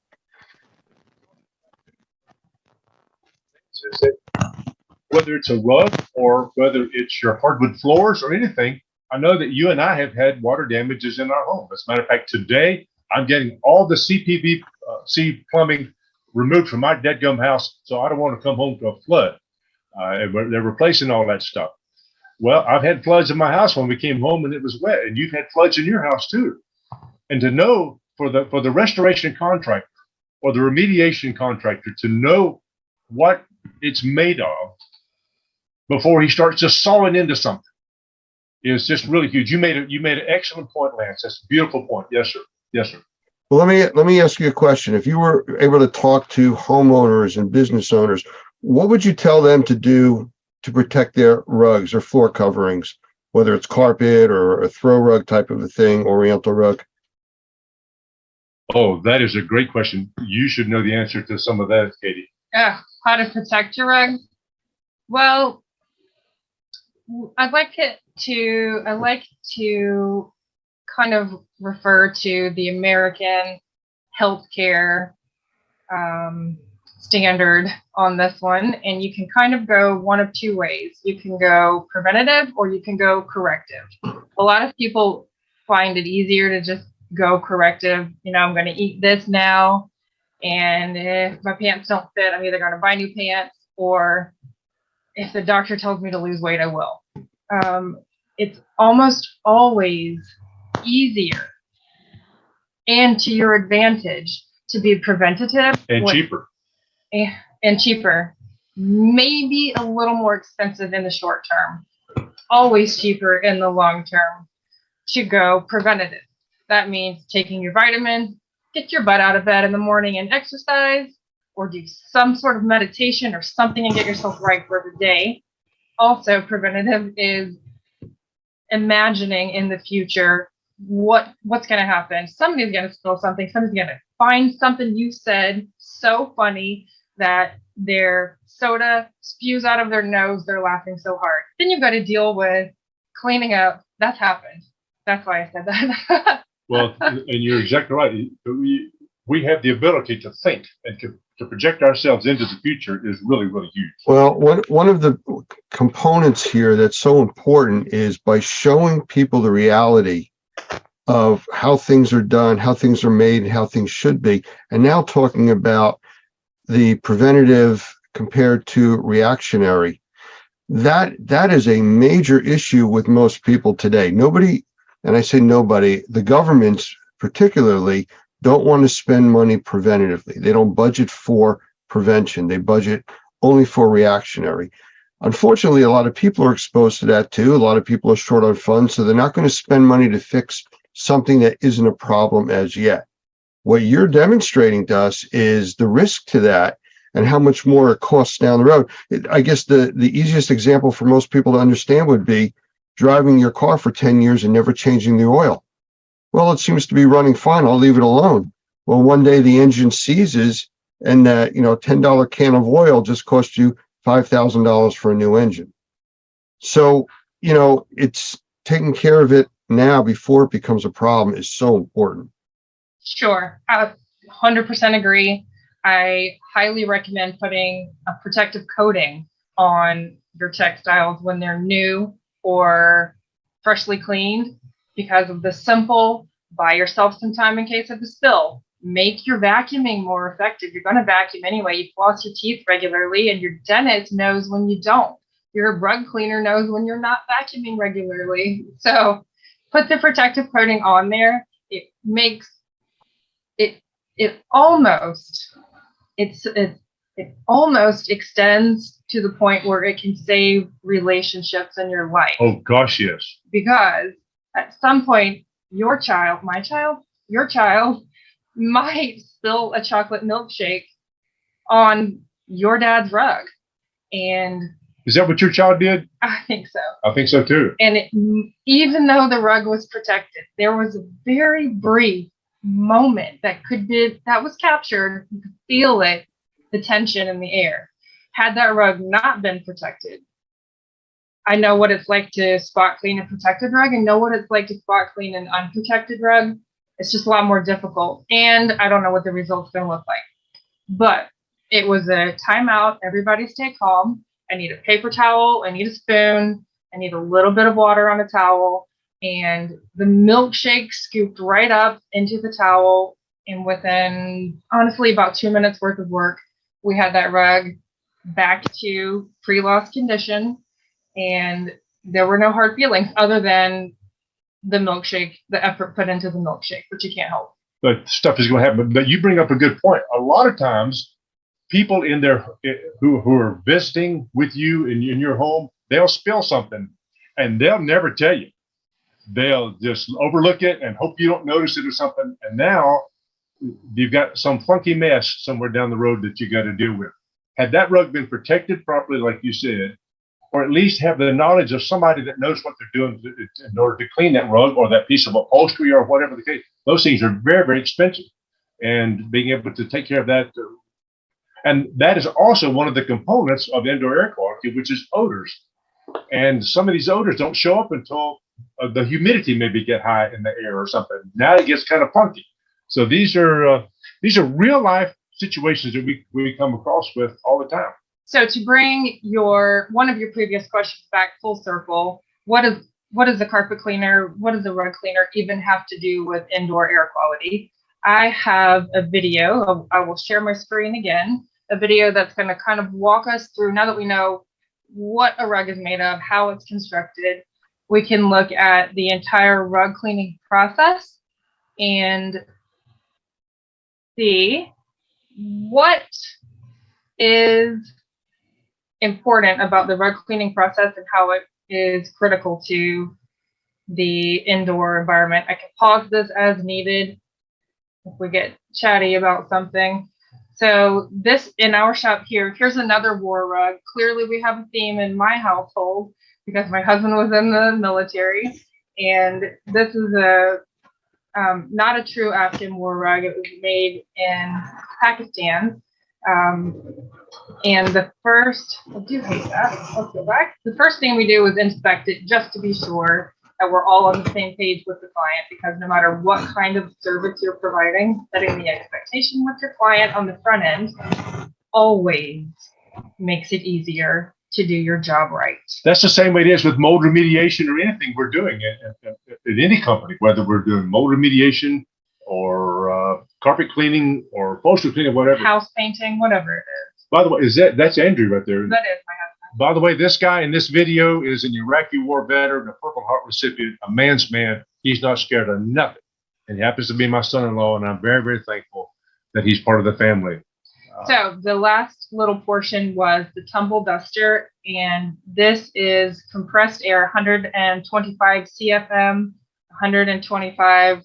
Whether it's a rug or whether it's your hardwood floors or anything, I know that you and I have had water damages in our home. As a matter of fact, today I'm getting all the CPVC plumbing removed from my deadgum house, so I don't want to come home to a flood. They're replacing all that stuff. Well, I've had floods in my house when we came home and it was wet, and you've had floods in your house too. And to know for the restoration contractor or the remediation contractor to know what it's made of before he starts just sawing into something is just really huge. You made an excellent point, Lance. That's a beautiful point. Yes, sir. Yes, sir. Well, let me ask you a question. If you were able to talk to homeowners and business owners, what would you tell them to do to protect their rugs or floor coverings, whether it's carpet or a throw rug type of a thing, oriental rug? Oh, that is a great question. You should know the answer to some of that, Katie. How to protect your rugs? Well, I like to kind of refer to the American healthcare standard on this one, and you can kind of go one of two ways. You can go preventative or you can go corrective. A lot of people find it easier to just go corrective. You know, I'm going to eat this now, and if my pants don't fit, I'm either going to buy new pants, or if the doctor tells me to lose weight, I will. It's almost always easier and to your advantage to be preventative and cheaper. And cheaper, maybe a little more expensive in the short term, always cheaper in the long term to go preventative. That means taking your vitamins, get your butt out of bed in the morning and exercise, or do some sort of meditation or something and get yourself right for the day. Also, preventative is imagining in the future what's going to happen. Somebody's going to spill something. Somebody's going to find something you said so funny that their soda spews out of their nose. They're laughing so hard. Then you've got to deal with cleaning up. That's happened. That's why I said that. Well, and you're exactly right. We have the ability to think and to project ourselves into the future is really, really huge. Well, one of the components here that's so important is by showing people the reality of how things are done, how things are made, and how things should be. And now talking about the preventative compared to reactionary, that is a major issue with most people today. Nobody, and I say nobody, the governments particularly don't want to spend money preventatively. They don't budget for prevention. They budget only for reactionary. Unfortunately, a lot of people are exposed to that too. A lot of people are short on funds, so they're not going to spend money to fix something that isn't a problem as yet. What you're demonstrating to us is the risk to that and how much more it costs down the road. I guess the easiest example for most people to understand would be driving your car for 10 years and never changing the oil. Well, it seems to be running fine. I'll leave it alone. Well, one day the engine seizes and that, $10 can of oil just cost you $5,000 for a new engine. So, it's taking care of it now before it becomes a problem is so important. Sure. I 100% agree. I highly recommend putting a protective coating on your textiles when they're new or freshly cleaned because of the simple buy yourself some time in case of a spill. Make your vacuuming more effective. You're going to vacuum anyway. You floss your teeth regularly, and your dentist knows when you don't. Your rug cleaner knows when you're not vacuuming regularly. So put the protective coating on there. It makes it almost extends to the point where it can save relationships in your life. Oh gosh, yes. Because at some point, your child might spill a chocolate milkshake on your dad's rug. And Is that what your child did? I think so. I think so too. And even though the rug was protected, there was a very brief moment that was captured. You could feel it, the tension in the air. Had that rug not been protected, I know what it's like to spot clean a protected rug and know what it's like to spot clean an unprotected rug. It's just a lot more difficult. And I don't know what the result's going to look like. But it was a timeout. Everybody stay calm. I need a paper towel. I need a spoon. I need a little bit of water on a towel. And the milkshake scooped right up into the towel. And within, honestly, about 2 minutes worth of work, we had that rug back to pre-loss condition. And there were no hard feelings other than the milkshake, the effort put into the milkshake, which you can't help. But stuff is going to happen. But you bring up a good point. A lot of times, people who are visiting with you in your home, they'll spill something and they'll never tell you. They'll just overlook it and hope you don't notice it or something. And now you've got some funky mess somewhere down the road that you got to deal with. Had that rug been protected properly, like you said, or at least have the knowledge of somebody that knows what they're doing in order to clean that rug or that piece of upholstery or whatever the case, those things are very, very expensive. And being able to take care of that. And that is also one of the components of indoor air quality, which is odors. And some of these odors don't show up until the humidity maybe get high in the air or something. Now it gets kind of funky. So these are real life situations that we come across with all the time. So to bring one of your previous questions back full circle, what is the carpet cleaner? What does the rug cleaner even have to do with indoor air quality? I have a video. I will share my screen again. A video that's going to kind of walk us through, now that we know what a rug is made of, how it's constructed, we can look at the entire rug cleaning process and see what is important about the rug cleaning process and how it is critical to the indoor environment. I can pause this as needed if we get chatty about something. So this in our shop here's another war rug. Clearly we have a theme in my household because my husband was in the military, and this is not a true Afghan war rug. It was made in Pakistan. And the first, I do hate that. Let's go back. The first thing we do is inspect it just to be sure that we're all on the same page with the client, because no matter what kind of service you're providing, setting the expectation with your client on the front end always makes it easier to do your job right. That's the same way it is with mold remediation or anything we're doing at any company, whether we're doing mold remediation or carpet cleaning or upholstery cleaning, whatever. House painting, whatever it is. By the way, that's Andrew right there. That is my husband. By the way, this guy in this video is an Iraqi war veteran, a Purple Heart recipient, a man's man. He's not scared of nothing. And he happens to be my son-in-law, and I'm very, very thankful that he's part of the family. So the last little portion was the tumble duster, and this is compressed air, 125 CFM, 125,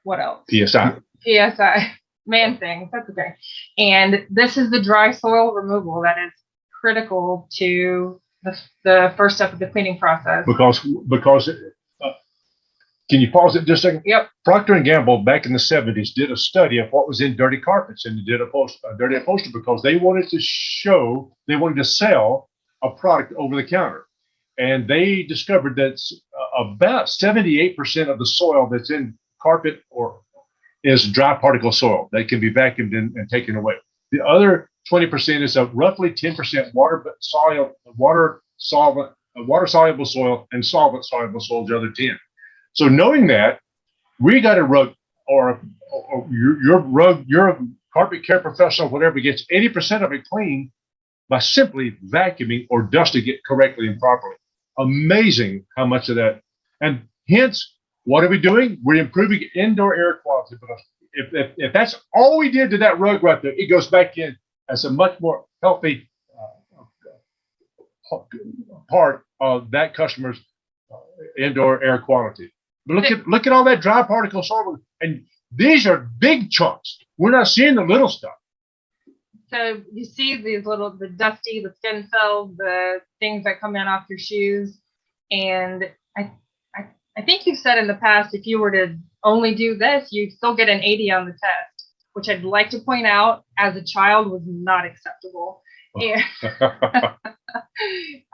what else? PSI, man thing, that's okay. And this is the dry soil removal that is critical to the first step of the cleaning process. Because can you pause it just a second? Yep. Procter & Gamble back in the 70s did a study of what was in dirty carpets, and they did a dirty upholstery because they wanted to sell a product over the counter. And they discovered that about 78% of the soil that's in carpet is dry particle soil that can be vacuumed and taken away. The other 20% is roughly 10% water solvent water soluble soil and solvent soluble soil the other 10. So knowing that, we got a rug or your rug, your carpet care professional, whatever, gets 80% of it clean by simply vacuuming or dusting it correctly and properly. Amazing how much of that. And hence, what are we doing? We're improving indoor air quality. But if that's all we did to that rug right there, it goes back in as a much more healthy part of that customer's indoor air quality. But look at all that dry particle soil, and these are big chunks. We're not seeing the little stuff. So you see these little, the dusty, the skin cells, the things that come in off your shoes. And I think you've said in the past, if you were to only do this, you'd still get an 80 on the test, which I'd like to point out as a child was not acceptable. And,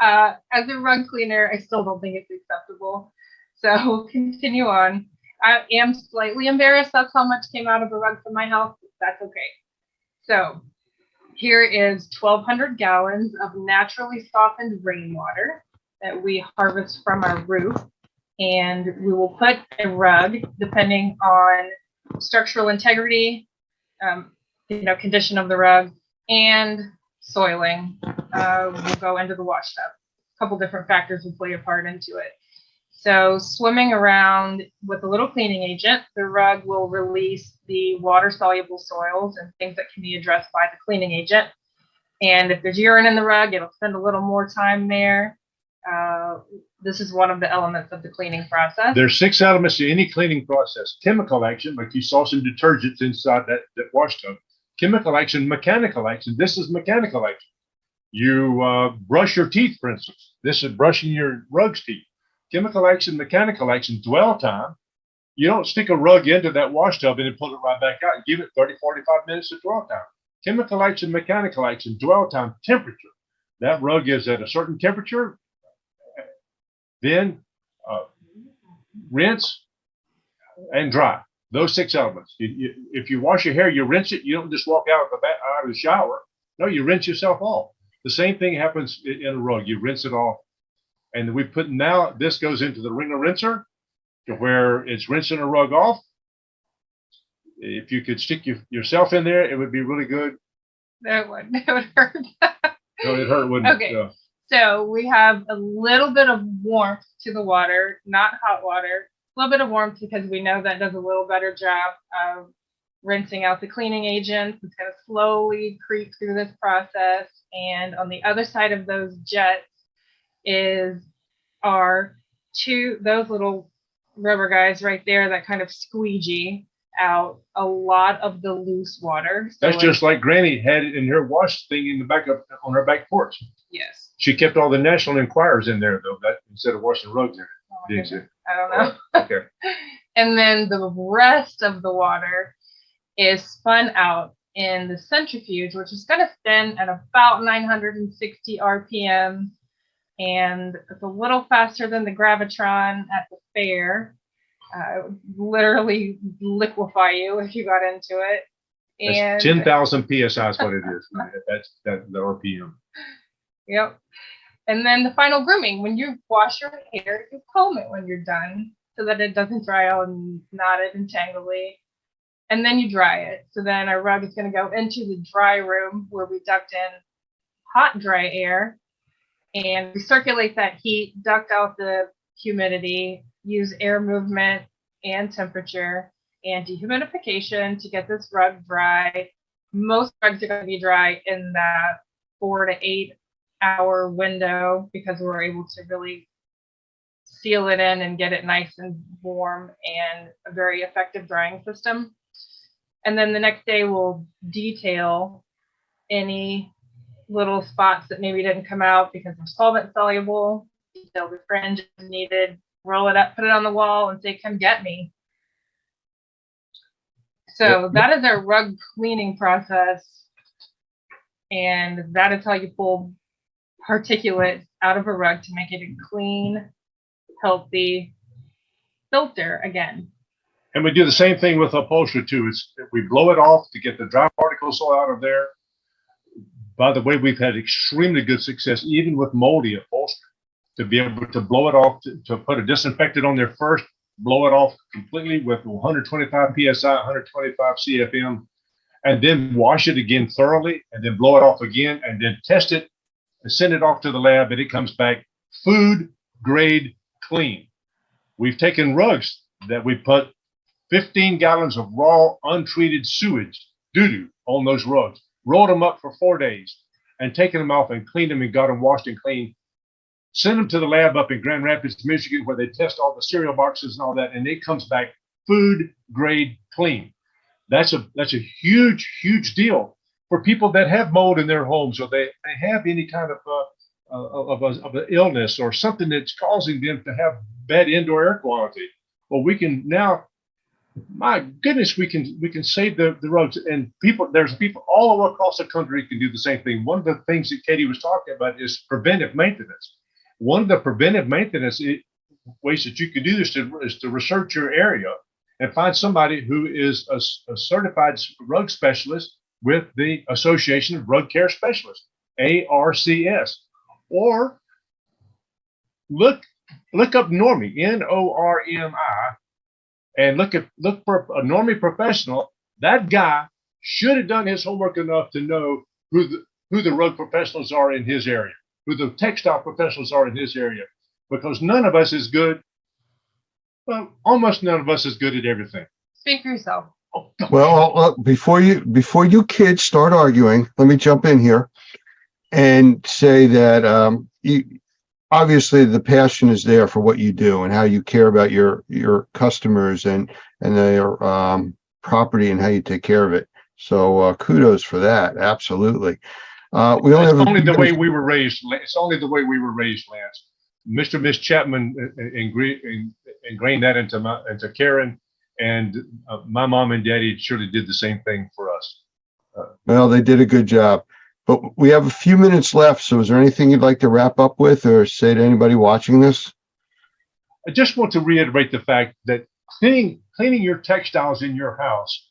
as a rug cleaner, I still don't think it's acceptable. So we'll continue on. I am slightly embarrassed that's how much came out of a rug from my house. That's okay. So here is 1,200 gallons of naturally softened rainwater that we harvest from our roof. And we will put a rug, depending on structural integrity, condition of the rug, and soiling, will go into the wash tub. A couple different factors will play a part into it. So swimming around with a little cleaning agent, the rug will release the water-soluble soils and things that can be addressed by the cleaning agent. And if there's urine in the rug, it'll spend a little more time there. This is one of the elements of the cleaning process. There's 6 elements to any cleaning process. Chemical action, like you saw some detergents inside that wash tub. Chemical action, mechanical action. This is mechanical action. You brush your teeth, for instance. This is brushing your rug's teeth. Chemical action, mechanical action, dwell time. You don't stick a rug into that wash tub and then pull it right back out. Give it 30, 45 minutes of dwell time. Chemical action, mechanical action, dwell time, temperature. That rug is at a certain temperature. Then rinse and dry. Those 6 elements. If you wash your hair, you rinse it. You don't just walk out of the shower. No, you rinse yourself off. The same thing happens in a rug. You rinse it off. And we put now, this goes into the wringer rinser to where it's rinsing a rug off. If you could stick yourself in there, it would be really good. That would hurt. No, it hurt, wouldn't Okay. it? So we have a little bit of warmth to the water, not hot water, a little bit of warmth because we know that does a little better job of rinsing out the cleaning agents. It's going to slowly creep through this process. And on the other side of those jets are those little rubber guys right there that kind of squeegee out a lot of the loose water. So That's just like Granny had it in her wash thing in the back on her back porch. Yes. She kept all the National Enquirers in there though, that instead of washing rugs in it. Didn't she? I don't know. Okay. And then the rest of the water is spun out in the centrifuge, which is going to spin at about 960 RPM. And it's a little faster than the Gravitron at the fair. It would literally liquefy you if you got into it. And That's 10,000 PSI is what it is. That's the RPM. Yep. And then the final grooming. When you wash your hair, you comb it when you're done so that it doesn't dry out and knotted and tangly. And then you dry it. So then our rug is going to go into the dry room where we duct in hot, dry air and recirculate that heat, duct out the humidity, use air movement and temperature and dehumidification to get this rug dry. Most rugs are going to be dry in that 4 to 8 hour window because we're able to really seal it in and get it nice and warm and a very effective drying system. And then the next day we'll detail any little spots that maybe didn't come out because they're solvent soluble, detail the fringe is needed, roll it up, put it on the wall and say, come get me. So that is our rug cleaning process. And that is how you pull particulate out of a rug to make it a clean, healthy filter again. And we do the same thing with upholstery too. We blow it off to get the dry particle soil out of there. By the way, we've had extremely good success even with moldy upholstery. to be able to blow it off, to put a disinfectant on there first, blow it off completely with 125 psi, 125 CFM, and then wash it again thoroughly, and then blow it off again, and then test it and send it off to the lab, and it comes back food grade clean. We've taken rugs that we put 15 gallons of raw, untreated sewage, doo-doo, on those rugs, rolled them up for 4 days, and taken them off and cleaned them and got them washed and cleaned. Send them to the lab up in Grand Rapids, Michigan, where they test all the cereal boxes and all that, and it comes back food grade clean. That's a huge, huge deal for people that have mold in their homes, or they have any kind of an illness or something that's causing them to have bad indoor air quality. Well, we can now, my goodness, we can save the roads, and there's people all over across the country who can do the same thing. One of the things that Katie was talking about is preventive maintenance. One of the preventive maintenance ways that you can do this is to research your area and find somebody who is a certified rug specialist with the Association of Rug Care Specialists, ARCS, or look up Normie, NORMI, and look for a Normie professional. That guy should have done his homework enough to know who the rug professionals are in his area, who the textile professionals are in his area, because none of us is good. Well, almost none of us is good at everything. Speak for yourself. Well, before you kids start arguing, let me jump in here and say that obviously the passion is there for what you do and how you care about your customers and their property and how you take care of it. So kudos for that. Absolutely. We only have only the way we were raised. It's only the way we were raised, Lance. Mr. and Miss Chapman ingrained that into Karen, and my mom and daddy surely did the same thing for us. Well, they did a good job. But we have a few minutes left. So is there anything you'd like to wrap up with or say to anybody watching this? I just want to reiterate the fact that cleaning your textiles in your house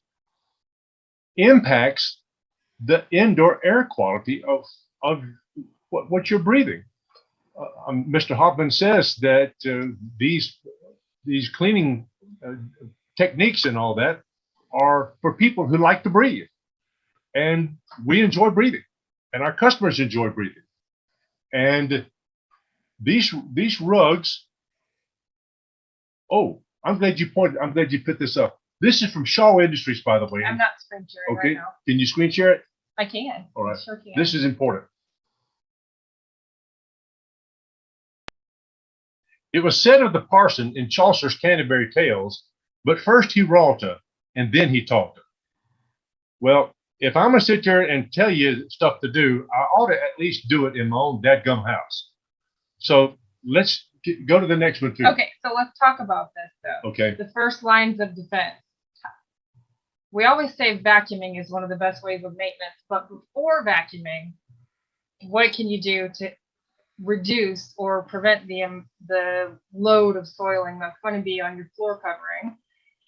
impacts the indoor air quality of what you're breathing. Mr. Hoffman says that these cleaning techniques and all that are for people who like to breathe, and we enjoy breathing, and our customers enjoy breathing. And these rugs. Oh, I'm glad you put this up. This is from Shaw Industries, by the way. I'm not screen sharing Okay, right now. can you screen share it? I can. All right. I sure can. This is important. It was said of the parson in Chaucer's Canterbury Tales, but first he wrought her, and then he taught her. Well, if I'm going to sit there and tell you stuff to do, I ought to at least do it in my own dadgum house. So let's go to the next one, too. Okay, so let's talk about this, though. Okay. The first lines of defense. We always say vacuuming is one of the best ways of maintenance, but before vacuuming, what can you do to reduce or prevent the load of soiling that's going to be on your floor covering?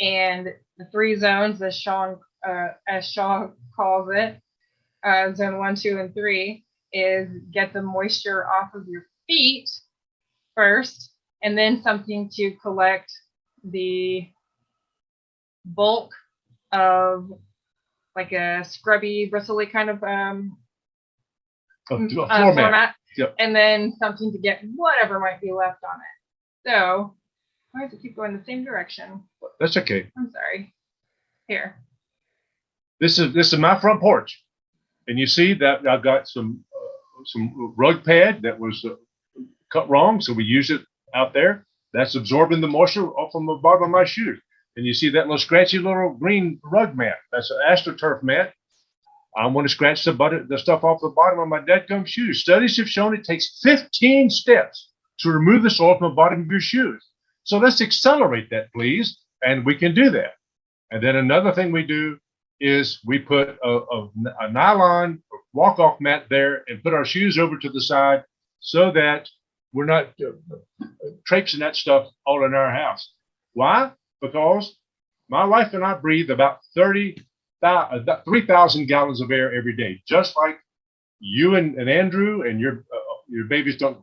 And the 3 zones, as Shaw calls it, zone 1, 2, and 3, is get the moisture off of your feet first, and then something to collect the bulk of like a scrubby, bristly kind of floor mat. Yep. And then something to get whatever might be left on it. So why does it keep going the same direction? That's okay. I'm sorry. Here. This is my front porch, and you see that I've got some rug pad that was cut wrong, so we use it out there. That's absorbing the moisture off from the bottom of my shoe. And you see that little scratchy little green rug mat. That's an AstroTurf mat. I want to scratch the stuff off the bottom of my dadgum shoes. Studies have shown it takes 15 steps to remove the soil from the bottom of your shoes. So let's accelerate that, please, and we can do that. And then another thing we do is we put a nylon walk-off mat there and put our shoes over to the side so that we're not traipsing that stuff all in our house. Why? Because my wife and I breathe about 3,000 gallons of air every day, just like you and Andrew and your babies don't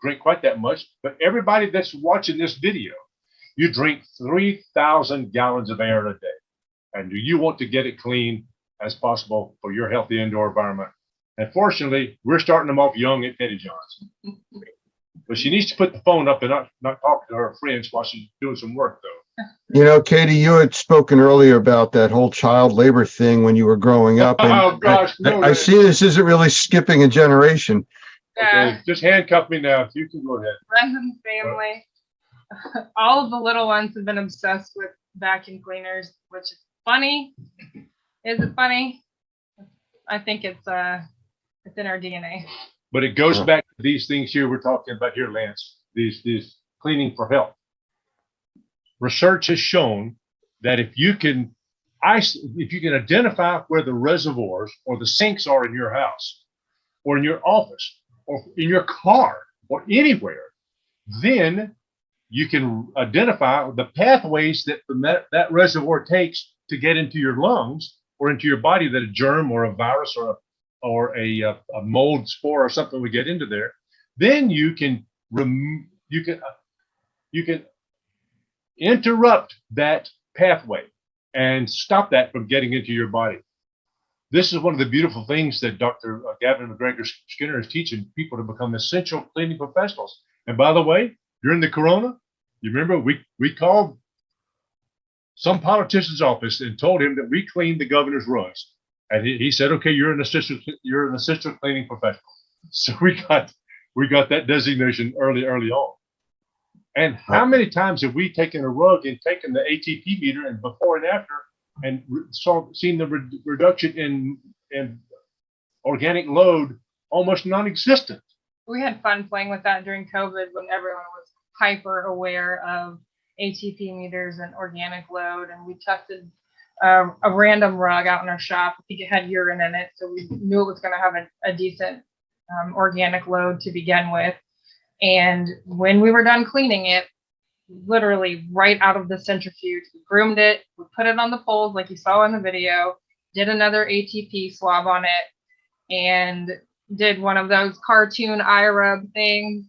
drink quite that much, but everybody that's watching this video, you drink 3,000 gallons of air a day. And do you want to get it clean as possible for your healthy indoor environment? And fortunately, we're starting them off young at Petty John's. But she needs to put the phone up and not talk to her friends while she's doing some work, though. You know, Katie, you had spoken earlier about that whole child labor thing when you were growing up. And Oh, gosh, no, I see this isn't really skipping a generation. Okay, just handcuff me now. You can go ahead. Friends and family, all of the little ones have been obsessed with vacuum cleaners, which is funny. Is it funny? I think it's in our DNA. But it goes back to these things here we're talking about here, Lance. These cleaning for health. Research has shown that if you can identify where the reservoirs or the sinks are in your house, or in your office, or in your car, or anywhere, then you can identify the pathways that that reservoir takes to get into your lungs or into your body, that a germ or a virus or a mold spore or something would get into there. Then you can interrupt that pathway and stop that from getting into your body. This is one of the beautiful things that Dr. Gavin McGregor Skinner is teaching people to become essential cleaning professionals. And by the way, during the corona, you remember we called some politician's office and told him that we cleaned the governor's rugs. And he said, okay, you're an essential cleaning professional. So we got that designation early on. And how many times have we taken a rug and taken the ATP meter and before and after and seen the reduction in organic load almost non-existent? We had fun playing with that during COVID when everyone was hyper aware of ATP meters and organic load. And we tested a random rug out in our shop. I think it had urine in it, so we knew it was going to have a decent organic load to begin with. And when we were done cleaning it, literally right out of the centrifuge, we groomed it, we put it on the poles like you saw in the video, did another ATP swab on it, and did one of those cartoon eye rub things,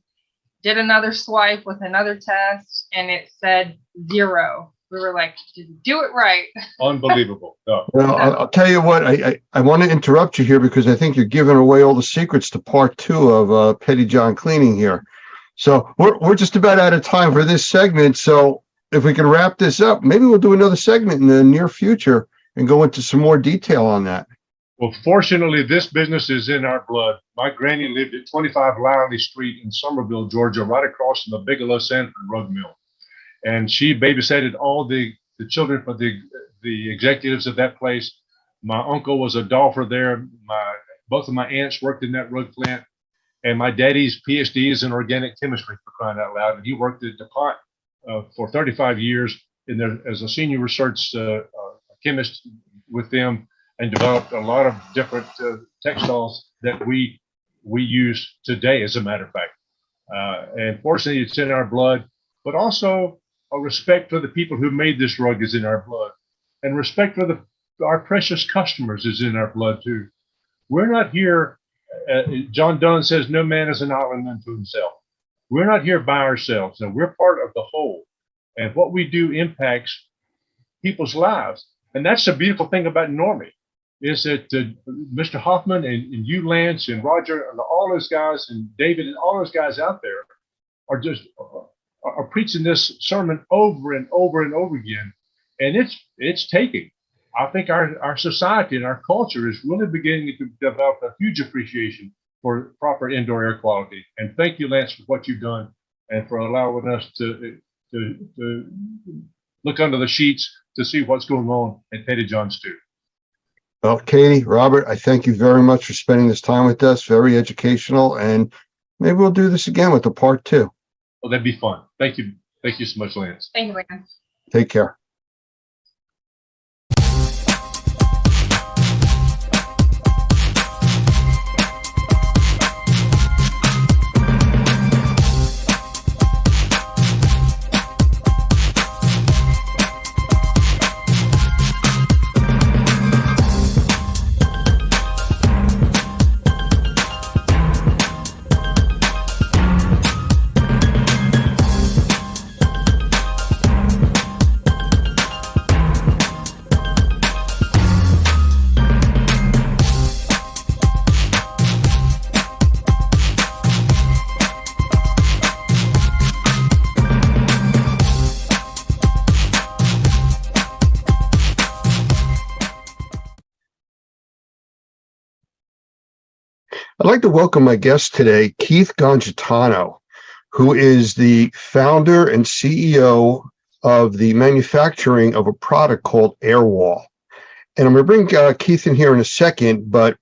did another swipe with another test, and it said 0. We were like, did you do it right? Unbelievable. No. Well, I'll tell you what, I want to interrupt you here because I think you're giving away all the secrets to part 2 of Petty John Cleaning here. So we're just about out of time for this segment. So if we can wrap this up, maybe we'll do another segment in the near future and go into some more detail on that. Well, fortunately, this business is in our blood. My granny lived at 25 Liley Street in Somerville, Georgia, right across from the Bigelow Sanford rug mill. And she babysitted all the children for the executives of that place. My uncle was a dolpher there. Both of my aunts worked in that rug plant. And my daddy's PhD is in organic chemistry, for crying out loud. And he worked at DuPont for 35 years as a senior research chemist with them, and developed a lot of different textiles that we use today, as a matter of fact. And fortunately, it's in our blood, but also a respect for the people who made this rug is in our blood, and respect for our precious customers is in our blood too. We're not here. John Donne says, no man is an island unto himself. We're not here by ourselves, and we're part of the whole. And what we do impacts people's lives. And that's the beautiful thing about Normie, is that Mr. Hoffman and you, Lance, and Roger, and all those guys, and David, and all those guys out there are preaching this sermon over and over and over again. And it's taking. I think our society and our culture is really beginning to develop a huge appreciation for proper indoor air quality. And thank you, Lance, for what you've done and for allowing us to look under the sheets to see what's going on at Petty John's too. Well, Katie, Robert, I thank you very much for spending this time with us. Very educational, and maybe we'll do this again with the part 2. Well, that'd be fun. Thank you. Thank you so much, Lance. Thank you, Lance. Take care. I'd like to welcome my guest today, Keith Gongitano, who is the founder and CEO of the manufacturing of a product called Airwall. And I'm going to bring Keith in here in a second, but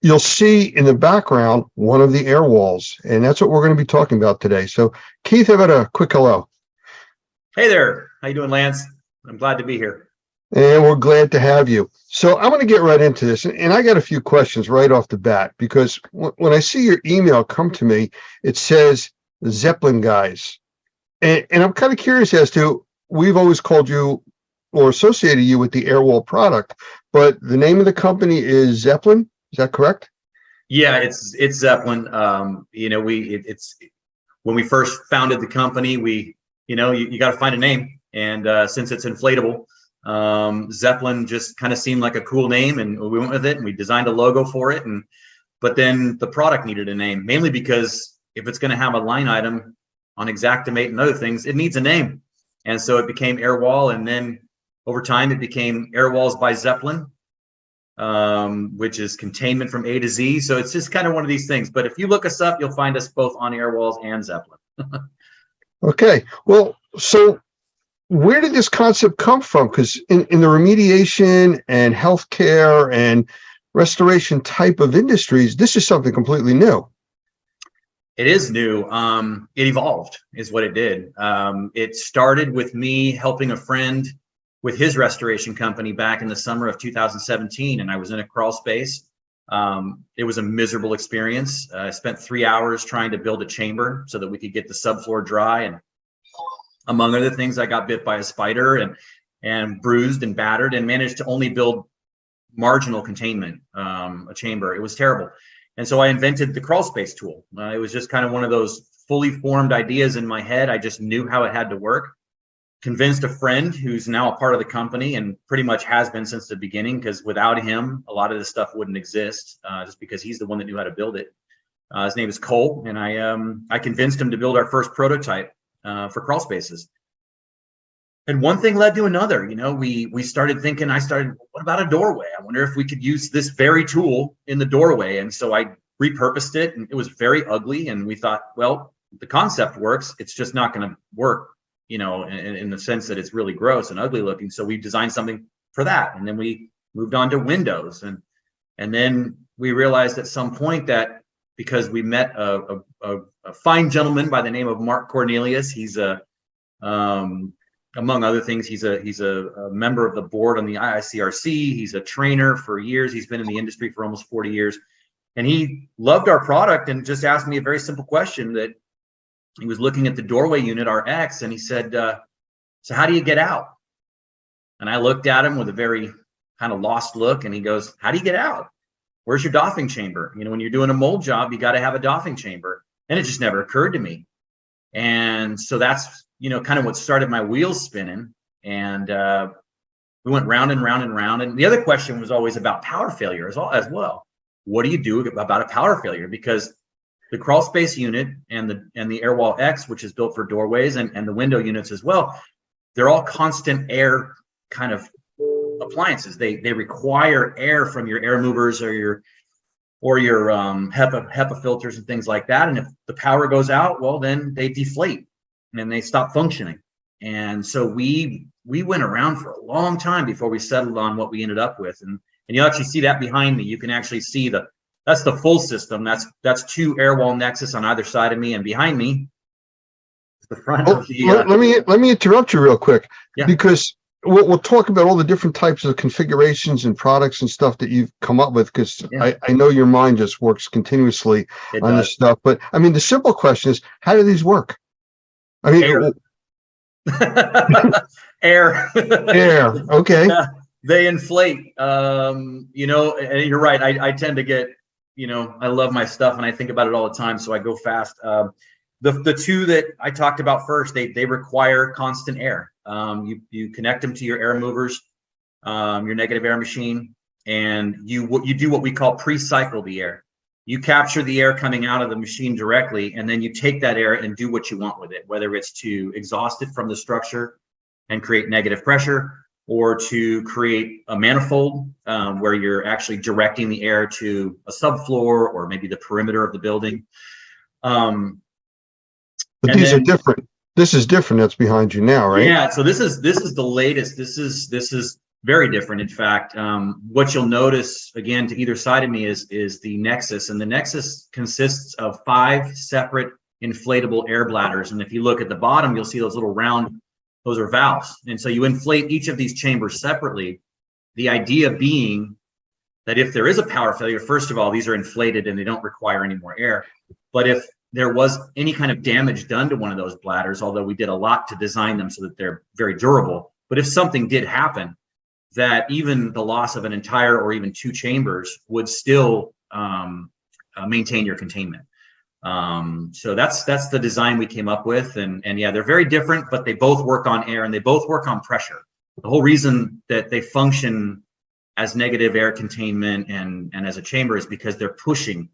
you'll see in the background one of the Airwalls, and that's what we're going to be talking about today. So, Keith, how about a quick hello? Hey there. How you doing, Lance? I'm glad to be here. And we're glad to have you. So I'm going to get right into this. And I got a few questions right off the bat, because when I see your email come to me, it says Zeppelin guys. And I'm kind of curious as to, we've always called you or associated you with the Airwall product, but the name of the company is Zeppelin. Is that correct? Yeah, it's Zeppelin. It's when we first founded the company, you got to find a name. And since it's inflatable, Zeppelin just kind of seemed like a cool name, and we went with it, and we designed a logo for it. But then the product needed a name, mainly because if it's going to have a line item on Xactimate and other things, it needs a name. And so it became Airwall, and then over time it became Airwalls by Zeppelin, which is containment from A to Z. So it's just kind of one of these things. But if you look us up, you'll find us both on Airwalls and Zeppelin. Okay. Well, so where did this concept come from? Because in the remediation and healthcare and restoration type of industries, this is something completely new. It is new. It evolved, is what it did. It started with me helping a friend with his restoration company back in the summer of 2017, and I was in a crawl space. It was a miserable experience. I spent 3 hours trying to build a chamber so that we could get the subfloor dry, and among other things, I got bit by a spider and bruised and battered, and managed to only build marginal containment, a chamber. It was terrible. And so I invented the crawl space tool. It was just kind of one of those fully formed ideas in my head. I just knew how it had to work. Convinced a friend who's now a part of the company, and pretty much has been since the beginning, because without him, a lot of this stuff wouldn't exist, just because he's the one that knew how to build it. His name is Cole, and I convinced him to build our first prototype for crawl spaces. And one thing led to another. We started thinking, what about a doorway? I wonder if we could use this very tool in the doorway. And so I repurposed it, and it was very ugly. And we thought, well, the concept works. It's just not going to work, in the sense that it's really gross and ugly looking. So we designed something for that. And then we moved on to windows. And then we realized at some point that, because we met a fine gentleman by the name of Mark Cornelius, he's among other things, he's a member of the board on the IICRC. He's a trainer for years. He's been in the industry for almost 40 years. And he loved our product and just asked me a very simple question. That he was looking at the doorway unit, our X, and he said, so how do you get out? And I looked at him with a very kind of lost look, and he goes, how do you get out? Where's your doffing chamber? When you're doing a mold job, you got to have a doffing chamber. And it just never occurred to me. And so that's, kind of what started my wheels spinning. And we went round and round and round. And the other question was always about power failure as well. What do you do about a power failure? Because the crawl space unit and the Airwall X, which is built for doorways, and the window units as well, they're all constant air kind of appliances. They require air from your air movers or your HEPA filters and things like that. And if the power goes out, well, then they deflate and they stop functioning. And so we went around for a long time before we settled on what we ended up with. And you actually see that behind me. You can actually see that's the full system. That's 2 Airwall Nexus on either side of me, and behind me is the front of the. Let me interrupt you real quick, yeah. Because we'll talk about all the different types of configurations and products and stuff that you've come up with, because I know your mind just works continuously on this stuff. But I mean, the simple question is, how do these work? I mean, air. Air. Okay. They inflate. And you're right. I tend to get, I love my stuff and I think about it all the time, so I go fast. The 2 that I talked about first, they require constant air. You connect them to your air movers, your negative air machine, and you do what we call pre-cycle the air. You capture the air coming out of the machine directly, and then you take that air and do what you want with it, whether it's to exhaust it from the structure and create negative pressure, or to create a manifold where you're actually directing the air to a subfloor or maybe the perimeter of the building. But these are different. This is different. That's behind you now, right? Yeah. So this is the latest. This is very different. In fact, what you'll notice again to either side of me is the Nexus, and the Nexus consists of 5 separate inflatable air bladders. And if you look at the bottom, you'll see those little round. Those are valves. And so you inflate each of these chambers separately. The idea being that if there is a power failure, first of all, these are inflated and they don't require any more air. But if there was any kind of damage done to one of those bladders, although we did a lot to design them so that they're very durable, but if something did happen, that even the loss of an entire or even 2 chambers would still maintain your containment. So that's the design we came up with, and yeah, they're very different, but they both work on air and they both work on pressure. The whole reason that they function as negative air containment and as a chamber is because they're pushing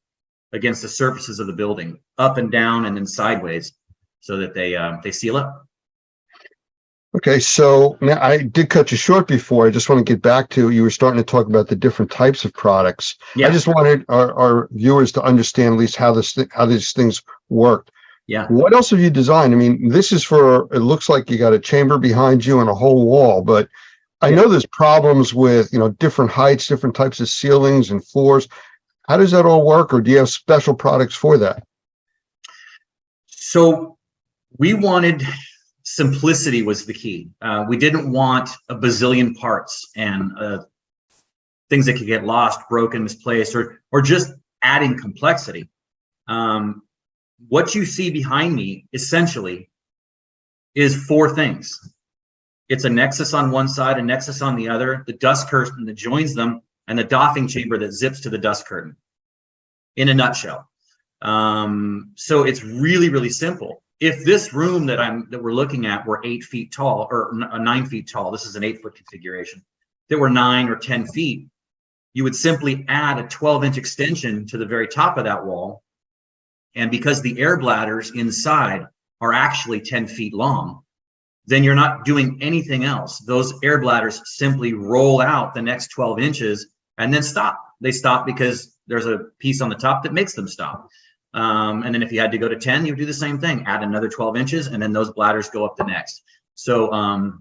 against the surfaces of the building, up and down and then sideways, so that they seal up. Okay, so now I did cut you short before. I just want to get back to, you were starting to talk about the different types of products. Yeah. I just wanted our viewers to understand at least how these things work. Yeah. What else have you designed? I mean, this is it looks like you got a chamber behind you and a whole wall, but I know there's problems with, different heights, different types of ceilings and floors. How does that all work, or do you have special products for that? So we wanted simplicity was the key. We didn't want a bazillion parts and things that could get lost, broken, misplaced, or just adding complexity. What you see behind me essentially is 4 things. It's a Nexus on one side, a Nexus on the other, the dust curtain that joins them, and the doffing chamber that zips to the dust curtain, in a nutshell. So it's really, really simple. If this room that we're looking at were 8 feet tall, or 9 feet tall, this is an 8-foot configuration. If they were 9 or 10 feet, you would simply add a 12-inch extension to the very top of that wall. And because the air bladders inside are actually 10 feet long, then you're not doing anything else. Those air bladders simply roll out the next 12 inches and then stop. They stop because there's a piece on the top that makes them stop. And then if you had to go to 10, you would do the same thing, add another 12 inches, and then those bladders go up the next. So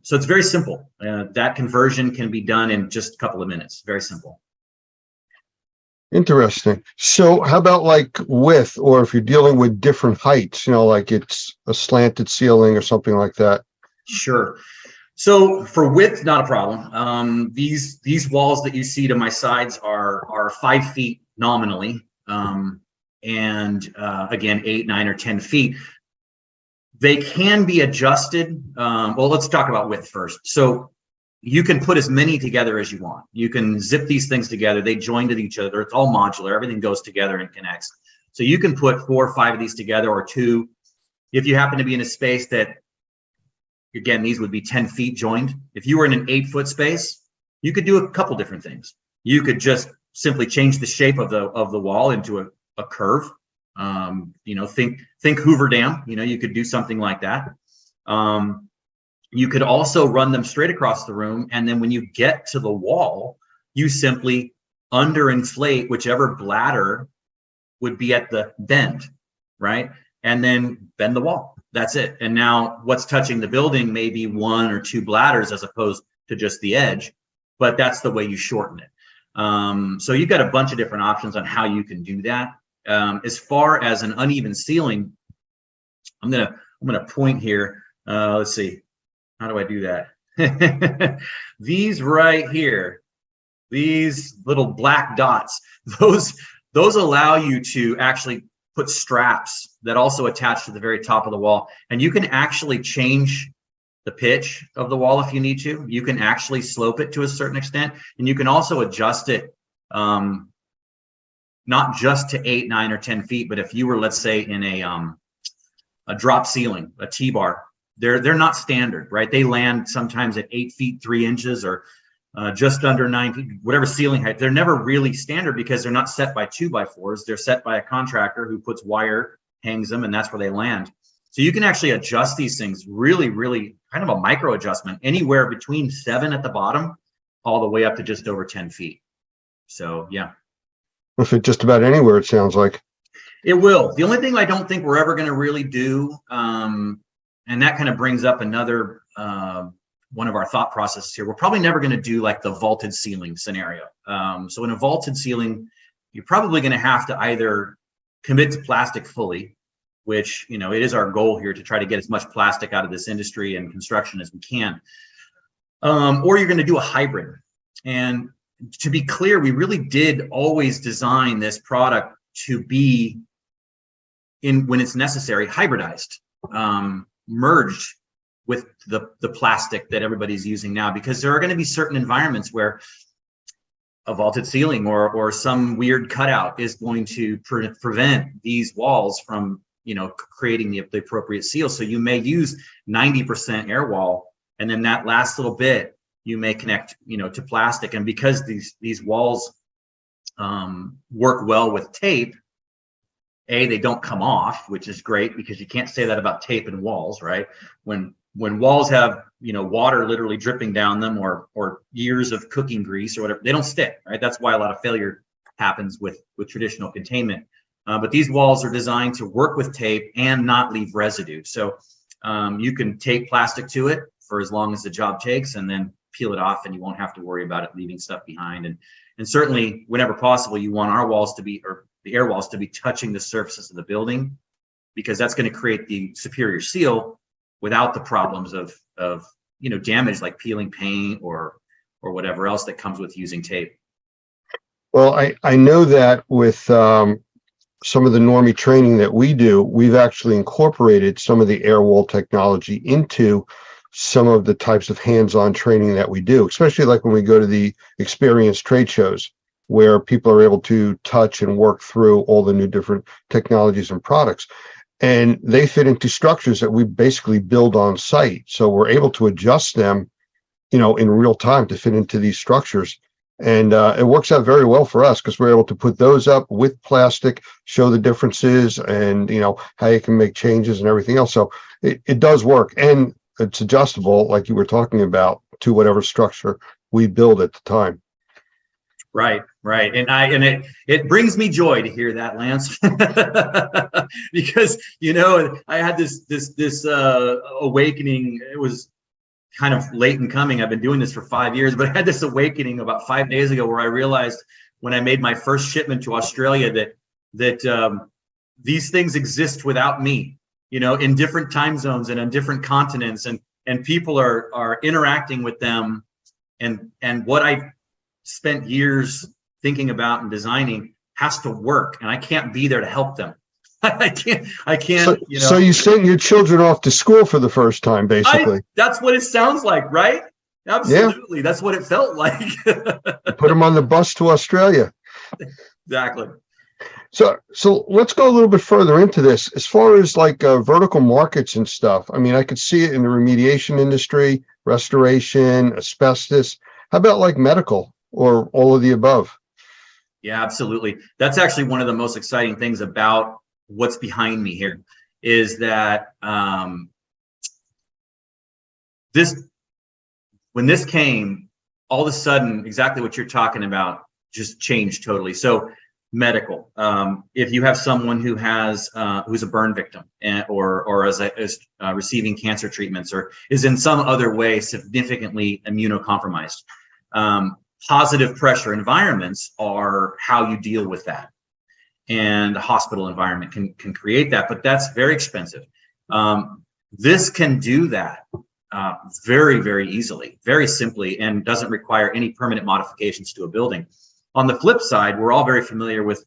so it's very simple. That conversion can be done in just a couple of minutes. Very simple. Interesting. So how about like width, or if you're dealing with different heights, like it's a slanted ceiling or something like that? Sure. So for width, not a problem. These walls that you see to my sides are 5 feet nominally. And again, 8, 9, or 10 feet. They can be adjusted. Well, let's talk about width first. So you can put as many together as you want. You can zip these things together. They join to each other. It's all modular. Everything goes together and connects. So you can put 4 or 5 of these together, or 2. If you happen to be in a space that, again, these would be 10 feet joined. If you were in an 8-foot space, you could do a couple different things. You could just simply change the shape of the wall into a curve. Think Hoover Dam. You could do something like that. You could also run them straight across the room, and then when you get to the wall, you simply underinflate whichever bladder would be at the bend, right? And then bend the wall. That's it. And now what's touching the building may be 1 or 2 bladders as opposed to just the edge, but that's the way you shorten it. So you've got a bunch of different options on how you can do that. As far as an uneven ceiling, I'm gonna point here. Let's see. How do I do that? These right here, these little black dots, those allow you to actually put straps that also attach to the very top of the wall. And you can actually change the pitch of the wall if you need to. You can actually slope it to a certain extent. And you can also adjust it, not just to 8, 9, or 10 feet, but if you were, let's say, in a drop ceiling, a T-bar, they're not standard, right? They land sometimes at 8 feet 3 inches, or just under 9 feet, whatever ceiling height. They're never really standard because they're not set by 2x4s. They're set by a contractor who puts wire, hangs them, and that's where they land. So you can actually adjust these things really, really kind of a micro adjustment, anywhere between 7 at the bottom all the way up to just over 10 feet. So yeah. Will fit just about anywhere, it sounds like. It will. The only thing I don't think we're ever going to really do, and that kind of brings up another one of our thought processes here. We're probably never going to do like the vaulted ceiling scenario. So in a vaulted ceiling, you're probably going to have to either commit to plastic fully, which, you know, it is our goal here to try to get as much plastic out of this industry and construction as we can, or you're going to do a hybrid. And to be clear, we really did always design this product to be, when it's necessary, hybridized, merged with the plastic that everybody's using now, because there are going to be certain environments where a vaulted ceiling or some weird cutout is going to prevent these walls from, you know, creating the appropriate seal. So you may use 90% air wall, and then that last little bit you may connect, you know, to plastic. And because these walls work well with tape, they don't come off, which is great, because you can't say that about tape and walls, right? When walls have, you know, water literally dripping down them, or years of cooking grease or whatever, they don't stick, right? That's why a lot of failure happens with traditional containment. But these walls are designed to work with tape and not leave residue. So you can tape plastic to it for as long as the job takes, and then peel it off, and you won't have to worry about it leaving stuff behind. And certainly, whenever possible, you want our walls to be, or the air walls to be, touching the surfaces of the building, because that's going to create the superior seal without the problems of you know, damage like peeling paint or whatever else that comes with using tape. Well, I know that with some of the normie training that we do, we've actually incorporated some of the air wall technology into some of the types of hands-on training that we do, especially like when we go to the experience trade shows, where people are able to touch and work through all the new different technologies and products. And they fit into structures that we basically build on site. So we're able to adjust them, you know, in real time to fit into these structures. And it works out very well for us, because we're able to put those up with plastic, show the differences, and, you know, how you can make changes and everything else. So it does work. And it's adjustable, like you were talking about, to whatever structure we build at the time. Right. And it brings me joy to hear that, Lance, because, you know, I had this awakening. It was kind of late in coming. I've been doing this for 5 years, but I had this awakening about 5 days ago, where I realized, when I made my first shipment to Australia, that these things exist without me, you know, in different time zones and on different continents, and people are interacting with them, and what I spent years thinking about and designing has to work, and I can't be there to help them. I can't. So, you know. So you sent your children off to school for the first time, basically. That's what it sounds like, right? Absolutely. Yeah. That's what it felt like. Put them on the bus to Australia. Exactly. So let's go a little bit further into this. As far as like vertical markets and stuff, I mean, I could see it in the remediation industry, restoration, asbestos. How about like medical, or all of the above? Yeah, absolutely. That's actually one of the most exciting things about what's behind me here, is that when this came, all of a sudden, exactly what you're talking about just changed totally. So medical, if you have someone who has who's a burn victim, or is receiving cancer treatments, or is in some other way significantly immunocompromised, positive pressure environments are how you deal with that. And a hospital environment can create that, but that's very expensive. This can do that very, very easily, very simply, and doesn't require any permanent modifications to a building. On the flip side, we're all very familiar with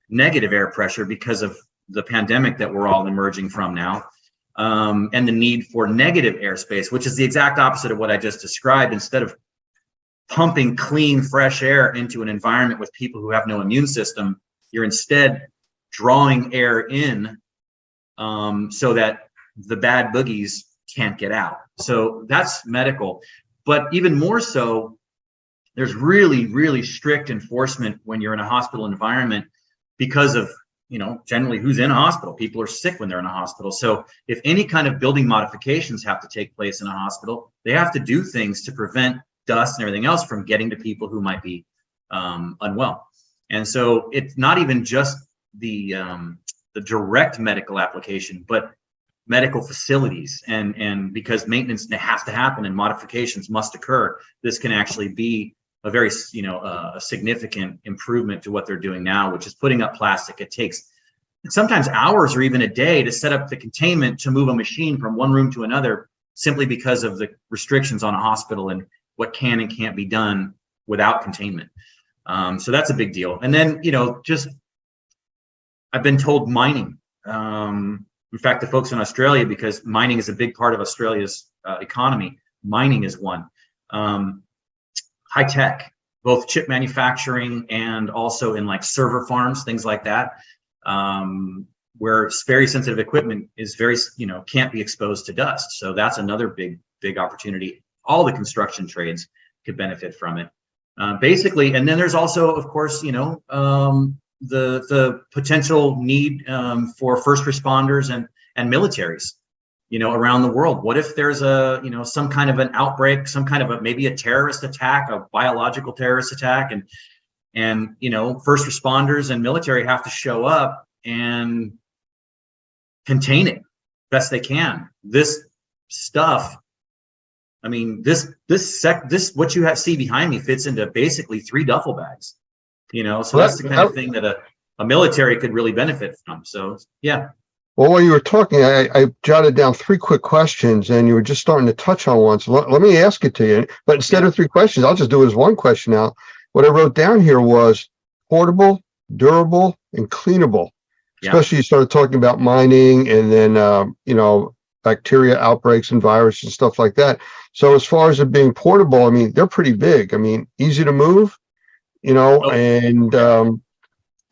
negative air pressure because of the pandemic that we're all emerging from now, and the need for negative airspace, which is the exact opposite of what I just described. Instead of pumping clean, fresh air into an environment with people who have no immune system, you're instead drawing air in so that the bad boogies can't get out. So that's medical. But even more so, there's really, really strict enforcement when you're in a hospital environment, because of generally who's in a hospital? People are sick when they're in a hospital. So if any kind of building modifications have to take place in a hospital, they have to do things to prevent dust and everything else from getting to people who might be unwell. And so it's not even just the direct medical application, but medical facilities, and because maintenance has to happen and modifications must occur, this can actually be a very a significant improvement to what they're doing now, which is putting up plastic. It takes sometimes hours or even a day to set up the containment to move a machine from one room to another, simply because of the restrictions on a hospital and what can and can't be done without containment. So that's a big deal. And then just I've been told mining. In fact, the folks in Australia, because mining is a big part of Australia's economy, mining is one. High tech, both chip manufacturing and also in like server farms, things like that, where very sensitive equipment is very, can't be exposed to dust. So that's another big opportunity. All the construction trades could benefit from it. Basically, and then there's also, of course, the potential need for first responders and militaries, around the world. What if there's some kind of an outbreak, some kind of maybe a terrorist attack, a biological terrorist attack, and first responders and military have to show up and contain it best they can. This stuff, I mean, this what you see behind me fits into basically 3 duffel bags. So that's the kind of thing that a military could really benefit from. So, yeah. Well, while you were talking, I jotted down 3 quick questions, and you were just starting to touch on one. So let me ask it to you. But instead of 3 questions, I'll just do it as 1 question now. What I wrote down here was portable, durable, and cleanable. Yeah. Especially you started talking about mining and then, bacteria outbreaks and viruses and stuff like that. So as far as it being portable, I mean, they're pretty big. I mean, easy to move. And,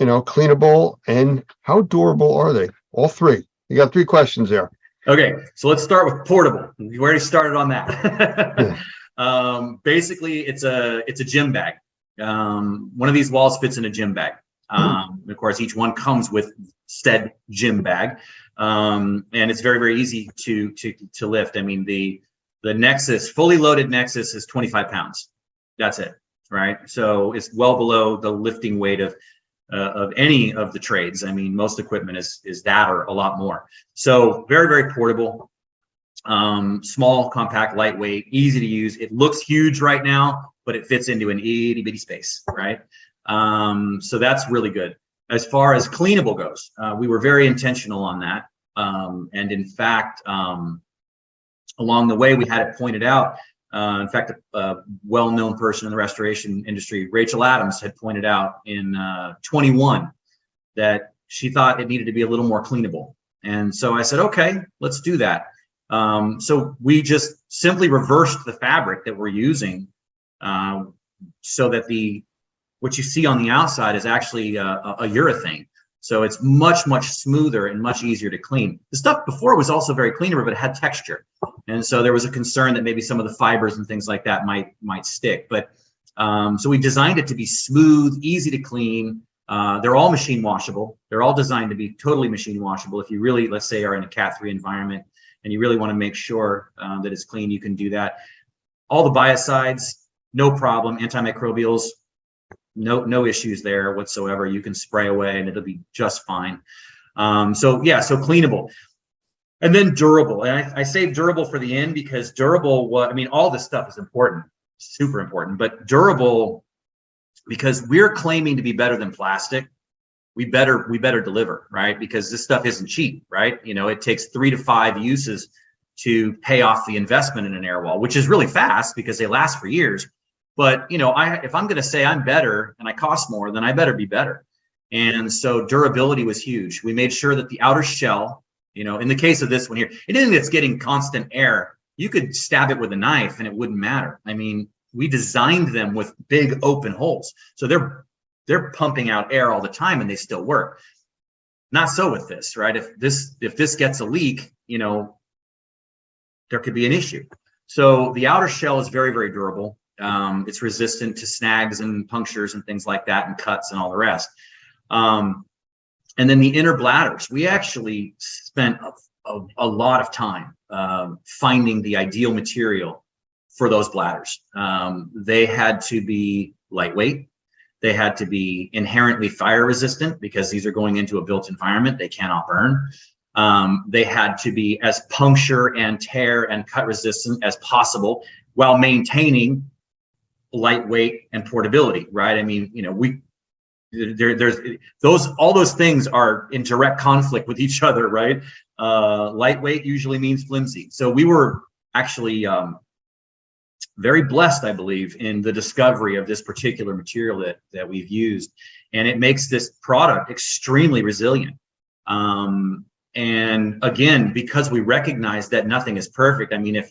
cleanable, and how durable are they? All 3. You got 3 questions there. Okay. So let's start with portable. We already started on that. Basically it's a gym bag. One of these walls fits in a gym bag. Of course, each one comes with said gym bag. And it's very, very easy to lift. I mean, the Nexus, fully loaded Nexus, is 25 pounds. That's it. Right. So it's well below the lifting weight of any of the trades. I mean, most equipment is that or a lot more. So very, very portable, small, compact, lightweight, easy to use. It looks huge right now, but it fits into an itty bitty space. Right. So that's really good. As far as cleanable goes, we were very intentional on that. And in fact, along the way, we had it pointed out. In fact, a well-known person in the restoration industry, Rachel Adams, had pointed out in 21 that she thought it needed to be a little more cleanable. And so I said, okay, let's do that. So we just simply reversed the fabric that we're using so that what you see on the outside is actually a urethane. So it's much, much smoother and much easier to clean. The stuff before was also very cleanable, but it had texture. And so there was a concern that maybe some of the fibers and things like that might stick. But so we designed it to be smooth, easy to clean. They're all machine washable. They're all designed to be totally machine washable. If you really, let's say, are in a Cat 3 environment and you really want to make sure that it's clean, you can do that. All the biocides, no problem. Antimicrobials, no issues there whatsoever. You can spray away and it'll be just fine. So cleanable. And then durable. And I say durable for the end because durable, all this stuff is important, super important, but durable, because we're claiming to be better than plastic, we better deliver, right? Because this stuff isn't cheap, right? It takes 3 to 5 uses to pay off the investment in an air wall, which is really fast because they last for years. But, if I'm going to say I'm better and I cost more, then I better be better. And so durability was huge. We made sure that the outer shell, in the case of this one here, anything that's getting constant air, you could stab it with a knife and it wouldn't matter. I mean, we designed them with big open holes. So they're pumping out air all the time and they still work. Not so with this, right? If this gets a leak, there could be an issue. So the outer shell is very, very durable. It's resistant to snags and punctures and things like that, and cuts and all the rest. And then the inner bladders, we actually spent a lot of time finding the ideal material for those bladders. They had to be lightweight. They had to be inherently fire resistant because these are going into a built environment. They cannot burn. They had to be as puncture and tear and cut resistant as possible while maintaining lightweight and portability, right? I mean, you know, there's all those things are in direct conflict with each other, right? Lightweight usually means flimsy. So we were actually very blessed, I believe, in the discovery of this particular material that we've used, and it makes this product extremely resilient. And again, because we recognize that nothing is perfect. I mean,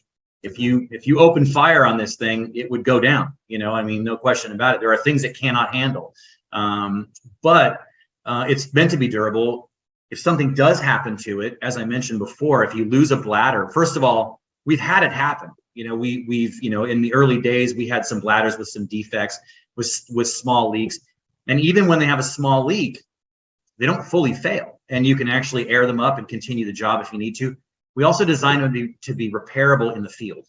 if you open fire on this thing, it would go down. You know, I mean, no question about it. There are things it cannot handle, but it's meant to be durable. If something does happen to it, as I mentioned before, if you lose a bladder, first of all, we've had it happen. You know, we've you know, in the early days, we had some bladders with some defects, with small leaks, and even when they have a small leak, they don't fully fail, and you can actually air them up and continue the job if you need to. We also designed them to be repairable in the field.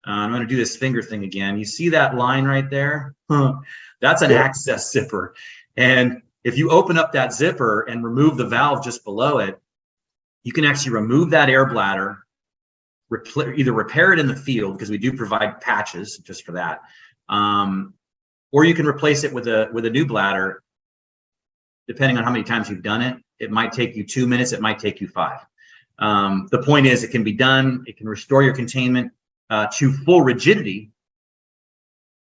I'm going to do this finger thing again. You see that line right there? That's an access zipper. And if you open up that zipper and remove the valve just below it, you can actually remove that air bladder, either repair it in the field, because we do provide patches just for that, or you can replace it with a new bladder. Depending on how many times you've done it, it might take you 2 minutes, it might take you 5. The point is, it can be done. It can restore your containment to full rigidity.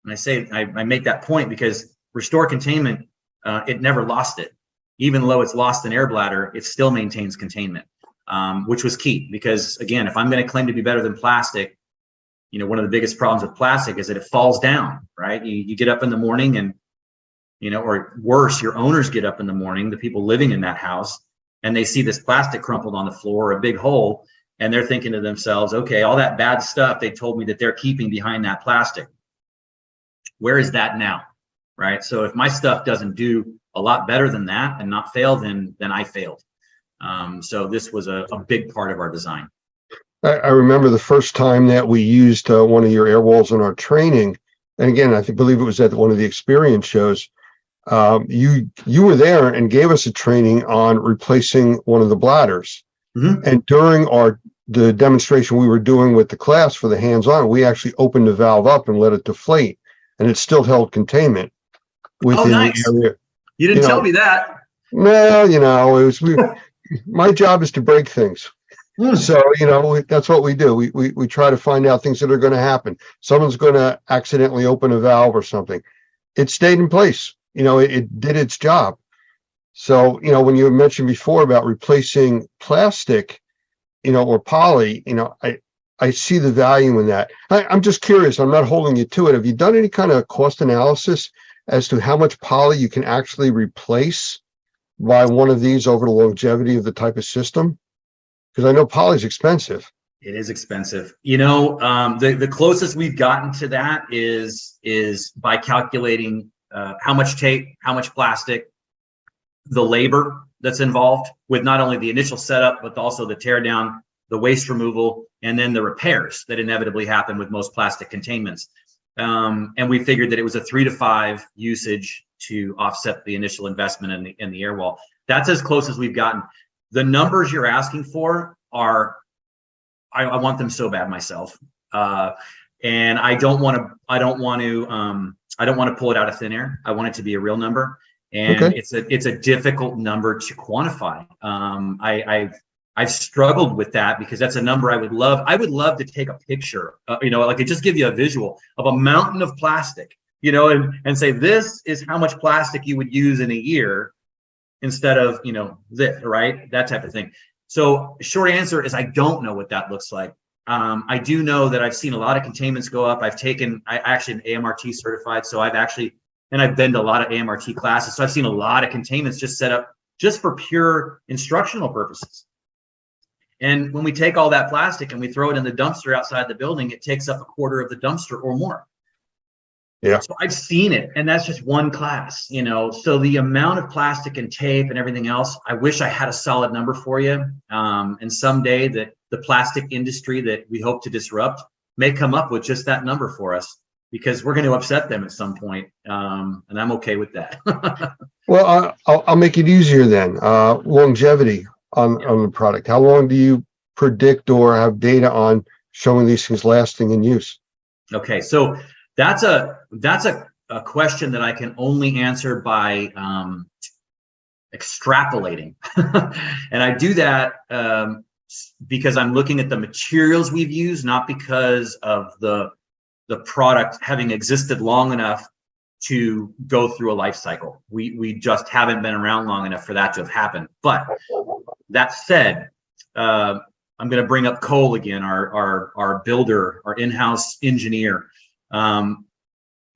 And I say, I make that point because restore containment, it never lost it. Even though it's lost an air bladder, it still maintains containment, which was key. Because again, if I'm going to claim to be better than plastic, you know, one of the biggest problems with plastic is that it falls down, right? You get up in the morning and, you know, or worse, your owners get up in the morning, the people living in that house, and they see this plastic crumpled on the floor, a big hole, and they're thinking to themselves, okay, all that bad stuff they told me that they're keeping behind that plastic, where is that now, right? So if my stuff doesn't do a lot better than that and not fail, then I failed. So this was a big part of our design. I remember the first time that we used one of your air walls in our training, and again, believe it was at one of the experience shows. You were there and gave us a training on replacing one of the bladders. Mm-hmm. And during the demonstration we were doing with the class for the hands-on, we actually opened the valve up and let it deflate, and it still held containment within the area. You didn't tell me that. No, you know, it was my job is to break things. So, you know, that's what we do. We try to find out things that are going to happen. Someone's going to accidentally open a valve or something. It stayed in place. You know, it did its job. So, you know, when you mentioned before about replacing plastic, you know, or poly, you know, I see the value in that. I'm just curious. I'm not holding you to it. Have you done any kind of cost analysis as to how much poly you can actually replace by one of these over the longevity of the type of system? Because I know poly is expensive. It is expensive. You know, the closest we've gotten to that is by calculating how much tape, how much plastic, the labor that's involved with not only the initial setup, but also the tear down, the waste removal, and then the repairs that inevitably happen with most plastic containments. And we figured that it was a 3 to 5 usage to offset the initial investment in the air wall. That's as close as we've gotten. The numbers you're asking for are, I want them so bad myself. And I don't want to pull it out of thin air. I want it to be a real number. And okay. It's a difficult number to quantify. I've struggled with that because that's a number I would love to take a picture, you know, like just give you a visual of a mountain of plastic, you know, and say, this is how much plastic you would use in a year instead of, you know, this, right? That type of thing. So short answer is I don't know what that looks like. I do know that I've seen a lot of containments go up. I actually am AMRT certified. So I've been to a lot of AMRT classes. So I've seen a lot of containments just set up just for pure instructional purposes. And when we take all that plastic and we throw it in the dumpster outside the building, it takes up a quarter of the dumpster or more. Yeah. So I've seen it, and that's just one class, you know. So the amount of plastic and tape and everything else, I wish I had a solid number for you. And someday that the plastic industry that we hope to disrupt may come up with just that number for us, because we're going to upset them at some point. And I'm okay with that. Well, I'll make it easier then. Longevity on the product. How long do you predict or have data on showing these things lasting in use? Okay, so that's a question that I can only answer by extrapolating, and I do that because I'm looking at the materials we've used, not because of the product having existed long enough to go through a life cycle. We just haven't been around long enough for that to have happened. But that said, I'm going to bring up Cole again, our builder, our in-house engineer.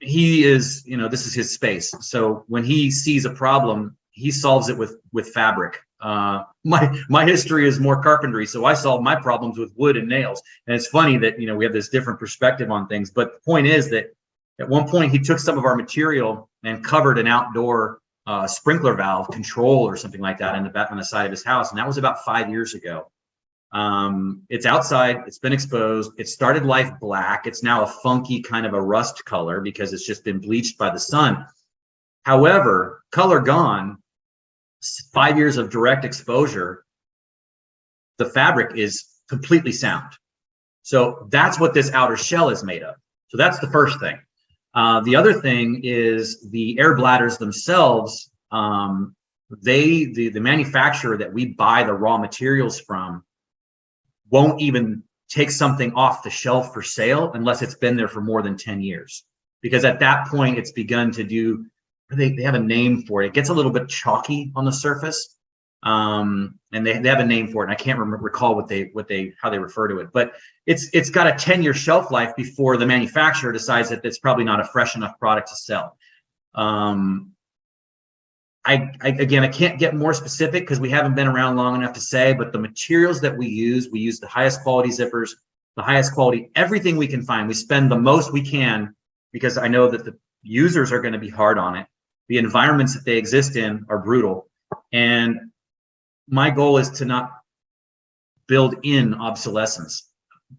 He is, you know, this is his space. So when he sees a problem, he solves it with fabric. My history is more carpentry, so I solve my problems with wood and nails. And it's funny that, you know, we have this different perspective on things. But the point is that at one point he took some of our material and covered an outdoor sprinkler valve control or something like that on the side of his house, and that was about 5 years ago. It's outside, it's been exposed, it started life black, it's now a funky kind of a rust color because it's just been bleached by the sun. However, color gone, 5 years of direct exposure, the fabric is completely sound. So that's what this outer shell is made of. So that's the first thing. The other thing is the air bladders themselves. The manufacturer that we buy the raw materials from won't even take something off the shelf for sale unless it's been there for more than 10 years. Because at that point, it's begun to do, they have a name for it. It gets a little bit chalky on the surface. And they have a name for it. And I can't recall how they refer to it, but it's got a 10-year shelf life before the manufacturer decides that it's probably not a fresh enough product to sell. Again, I can't get more specific because we haven't been around long enough to say, but the materials that we use the highest quality zippers, the highest quality, everything we can find. We spend the most we can because I know that the users are going to be hard on it. The environments that they exist in are brutal. And my goal is to not build in obsolescence.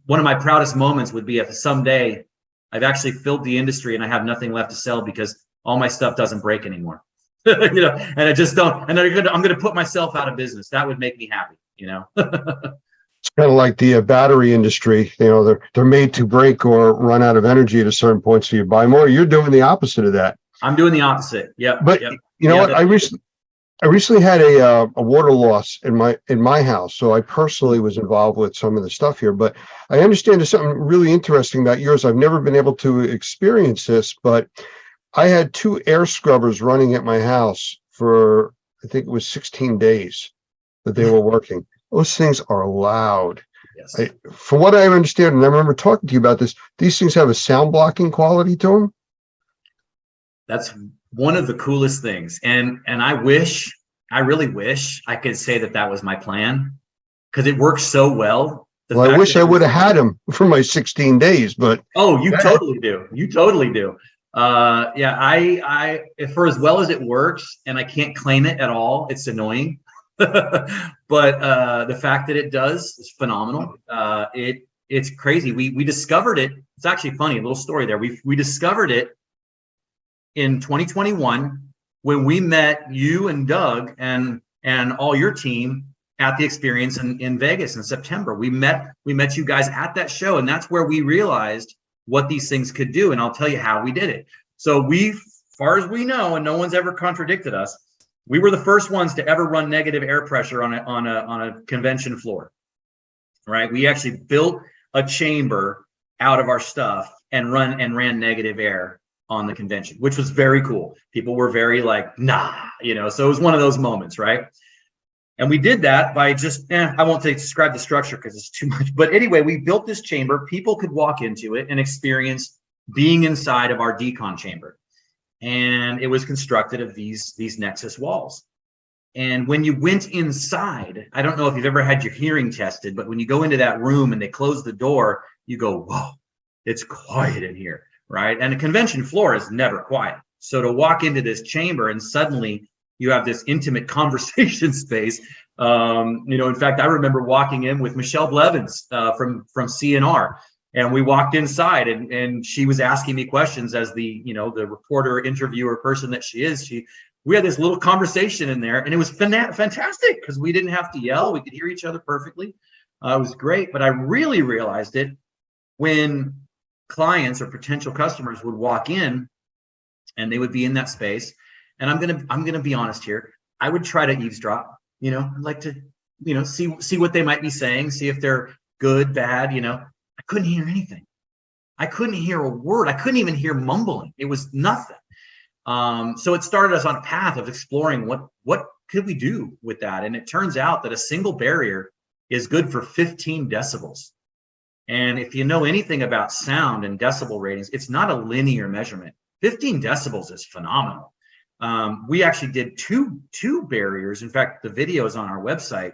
One of my proudest moments would be if someday I've actually filled the industry and I have nothing left to sell because all my stuff doesn't break anymore. You know, and I just don't, and I'm going to put myself out of business. That would make me happy, you know. It's kind of like the battery industry. You know, they're made to break or run out of energy at a certain point, so you buy more. You're doing the opposite of that. I'm doing the opposite. Yeah. But you know what? I recently had a water loss in my house, so I personally was involved with some of the stuff here. But I understand there's something really interesting about yours. I've never been able to experience this, but I had 2 air scrubbers running at my house for, I think it was 16 days that they were working. Those things are loud. Yes. From what I understand, and I remember talking to you about this, these things have a sound blocking quality to them. That's one of the coolest things. And I really wish I could say that was my plan because it works so well. Well, I wish I would have had them for my 16 days, but. Oh, you totally do. You totally do. Yeah, I for as well as it works, and I can't claim it at all, it's annoying. But the fact that it does is phenomenal. It's crazy. We discovered it. It's actually funny, a little story there. We discovered it in 2021 when we met you and Doug and all your team at the experience in Vegas in September. We met you guys at that show, and that's where we realized what these things could do. And I'll tell you how we did it. So far as we know, and no one's ever contradicted us, we were the first ones to ever run negative air pressure on a convention floor, right? We actually built a chamber out of our stuff and ran negative air on the convention, which was very cool. People were very like, nah, you know, so it was one of those moments, right? And we did that by just, I won't describe the structure because it's too much. But anyway, we built this chamber. People could walk into it and experience being inside of our decon chamber. And it was constructed of these Nexus walls. And when you went inside, I don't know if you've ever had your hearing tested, but when you go into that room and they close the door, you go, whoa, it's quiet in here, right? And a convention floor is never quiet. So to walk into this chamber and suddenly you have this intimate conversation space. In fact, I remember walking in with Michelle Blevins from CNR, and we walked inside, and she was asking me questions as the reporter, interviewer person that she is. We had this little conversation in there, and it was fantastic because we didn't have to yell. We could hear each other perfectly. It was great, but I really realized it when clients or potential customers would walk in, and they would be in that space. And I'm gonna be honest here. I would try to eavesdrop. I'd like to, see what they might be saying, see if they're good, bad. I couldn't hear anything. I couldn't hear a word. I couldn't even hear mumbling. It was nothing. So it started us on a path of exploring what could we do with that. And it turns out that a single barrier is good for 15 decibels. And if you know anything about sound and decibel ratings, it's not a linear measurement. 15 decibels is phenomenal. We actually did two barriers. In fact, the video is on our website,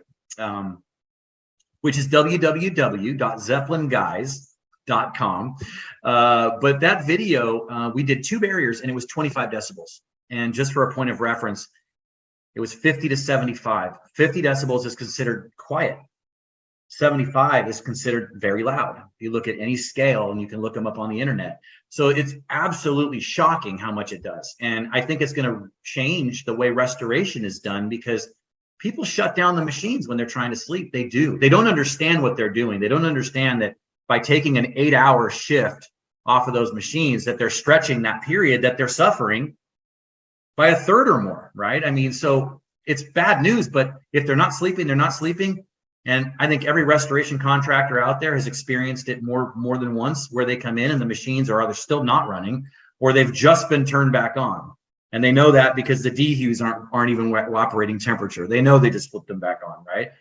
which is www.zeppelinguys.com. But that video, we did 2 barriers, and it was 25 decibels. And just for a point of reference, it was 50 to 75. 50 decibels is considered quiet. 75 is considered very loud. If you look at any scale, and you can look them up on the internet. So it's absolutely shocking how much it does. And I think it's going to change the way restoration is done, because people shut down the machines when they're trying to sleep. They do. They don't understand what they're doing. They don't understand that by taking an 8-hour shift off of those machines, that they're stretching that period that they're suffering by a third or more, right? I mean, so it's bad news, but if they're not sleeping, they're not sleeping. And I think every restoration contractor out there has experienced it more than once, where they come in and the machines are either still not running, or they've just been turned back on. And they know that because the dehues aren't even operating temperature. They know they just flipped them back on, right?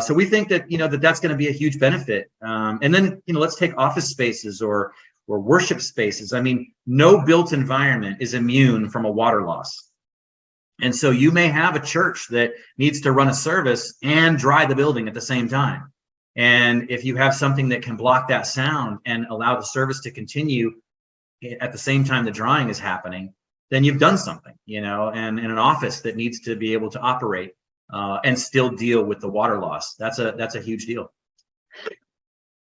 So we think that that's going to be a huge benefit. And then let's take office spaces or worship spaces. I mean, no built environment is immune from a water loss. And so you may have a church that needs to run a service and dry the building at the same time. And if you have something that can block that sound and allow the service to continue at the same time the drying is happening, then you've done something, and in an office that needs to be able to operate and still deal with the water loss. That's a huge deal.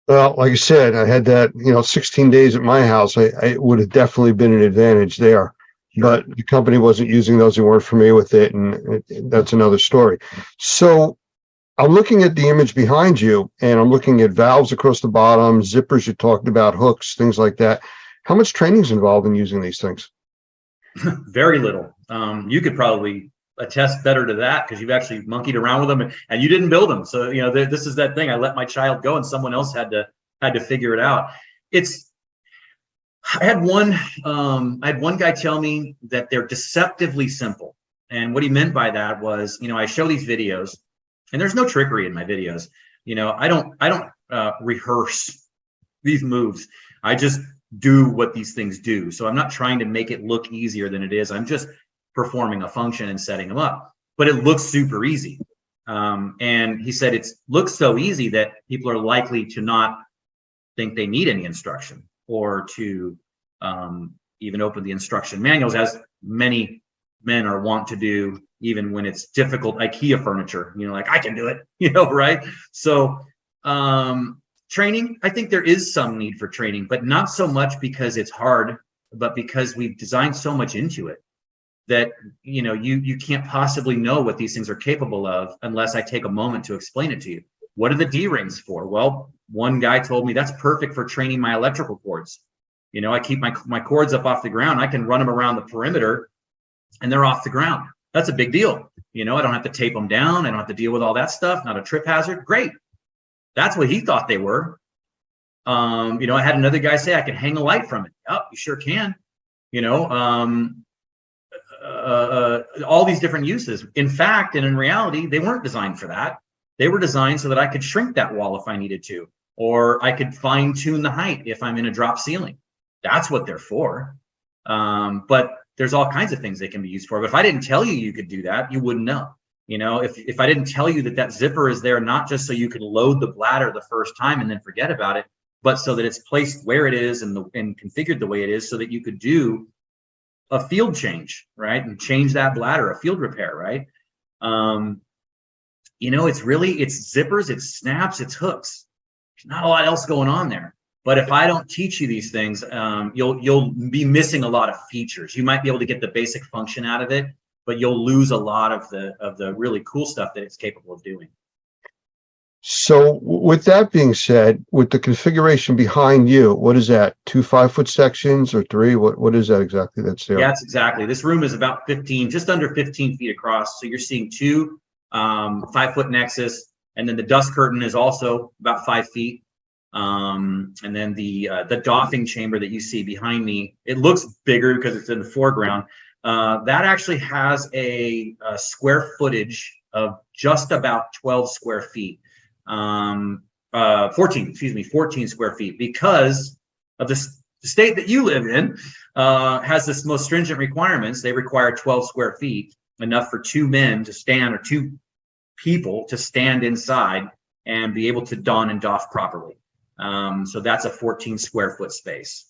Well, like I said, I had that, 16 days at my house. I would have definitely been an advantage there. But the company wasn't using those. They weren't familiar with it. And that's another story. So I'm looking at the image behind you, and I'm looking at valves across the bottom, zippers you talked about, hooks, things like that. How much training is involved in using these things? Very little. You could probably attest better to that, because you've actually monkeyed around with them and you didn't build them. So, this is that thing. I let my child go and someone else had to figure it out. I had one guy tell me that they're deceptively simple. And what he meant by that was, I show these videos, and there's no trickery in my videos. I don't rehearse these moves. I just do what these things do. So I'm not trying to make it look easier than it is. I'm just performing a function and setting them up, but it looks super easy. And he said it looks so easy that people are likely to not think they need any instruction, or to even open the instruction manuals, as many men are wont to do, even when it's difficult IKEA furniture, like, I can do it, right? So training, I think there is some need for training, but not so much because it's hard, but because we've designed so much into it that, you can't possibly know what these things are capable of unless I take a moment to explain it to you. What are the D-rings for? Well, one guy told me that's perfect for training my electrical cords. I keep my cords up off the ground. I can run them around the perimeter and they're off the ground. That's a big deal. I don't have to tape them down. I don't have to deal with all that stuff. Not a trip hazard. Great. That's what he thought they were. I had another guy say I can hang a light from it. Oh, you sure can. All these different uses. In fact, and in reality, they weren't designed for that. They were designed so that I could shrink that wall if I needed to, or I could fine tune the height if I'm in a drop ceiling. That's what they're for. But there's all kinds of things they can be used for. But if I didn't tell you could do that, you wouldn't know. If I didn't tell you that zipper is there not just so you can load the bladder the first time and then forget about it, but so that it's placed where it is and configured the way it is so that you could do a field change, right? And change that bladder, a field repair, right? You know, it's zippers, it's snaps, it's hooks. There's not a lot else going on there. But if I don't teach you these things, you'll be missing a lot of features. You might be able to get the basic function out of it, but you'll lose a lot of the really cool stuff that it's capable of doing. So with that being said, with the configuration behind you, what is that? 2 5-foot sections or 3? What is that exactly that's there? Yeah, that's exactly. This room is about just under 15 feet across. So you're seeing 2 5-foot Nexus, and then the dust curtain is also about 5 feet. And then the doffing chamber that you see behind me, it looks bigger because it's in the foreground. That actually has a square footage of just about 12 square feet. 14 square feet, because of the state that you live in has this most stringent requirements. They require 12 square feet, enough for 2 men to stand, or 2 people to stand inside and be able to don and doff properly. So that's a 14 square foot space.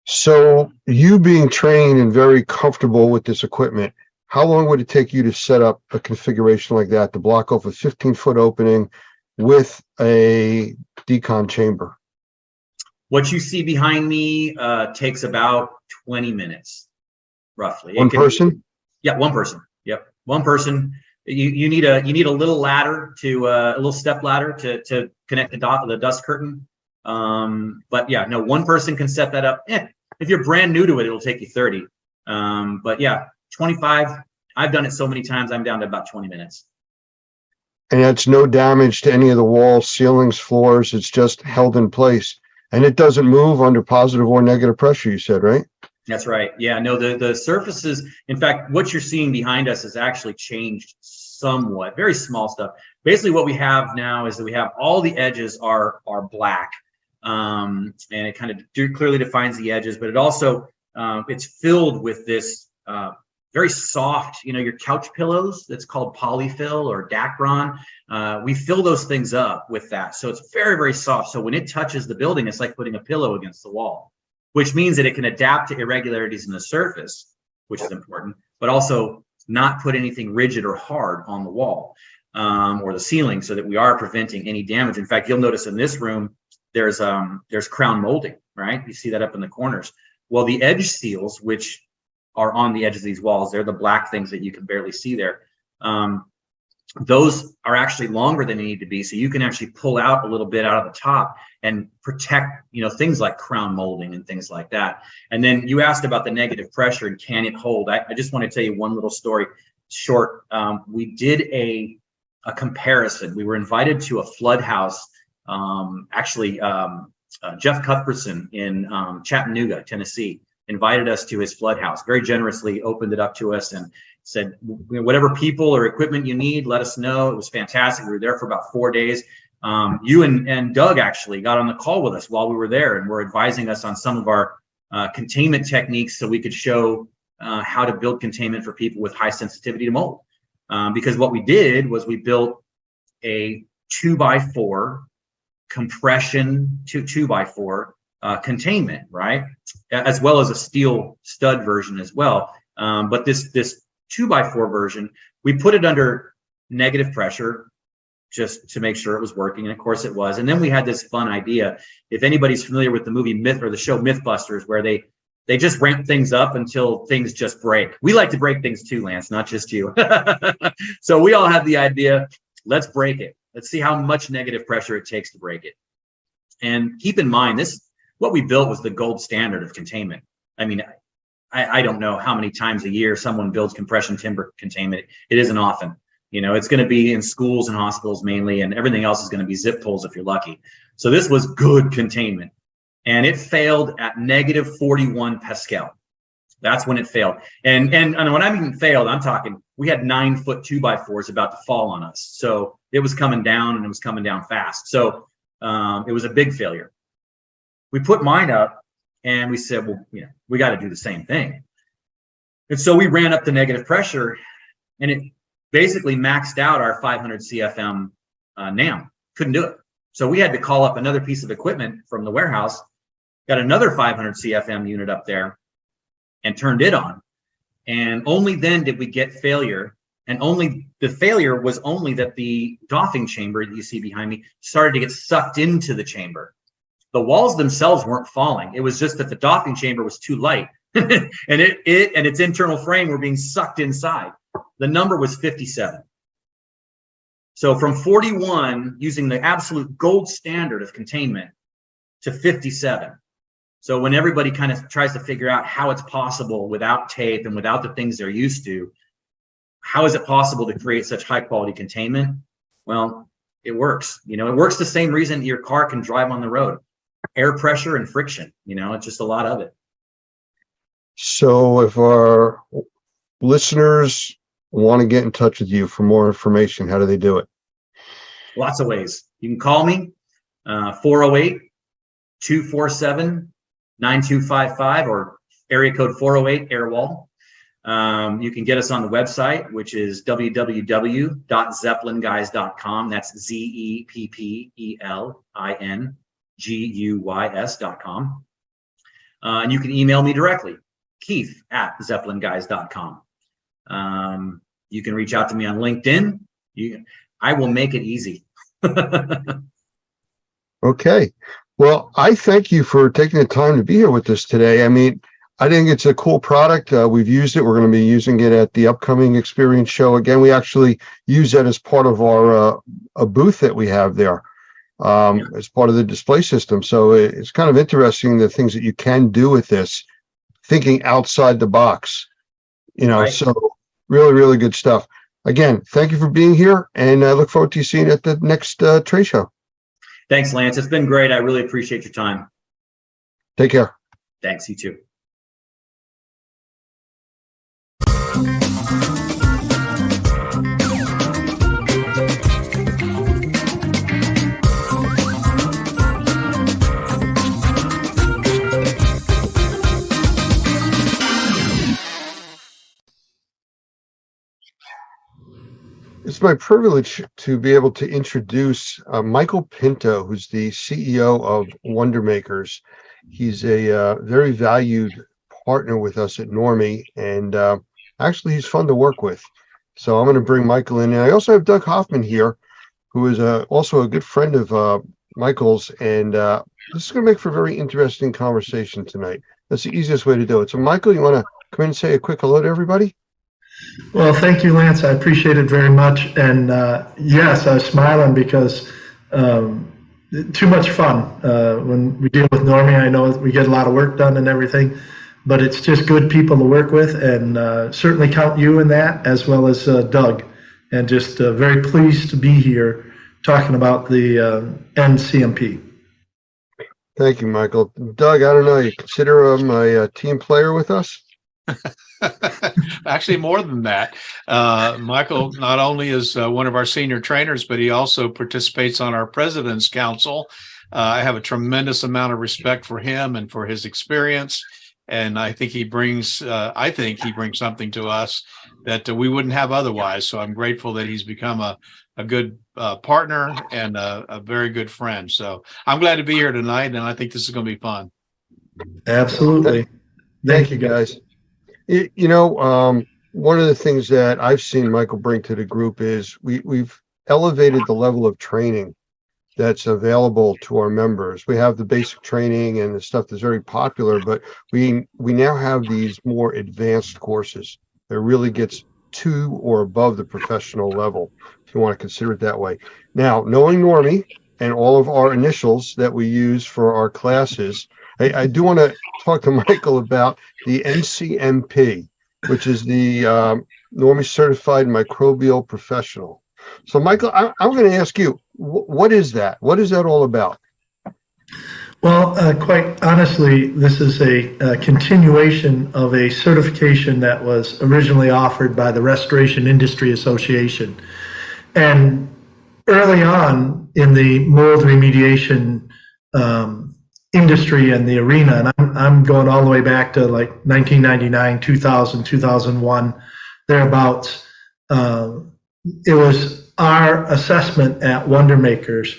So you being trained and very comfortable with this equipment, how long would it take you to set up a configuration like that to block off a 15-foot opening with a decon chamber? What you see behind me takes about 20 minutes, roughly. One person? Yeah, one person. Yep, one person. You need a little ladder a little step ladder to connect the dust curtain. But yeah, no, one person can set that up. If you're brand new to it, it'll take you 30. But yeah, 25. I've done it so many times, I'm down to about 20 minutes. And that's no damage to any of the walls, ceilings, floors. It's just held in place. And it doesn't move under positive or negative pressure, you said, right? That's right. Yeah, no, the surfaces, in fact, what you're seeing behind us has actually changed somewhat, very small stuff. Basically what we have now is that we have all the edges are black. And it kind of clearly defines the edges, but it also, it's filled with this very soft, your couch pillows, that's called polyfill or Dacron. We fill those things up with that. So it's very, very soft. So when it touches the building, it's like putting a pillow against the wall, which means that it can adapt to irregularities in the surface, which is important, but also not put anything rigid or hard on the wall or the ceiling, so that we are preventing any damage. In fact, you'll notice in this room, there's crown molding, right? You see that up in the corners. Well, the edge seals, which are on the edges of these walls, they're the black things that you can barely see there. Those are actually longer than they need to be, so you can actually pull out a little bit out of the top and protect, things like crown molding and things like that. And then you asked about the negative pressure and can it hold. I just want to tell you one little story short. We did a comparison. We were invited to a flood house. Jeff Cuthbertson in Chattanooga, Tennessee, invited us to his flood house, very generously opened it up to us and said, whatever people or equipment you need, let us know. It was fantastic. We were there for about 4 days. You and Doug actually got on the call with us while we were there and were advising us on some of our containment techniques, so we could show how to build containment for people with high sensitivity to mold. Because what we did was we built a 2x4 compression to 2x4 containment, right? As well as a steel stud version as well. But this 2x4 version, we put it under negative pressure just to make sure it was working. And of course it was. And then we had this fun idea. If anybody's familiar with the movie the show Mythbusters, where they just ramp things up until things just break. We like to break things too, Lance, not just you. So we all had the idea, let's break it. Let's see how much negative pressure it takes to break it. And keep in mind, what we built was the gold standard of containment. I mean, I don't know how many times a year someone builds compression timber containment. It isn't often. It's going to be in schools and hospitals mainly, and everything else is going to be zip pulls if you're lucky. So this was good containment. And it failed at negative 41 Pascal. That's when it failed. And when I mean failed, I'm talking, we had 9-foot 2x4s about to fall on us. So it was coming down, and it was coming down fast. So it was a big failure. We put mine up and we said, well, we got to do the same thing. And so we ran up the negative pressure, and it basically maxed out our 500 CFM NAM. Couldn't do it. So we had to call up another piece of equipment from the warehouse, got another 500 CFM unit up there and turned it on. And only then did we get failure. And only the failure was only that the doffing chamber that you see behind me started to get sucked into the chamber. The walls themselves weren't falling. It was just that the doffing chamber was too light and it and its internal frame were being sucked inside. The number was 57. So from 41, using the absolute gold standard of containment, to 57. So when everybody kind of tries to figure out how it's possible without tape and without the things they're used to, how is it possible to create such high quality containment? Well, it works. You know, it works the same reason your car can drive on the road. Air pressure and friction, you know, it's just a lot of it. So if our listeners want to get in touch with you for more information, how do they do it? Lots of ways. You can call me, 408-247-9255 or area code 408 AirWall. You can get us on the website, which is www.zeppelinguys.com. That's ZEPPELINGUYS.com. And you can email me directly, Keith@zeppelinguys.com. You can reach out to me on LinkedIn. I will make it easy. Okay. Well, I thank you for taking the time to be here with us today. I mean, I think it's a cool product. We've used it. We're going to be using it at the upcoming Experience Show. Again, we actually use that as part of our a booth that we have there as part of the display system. So it's kind of interesting the things that you can do with this, thinking outside the box, you know, so really, really good stuff. Again, thank you for being here, and I look forward to you seeing you at the next trade show. Thanks, Lance. It's been great. I really appreciate your time. Take care. Thanks, you too. It's my privilege to be able to introduce Michael Pinto, who's the CEO of Wonder Makers. He's a very valued partner with us at Normie, and actually he's fun to work with. So I'm going to bring Michael in. And I also have Doug Hoffman here, who is also a good friend of Michael's, and this is going to make for a very interesting conversation tonight. That's the easiest way to do it. So Michael, you want to come in and say a quick hello to everybody? Well, thank you, Lance. I appreciate it very much. And yes, I was smiling because too much fun. When we deal with Normie, I know we get a lot of work done and everything, but it's just good people to work with, and certainly count you in that, as well as Doug. And just very pleased to be here talking about the NCMP. Thank you, Michael. Doug, I don't know, you consider him a team player with us? Actually, more than that. Michael not only is one of our senior trainers, but he also participates on our President's Council. I have a tremendous amount of respect for him and for his experience. And I think he brings something to us that we wouldn't have otherwise. So I'm grateful that he's become a good partner and a very good friend. So I'm glad to be here tonight, and I think this is going to be fun. Absolutely. Thank you, guys. You know, one of the things that I've seen Michael bring to the group is we've elevated the level of training that's available to our members. We have the basic training and the stuff that's very popular, but we now have these more advanced courses that really gets to or above the professional level, if you want to consider it that way. Now, knowing Normie and all of our initials that we use for our classes, I do want to talk to Michael about the NCMP, which is the Normie Certified Microbial Professional. So, Michael, I'm going to ask you, what is that? What is that all about? Well, quite honestly, this is a continuation of a certification that was originally offered by the Restoration Industry Association. And early on in the mold remediation industry and the arena, and I'm going all the way back to like 1999, 2000, 2001, thereabouts. It was our assessment at Wonder Makers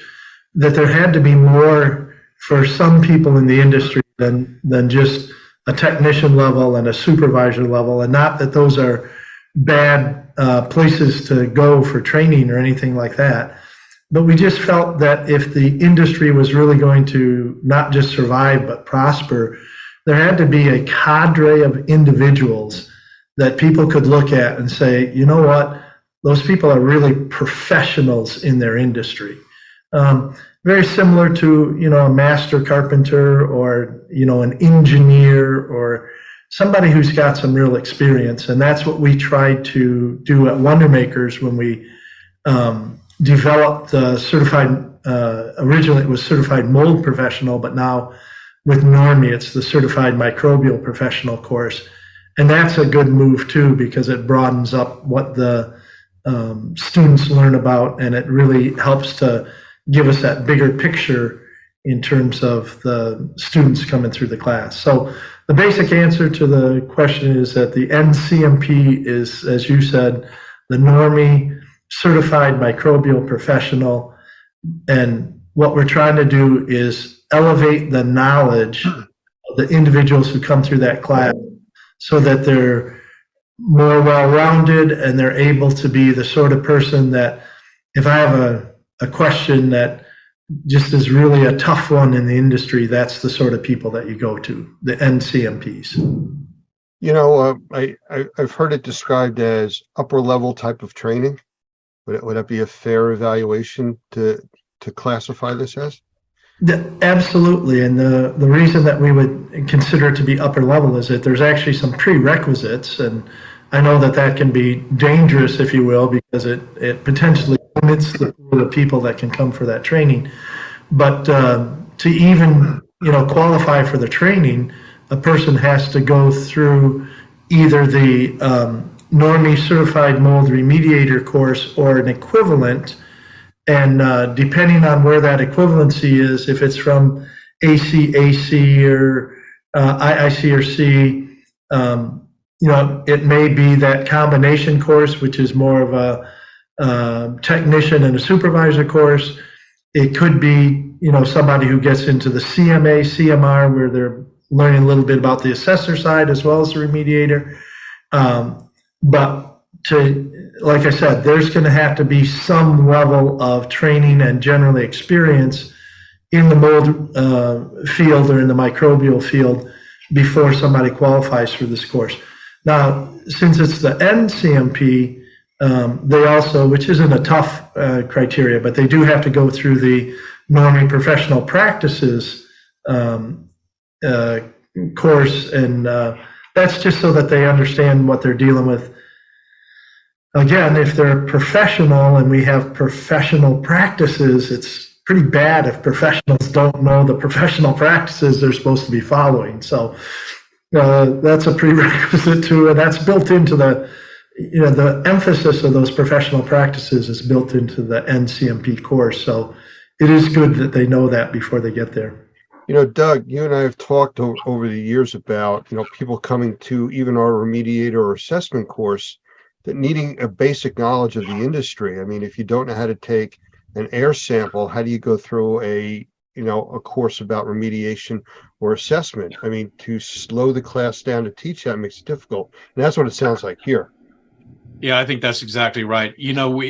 that there had to be more for some people in the industry than just a technician level and a supervisor level, and not that those are bad places to go for training or anything like that. But we just felt that if the industry was really going to not just survive but prosper, there had to be a cadre of individuals that people could look at and say, you know what, those people are really professionals in their industry. Very similar to, a master carpenter or, an engineer or somebody who's got some real experience. And that's what we tried to do at Wonder Makers when we developed the certified, originally it was certified mold professional, but now with Normie, it's the certified microbial professional course. And that's a good move too, because it broadens up what the students learn about, and it really helps to give us that bigger picture in terms of the students coming through the class. So the basic answer to the question is that the NCMP is, as you said, the Normie certified microbial professional. And what we're trying to do is elevate the knowledge of the individuals who come through that class so that they're more well-rounded and they're able to be the sort of person that if I have a question that just is really a tough one in the industry, that's the sort of people that you go to, the NCMPs. I've heard it described as upper level type of training. Would that be a fair evaluation to classify this as? Absolutely. And the reason that we would consider it to be upper level is that there's actually some prerequisites. And I know that can be dangerous, if you will, because it potentially limits the people that can come for that training. But to even, qualify for the training, a person has to go through either the Normie Certified Mold Remediator course or an equivalent. And depending on where that equivalency is, if it's from ACAC or IICRC, it may be that combination course, which is more of a technician and a supervisor course. It could be, somebody who gets into the CMA, CMR, where they're learning a little bit about the assessor side as well as the remediator. But like I said, there's going to have to be some level of training and generally experience in the mold field or in the microbial field before somebody qualifies for this course. Now, since it's the NCMP, they also, which isn't a tough criteria, but they do have to go through the Normie Professional Practices course, and that's just so that they understand what they're dealing with. Again, if they're professional and we have professional practices, it's pretty bad if professionals don't know the professional practices they're supposed to be following. So that's a prerequisite too, and that's built into the emphasis of those professional practices is built into the NCMP course. So it is good that they know that before they get there. Doug, you and I have talked over the years about, people coming to even our remediator or assessment course that needing a basic knowledge of the industry. I mean, if you don't know how to take an air sample, how do you go through a course about remediation or assessment? I mean, to slow the class down to teach that makes it difficult. And that's what it sounds like here. Yeah, I think that's exactly right.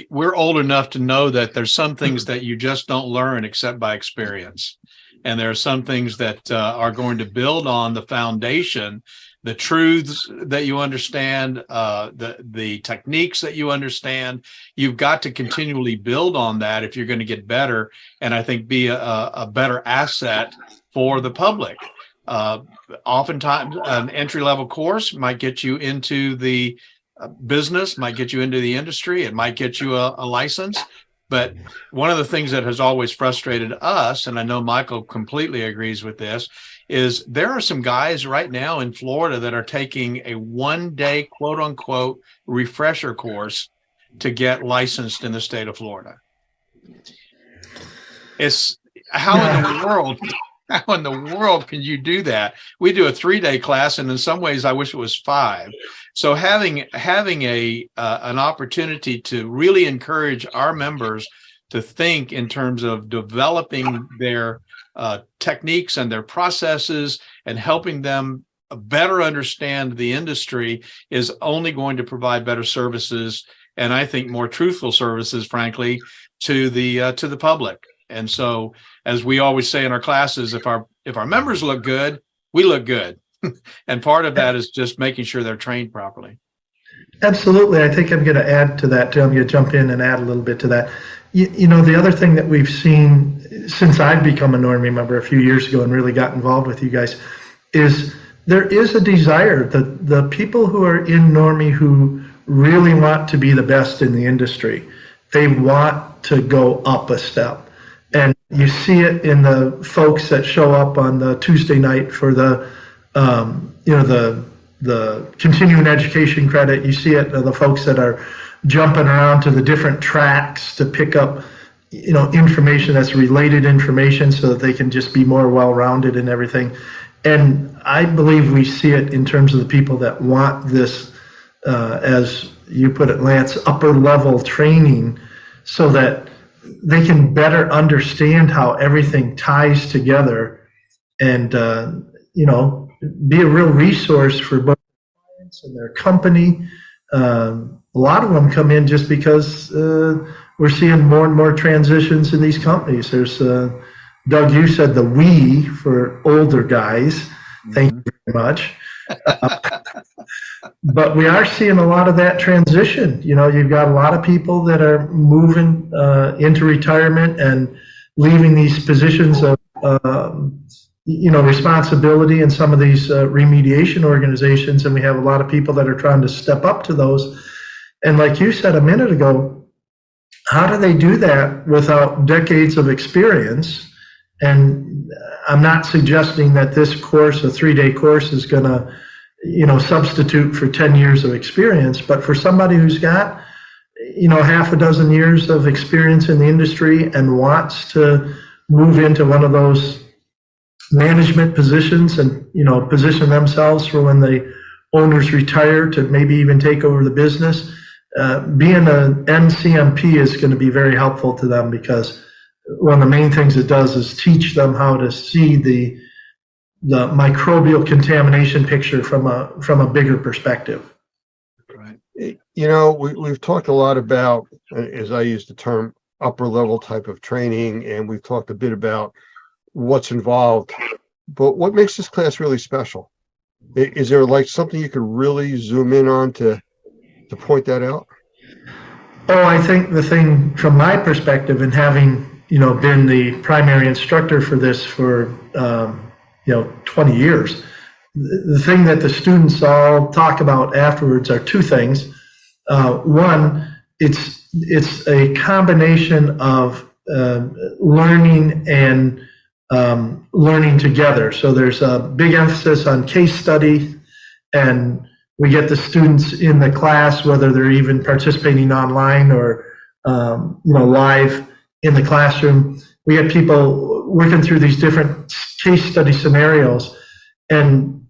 We're old enough to know that there's some things that you just don't learn except by experience. And there are some things that are going to build on the foundation, the truths that you understand, the techniques that you understand. You've got to continually build on that if you're going to get better, and I think be a better asset for the public. Oftentimes, an entry-level course might get you into the business, might get you into the industry, it might get you a license. But one of the things that has always frustrated us, and I know Michael completely agrees with this, is there are some guys right now in Florida that are taking a one-day, quote unquote, refresher course to get licensed in the state of Florida. It's how in the world can you do that? We do a 3-day class, and in some ways I wish it was 5. So having an opportunity to really encourage our members to think in terms of developing their techniques and their processes and helping them better understand the industry is only going to provide better services, and I think more truthful services, frankly, to the public. And so, as we always say in our classes, if our members look good, we look good. And part of that is just making sure they're trained properly. Absolutely. I think I'm going to add to that, Tim. You jump in and add a little bit to that. You know, the other thing that we've seen since I've become a Normie member a few years ago and really got involved with you guys is there is a desire that the people who are in Normie who really want to be the best in the industry, they want to go up a step. And you see it in the folks that show up on the Tuesday night for the continuing education credit. You see it in the folks that are jumping around to the different tracks to pick up, you know, information that's related information so that they can just be more well-rounded and everything. And I believe we see it in terms of the people that want this, as you put it, Lance, upper level training so that they can better understand how everything ties together and, you know, be a real resource for both clients and their company. A lot of them come in just because we're seeing more and more transitions in these companies. There's, Doug, you said the we for older guys. Thank you very much. But we are seeing a lot of that transition. You know, you've got a lot of people that are moving into retirement and leaving these positions of, you know, responsibility in some of these remediation organizations. And we have a lot of people that are trying to step up to those. And like you said a minute ago, how do they do that without decades of experience? And I'm not suggesting that this course, a 3-day course, is going to, you know, substitute for 10 years of experience. But for somebody who's got, you know, half a dozen years of experience in the industry and wants to move into one of those management positions and, you know, position themselves for when the owners retire to maybe even take over the business, being an NCMP is going to be very helpful to them, because one of the main things it does is teach them how to see the microbial contamination picture from a bigger perspective. Right. You know, we've talked a lot about, as I use the term, upper level type of training, and we've talked a bit about what's involved. But what makes this class really special? Is there like something you could really zoom in on to point that out? Oh, I think the thing from my perspective, and having, you know, been the primary instructor for this for, you know, 20 years, the thing that the students all talk about afterwards are two things. One, it's a combination of learning and learning together. So there's a big emphasis on case study, and we get the students in the class, whether they're even participating online or, you know, live in the classroom. We get people working through these different case study scenarios. And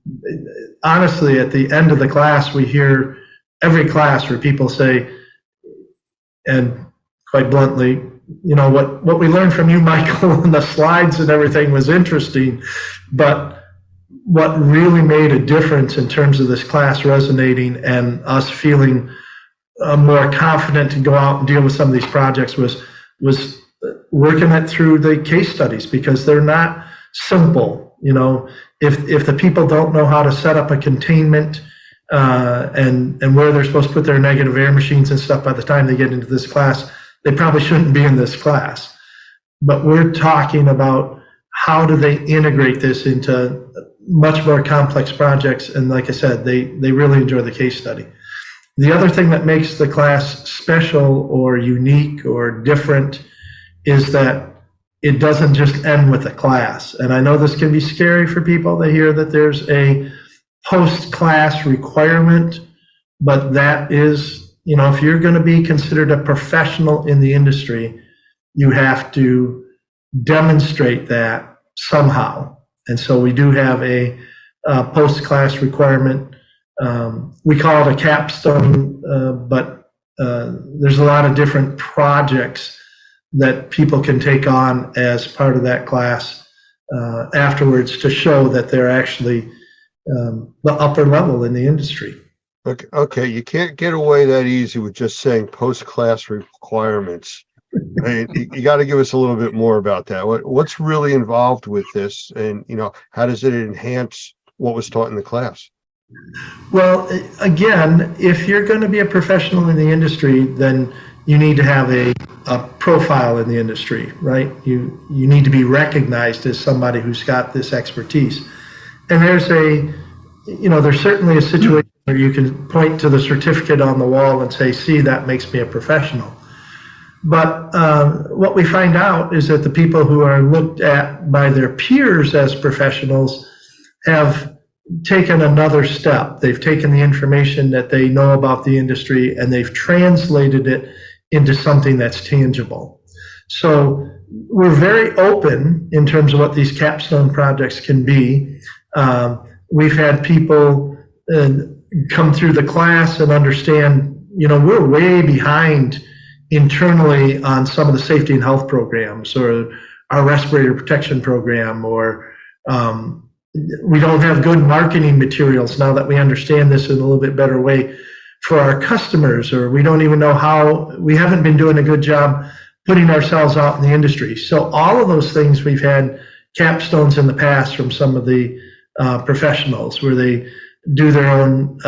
honestly, at the end of the class, we hear every class where people say, and quite bluntly, you know, what we learned from you, Michael, and the slides and everything was interesting, but what really made a difference in terms of this class resonating and us feeling more confident to go out and deal with some of these projects was working it through the case studies, because they're not simple. You know, if the people don't know how to set up a containment and where they're supposed to put their negative air machines and stuff by the time they get into this class, they probably shouldn't be in this class. But we're talking about how do they integrate this into much more complex projects. And like I said, they really enjoy the case study. The other thing that makes the class special or unique or different is that it doesn't just end with a class. And I know this can be scary for people to hear that there's a post-class requirement, but that is, you know, if you're going to be considered a professional in the industry, you have to demonstrate that somehow. And so we do have a post-class requirement. We call it a capstone, but there's a lot of different projects that people can take on as part of that class afterwards to show that they're actually the upper level in the industry. Okay, you can't get away that easy with just saying post-class requirements. I mean, you got to give us a little bit more about that. What's really involved with this, and how does it enhance what was taught in the class? Well, again, if you're going to be a professional in the industry, then you need to have a profile in the industry, right? You need to be recognized as somebody who's got this expertise. And there's certainly a situation where you can point to the certificate on the wall and say, see, that makes me a professional. But what we find out is that the people who are looked at by their peers as professionals have taken another step. They've taken the information that they know about the industry and they've translated it into something that's tangible. So we're very open in terms of what these capstone projects can be. We've had people come through the class and understand, we're way behind internally on some of the safety and health programs or our respirator protection program, or we don't have good marketing materials now that we understand this in a little bit better way for our customers, or we don't even know we haven't been doing a good job putting ourselves out in the industry. So all of those things, we've had capstones in the past from some of the professionals where they do their own,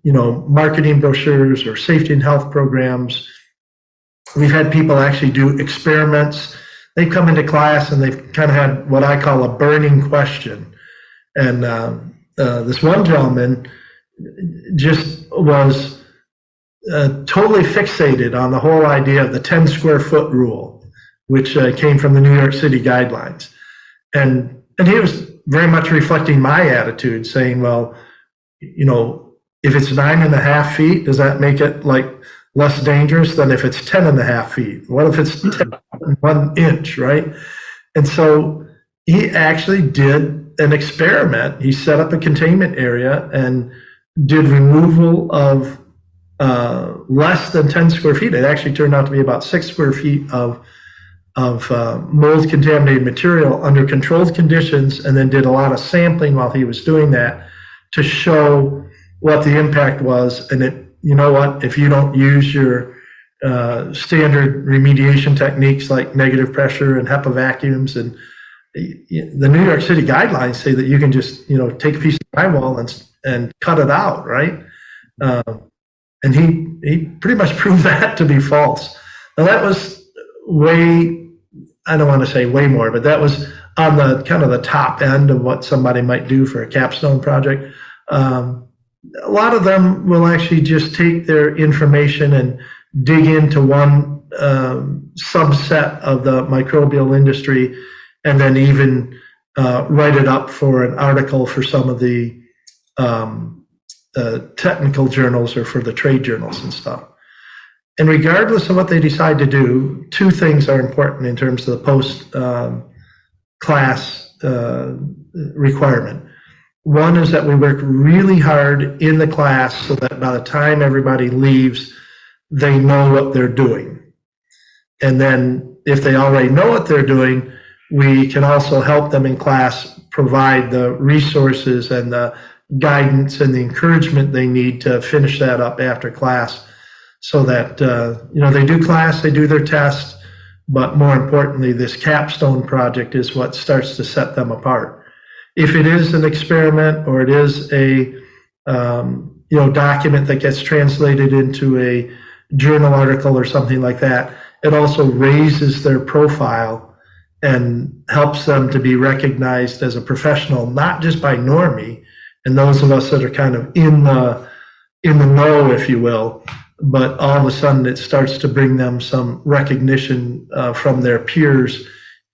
marketing brochures or safety and health programs. We've had people actually do experiments. They come into class and they've kind of had what I call a burning question. And this one gentleman just was totally fixated on the whole idea of the 10 square foot rule, which came from the New York City guidelines. And he was very much reflecting my attitude, saying, well, if it's 9.5 feet, does that make it less dangerous than if it's 10.5 feet? What if it's 1 inch, right? And so he actually did an experiment. He set up a containment area and did removal of less than 10 square feet. It actually turned out to be about 6 square feet of mold contaminated material under controlled conditions, and then did a lot of sampling while he was doing that to show what the impact was. And if you don't use your standard remediation techniques like negative pressure and HEPA vacuums, and the New York City guidelines say that you can just take a piece of drywall and cut it out, right? And he pretty much proved that to be false. Now that was I don't want to say way more, but that was on the kind of the top end of what somebody might do for a capstone project. A lot of them will actually just take their information and dig into one subset of the microbial industry, and then even write it up for an article for some of the technical journals or for the trade journals and stuff. And regardless of what they decide to do, two things are important in terms of the post-class requirement. One is that we work really hard in the class so that by the time everybody leaves, they know what they're doing. And then if they already know what they're doing, we can also help them in class provide the resources and the guidance and the encouragement they need to finish that up after class, so that they do class, they do their test, but more importantly, this capstone project is what starts to set them apart. If it is an experiment or it is a document that gets translated into a journal article or something like that, it also raises their profile and helps them to be recognized as a professional, not just by Normie and those of us that are kind of in the know, if you will, but all of a sudden it starts to bring them some recognition from their peers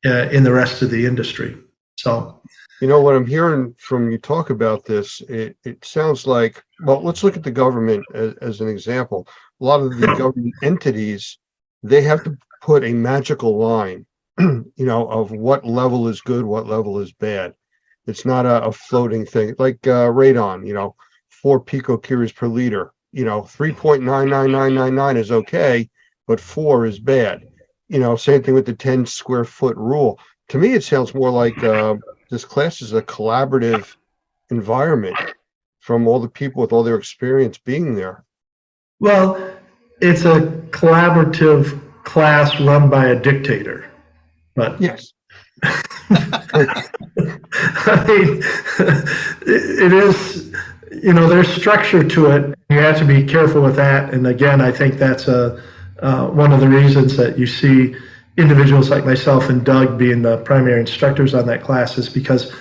in the rest of the industry. So, what I'm hearing from you talk about this, it sounds like, well, let's look at the government as an example. A lot of the government entities, they have to put a magical line, of what level is good, what level is bad. It's not a floating thing like radon, 4 picocuries per liter. 3.99999 is okay, but 4 is bad. same thing with the 10 square foot rule. To me, it sounds more like this class is a collaborative environment from all the people with all their experience being there. Well, it's a collaborative class run by a dictator, but yes. I mean, it is, there's structure to it. You have to be careful with that. And again, I think that's one of the reasons that you see individuals like myself and Doug being the primary instructors on that class, is because,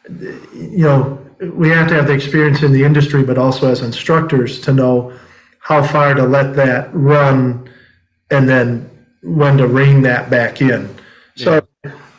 we have to have the experience in the industry, but also as instructors to know how far to let that run and then when to rein that back in. So,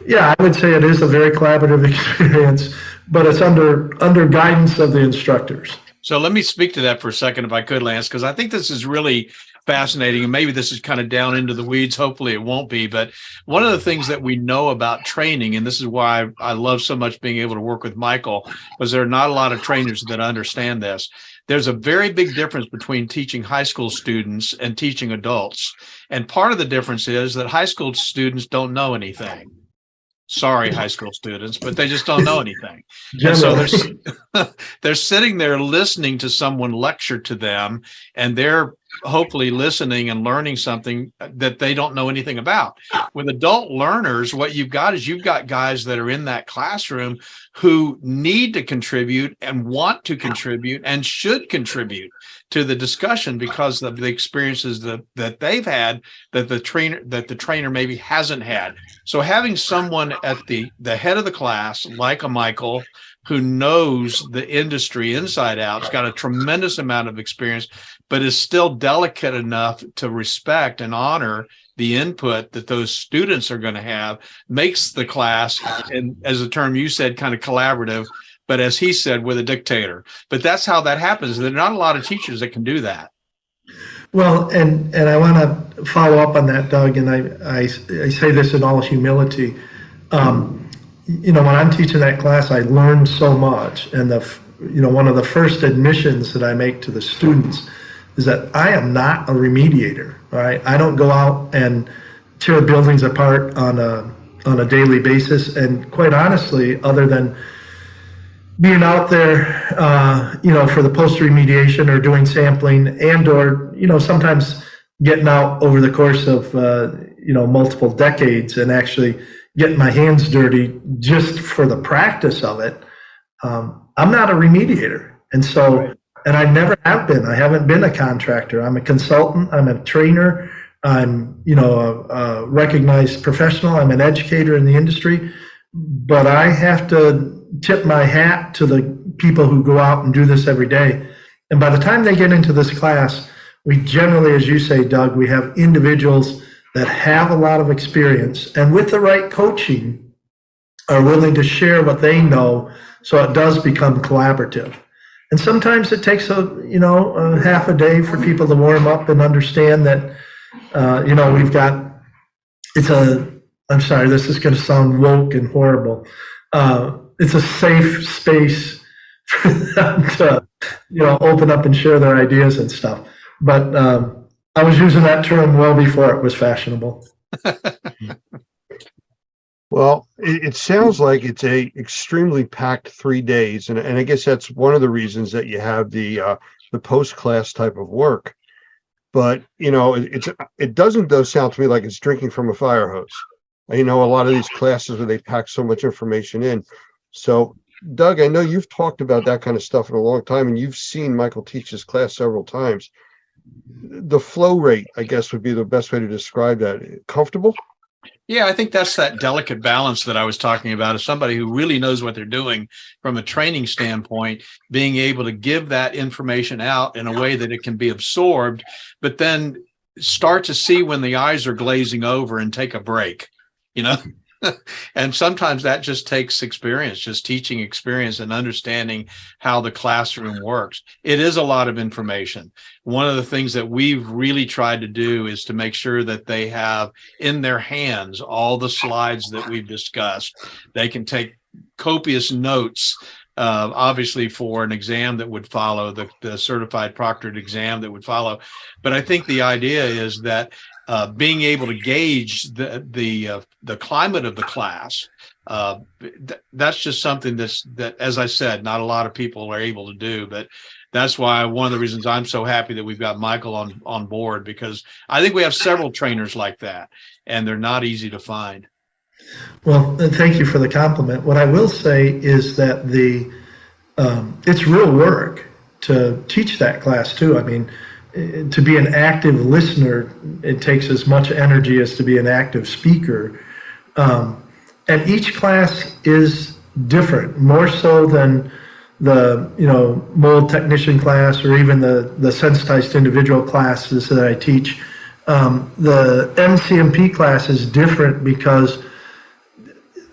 yeah, I would say it is a very collaborative experience, but it's under guidance of the instructors. So let me speak to that for a second, if I could, Lance, because I think this is really fascinating, and maybe this is kind of down into the weeds. Hopefully it won't be. But one of the things that we know about training, and this is why I love so much being able to work with Michael, because there are not a lot of trainers that understand this. There's a very big difference between teaching high school students and teaching adults. And part of the difference is that high school students don't know anything. Sorry, high school students, but they just don't know anything. And so they're sitting there listening to someone lecture to them, and they're hopefully listening and learning something that they don't know anything about. With adult learners, what you've got guys that are in that classroom who need to contribute and want to contribute and should contribute to the discussion because of the experiences that they've had that the trainer maybe hasn't had. So having someone at the head of the class like a Michael, who knows the industry inside out, has got a tremendous amount of experience, but is still delicate enough to respect and honor the input that those students are going to have, makes the class, and as the term you said, kind of collaborative, but as he said, with a dictator. But that's how that happens. There are not a lot of teachers that can do that. Well, and I want to follow up on that, Doug, and I say this in all humility. When I'm teaching that class, I learned so much, and one of the first admissions that I make to the students is that I am not a remediator. All right, I don't go out and tear buildings apart on a daily basis, and quite honestly, other than being out there, for the post remediation or doing sampling, and or sometimes getting out over the course of multiple decades and actually getting my hands dirty just for the practice of it. I'm not a remediator. And so, and I never have been. I haven't been a contractor. I'm a consultant. I'm a trainer. I'm, a recognized professional. I'm an educator in the industry. But I have to tip my hat to the people who go out and do this every day. And by the time they get into this class, we generally, as you say, Doug, we have individuals that have a lot of experience and with the right coaching are willing to share what they know, so it does become collaborative. And sometimes it takes a half a day for people to warm up and understand that we've got I'm sorry, this is going to sound woke and horrible. It's a safe space for them to open up and share their ideas and stuff. But I was using that term well before it was fashionable. Well, it sounds like it's a extremely packed 3 days, and I guess that's one of the reasons that you have the post-class type of work. But it doesn't though sound to me like it's drinking from a fire hose. A lot of these classes where they pack so much information in. So, Doug, I know you've talked about that kind of stuff in a long time, and you've seen Michael teach this class several times. The flow rate, I guess, would be the best way to describe that. Comfortable? Yeah, I think that's that delicate balance that I was talking about, as somebody who really knows what they're doing from a training standpoint, being able to give that information out in a way that it can be absorbed, but then start to see when the eyes are glazing over and take a break, And sometimes that just takes experience, just teaching experience and understanding how the classroom works. It is a lot of information. One of the things that we've really tried to do is to make sure that they have in their hands all the slides that we've discussed. They can take copious notes, obviously for an exam that would follow, the certified proctored exam that would follow. But I think the idea is that being able to gauge the climate of the class. That's just something that, as I said, not a lot of people are able to do, but that's why one of the reasons I'm so happy that we've got Michael on board, because I think we have several trainers like that, and they're not easy to find. Well, and thank you for the compliment. What I will say is that it's real work to teach that class too. I mean, to be an active listener, it takes as much energy as to be an active speaker. And each class is different, more so than the mold technician class or even the sensitized individual classes that I teach. The MCMP class is different because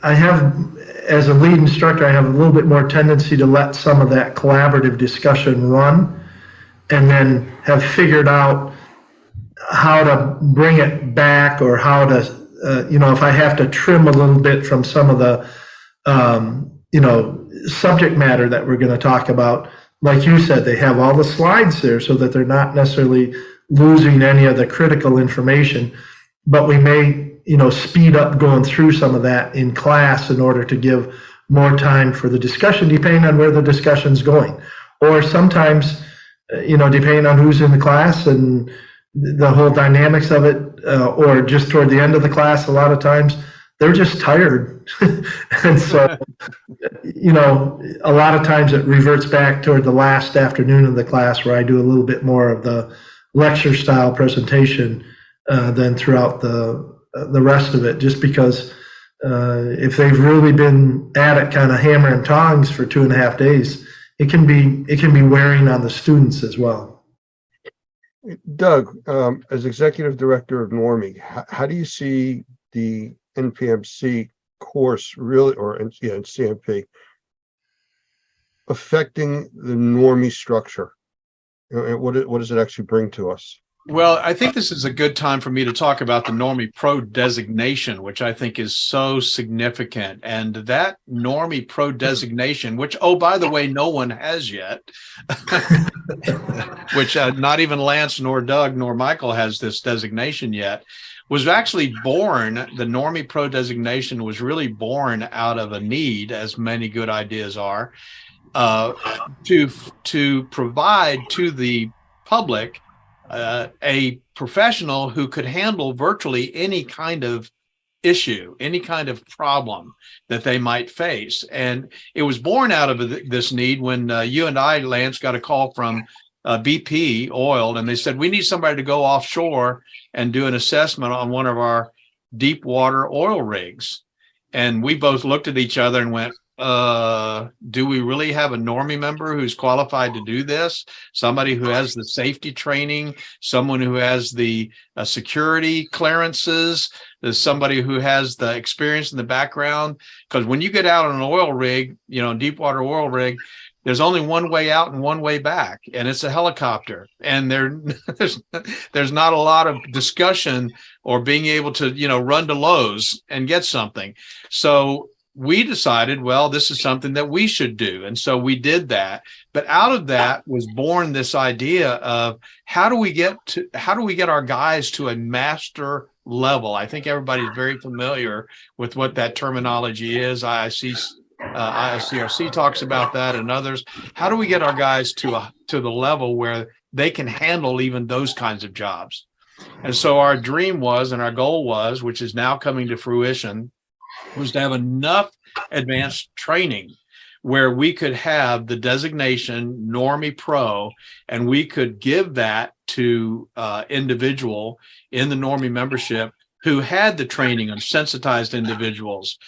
I have, as a lead instructor, I have a little bit more tendency to let some of that collaborative discussion run, and then have figured out how to bring it back, or how to, if I have to trim a little bit from some of the, subject matter that we're going to talk about. Like you said, they have all the slides there so that they're not necessarily losing any of the critical information, but we may, speed up going through some of that in class in order to give more time for the discussion, depending on where the discussion's going. Or sometimes, depending on who's in the class and the whole dynamics of it, or just toward the end of the class, a lot of times they're just tired. And so, a lot of times it reverts back toward the last afternoon of the class where I do a little bit more of the lecture style presentation than throughout the rest of it, just because if they've really been at it kind of hammer and tongs for 2.5 days, it can be wearing on the students as well. Doug, as executive director of Normie, how do you see the NPMC course really, or CMP, affecting the Normie structure? What does it actually bring to us? Well, I think this is a good time for me to talk about the Normie Pro designation, which I think is so significant. And that Normie Pro designation, which, oh, by the way, no one has yet, which not even Lance nor Doug nor Michael has this designation yet, was actually born. The Normie Pro designation was really born out of a need, as many good ideas are, to provide to the public a professional who could handle virtually any kind of issue, any kind of problem that they might face. And it was born out of this need when you and I, Lance, got a call from BP Oil, and they said, we need somebody to go offshore and do an assessment on one of our deep water oil rigs. And we both looked at each other and went, do we really have a Normie member who's qualified to do this? Somebody who has the safety training, someone who has the security clearances, there's somebody who has the experience in the background. Because when you get out on an oil rig, deep water oil rig, there's only one way out and one way back, and it's a helicopter. And there's not a lot of discussion or being able to, run to Lowe's and get something. So we decided, well, this is something that we should do. And so we did that. But out of that was born this idea of how do we get our guys to a master level? I think everybody's very familiar with what that terminology is. ICRC talks about that, and others. How do we get our guys to the level where they can handle even those kinds of jobs? And so our dream was, and our goal was, which is now coming to fruition, was to have enough advanced training where we could have the designation Normie Pro, and we could give that to individual in the Normie membership who had the training of sensitized individuals,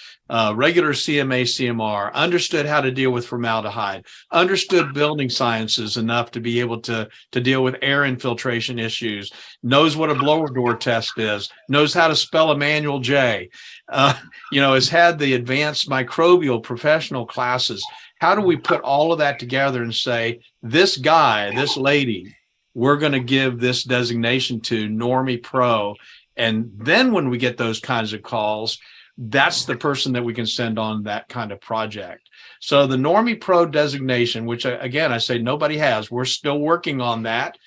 regular CMA, CMR, understood how to deal with formaldehyde, understood building sciences enough to be able to deal with air infiltration issues, knows what a blower door test is, knows how to spell a manual J, has had the advanced microbial professional classes. How do we put all of that together and say, this guy, this lady, we're going to give this designation to Normie Pro? And then when we get those kinds of calls, that's the person that we can send on that kind of project. So the Normie Pro designation, which again, I say nobody has, we're still working on that.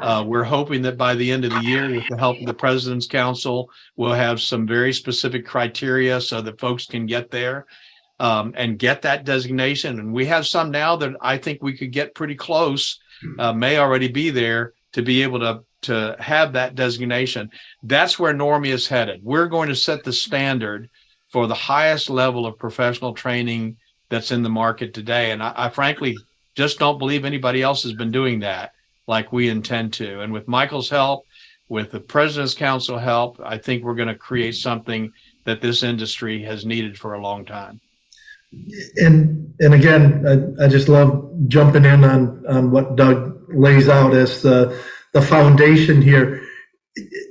We're hoping that by the end of the year, with the help of the President's Council, we'll have some very specific criteria so that folks can get there and get that designation. And we have some now that I think we could get pretty close, may already be there to be able to have that designation. That's where Normie is headed. We're going to set the standard for the highest level of professional training that's in the market today. And I frankly just don't believe anybody else has been doing that like we intend to. And with Michael's help, with the President's Council help, I think we're going to create something that this industry has needed for a long time. And again, I just love jumping in on what Doug lays out as the foundation here.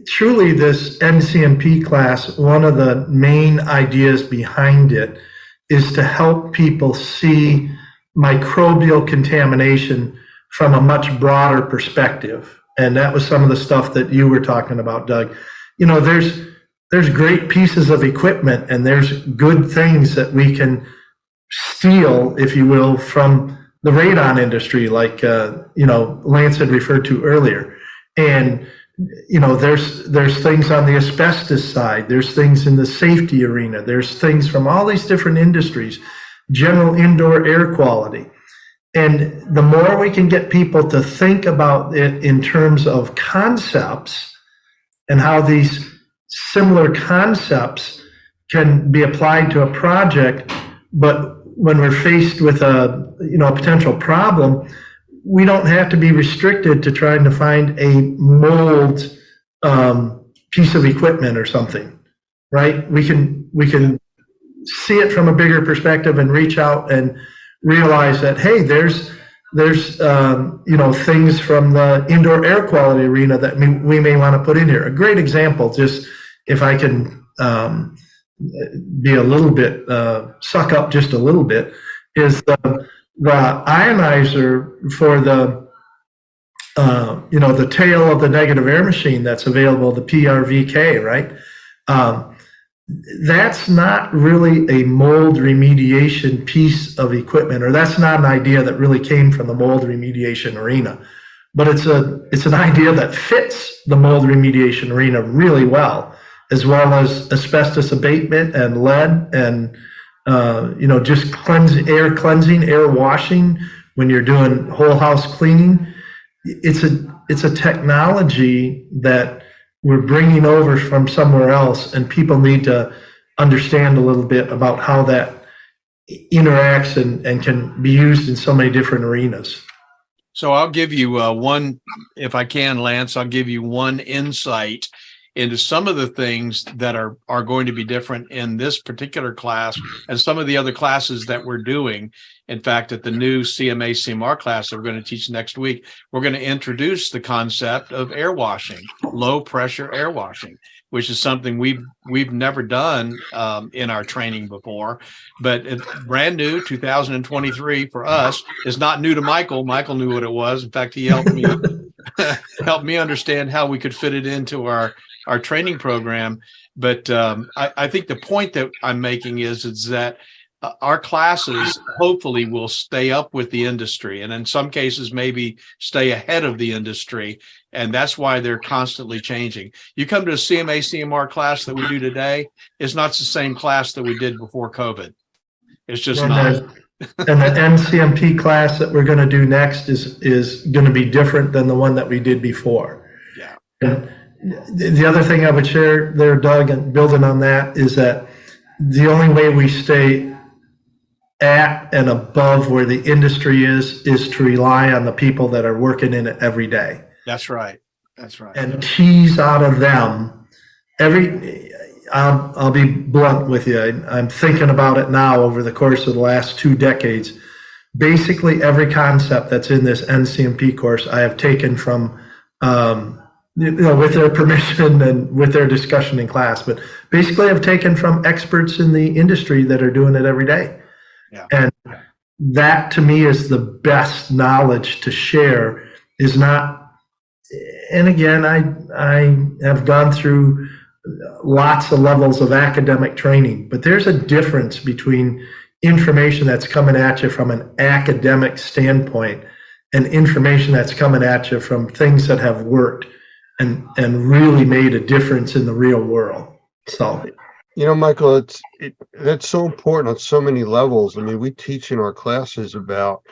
Truly, this NCMP class, one of the main ideas behind it is to help people see microbial contamination from a much broader perspective. And that was some of the stuff that you were talking about, Doug. You know, there's great pieces of equipment and there's good things that we can steal, if you will, from the radon industry, like Lance had referred to earlier. And there's things on the asbestos side, there's things in the safety arena, there's things from all these different industries, general indoor air quality. And the more we can get people to think about it in terms of concepts and how these similar concepts can be applied to a project, but when we're faced with a potential problem, we don't have to be restricted to trying to find a mold piece of equipment or something, right? We can see it from a bigger perspective and reach out and realize that, hey, there's things from the indoor air quality arena that we may want to put in here. A great example, just if I can be a little bit, suck up just a little bit, is the ionizer for the tail of the negative air machine that's available, the PRVK, right? That's not really a mold remediation piece of equipment, or that's not an idea that really came from the mold remediation arena, but it's an idea that fits the mold remediation arena really well, as well as asbestos abatement and lead and just air cleansing, air washing when you're doing whole house cleaning. It's a technology that we're bringing over from somewhere else, and people need to understand a little bit about how that interacts and can be used in so many different arenas. So I'll give you one, if I can, Lance, I'll give you one insight into some of the things that are going to be different in this particular class and some of the other classes that we're doing. In fact, at the new CMA CMR class that we're going to teach next week, we're going to introduce the concept of air washing, low pressure air washing, which is something we've never done in our training before, but it's brand new, 2023 for us. It's not new to Michael. Michael knew what it was. In fact, he helped me understand how we could fit it into our training program. But I think the point that I'm making is that our classes hopefully will stay up with the industry, and in some cases maybe stay ahead of the industry. And that's why they're constantly changing. You come to a CMA CMR class that we do today, it's not the same class that we did before COVID. It's just not. And the NCMP class that we're going to do next is going to be different than the one that we did before. Yeah. And the other thing I would share there, Doug, and building on that, is that the only way we stay at and above where the industry is to rely on the people that are working in it every day. That's right. That's right. And tease out of them I'll be blunt with you. I'm thinking about it now over the course of the last 2 decades. Basically, every concept that's in this NCMP course, I have taken from, with their permission and with their discussion in class, but basically I've taken from experts in the industry that are doing it every day. Yeah. And that to me is the best knowledge to share, is not, and again, I have gone through lots of levels of academic training, but there's a difference between information that's coming at you from an academic standpoint and information that's coming at you from things that have worked and really made a difference in the real world. So, you know, Michael, that's so important on so many levels. I mean, we teach in our classes about,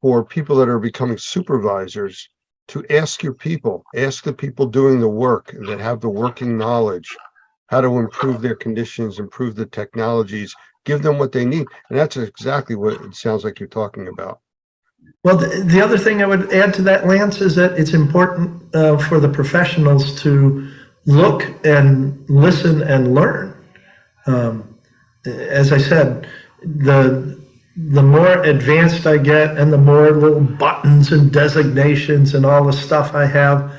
for people that are becoming supervisors, to ask the people doing the work that have the working knowledge, how to improve their conditions, improve the technologies, give them what they need. And that's exactly what it sounds like you're talking about. Well, the other thing I would add to that, Lance, is that it's important for the professionals to look and listen and learn. As I said, the more advanced I get and the more little buttons and designations and all the stuff I have,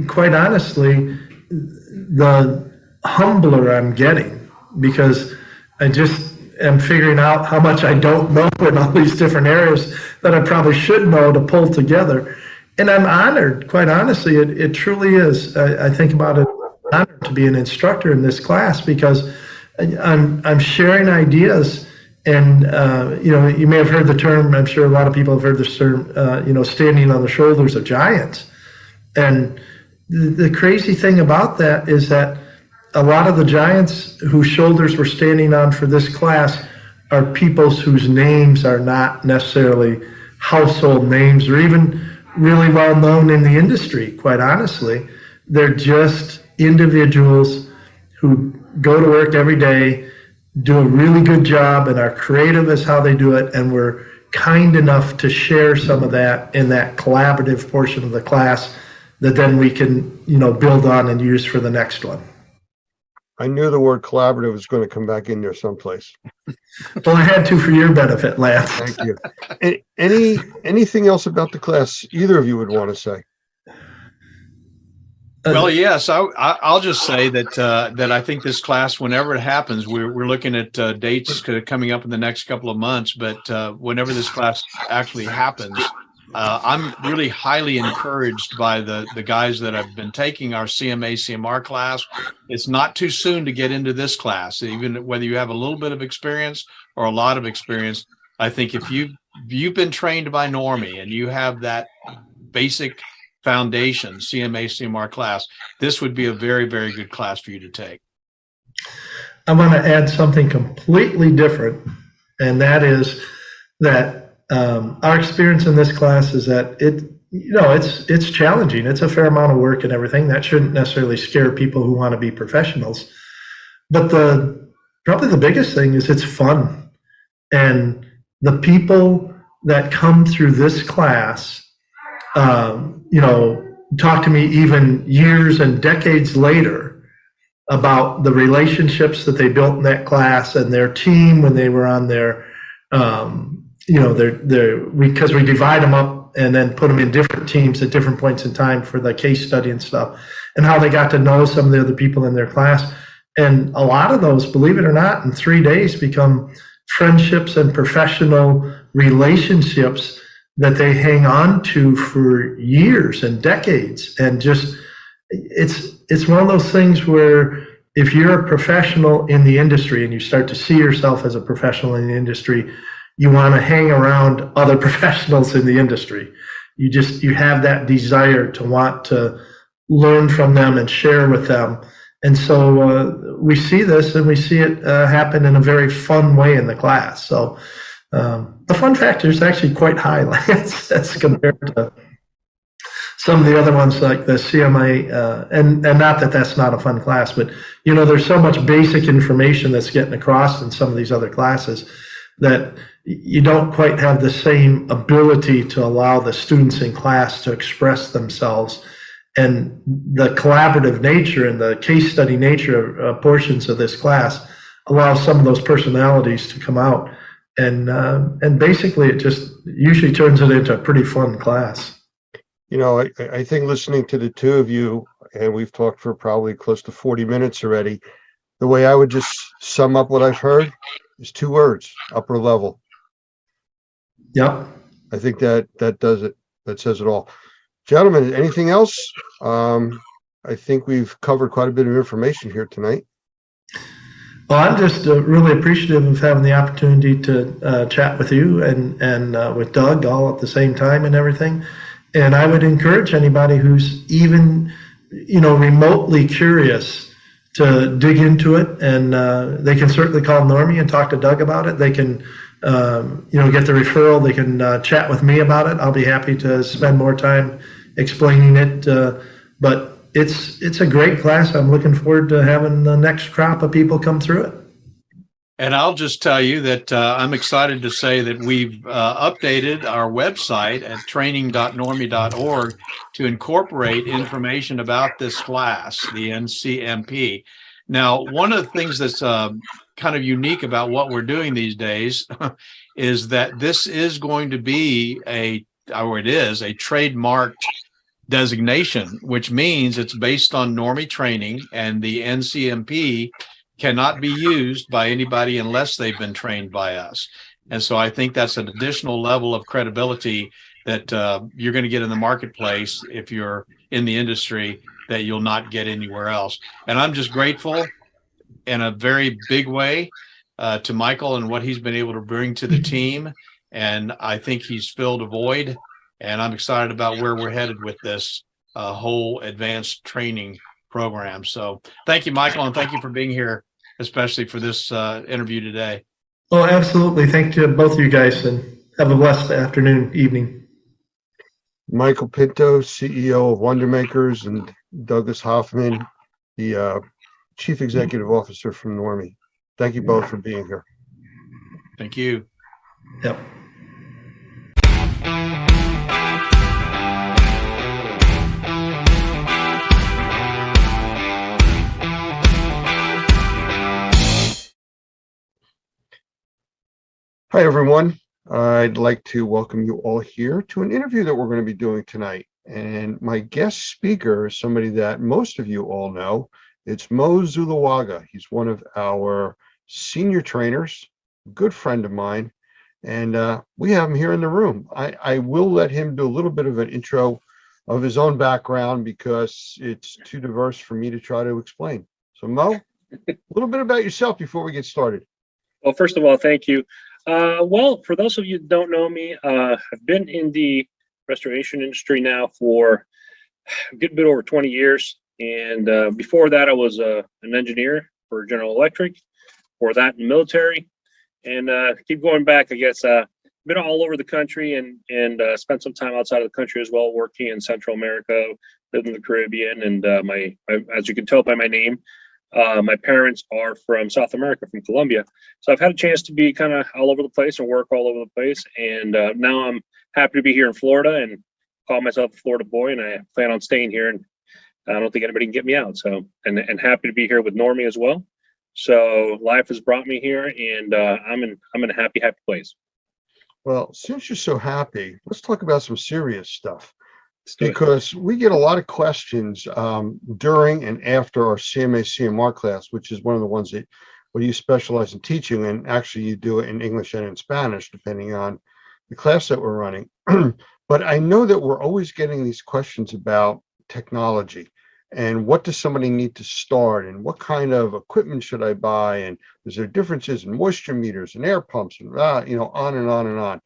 quite honestly, the humbler I'm getting, because I just am figuring out how much I don't know in all these different areas that I probably should know to pull together. And I'm honored, quite honestly, it truly is. I think about it, I'm honored to be an instructor in this class, because I'm sharing ideas. And, you know, you may have heard the term, I'm sure a lot of people have heard this term, you know, standing on the shoulders of giants. And the crazy thing about that is that a lot of the giants whose shoulders we're standing on for this class are peoples whose names are not necessarily household names or even really well known in the industry, quite honestly. They're just individuals who go to work every day, do a really good job, and are creative as how they do it, and we're kind enough to share some of that in that collaborative portion of the class that then we can, you know, build on and use for the next one. I knew the word collaborative was going to come back in there someplace. Well, I had to for your benefit, Lance. Thank you. Anything else about the class either of you would want to say? Well, yes, I'll just say that I think this class, whenever it happens, we're looking at dates coming up in the next couple of months. But whenever this class actually happens, I'm really highly encouraged by the guys that have been taking our CMA, CMR class. It's not too soon to get into this class, even whether you have a little bit of experience or a lot of experience. I think if you've been trained by Normie and you have that basic foundation CMA, CMR class, this would be a very, very good class for you to take. I want to add something completely different, and that is that our experience in this class is that it's challenging. It's a fair amount of work and everything. That shouldn't necessarily scare people who want to be professionals. But probably the biggest thing is it's fun. And the people that come through this class, talk to me even years and decades later about the relationships that they built in that class and their team when they were on their, because we divide them up and then put them in different teams at different points in time for the case study and stuff, and how they got to know some of the other people in their class. And a lot of those, believe it or not, in 3 days become friendships and professional relationships that they hang on to for years and decades. And just, it's one of those things where if you're a professional in the industry and you start to see yourself as a professional in the industry, you want to hang around other professionals in the industry. You have that desire to want to learn from them and share with them. And so we see this, and we see it happen in a very fun way in the class. So the fun factor is actually quite high, as compared to some of the other ones like the CMA, and not that that's not a fun class, but there's so much basic information that's getting across in some of these other classes that you don't quite have the same ability to allow the students in class to express themselves. And the collaborative nature and the case study nature of portions of this class allows some of those personalities to come out. And basically it just usually turns it into a pretty fun class. I think listening to the two of you, and we've talked for probably close to 40 minutes already, the way I would just sum up what I've heard is 2 words: upper level. Yep. I think that does it. That says it all. Gentlemen, anything else? I think we've covered quite a bit of information here tonight. Well, I'm just really appreciative of having the opportunity to chat with you and with Doug all at the same time and everything. And I would encourage anybody who's even, remotely curious to dig into it. And they can certainly call Normie and talk to Doug about it. They can, get the referral. They can chat with me about it. I'll be happy to spend more time explaining it. But it's a great class. I'm looking forward to having the next crop of people come through it. And I'll just tell you that I'm excited to say that we've updated our website at training.normie.org to incorporate information about this class, the NCMP. Now, one of the things that's kind of unique about what we're doing these days is that this is going to be it is a trademarked designation, which means it's based on Normie training, and the NCMP cannot be used by anybody unless they've been trained by us. And so I think that's an additional level of credibility that you're going to get in the marketplace if you're in the industry that you'll not get anywhere else. And I'm just grateful in a very big way to Michael and what he's been able to bring to the team. And I think he's filled a void. And I'm excited about where we're headed with this whole advanced training program. So thank you, Michael, and thank you for being here, especially for this interview today. Oh, absolutely. Thank you, both of you guys, and have a blessed afternoon, evening. Michael Pinto, CEO of Wonder Makers, and Douglas Hoffman, the Chief Executive Officer from Normie. Thank you both for being here. Thank you. Yep. Hi, everyone. I'd like to welcome you all here to an interview that we're going to be doing tonight. And my guest speaker is somebody that most of you all know. It's Mo Zulawaga. He's one of our senior trainers, a good friend of mine, and we have him here in the room. I will let him do a little bit of an intro of his own background because it's too diverse for me to try to explain. So Mo, a little bit about yourself before we get started. Well, first of all, thank you. Well, for those of you who don't know me, I've been in the restoration industry now for a good bit over 20 years. And before that, I was an engineer for General Electric, for that in the military. And keep going back, I guess, been all over the country and spent some time outside of the country as well, working in Central America, lived in the Caribbean. And as you can tell by my name, my parents are from South America, from Colombia. So I've had a chance to be kind of all over the place and work all over the place. And now I'm happy to be here in Florida and call myself a Florida boy. And I plan on staying here. And I don't think anybody can get me out. So, and happy to be here with Normie as well. So life has brought me here, and I'm in a happy place. Well, since you're so happy, let's talk about some serious stuff. Because we get a lot of questions during and after our CMA CMR class, which is one of the ones that where you specialize in teaching, and actually you do it in English and in Spanish, depending on the class that we're running. But I know that we're always getting these questions about technology and what does somebody need to start and what kind of equipment should I buy, and is there differences in moisture meters and air pumps and on and on and on.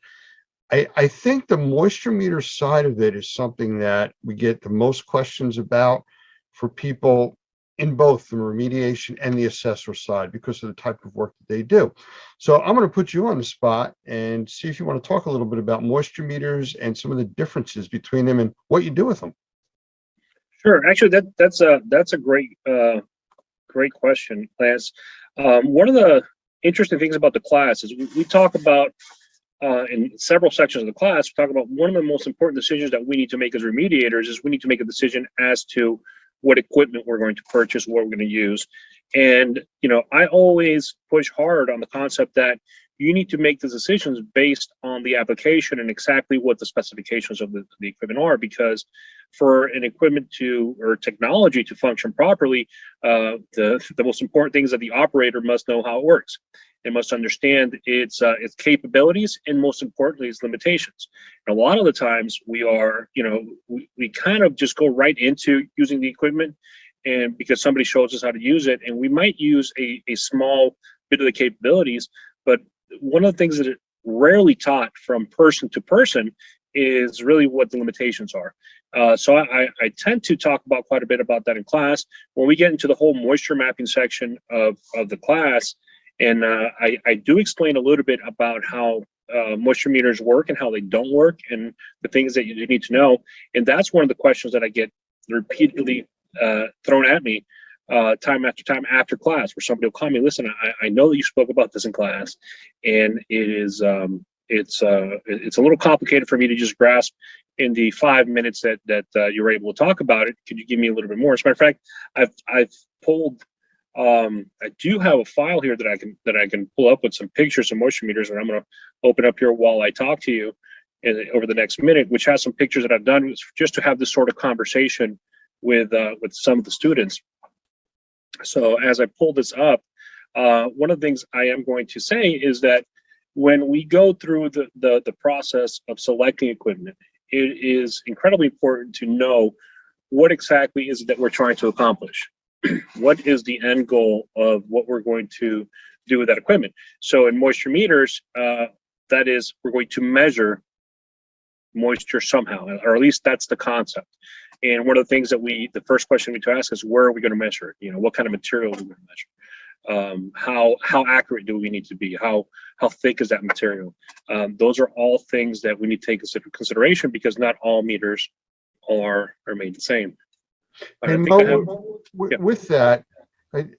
I think the moisture meter side of it is something that we get the most questions about for people in both the remediation and the assessor side because of the type of work that they do. So I'm going to put you on the spot and see if you want to talk a little bit about moisture meters and some of the differences between them and what you do with them. Sure. Actually, that's a great question, Lance. One of the interesting things about the class is we talk about in several sections of the class, we talk about one of the most important decisions that we need to make as remediators is we need to make a decision as to what equipment we're going to purchase, what we're going to use. And, I always push hard on the concept that you need to make the decisions based on the application and exactly what the specifications of the equipment are, because for an equipment or technology to function properly, the most important thing is that the operator must know how it works. They must understand its capabilities and, most importantly, its limitations. And a lot of the times we are, we kind of just go right into using the equipment and because somebody shows us how to use it, and we might use a small bit of the capabilities, but one of the things that it rarely taught from person to person is really what the limitations are. So I tend to talk about quite a bit about that in class. When we get into the whole moisture mapping section of the class, and I do explain a little bit about how moisture meters work and how they don't work and the things that you need to know. And that's one of the questions that I get repeatedly thrown at me time after time after class, where somebody will call me, listen, I know that you spoke about this in class, and it is it's a little complicated for me to just grasp in the 5 minutes that you were able to talk about it. Could you give me a little bit more? As a matter of fact, I've pulled I do have a file here that I can pull up with some pictures of moisture meters, and I'm going to open up here while I talk to you over the next minute, which has some pictures that I've done just to have this sort of conversation with some of the students. So as I pull this up, one of the things I am going to say is that when we go through the process of selecting equipment, it is incredibly important to know what exactly is it that we're trying to accomplish. What is the end goal of what we're going to do with that equipment? So in moisture meters, that is, we're going to measure moisture somehow, or at least that's the concept. And one of the things that the first question we need to ask is, where are we going to measure it? You know, what kind of material are we going to measure? How accurate do we need to be? How thick is that material? Those are all things that we need to take into consideration, because not all meters are made the same. And with that,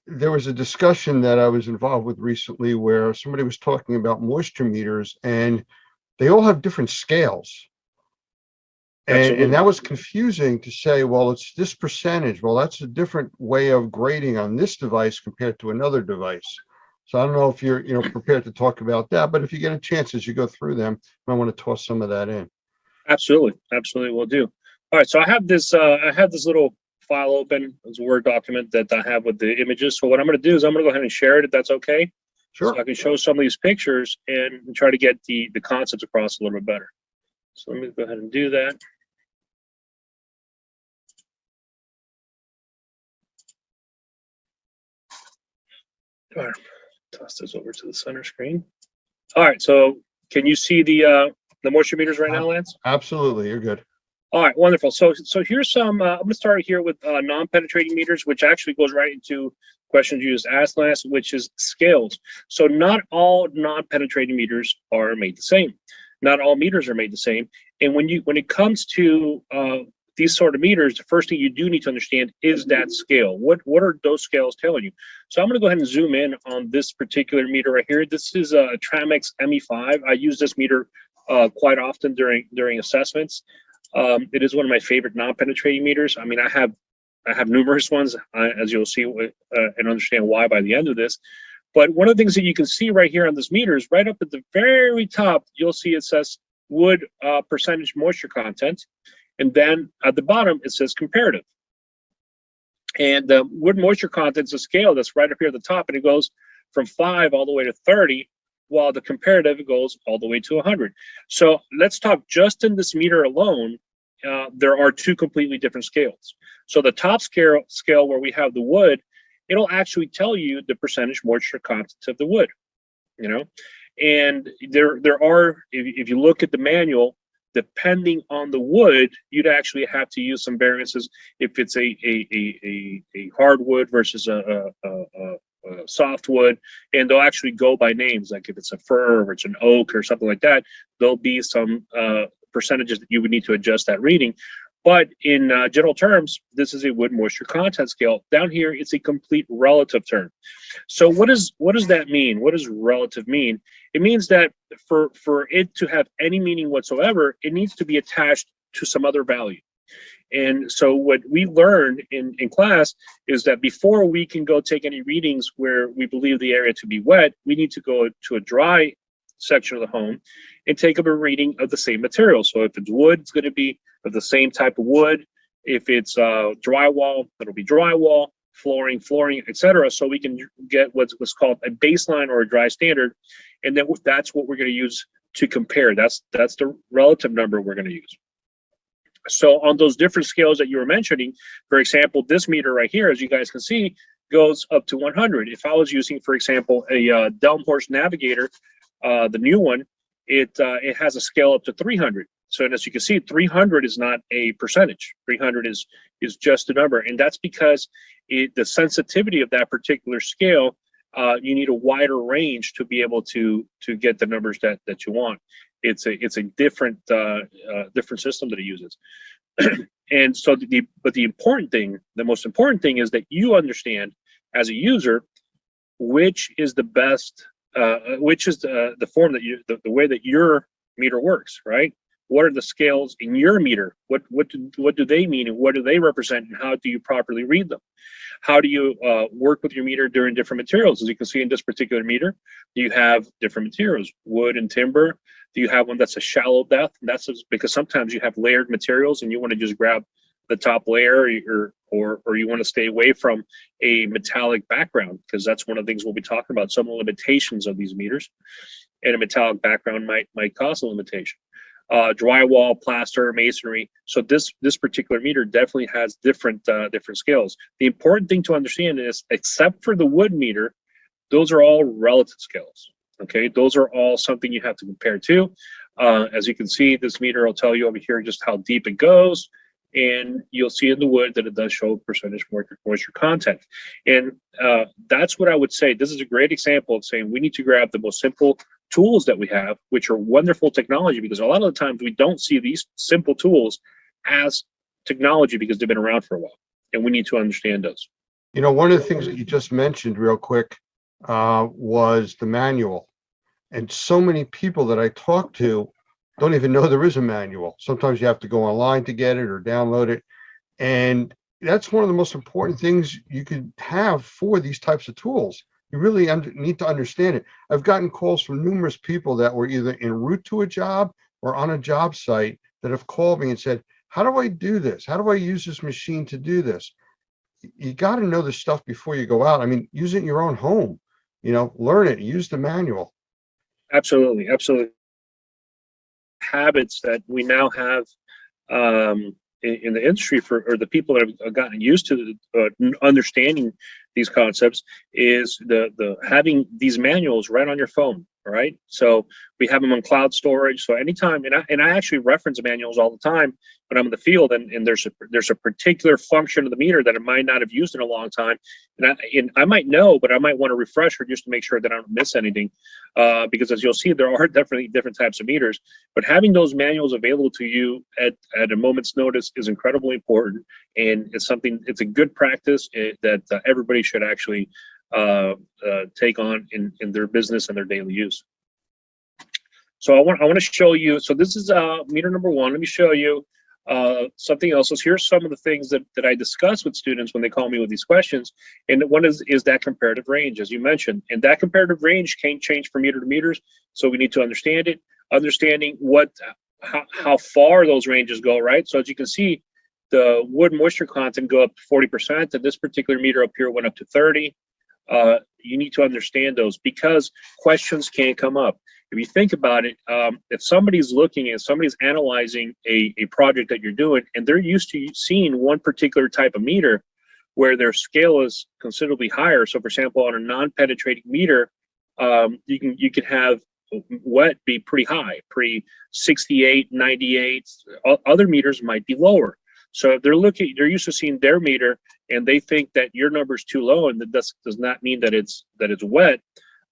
there was a discussion that I was involved with recently where somebody was talking about moisture meters, and they all have different scales. And that was confusing to say, well, it's this percentage. Well, that's a different way of grading on this device compared to another device. So I don't know if you're prepared to talk about that, but if you get a chance as you go through them, you might want to toss some of that in. Absolutely, will do. All right, so I have this little file open as a Word document that I have with the images. So what I'm going to do is I'm going to go ahead and share it, if that's okay. Sure. So I can show some of these pictures and try to get the concepts across a little bit better. So let me go ahead and do that. All right, toss this over to the center screen. All right, so can you see the moisture meters right now, Lance? Absolutely, you're good. All right, wonderful. So here's some, I'm going to start here with non-penetrating meters, which actually goes right into questions you just asked, Lance, which is scales. So not all non-penetrating meters are made the same. Not all meters are made the same. And when it comes to these sort of meters, the first thing you do need to understand is that scale. What are those scales telling you? So I'm going to go ahead and zoom in on this particular meter right here. This is a Tramex ME5. I use this meter quite often during assessments. It is one of my favorite non-penetrating meters. I mean, I have numerous ones, as you'll see and understand why by the end of this. But one of the things that you can see right here on this meter is right up at the very top, you'll see it says wood percentage moisture content. And then at the bottom, it says comparative. And wood moisture content is a scale that's right up here at the top, and it goes from 5 all the way to 30, while the comparative goes all the way to 100. So let's talk just in this meter alone. There are two completely different scales. So the top scale where we have the wood, it'll actually tell you the percentage moisture content of the wood, you know. And there are, if you look at the manual, depending on the wood, you'd actually have to use some variances if it's a hardwood versus a softwood, and they'll actually go by names. Like if it's a fir or it's an oak or something like that, there'll be some percentages that you would need to adjust that reading. But in general terms, this is a wood moisture content scale. Down here, it's a complete relative term. So what does that mean? What does relative mean? It means that for it to have any meaning whatsoever, it needs to be attached to some other value. And so what we learned in class is that before we can go take any readings where we believe the area to be wet, we need to go to a dry section of the home and take up a reading of the same material. So if it's wood, it's going to be of the same type of wood. If it's drywall, it'll be drywall, flooring, etc. So we can get what's called a baseline or a dry standard, and then that's what we're going to use to compare. That's the relative number we're going to use. So on those different scales that you were mentioning, for example, this meter right here, as you guys can see, goes up to 100. If I was using, for example, a Delmhorst Navigator, the new one, it has a scale up to 300. So as you can see, 300 is not a percentage. 300 is just a number, and that's because the sensitivity of that particular scale, you need a wider range to be able to get the numbers that you want. It's a different different system that it uses. And so the most important thing is that you understand as a user which is the best, which is the form that the way that your meter works, right? What are the scales in your meter? What do they mean, and what do they represent, and how do you properly read them? How do you work with your meter during different materials? As you can see in this particular meter, you have different materials, wood and timber. Do you have one that's a shallow depth? And that's because sometimes you have layered materials and you want to just grab the top layer, or you want to stay away from a metallic background, because that's one of the things we'll be talking about, some of the limitations of these meters. And a metallic background might cause a limitation. Drywall, plaster, masonry. So this particular meter definitely has different scales. The important thing to understand is, except for the wood meter, those are all relative scales. Okay, those are all something you have to compare to. As you can see, this meter will tell you over here just how deep it goes, and you'll see in the wood that it does show percentage moisture content. And that's what I would say. This is a great example of saying we need to grab the most simple tools that we have, which are wonderful technology, because a lot of the times we don't see these simple tools as technology because they've been around for a while, and we need to understand those. You know, one of the things that you just mentioned real quick was the manual. And so many people that I talk to don't even know there is a manual. Sometimes you have to go online to get it or download it. And that's one of the most important things you could have for these types of tools. You really need to understand it. I've gotten calls from numerous people that were either en route to a job or on a job site that have called me and said, how do I do this? How do I use this machine to do this? You got to know this stuff before you go out. I mean, use it in your own home, learn it, use the manual. Absolutely. Habits that we now have in the industry or the people that have gotten used to understanding these concepts is the having these manuals right on your phone. Right. So we have them on cloud storage. So anytime, and I actually reference manuals all the time when I'm in the field, and there's a particular function of the meter that I might not have used in a long time. And I might know, but I might want to refresh her just to make sure that I don't miss anything. Because as you'll see, there are definitely different types of meters, but having those manuals available to you at a moment's notice is incredibly important. And it's a good practice that everybody should actually take on in their business and their daily use. So I want to show you. So this is meter number one. Let me show you something else. So here's some of the things that I discuss with students when they call me with these questions. And one is that comparative range, as you mentioned. And that comparative range can change from meter to meters. So we need to understand it. Understanding how far those ranges go, right? So as you can see, the wood moisture content go up to 40%, and this particular meter up here went up to 30. You need to understand those because questions can come up. If you think about it, if somebody's looking and somebody's analyzing a project that you're doing, and they're used to seeing one particular type of meter where their scale is considerably higher. So for example, on a non-penetrating meter, you can have wet be pretty high, pretty 68, 98. Other meters might be lower. So if they're used to seeing their meter and they think that your number is too low and that does not mean that it's wet,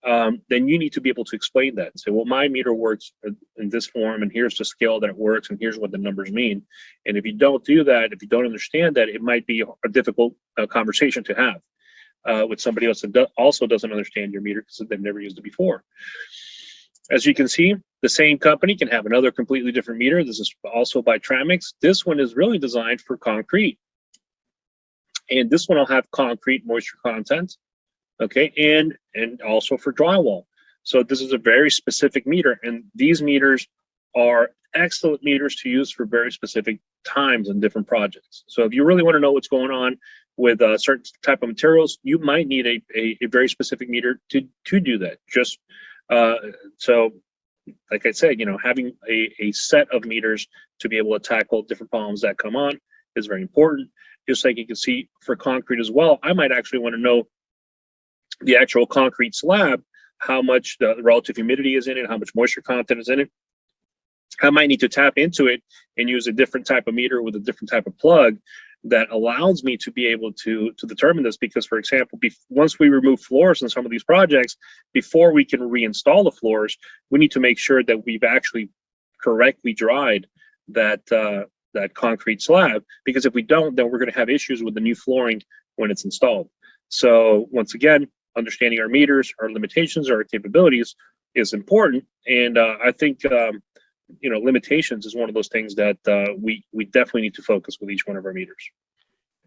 then you need to be able to explain that and say, well, my meter works in this form, and here's the scale that it works, and here's what the numbers mean. And if you don't do that, if you don't understand that, it might be a difficult conversation to have with somebody else that also doesn't understand your meter because they've never used it before. As you can see, the same company can have another completely different meter. This is also by Tramix. This one is really designed for concrete. And this one will have concrete moisture content, okay, and also for drywall. So this is a very specific meter, and these meters are excellent meters to use for very specific times and different projects. So if you really want to know what's going on with certain type of materials, you might need a very specific meter to do that. So like I said, having a set of meters to be able to tackle different problems that come on is very important. Just like you can see for concrete as well, I might actually want to know the actual concrete slab, how much the relative humidity is in it, how much moisture content is in it. I might need to tap into it and use a different type of meter with a different type of plug that allows me to be able to determine this. Because, for example, once we remove floors in some of these projects, before we can reinstall the floors, we need to make sure that we've actually correctly dried that concrete slab. Because if we don't, then we're going to have issues with the new flooring when it's installed. So once again, understanding our meters, our limitations, our capabilities is important. And I think limitations is one of those things that we definitely need to focus with each one of our meters.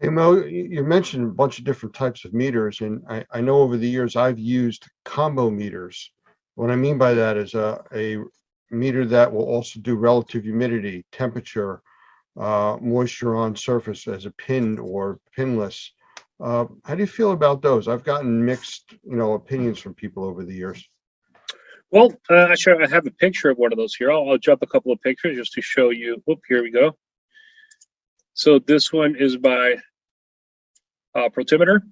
Hey Mo, you mentioned a bunch of different types of meters, and I know over the years I've used combo meters. What I mean by that is a meter that will also do relative humidity, temperature, moisture on surface as a pinned or pinless. How do you feel about those? I've gotten mixed, opinions from people over the years. Well, I have a picture of one of those here. I'll jump a couple of pictures just to show you. Whoop, here we go. So this one is by Protimeter.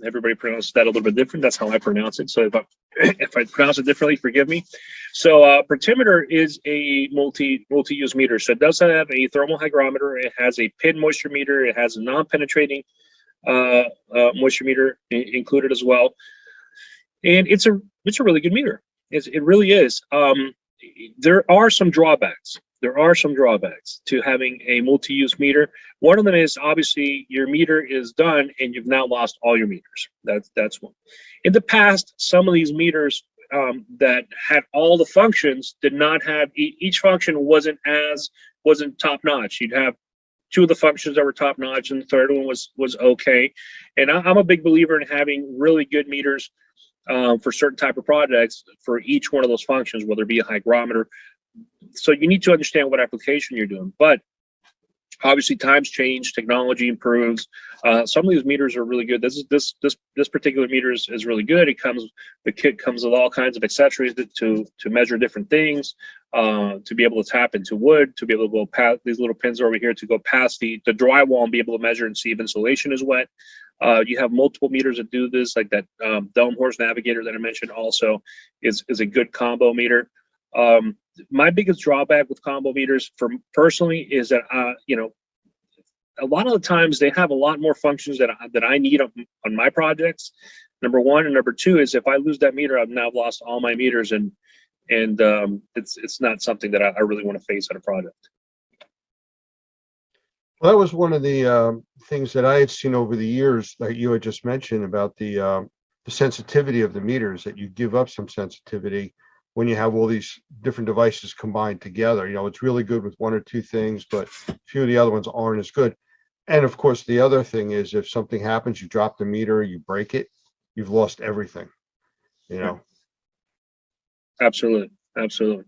Everybody pronounces that a little bit different. That's how I pronounce it. So if I pronounce it differently, forgive me. So Protimeter is a multi-use meter. So it does have a thermal hygrometer. It has a pin moisture meter. It has a non-penetrating moisture meter included as well. And it's a really good meter. It really is. There are some drawbacks. There are some drawbacks to having a multi-use meter. One of them is obviously your meter is done and you've now lost all your meters. That's one. In the past, some of these meters that had all the functions did not have each function wasn't top notch. You'd have two of the functions that were top notch and the third one was okay. And I'm a big believer in having really good meters for certain type of projects for each one of those functions, whether it be a hygrometer. So you need to understand what application you're doing. But obviously times change, technology improves. Some of these meters are really good. This particular meter is really good. The kit comes with all kinds of accessories to measure different things, to be able to tap into wood, to be able to go past these little pins over here to go past the drywall and be able to measure and see if insulation is wet. You have multiple meters that do this, like that Delmhorst Navigator that I mentioned also is a good combo meter. My biggest drawback with combo meters personally is that, a lot of the times they have a lot more functions that I need on my projects. Number one, and number two is if I lose that meter, I've now lost all my meters, and it's not something that I really want to face on a project. Well, that was one of the things that I had seen over the years that you had just mentioned about the sensitivity of the meters, that you give up some sensitivity when you have all these different devices combined together. It's really good with one or two things, but a few of the other ones aren't as good. And of course, the other thing is if something happens, you drop the meter, you break it, you've lost everything, Absolutely. Absolutely.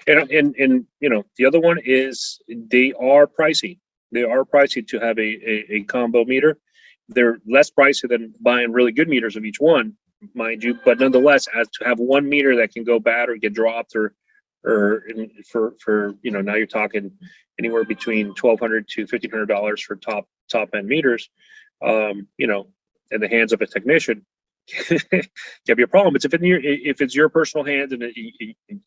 And the other one is they are pricey. They are pricey to have a combo meter. They're less pricey than buying really good meters of each one, mind you, but nonetheless, as to have one meter that can go bad or get dropped or now you're talking anywhere between $1,200 to $1,500 for top end meters, in the hands of a technician can be a problem. If it's your personal hands and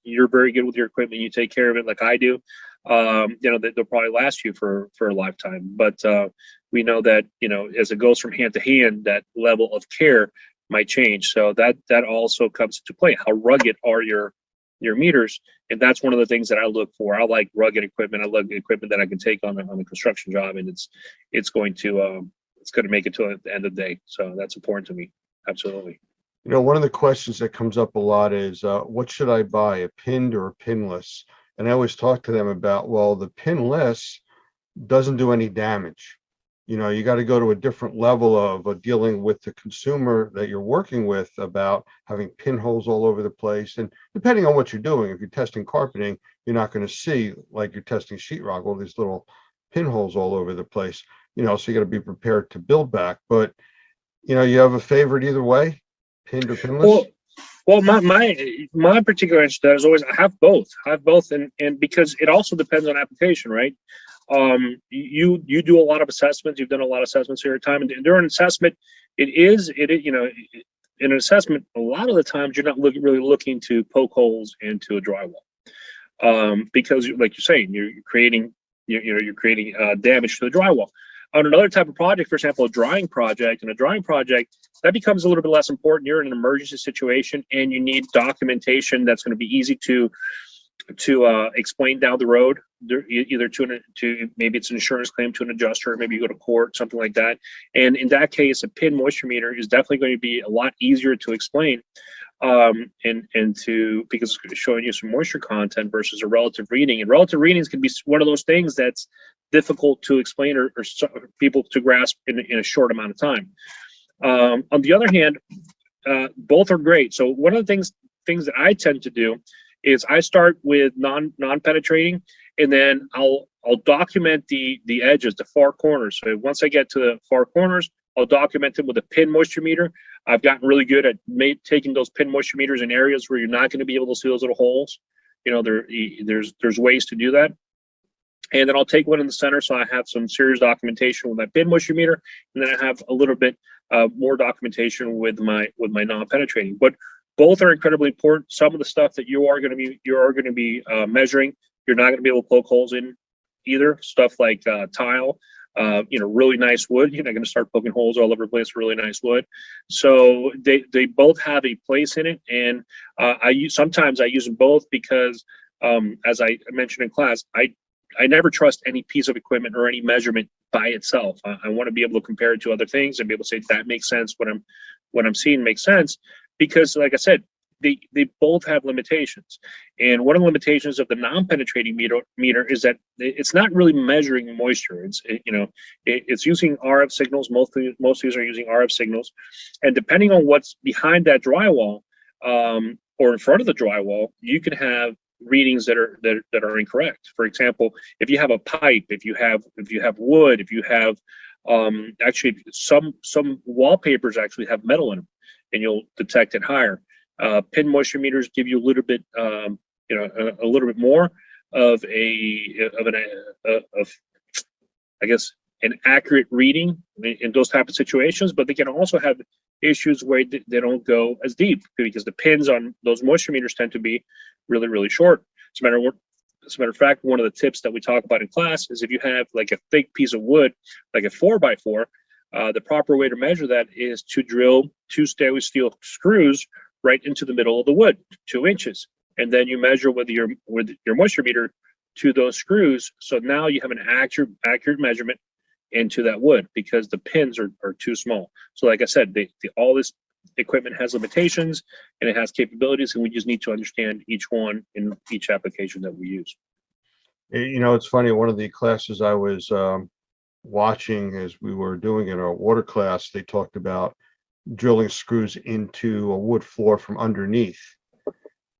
you're very good with your equipment, you take care of it like I do, they'll probably last you for a lifetime. But we know that as it goes from hand to hand, that level of care might change. So that also comes into play. How rugged are your meters? And that's one of the things that I look for. I like rugged equipment. I like equipment that I can take on a construction job, and it's going to make it to the end of the day. So that's important to me. Absolutely. One of the questions that comes up a lot is, what should I buy, a pinned or a pinless? And I always talk to them about, well, the pinless doesn't do any damage. You got to go to a different level of dealing with the consumer that you're working with about having pinholes all over the place. And depending on what you're doing, if you're testing carpeting, you're not going to see, like you're testing sheetrock, all these little pinholes all over the place, so you got to be prepared to build back. But, you have a favorite either way, pinned or pinless? Well, my particular answer to that is always I have both. And because it also depends on application, right? You do a lot of assessments. You've done a lot of assessments here at time, and during an assessment, in an assessment, a lot of the times you're not really looking to poke holes into a drywall, because like you're saying, you're creating damage to the drywall. On another type of project, for example, a drying project, that becomes a little bit less important. You're in an emergency situation and you need documentation that's going to be easy to explain down the road, either to maybe it's an insurance claim to an adjuster, maybe you go to court, something like that. And in that case, a pin moisture meter is definitely going to be a lot easier to explain, because it's showing you some moisture content versus a relative reading. And relative readings can be one of those things that's difficult to explain or people to grasp in a short amount of time. On the other hand, both are great. So one of the things that I tend to do is I start with non-penetrating, and then I'll document the edges, the far corners. So once I get to the far corners, I'll document them with a pin moisture meter. I've gotten really good at taking those pin moisture meters in areas where you're not going to be able to see those little holes. There's ways to do that. And then I'll take one in the center, so I have some serious documentation with my pin moisture meter, and then I have a little bit more documentation with my non-penetrating. But both are incredibly important. Some of the stuff that you are going to be measuring, you're not going to be able to poke holes in either. Stuff like tile, really nice wood. You're not going to start poking holes all over the place for really nice wood. So they both have a place in it, and sometimes I use them both because, as I mentioned in class, I never trust any piece of equipment or any measurement by itself. I want to be able to compare it to other things and be able to say that makes sense. What I'm seeing makes sense, because, like I said, they both have limitations. And one of the limitations of the non-penetrating meter is that it's not really measuring moisture. It's using RF signals. Most of these are using RF signals, and depending on what's behind that drywall or in front of the drywall, you can have readings that are incorrect. For example, if you have a pipe, if you have wood, if you have actually some wallpapers actually have metal in them, and you'll detect it higher. Pin moisture meters give you a little bit more of an accurate reading in those type of situations, but they can also have issues where they don't go as deep, because the pins on those moisture meters tend to be really, really short. As a matter of fact, one of the tips that we talk about in class is if you have like a thick piece of wood, like a 4x4, the proper way to measure that is to drill 2 stainless steel screws right into the middle of the wood, 2 inches, and then you measure with your moisture meter to those screws. So now you have an accurate measurement into that wood, because the pins are too small. So like I said, all this equipment has limitations and it has capabilities, and we just need to understand each one in each application that we use. It's funny, one of the classes I was watching as we were doing in our water class, they talked about drilling screws into a wood floor from underneath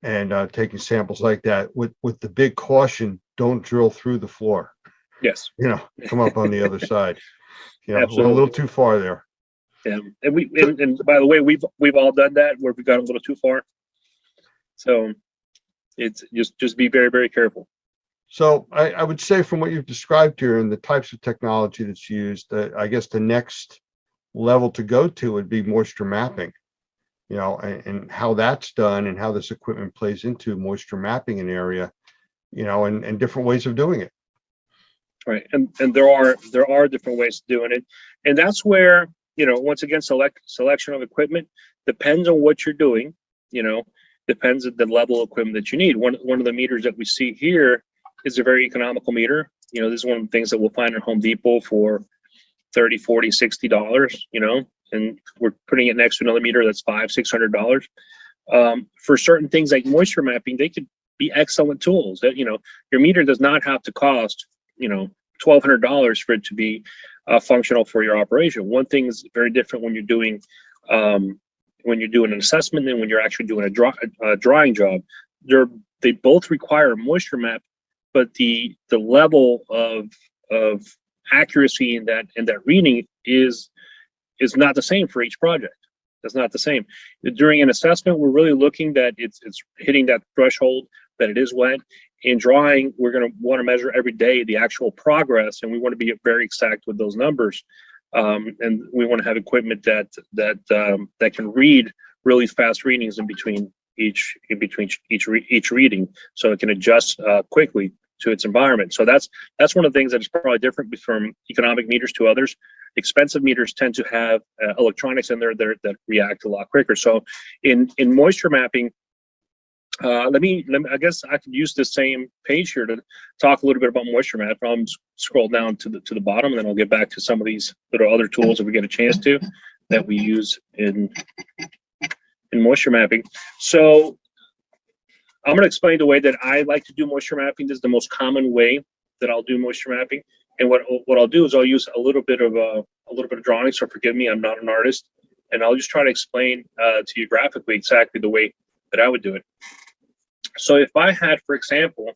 and taking samples like that with the big caution, don't drill through the floor. Yes. Come up on the other side. We're a Absolutely. little too far there. Yeah, and by the way, we've all done that where we've gone a little too far. So it's just be very, very careful. So I would say, from what you've described here and the types of technology that's used, I guess the next level to go to would be moisture mapping, and how that's done and how this equipment plays into moisture mapping an area, and different ways of doing it. Right, and there are different ways of doing it, and that's where, once again, selection of equipment depends on what you're doing. Depends on the level of equipment that you need. One of the meters that we see here is a very economical meter. This is one of the things that we'll find at Home Depot for $30, $40, $60. And we're putting it next to another meter that's $500, $600. For certain things like moisture mapping, they could be excellent tools. That your meter does not have to cost $1,200 for it to be functional for your operation. One thing is very different when you're doing an assessment than when you're actually doing a drying job. They both require a moisture map, but the level of accuracy in that reading is not the same for each project. That's not the same. During an assessment, we're really looking that it's hitting that threshold that it is wet. In drawing, we're going to want to measure every day the actual progress, and we want to be very exact with those numbers. And we want to have equipment that can read really fast readings in between each reading, so it can adjust quickly to its environment. So that's one of the things that is probably different from economic meters to others. Expensive meters tend to have electronics in there that react a lot quicker. So in moisture mapping, let me I guess I could use the same page here to talk a little bit about moisture map. I'll scroll down to the bottom, and then I'll get back to some of these little other tools if we get a chance to that we use in moisture mapping. So I'm going to explain the way that I like to do moisture mapping. This is the most common way that I'll do moisture mapping. And what I'll do is I'll use a little bit of drawing. So forgive me, I'm not an artist, and I'll just try to explain to you graphically exactly the way that I would do it. So if I had, for example,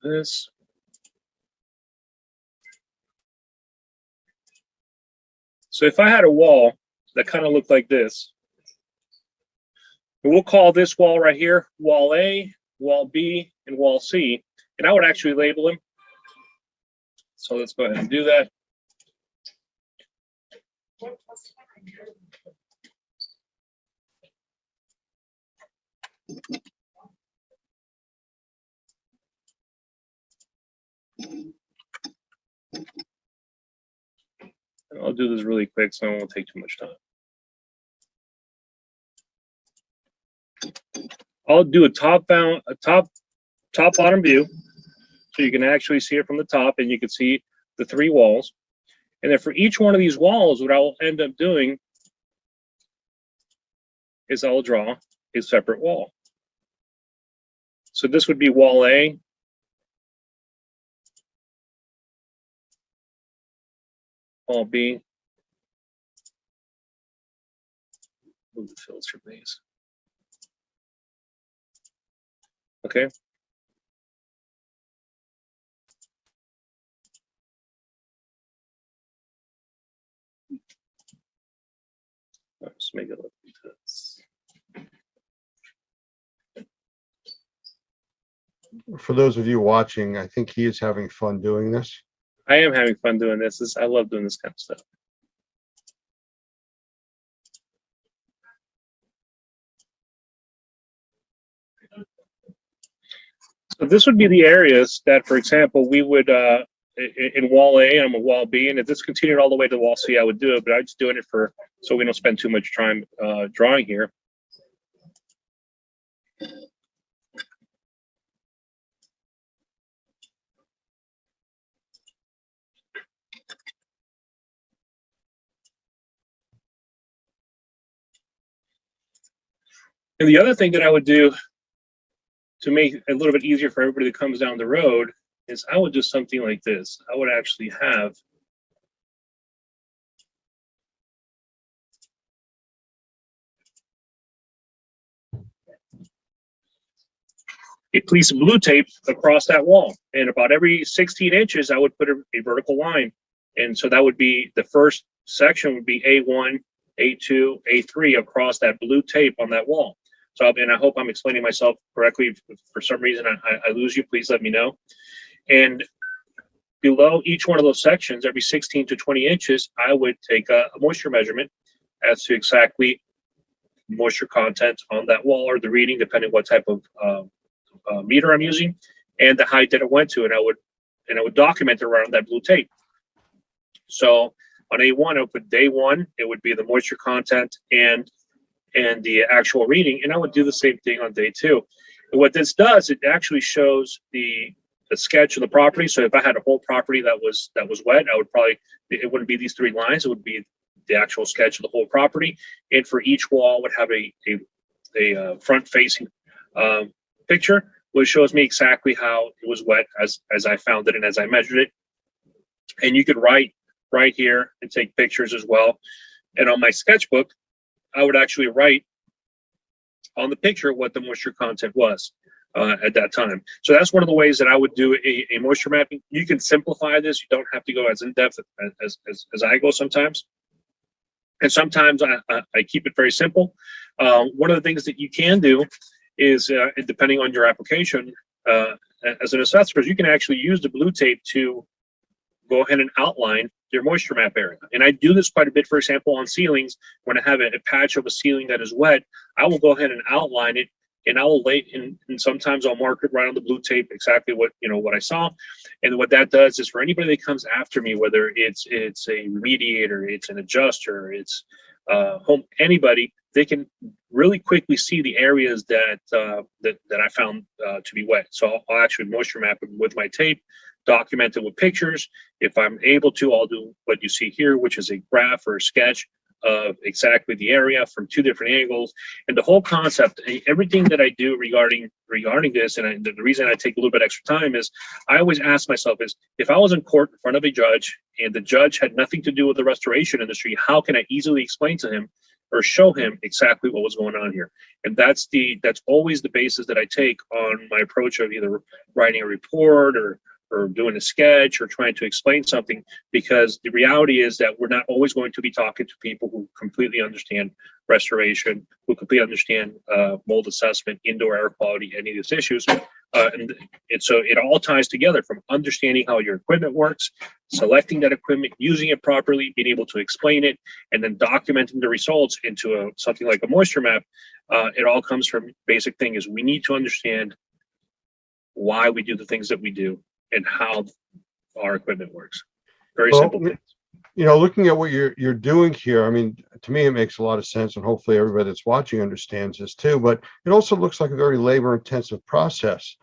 this. So if I had a wall that kind of looked like this, and we'll call this wall right here wall A, wall B, and wall C, and I would actually label them. So let's go ahead and do that. I'll do this really quick so it won't take too much time. I'll do a top bottom view, so you can actually see it from the top, and you can see the three walls. And then for each one of these walls, what I will end up doing is I'll draw a separate wall. So this would be wall A. Wall B. Move the filter base. Okay. Let's make it look like this. For those of you watching, I think he is having fun doing this. I am having fun doing this. I love doing this kind of stuff. So this would be the areas that, for example, we would, in wall A, I'm a wall B, and if this continued all the way to wall C, I would do it, but I'm just doing it so we don't spend too much time drawing here. And the other thing that I would do to make it a little bit easier for everybody that comes down the road is I would do something like this. I would actually have a piece of blue tape across that wall. And about every 16 inches, I would put a vertical line. And so that would be the first section would be A1, A2, A3 across that blue tape on that wall. So, and I hope I'm explaining myself correctly. If for some reason I lose you, please let me know. And below each one of those sections, every 16 to 20 inches, I would take a moisture measurement as to exactly moisture content on that wall, or the reading, depending what type of meter I'm using, and the height that it went to, and I would document it around that blue tape. So on A1, I would put day 1, it would be the moisture content and the actual reading, and I would do the same thing on day 2. And what this does, it actually shows the sketch of the property. So if I had a whole property that was wet, I would probably, it wouldn't be these 3 lines, it would be the actual sketch of the whole property. And for each wall would have a front facing picture, which shows me exactly how it was wet as I found it and as I measured it. And you could write right here and take pictures as well. And on my sketchbook, I would actually write on the picture what the moisture content was. at that time. So that's one of the ways that I would do a moisture mapping. You can simplify this. You don't have to go as in depth as I go sometimes. And sometimes I keep it very simple. One of the things that you can do is, depending on your application, as an assessor, you can actually use the blue tape to go ahead and outline your moisture map area. And I do this quite a bit, for example, on ceilings. When I have a patch of a ceiling that is wet, I will go ahead and outline it, and I will lay in, and sometimes I'll mark it right on the blue tape exactly what I saw. And what that does is, for anybody that comes after me, whether it's a mediator, it's an adjuster, it's anybody, they can really quickly see the areas that I found to be wet. So I'll actually moisture map it with my tape, document it with pictures. If I'm able to, I'll do what you see here, which is a graph or a sketch of exactly the area from 2 different angles. And the whole concept, everything that I do regarding this, and the reason I take a little bit extra time is, I always ask myself is, if I was in court in front of a judge and the judge had nothing to do with the restoration industry, how can I easily explain to him or show him exactly what was going on here? And that's always the basis that I take on my approach of either writing a report or doing a sketch or trying to explain something, because the reality is that we're not always going to be talking to people who completely understand restoration, who completely understand mold assessment, indoor air quality, any of these issues. And so it all ties together, from understanding how your equipment works, selecting that equipment, using it properly, being able to explain it, and then documenting the results into something like a moisture map. It all comes from basic thing is, we need to understand why we do the things that we do and how our equipment works. Very simple things. Looking at what you're doing here, I mean, to me, it makes a lot of sense, and hopefully everybody that's watching understands this too, but it also looks like a very labor-intensive process.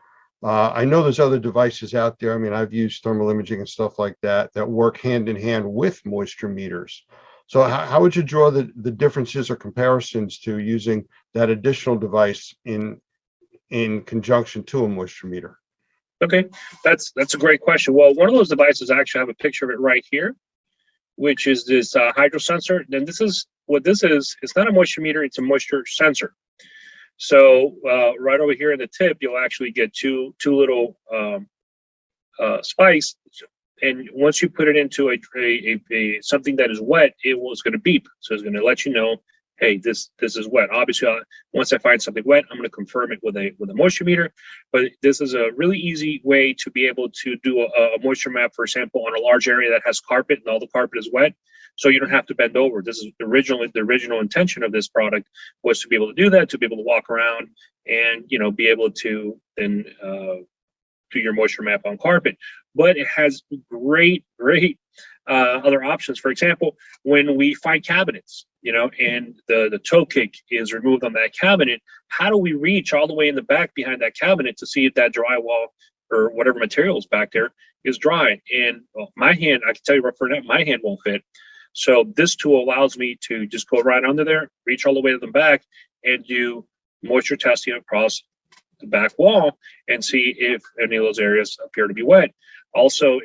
I know there's other devices out there. I mean, I've used thermal imaging and stuff like that work hand in hand with moisture meters. So how would you draw the differences or comparisons to using that additional device in conjunction to a moisture meter? Okay, that's a great question. Well, one of those devices, I actually have a picture of it right here, which is this hydro sensor. And this is what this is. It's not a moisture meter, it's a moisture sensor. So right over here in the tip, you'll actually get two little spikes. And once you put it into a something that is wet, it's going to beep. So it's going to let you know, hey, this is wet. Obviously, once I find something wet, I'm going to confirm it with a moisture meter. But this is a really easy way to be able to do a moisture map, for example, on a large area that has carpet and all the carpet is wet. So you don't have to bend over. This is the original intention of this product, was to be able to do that, to be able to walk around and be able to then do your moisture map on carpet. But it has great other options. For example, when we find cabinets, and the toe kick is removed on that cabinet, how do we reach all the way in the back behind that cabinet to see if that drywall or whatever material is back there is dry? And my hand, I can tell you right now, my hand won't fit. So this tool allows me to just go right under there, reach all the way to the back, and do moisture testing across the back wall and see if any of those areas appear to be wet. Also,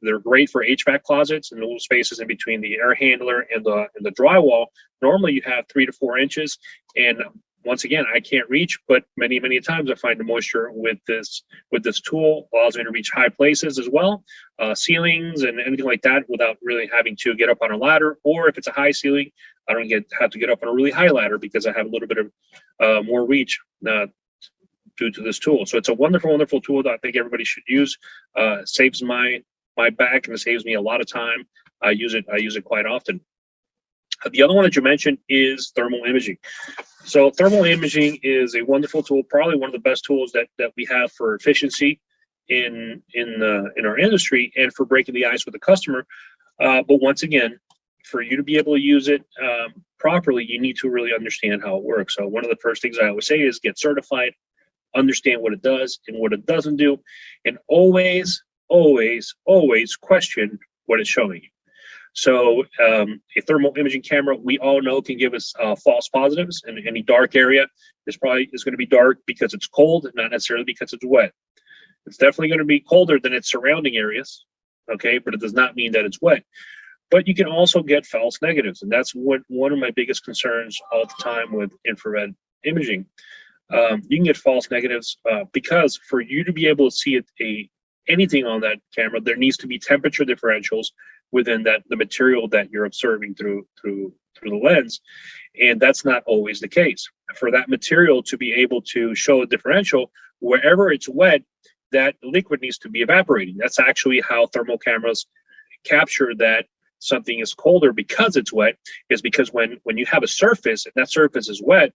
they're great for HVAC closets and little spaces in between the air handler and the drywall. Normally, you have 3 to 4 inches, and once again, I can't reach, but many times I find the moisture with this tool allows me to reach high places as well, ceilings and anything like that, without really having to get up on a ladder. Or if it's a high ceiling, I don't have to get up on a really high ladder, because I have a little bit of more reach due to this tool. So it's a wonderful tool that I think everybody should use. Saves my back, and it saves me a lot of time. I use it quite often. The other one that you mentioned is thermal imaging. So thermal imaging is a wonderful tool, probably one of the best tools that we have for efficiency in our industry and for breaking the ice with the customer. But once again, for you to be able to use it properly, you need to really understand how it works. So one of the first things I always say is get certified, understand what it does and what it doesn't do, and always question what it's showing you. So a thermal imaging camera, we all know, can give us false positives, and any dark area is going to be dark because it's cold, not necessarily because it's wet. It's definitely going to be colder than its surrounding areas, okay, but it does not mean that it's wet. But you can also get false negatives, and that's one of my biggest concerns all the time with infrared imaging. you can get false negatives because for you to be able to see anything on that camera, there needs to be temperature differentials within the material that you're observing through the lens, and that's not always the case. For that material to be able to show a differential, wherever it's wet, that liquid needs to be evaporating. That's actually how thermal cameras capture that something is colder because it's wet, is because when you have a surface and that surface is wet,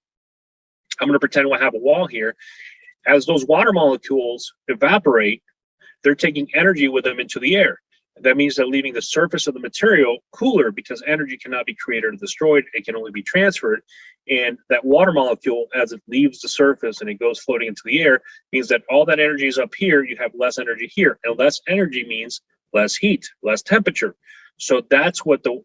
I'm going to pretend I have a wall here. As those water molecules evaporate, they're taking energy with them into the air. That means they're leaving the surface of the material cooler because energy cannot be created or destroyed. It can only be transferred. And that water molecule, as it leaves the surface and it goes floating into the air, means that all that energy is up here. You have less energy here. And less energy means less heat, less temperature. So that's what the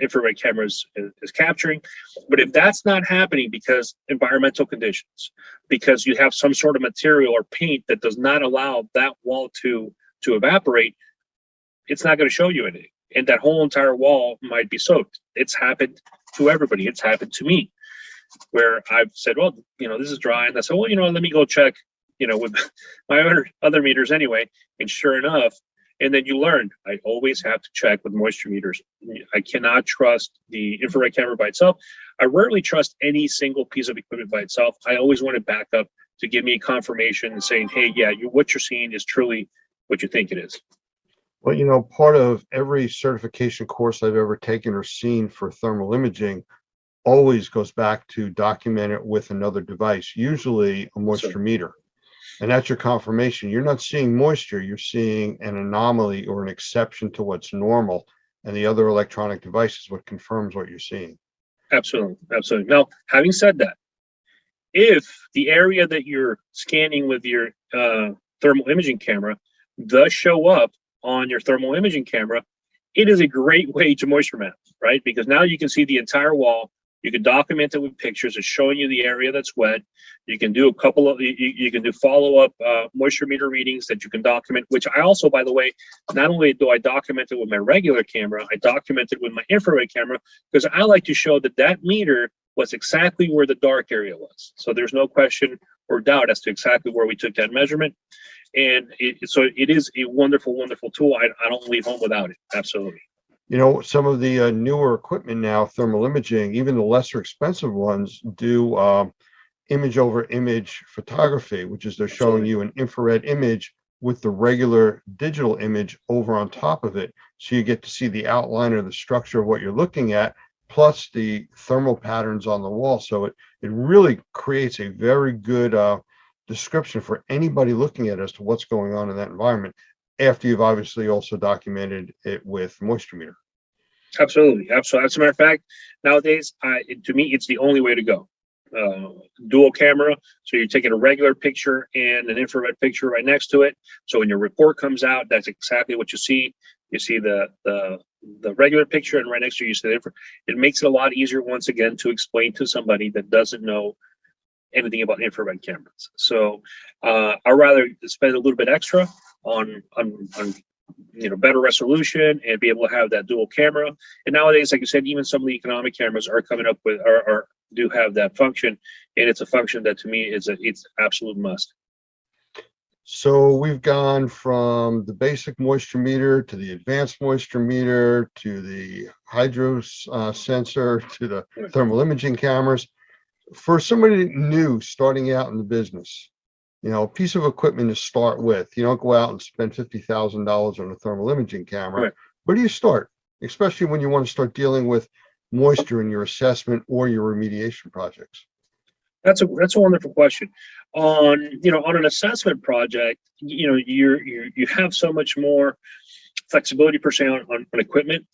infrared camera is capturing. But if that's not happening because environmental conditions, because you have some sort of material or paint that does not allow that wall to evaporate, it's not going to show you anything. And that whole entire wall might be soaked. It's happened to everybody. It's happened to me, where I've said, well, this is dry. And I said, well, let me go check, with my other meters anyway. And sure enough, and then you learn, I always have to check with moisture meters. I cannot trust the infrared camera by itself. I rarely trust any single piece of equipment by itself. I always want it back up to give me confirmation and saying, hey, yeah, what you're seeing is truly what you think it is. Well, part of every certification course I've ever taken or seen for thermal imaging always goes back to document it with another device, usually a moisture meter. And that's your confirmation. You're not seeing moisture, you're seeing an anomaly or an exception to what's normal. And the other electronic device is what confirms what you're seeing. Absolutely. Absolutely. Now, having said that, if the area that you're scanning with your thermal imaging camera does show up on your thermal imaging camera, it is a great way to moisture map, right? Because now you can see the entire wall. You can document it with pictures. It's showing you the area that's wet. You can do you can do follow-up moisture meter readings that you can document, which I also, by the way, not only do I document it with my regular camera, I document it with my infrared camera, because I like to show that meter was exactly where the dark area was. So there's no question or doubt as to exactly where we took that measurement. And so it is a wonderful, wonderful tool. I don't leave home without it. Absolutely. Some of the newer equipment now, thermal imaging, even the lesser expensive ones, do image over image photography, which is they're showing you an infrared image with the regular digital image over on top of it. So you get to see the outline or the structure of what you're looking at, plus the thermal patterns on the wall. So it really creates a very good description for anybody looking at as to what's going on in that environment, after you've obviously also documented it with moisture meter. Absolutely. As a matter of fact, nowadays, to me, it's the only way to go. Dual camera, so you're taking a regular picture and an infrared picture right next to it. So when your report comes out, that's exactly what you see. You see the regular picture, and right next to you see the infrared. It makes it a lot easier, once again, to explain to somebody that doesn't know anything about infrared cameras. So I'd rather spend a little bit extra on better resolution and be able to have that dual camera. And nowadays, like you said, even some of the economic cameras are coming up with do have that function, and it's a function that to me it's absolute must. So we've gone from the basic moisture meter to the advanced moisture meter to the hydro sensor to the thermal imaging cameras. For somebody new starting out in the business, a piece of equipment to start with. You don't go out and spend $50,000 on a thermal imaging camera. Right. Where do you start? Especially when you want to start dealing with moisture in your assessment or your remediation projects. That's a wonderful question. On an assessment project, you have so much more flexibility per se on equipment.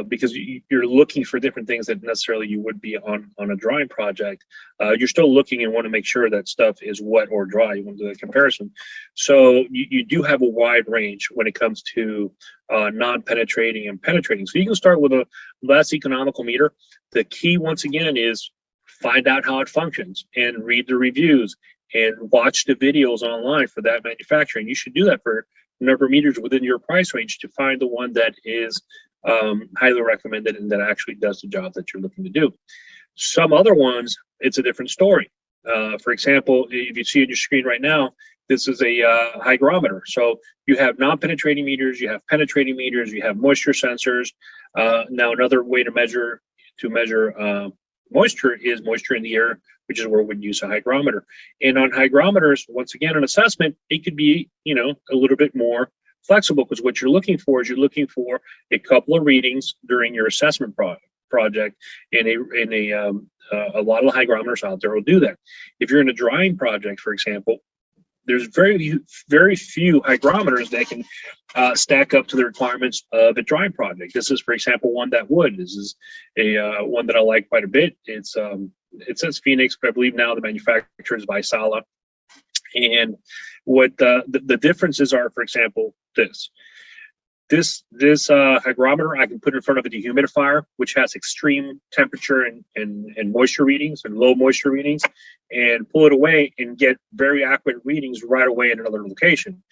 Because you're looking for different things that necessarily you would be on a drying project. You're still looking and want to make sure that stuff is wet or dry. You want to do that comparison. So you do have a wide range when it comes to non-penetrating and penetrating. So you can start with a less economical meter. The key, once again, is find out how it functions and read the reviews and watch the videos online for that manufacturer. And you should do that for a number of meters within your price range to find the one that is highly recommended and that actually does the job that you're looking to do. Some other ones, it's a different story. For example, if you see on your screen right now, this is a hygrometer. So you have non-penetrating meters, you have penetrating meters, you have moisture sensors. Now another way to measure moisture is moisture in the air, which is where we'd use a hygrometer. And on hygrometers, once again, an assessment, it could be, a little bit more flexible, because what you're looking for is a couple of readings during your assessment project, and a lot of hygrometers out there will do that. If you're in a drying project, for example, there's very few hygrometers that can stack up to the requirements of a drying project. This is, for example, one that would. This is a one that I like quite a bit. It says Phoenix, but I believe now the manufacturer is Vaisala. And what the differences are, for example, this hygrometer I can put in front of a dehumidifier, which has extreme temperature and moisture readings and low moisture readings, and pull it away and get very accurate readings right away in another location.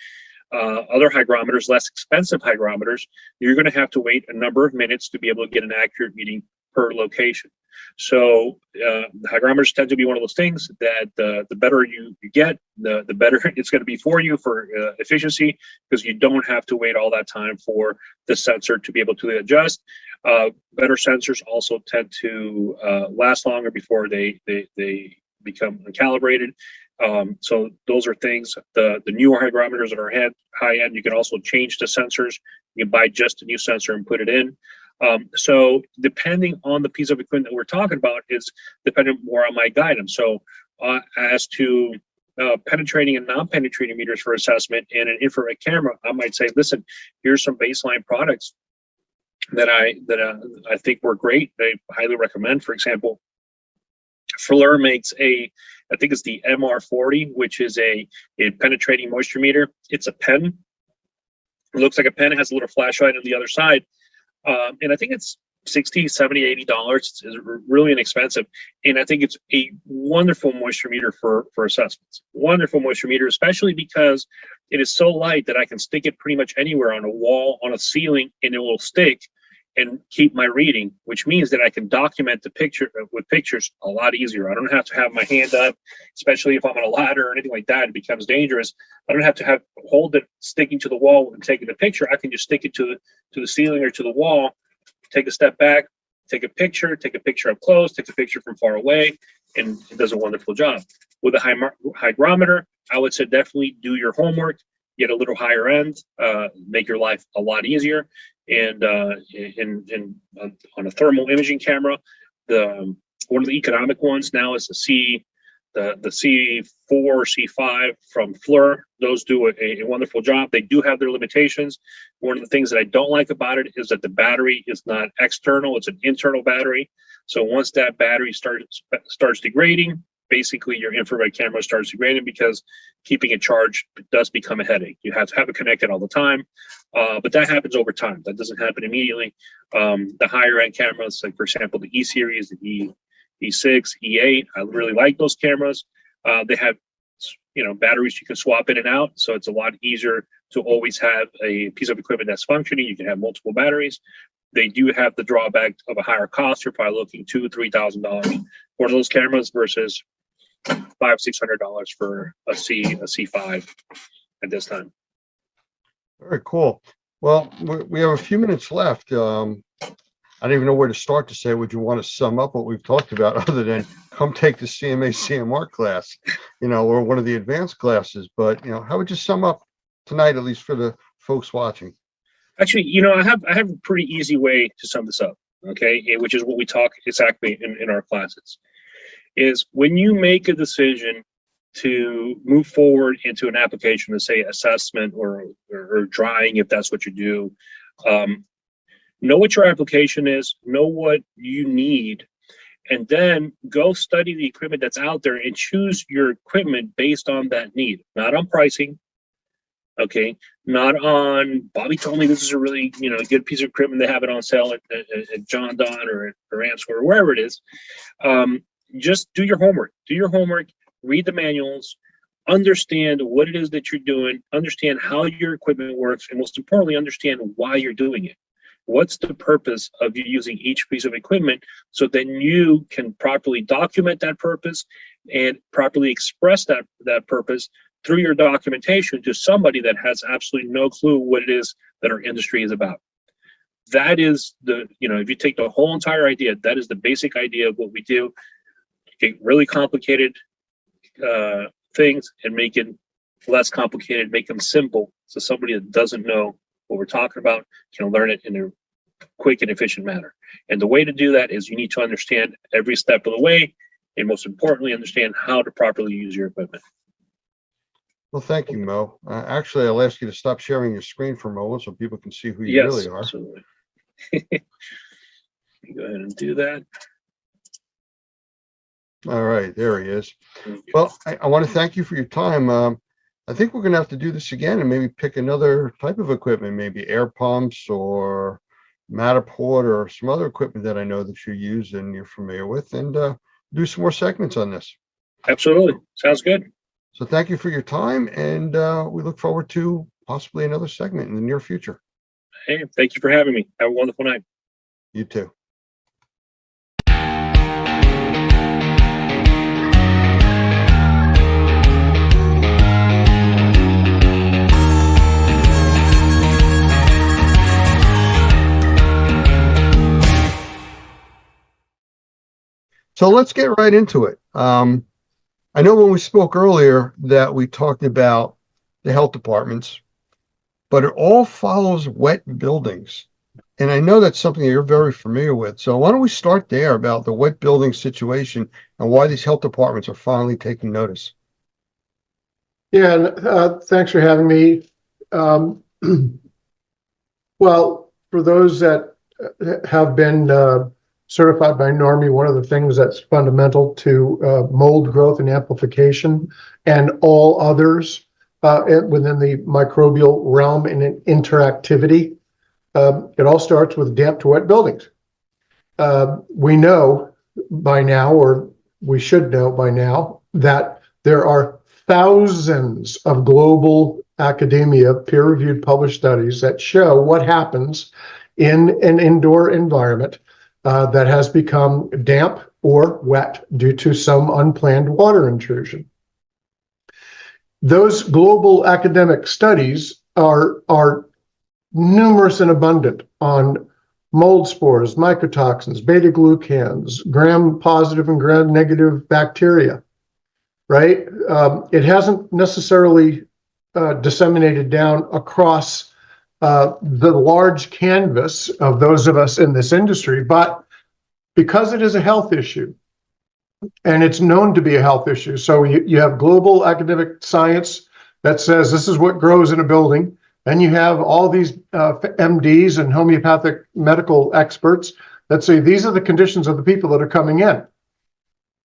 Other hygrometers, less expensive hygrometers, you're going to have to wait a number of minutes to be able to get an accurate reading per location. So the hygrometers tend to be one of those things that the better you get, the better it's going to be for you for efficiency, because you don't have to wait all that time for the sensor to be able to adjust. Better sensors also tend to last longer before they become uncalibrated. So those are things, the newer hygrometers that are high end, you can also change the sensors. You can buy just a new sensor and put it in. So depending on the piece of equipment that we're talking about is dependent more on my guidance. So as to penetrating and non-penetrating meters for assessment and an infrared camera, I might say, listen, here's some baseline products that I think were great. I highly recommend. For example, FLIR makes I think it's the MR40, which is a penetrating moisture meter. It's a pen. It looks like a pen. It has a little flashlight on the other side. And I think it's $60, $70, $80. It's really inexpensive. And I think it's a wonderful moisture meter for assessments. Wonderful moisture meter, especially because it is so light that I can stick it pretty much anywhere, on a wall, on a ceiling, and it will stick and keep my reading, which means that I can document the picture with pictures a lot easier. I don't have to have my hand up, especially if I'm on a ladder or anything like that. It becomes dangerous. I don't have to hold it sticking to the wall and taking the picture. I can just stick it to the ceiling or to the wall, take a step back, take a picture up close, take a picture from far away, and it does a wonderful job. With a hygrometer, I would say definitely do your homework, get a little higher end, make your life a lot easier. And on a thermal imaging camera, one of the economic ones now is the C4 or C5 from FLIR. Those do a wonderful job. They do have their limitations. One of the things that I don't like about it is that the battery is not external; it's an internal battery. So once that battery starts degrading, basically your infrared camera starts degrading, because keeping it charged does become a headache. You have to have it connected all the time, but that happens over time. That doesn't happen immediately. The higher end cameras, like for example the E series, the E6, E8, I really like those cameras. They have batteries you can swap in and out, so it's a lot easier to always have a piece of equipment that's functioning. You can have multiple batteries. They do have the drawback of a higher cost. You're probably looking $2,000-$3,000 for those cameras versus $500-$600 for a C5 at this time. Very cool. Well, we have a few minutes left. I don't even know where to start to say. Would you want to sum up what we've talked about, other than come take the CMA CMR class, or one of the advanced classes? But how would you sum up tonight, at least for the folks watching? Actually, I have a pretty easy way to sum this up. Okay, which is what we talk exactly in our classes. Is when you make a decision to move forward into an application, to say assessment or drying, if that's what you do, know what your application is, know what you need, and then go study the equipment that's out there and choose your equipment based on that need, not on pricing. Okay, not on Bobby told me this is a really good piece of equipment. They have it on sale at John Don or Amsco or wherever it is. Just do your homework. Read the manuals, understand what it is that you're doing, understand how your equipment works, and most importantly, understand why you're doing it. What's the purpose of you using each piece of equipment? So then you can properly document that purpose and properly express that purpose through your documentation to somebody that has absolutely no clue what it is that our industry is about. That is if you take the whole entire idea, that is the basic idea of what we do. Take really complicated things and make it less complicated, make them simple, so somebody that doesn't know what we're talking about can learn it in a quick and efficient manner. And the way to do that is you need to understand every step of the way, and most importantly, understand how to properly use your equipment. Well, thank you, Mo. Actually, I'll ask you to stop sharing your screen for a moment so people can see who you really are. Absolutely. Go ahead and do that. All right, there he is. Well, I want to thank you for your time. I think we're going to have to do this again and maybe pick another type of equipment, maybe air pumps or Matterport or some other equipment that I know that you use and you're familiar with, and do some more segments on this. Absolutely. Sounds good. So thank you for your time, and we look forward to possibly another segment in the near future. Hey, thank you for having me. Have a wonderful night. You too. So let's get right into it. I know when we spoke earlier that we talked about the health departments, but it all follows wet buildings. And I know that's something you're very familiar with. So why don't we start there about the wet building situation and why these health departments are finally taking notice? Yeah, thanks for having me. Well, for those that have been certified by NORMI, one of the things that's fundamental to mold growth and amplification and all others within the microbial realm and interactivity, it all starts with damp to wet buildings. We know by now, or we should know by now, that there are thousands of global academia peer-reviewed published studies that show what happens in an indoor environment that has become damp or wet due to some unplanned water intrusion. Those global academic studies are numerous and abundant on mold spores, mycotoxins, beta-glucans, gram-positive and gram-negative bacteria, right? It hasn't necessarily disseminated down across the large canvas of those of us in this industry, but because it is a health issue, and it's known to be a health issue, so you have global academic science that says this is what grows in a building, and you have all these MDs and homeopathic medical experts that say these are the conditions of the people that are coming in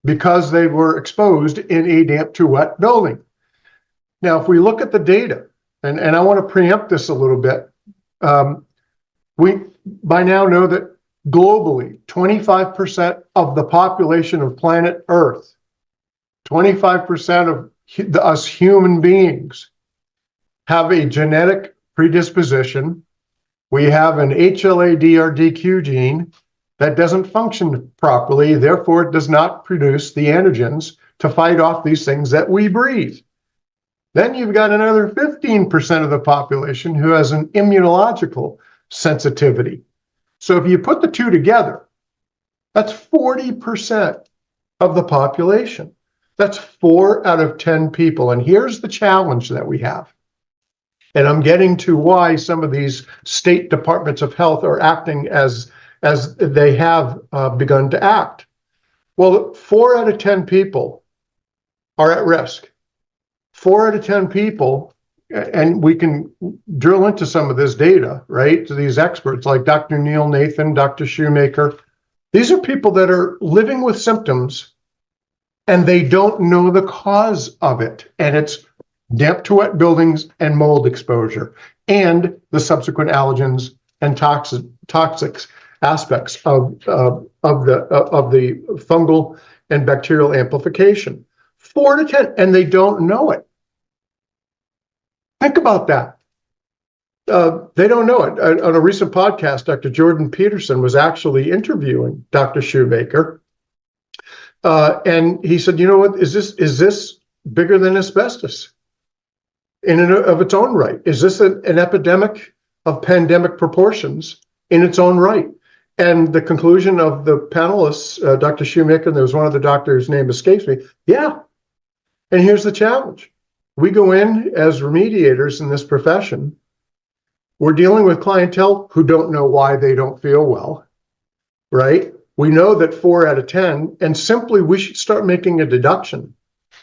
because they were exposed in a damp to wet building. Now, if we look at the data, and I want to preempt this a little bit. We by now know that globally, 25% of the population of planet Earth, 25% of us human beings have a genetic predisposition. We have an HLA-DRDQ gene that doesn't function properly, therefore it does not produce the antigens to fight off these things that we breathe. Then you've got another 15% of the population who has an immunological sensitivity. So if you put the two together, that's 40% of the population. That's 4 out of 10 people. And here's the challenge that we have. And I'm getting to why some of these state departments of health are acting as they have begun to act. Well, 4 out of 10 people are at risk. 4 out of 10 people, and we can drill into some of this data, right? To these experts like Dr. Neil Nathan, Dr. Shoemaker. These are people that are living with symptoms and they don't know the cause of it. And it's damp to wet buildings and mold exposure and the subsequent allergens and toxic aspects of the fungal and bacterial amplification. 4 to 10, and they don't know it. Think about that. They don't know it. On a recent podcast, Dr. Jordan Peterson was actually interviewing Dr. Shoemaker. And he said, you know what, is this bigger than asbestos in and of its own right? Is this an epidemic of pandemic proportions in its own right? And the conclusion of the panelists, Dr. Shoemaker, and there was one other doctor whose name escapes me. Yeah. And here's the challenge. We go in as remediators in this profession. We're dealing with clientele who don't know why they don't feel well, right? We know that 4 out of 10, and simply we should start making a deduction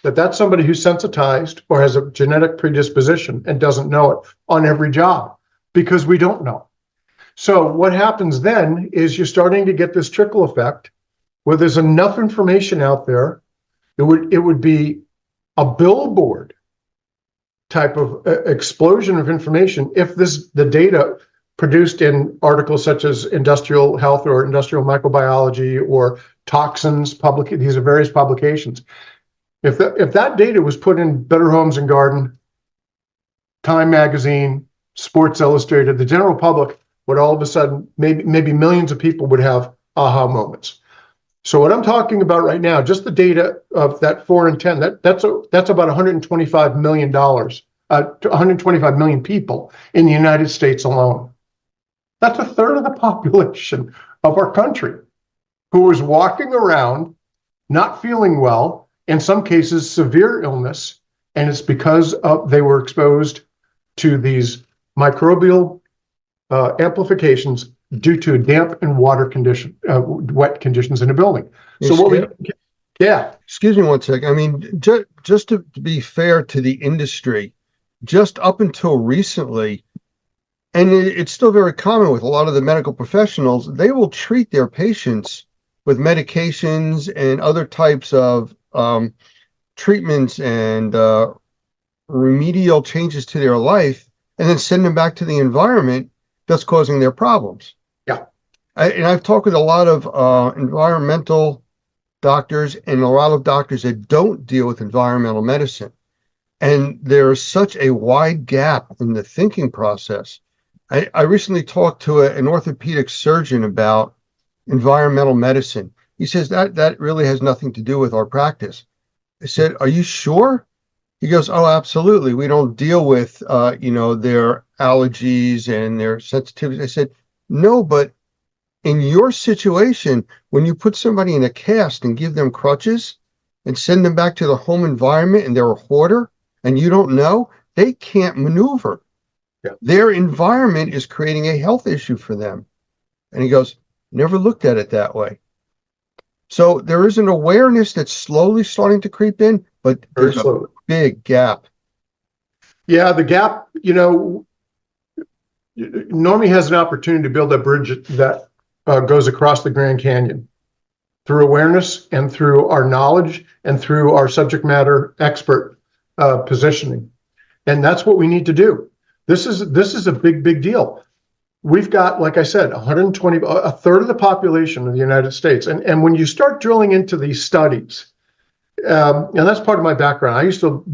that that's somebody who's sensitized or has a genetic predisposition and doesn't know it on every job, because we don't know. So what happens then is you're starting to get this trickle effect where there's enough information out there. It would be a billboard type of explosion of information if the data produced in articles such as Industrial Health or Industrial Microbiology or Toxins, these are various publications. If that data was put in Better Homes and Garden, Time Magazine, Sports Illustrated, the general public would all of a sudden, maybe millions of people would have aha moments. So what I'm talking about right now, just the data of that 4 and 10, that's about $125 million, 125 million people in the United States alone. That's a third of the population of our country who is walking around not feeling well, in some cases severe illness, and it's because they were exposed to these microbial amplifications due to damp and wet conditions in a building. So yeah. Excuse me one second. I mean, just to be fair to the industry, just up until recently, and it's still very common with a lot of the medical professionals, they will treat their patients with medications and other types of treatments and remedial changes to their life, and then send them back to the environment that's causing their problems. Yeah. And I've talked with a lot of environmental doctors and a lot of doctors that don't deal with environmental medicine. And there's such a wide gap in the thinking process. I recently talked to an orthopedic surgeon about environmental medicine. He says that really has nothing to do with our practice. I said, are you sure? He goes, oh, absolutely. We don't deal with, their allergies and their sensitivities. I said, no, but in your situation, when you put somebody in a cast and give them crutches and send them back to the home environment and they're a hoarder and you don't know, they can't maneuver. Yeah. Their environment is creating a health issue for them. And he goes, never looked at it that way. So there is an awareness that's slowly starting to creep in, but there's a big gap. Yeah, the gap, Normie has an opportunity to build a bridge that goes across the Grand Canyon through awareness and through our knowledge and through our subject matter expert positioning. And that's what we need to do. This is a big deal. We've got, like I said, a third of the population of the United States. And when you start drilling into these studies, and that's part of my background. I used to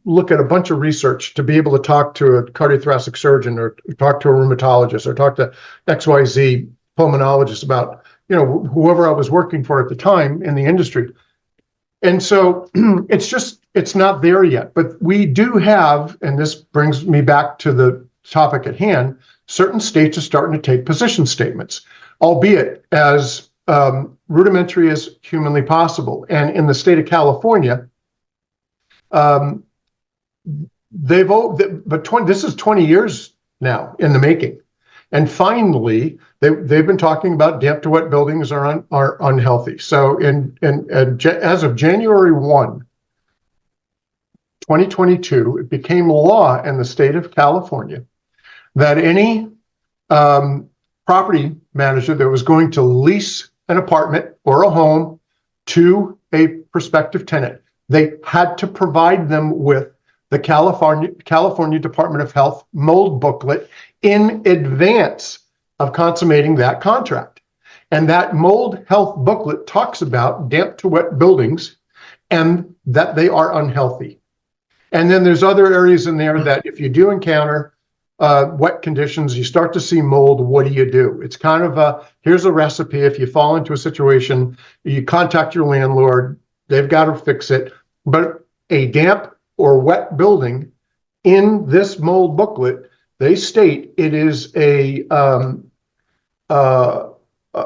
look at a bunch of research to be able to talk to a cardiothoracic surgeon or talk to a rheumatologist or talk to XYZ pulmonologist about, whoever I was working for at the time in the industry. And so it's not there yet, but we do have, and this brings me back to the topic at hand, certain states are starting to take position statements, albeit as rudimentary as humanly possible. And in the state of California, this is 20 years now in the making. And finally, they've been talking about damp to wet buildings are unhealthy. So as of January 1, 2022, it became law in the state of California that any property manager that was going to lease an apartment or a home to a prospective tenant, they had to provide them with the California Department of Health mold booklet in advance of consummating that contract. And that mold health booklet talks about damp to wet buildings and that they are unhealthy. And then there's other areas in there that if you do encounter wet conditions, you start to see mold, what do? It's kind of here's a recipe. If you fall into a situation, you contact your landlord, they've got to fix it. But a damp or wet building, in this mold booklet, they state it is a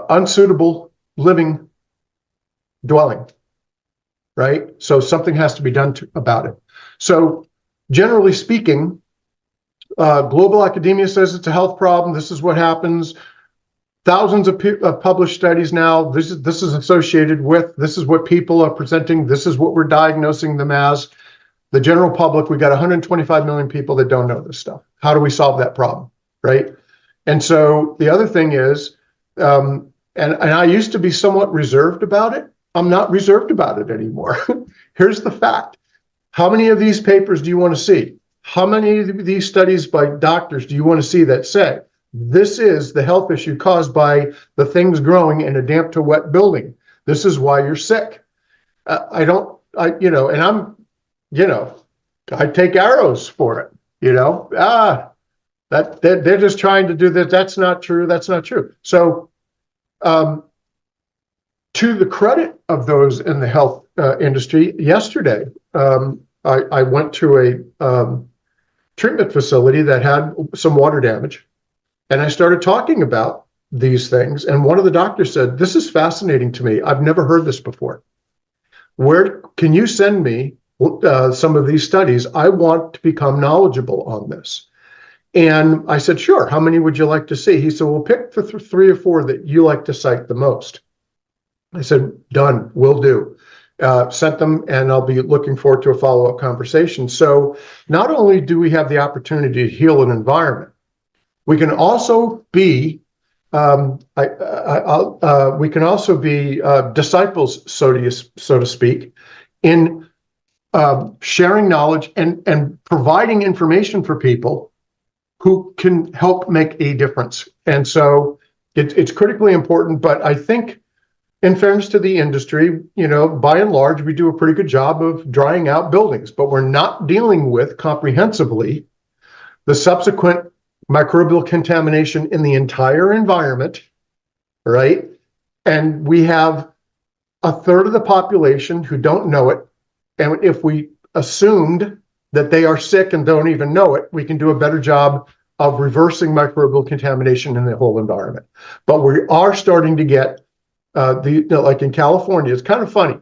unsuitable living dwelling, right? So something has to be done about it. So generally speaking, global academia says it's a health problem. This is what happens. Thousands of published studies now. This is associated with. This is what people are presenting. This is what we're diagnosing them as. The general public, we got 125 million people that don't know this stuff. How do we solve that problem, right? And so the other thing is, and I used to be somewhat reserved about it. I'm not reserved about it anymore. Here's the fact. How many of these papers do you want to see? How many of these studies by doctors do you want to see that say, this is the health issue caused by the things growing in a damp to wet building? This is why you're sick. I take arrows for it, that they're just trying to do that. That's not true. That's not true. So, to the credit of those in the health industry, yesterday, I went to a treatment facility that had some water damage, and I started talking about these things. And one of the doctors said, "This is fascinating to me. I've never heard this before. Where can you send me some of these studies? I want to become knowledgeable on this." And I said, "Sure. How many would you like to see?" He said, "Well, pick the 3 or 4 that you like to cite the most." I said, "Done, will do." Sent them, and I'll be looking forward to a follow-up conversation. So not only do we have the opportunity to heal an environment, we can also be disciples, so to speak, in sharing knowledge and providing information for people who can help make a difference. And so it's critically important. But I think, in fairness to the industry, by and large, we do a pretty good job of drying out buildings, but we're not dealing with comprehensively the subsequent microbial contamination in the entire environment, right? And we have a third of the population who don't know it. And if we assumed that they are sick and don't even know it, we can do a better job of reversing microbial contamination in the whole environment. But we are starting to get like in California, it's kind of funny,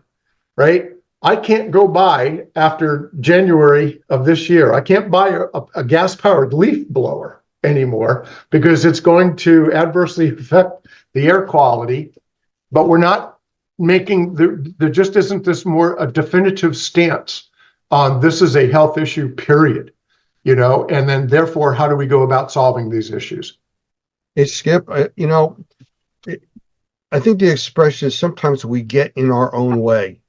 right? I can't go buy after January of this year. I can't buy a gas-powered leaf blower anymore because it's going to adversely affect the air quality. But we're not making there just isn't this more a definitive stance on this is a health issue, period. And then therefore, how do we go about solving these issues? Hey, Skip, I think the expression is sometimes we get in our own way,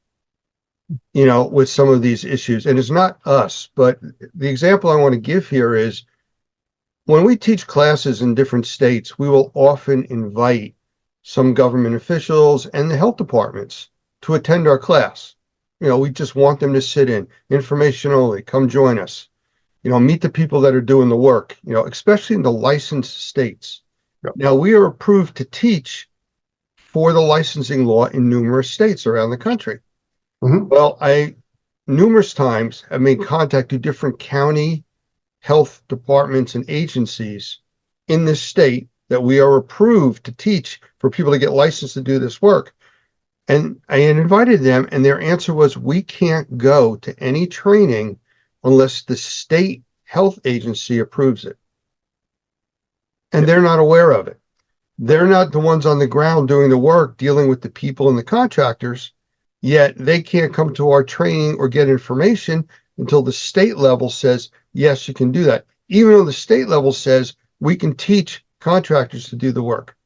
with some of these issues. And it's not us, but the example I want to give here is when we teach classes in different states, we will often invite some government officials and the health departments to attend our class. We just want them to sit in, information only, come join us, meet the people that are doing the work, especially in the licensed states. Yep. Now, we are approved to teach for the licensing law in numerous states around the country. Mm-hmm. Well, I numerous times have made contact to different county health departments and agencies in this state that we are approved to teach for people to get licensed to do this work. And I invited them, and their answer was, we can't go to any training unless the state health agency approves it. And they're not aware of it. They're not the ones on the ground doing the work, dealing with the people and the contractors, yet they can't come to our training or get information until the state level says, yes, you can do that. Even though the state level says we can teach contractors to do the work.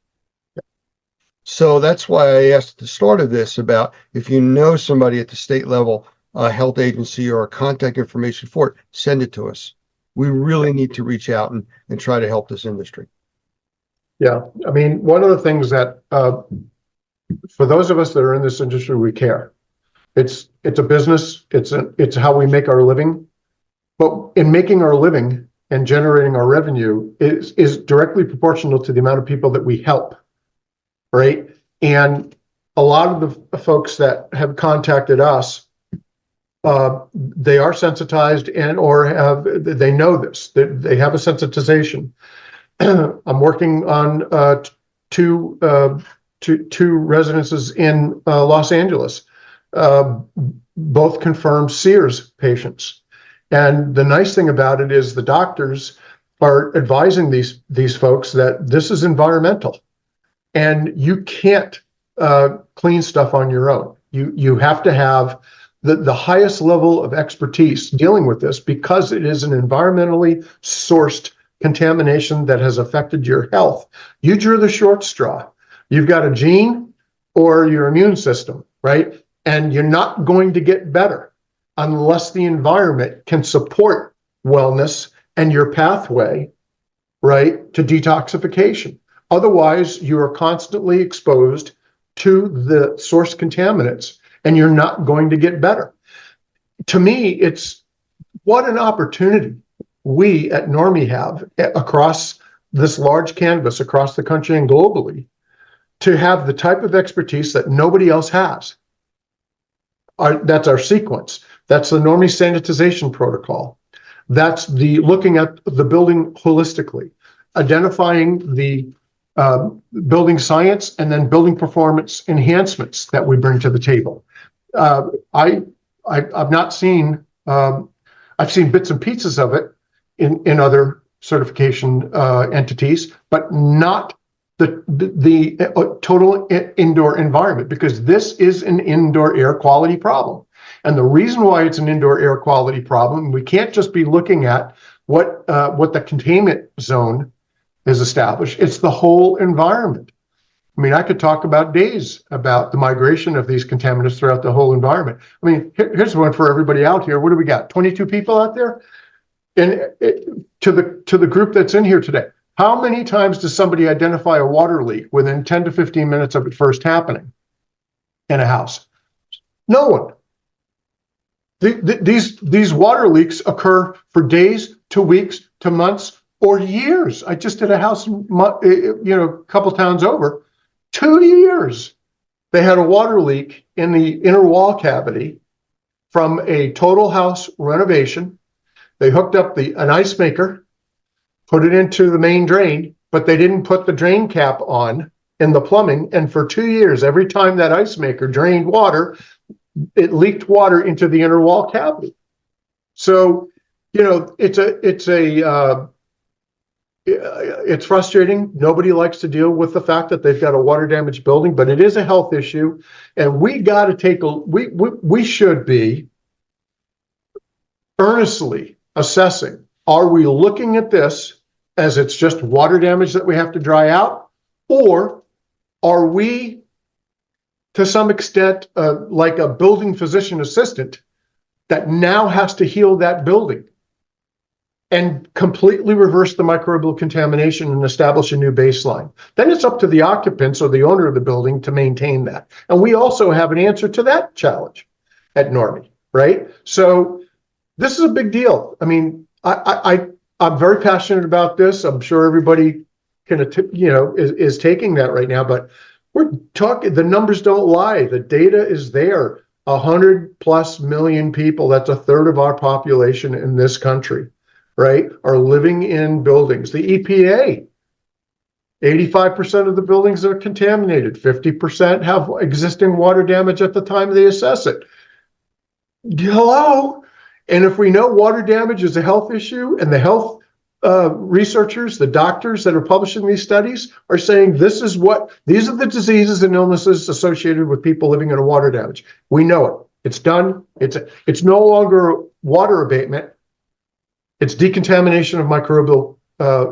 So that's why I asked at the start of this about if you know somebody at the state level, a health agency or a contact information for it, send it to us. We really need to reach out and try to help this industry. Yeah, I mean, one of the things that for those of us that are in this industry, we care. It's a business. It's how we make our living. But in making our living, and generating our revenue is directly proportional to the amount of people that we help, right? And a lot of the folks that have contacted us, they are sensitized and or they know this, they have a sensitization. I'm working on two residences in Los Angeles, both confirmed Sears patients. And the nice thing about it is the doctors are advising these folks that this is environmental and you can't clean stuff on your own. You have to have the highest level of expertise dealing with this because it is an environmentally sourced contamination that has affected your health. You drew the short straw. You've got a gene or your immune system, right? And you're not going to get better unless the environment can support wellness and your pathway, right, to detoxification. Otherwise, you are constantly exposed to the source contaminants and you're not going to get better. To me, it's what an opportunity we at Normie have across this large canvas, across the country and globally, to have the type of expertise that nobody else has. That's our sequence. That's the Normie sanitization protocol. That's the looking at the building holistically, identifying the building science and then building performance enhancements that we bring to the table. I've not seen, I've seen bits and pieces of it in other certification entities, but not the total indoor environment, because this is an indoor air quality problem. And the reason why it's an indoor air quality problem, we can't just be looking at what the containment zone is established. It's the whole environment. I mean, I could talk about days about the migration of these contaminants throughout the whole environment. I mean, here's one for everybody out here. What do we got? 22 people out there? And to the group that's in here today, how many times does somebody identify a water leak within 10 to 15 minutes of it first happening in a house? No one. These water leaks occur for days to weeks to months or years. I just did a house, a couple towns over, 2 years. They had a water leak in the inner wall cavity from a total house renovation. They hooked up an ice maker, put it into the main drain, but they didn't put the drain cap on in the plumbing. And for 2 years, every time that ice maker drained water, it leaked water into the inner wall cavity. So, it's frustrating. Nobody likes to deal with the fact that they've got a water damaged building, but it is a health issue. And we got to we should be earnestly assessing, are we looking at this as it's just water damage that we have to dry out? Or are we, to some extent, like a building physician assistant that now has to heal that building and completely reverse the microbial contamination and establish a new baseline? Then it's up to the occupants or the owner of the building to maintain that. And we also have an answer to that challenge at Normie, right? So this is a big deal. I mean, I'm very passionate about this. I'm sure everybody is taking that right now, but we're talking, the numbers don't lie. The data is there. 100+ million people, that's a third of our population in this country, right, are living in buildings. The EPA, 85% of the buildings are contaminated. 50% have existing water damage at the time they assess it. Hello? And if we know water damage is a health issue, and the health researchers, the doctors that are publishing these studies are saying these are the diseases and illnesses associated with people living in a water damage. We know it. It's done. It's no longer water abatement. It's decontamination of microbial.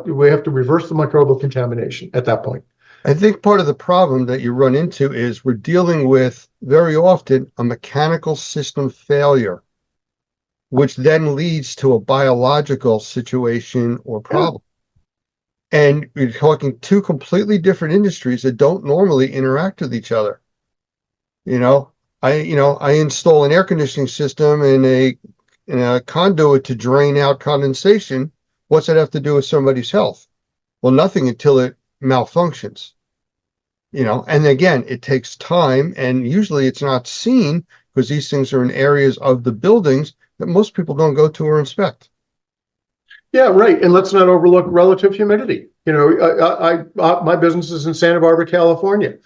We have to reverse the microbial contamination at that point. I think part of the problem that you run into is we're dealing with very often a mechanical system failure, which then leads to a biological situation or problem. And you're talking two completely different industries that don't normally interact with each other. I install an air conditioning system and a conduit to drain out condensation What's that have to do with somebody's health? Well, nothing until it malfunctions. And again, it takes time, and usually it's not seen because these things are in areas of the buildings that most people don't go to or inspect. Yeah, right. And let's not overlook relative humidity. My business is in Santa Barbara, California.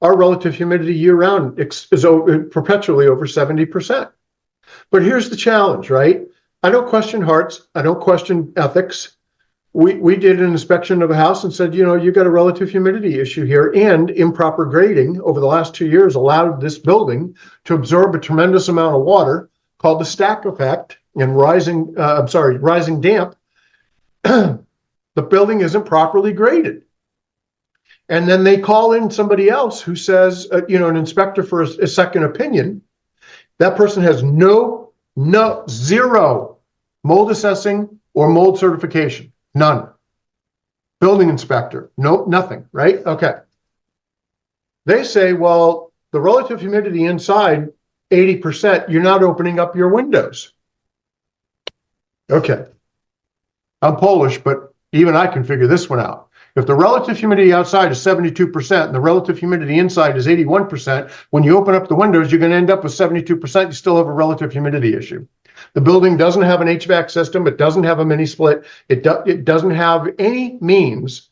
Our relative humidity year round is perpetually over 70%. But here's the challenge, right? I don't question hearts. I don't question ethics. We did an inspection of a house and said, you got a relative humidity issue here, and improper grading over the last 2 years allowed this building to absorb a tremendous amount of water called the stack effect and rising damp. The building isn't properly graded. And then they call in somebody else who says, an inspector for a second opinion. That person has zero mold assessing or mold certification. None. Building inspector. Nope, nothing, right? Okay. They say, well, the relative humidity inside, 80%, you're not opening up your windows. Okay. I'm Polish, but even I can figure this one out. If the relative humidity outside is 72% and the relative humidity inside is 81%, when you open up the windows, you're going to end up with 72%. You still have a relative humidity issue. The building doesn't have an HVAC system. It doesn't have a mini split. It doesn't have any means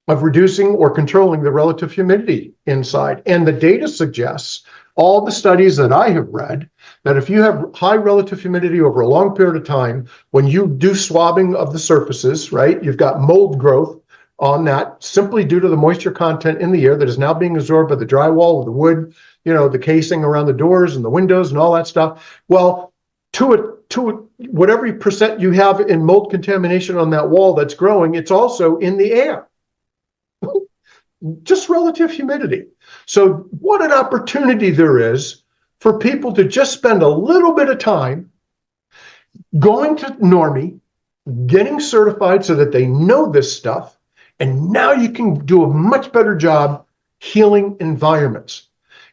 of reducing or controlling the relative humidity inside. And the data suggests, all the studies that I have read, that if you have high relative humidity over a long period of time, when you do swabbing of the surfaces, right, you've got mold growth on that simply due to the moisture content in the air that is now being absorbed by the drywall or the wood, the casing around the doors and the windows and all that stuff. Well, to whatever percent you have in mold contamination on that wall that's growing, it's also in the air. Just relative humidity. So what an opportunity there is for people to just spend a little bit of time going to Normie, getting certified so that they know this stuff, and now you can do a much better job healing environments.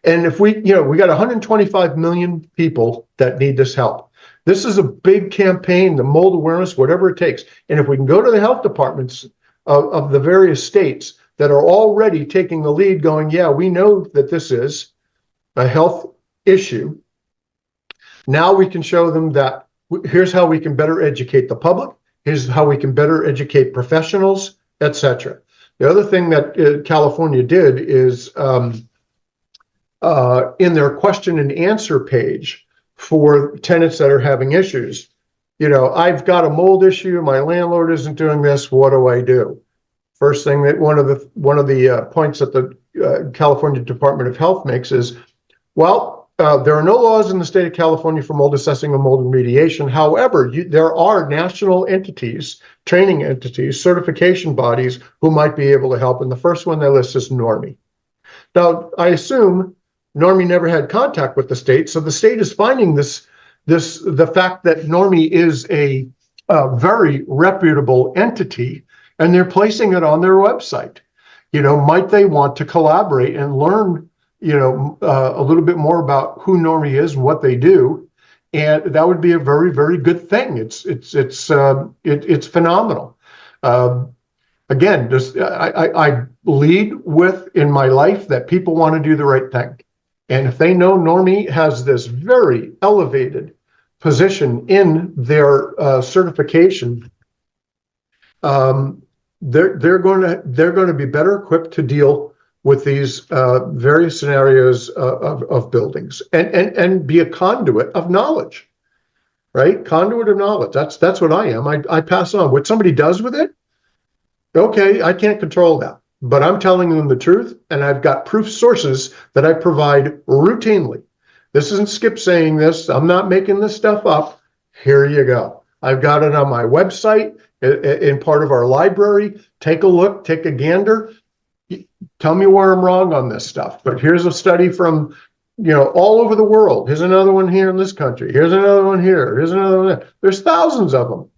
And if we got 125 million people that need this help. This is a big campaign, the mold awareness, whatever it takes. And if we can go to the health departments of the various states that are already taking the lead going, yeah, we know that this is a health issue. Now we can show them that here's how we can better educate the public. Here's how we can better educate professionals, etc. The other thing that California did is in their question and answer page for tenants that are having issues, I've got a mold issue, my landlord isn't doing this, what do I do? First thing that one of the points that the California Department of Health makes is, well, there are no laws in the state of California for mold assessing or mold remediation. However, there are national entities, training entities, certification bodies who might be able to help. And the first one they list is Normie. Now, I assume Normie never had contact with the state, so the state is finding the fact that Normie is a very reputable entity, and they're placing it on their website. Might they want to collaborate and learn, a little bit more about who Normie is and what they do? And that would be a very, very good thing. It's phenomenal. Again, I lead with in my life that people want to do the right thing. And if they know Normie has this very elevated position in their certification, they're going to be better equipped to deal with these various scenarios of buildings and be a conduit of knowledge, right? Conduit of knowledge. That's what I am. I pass on what somebody does with it. Okay, I can't control that, but I'm telling them the truth, and I've got proof sources that I provide routinely. This isn't Skip saying this. I'm not making this stuff up. Here you go. I've got it on my website in part of our library. Take a look, take a gander. Tell me where I'm wrong on this stuff. But here's a study from, all over the world. Here's another one here in this country. Here's another one here. Here's another one there. There's thousands of them.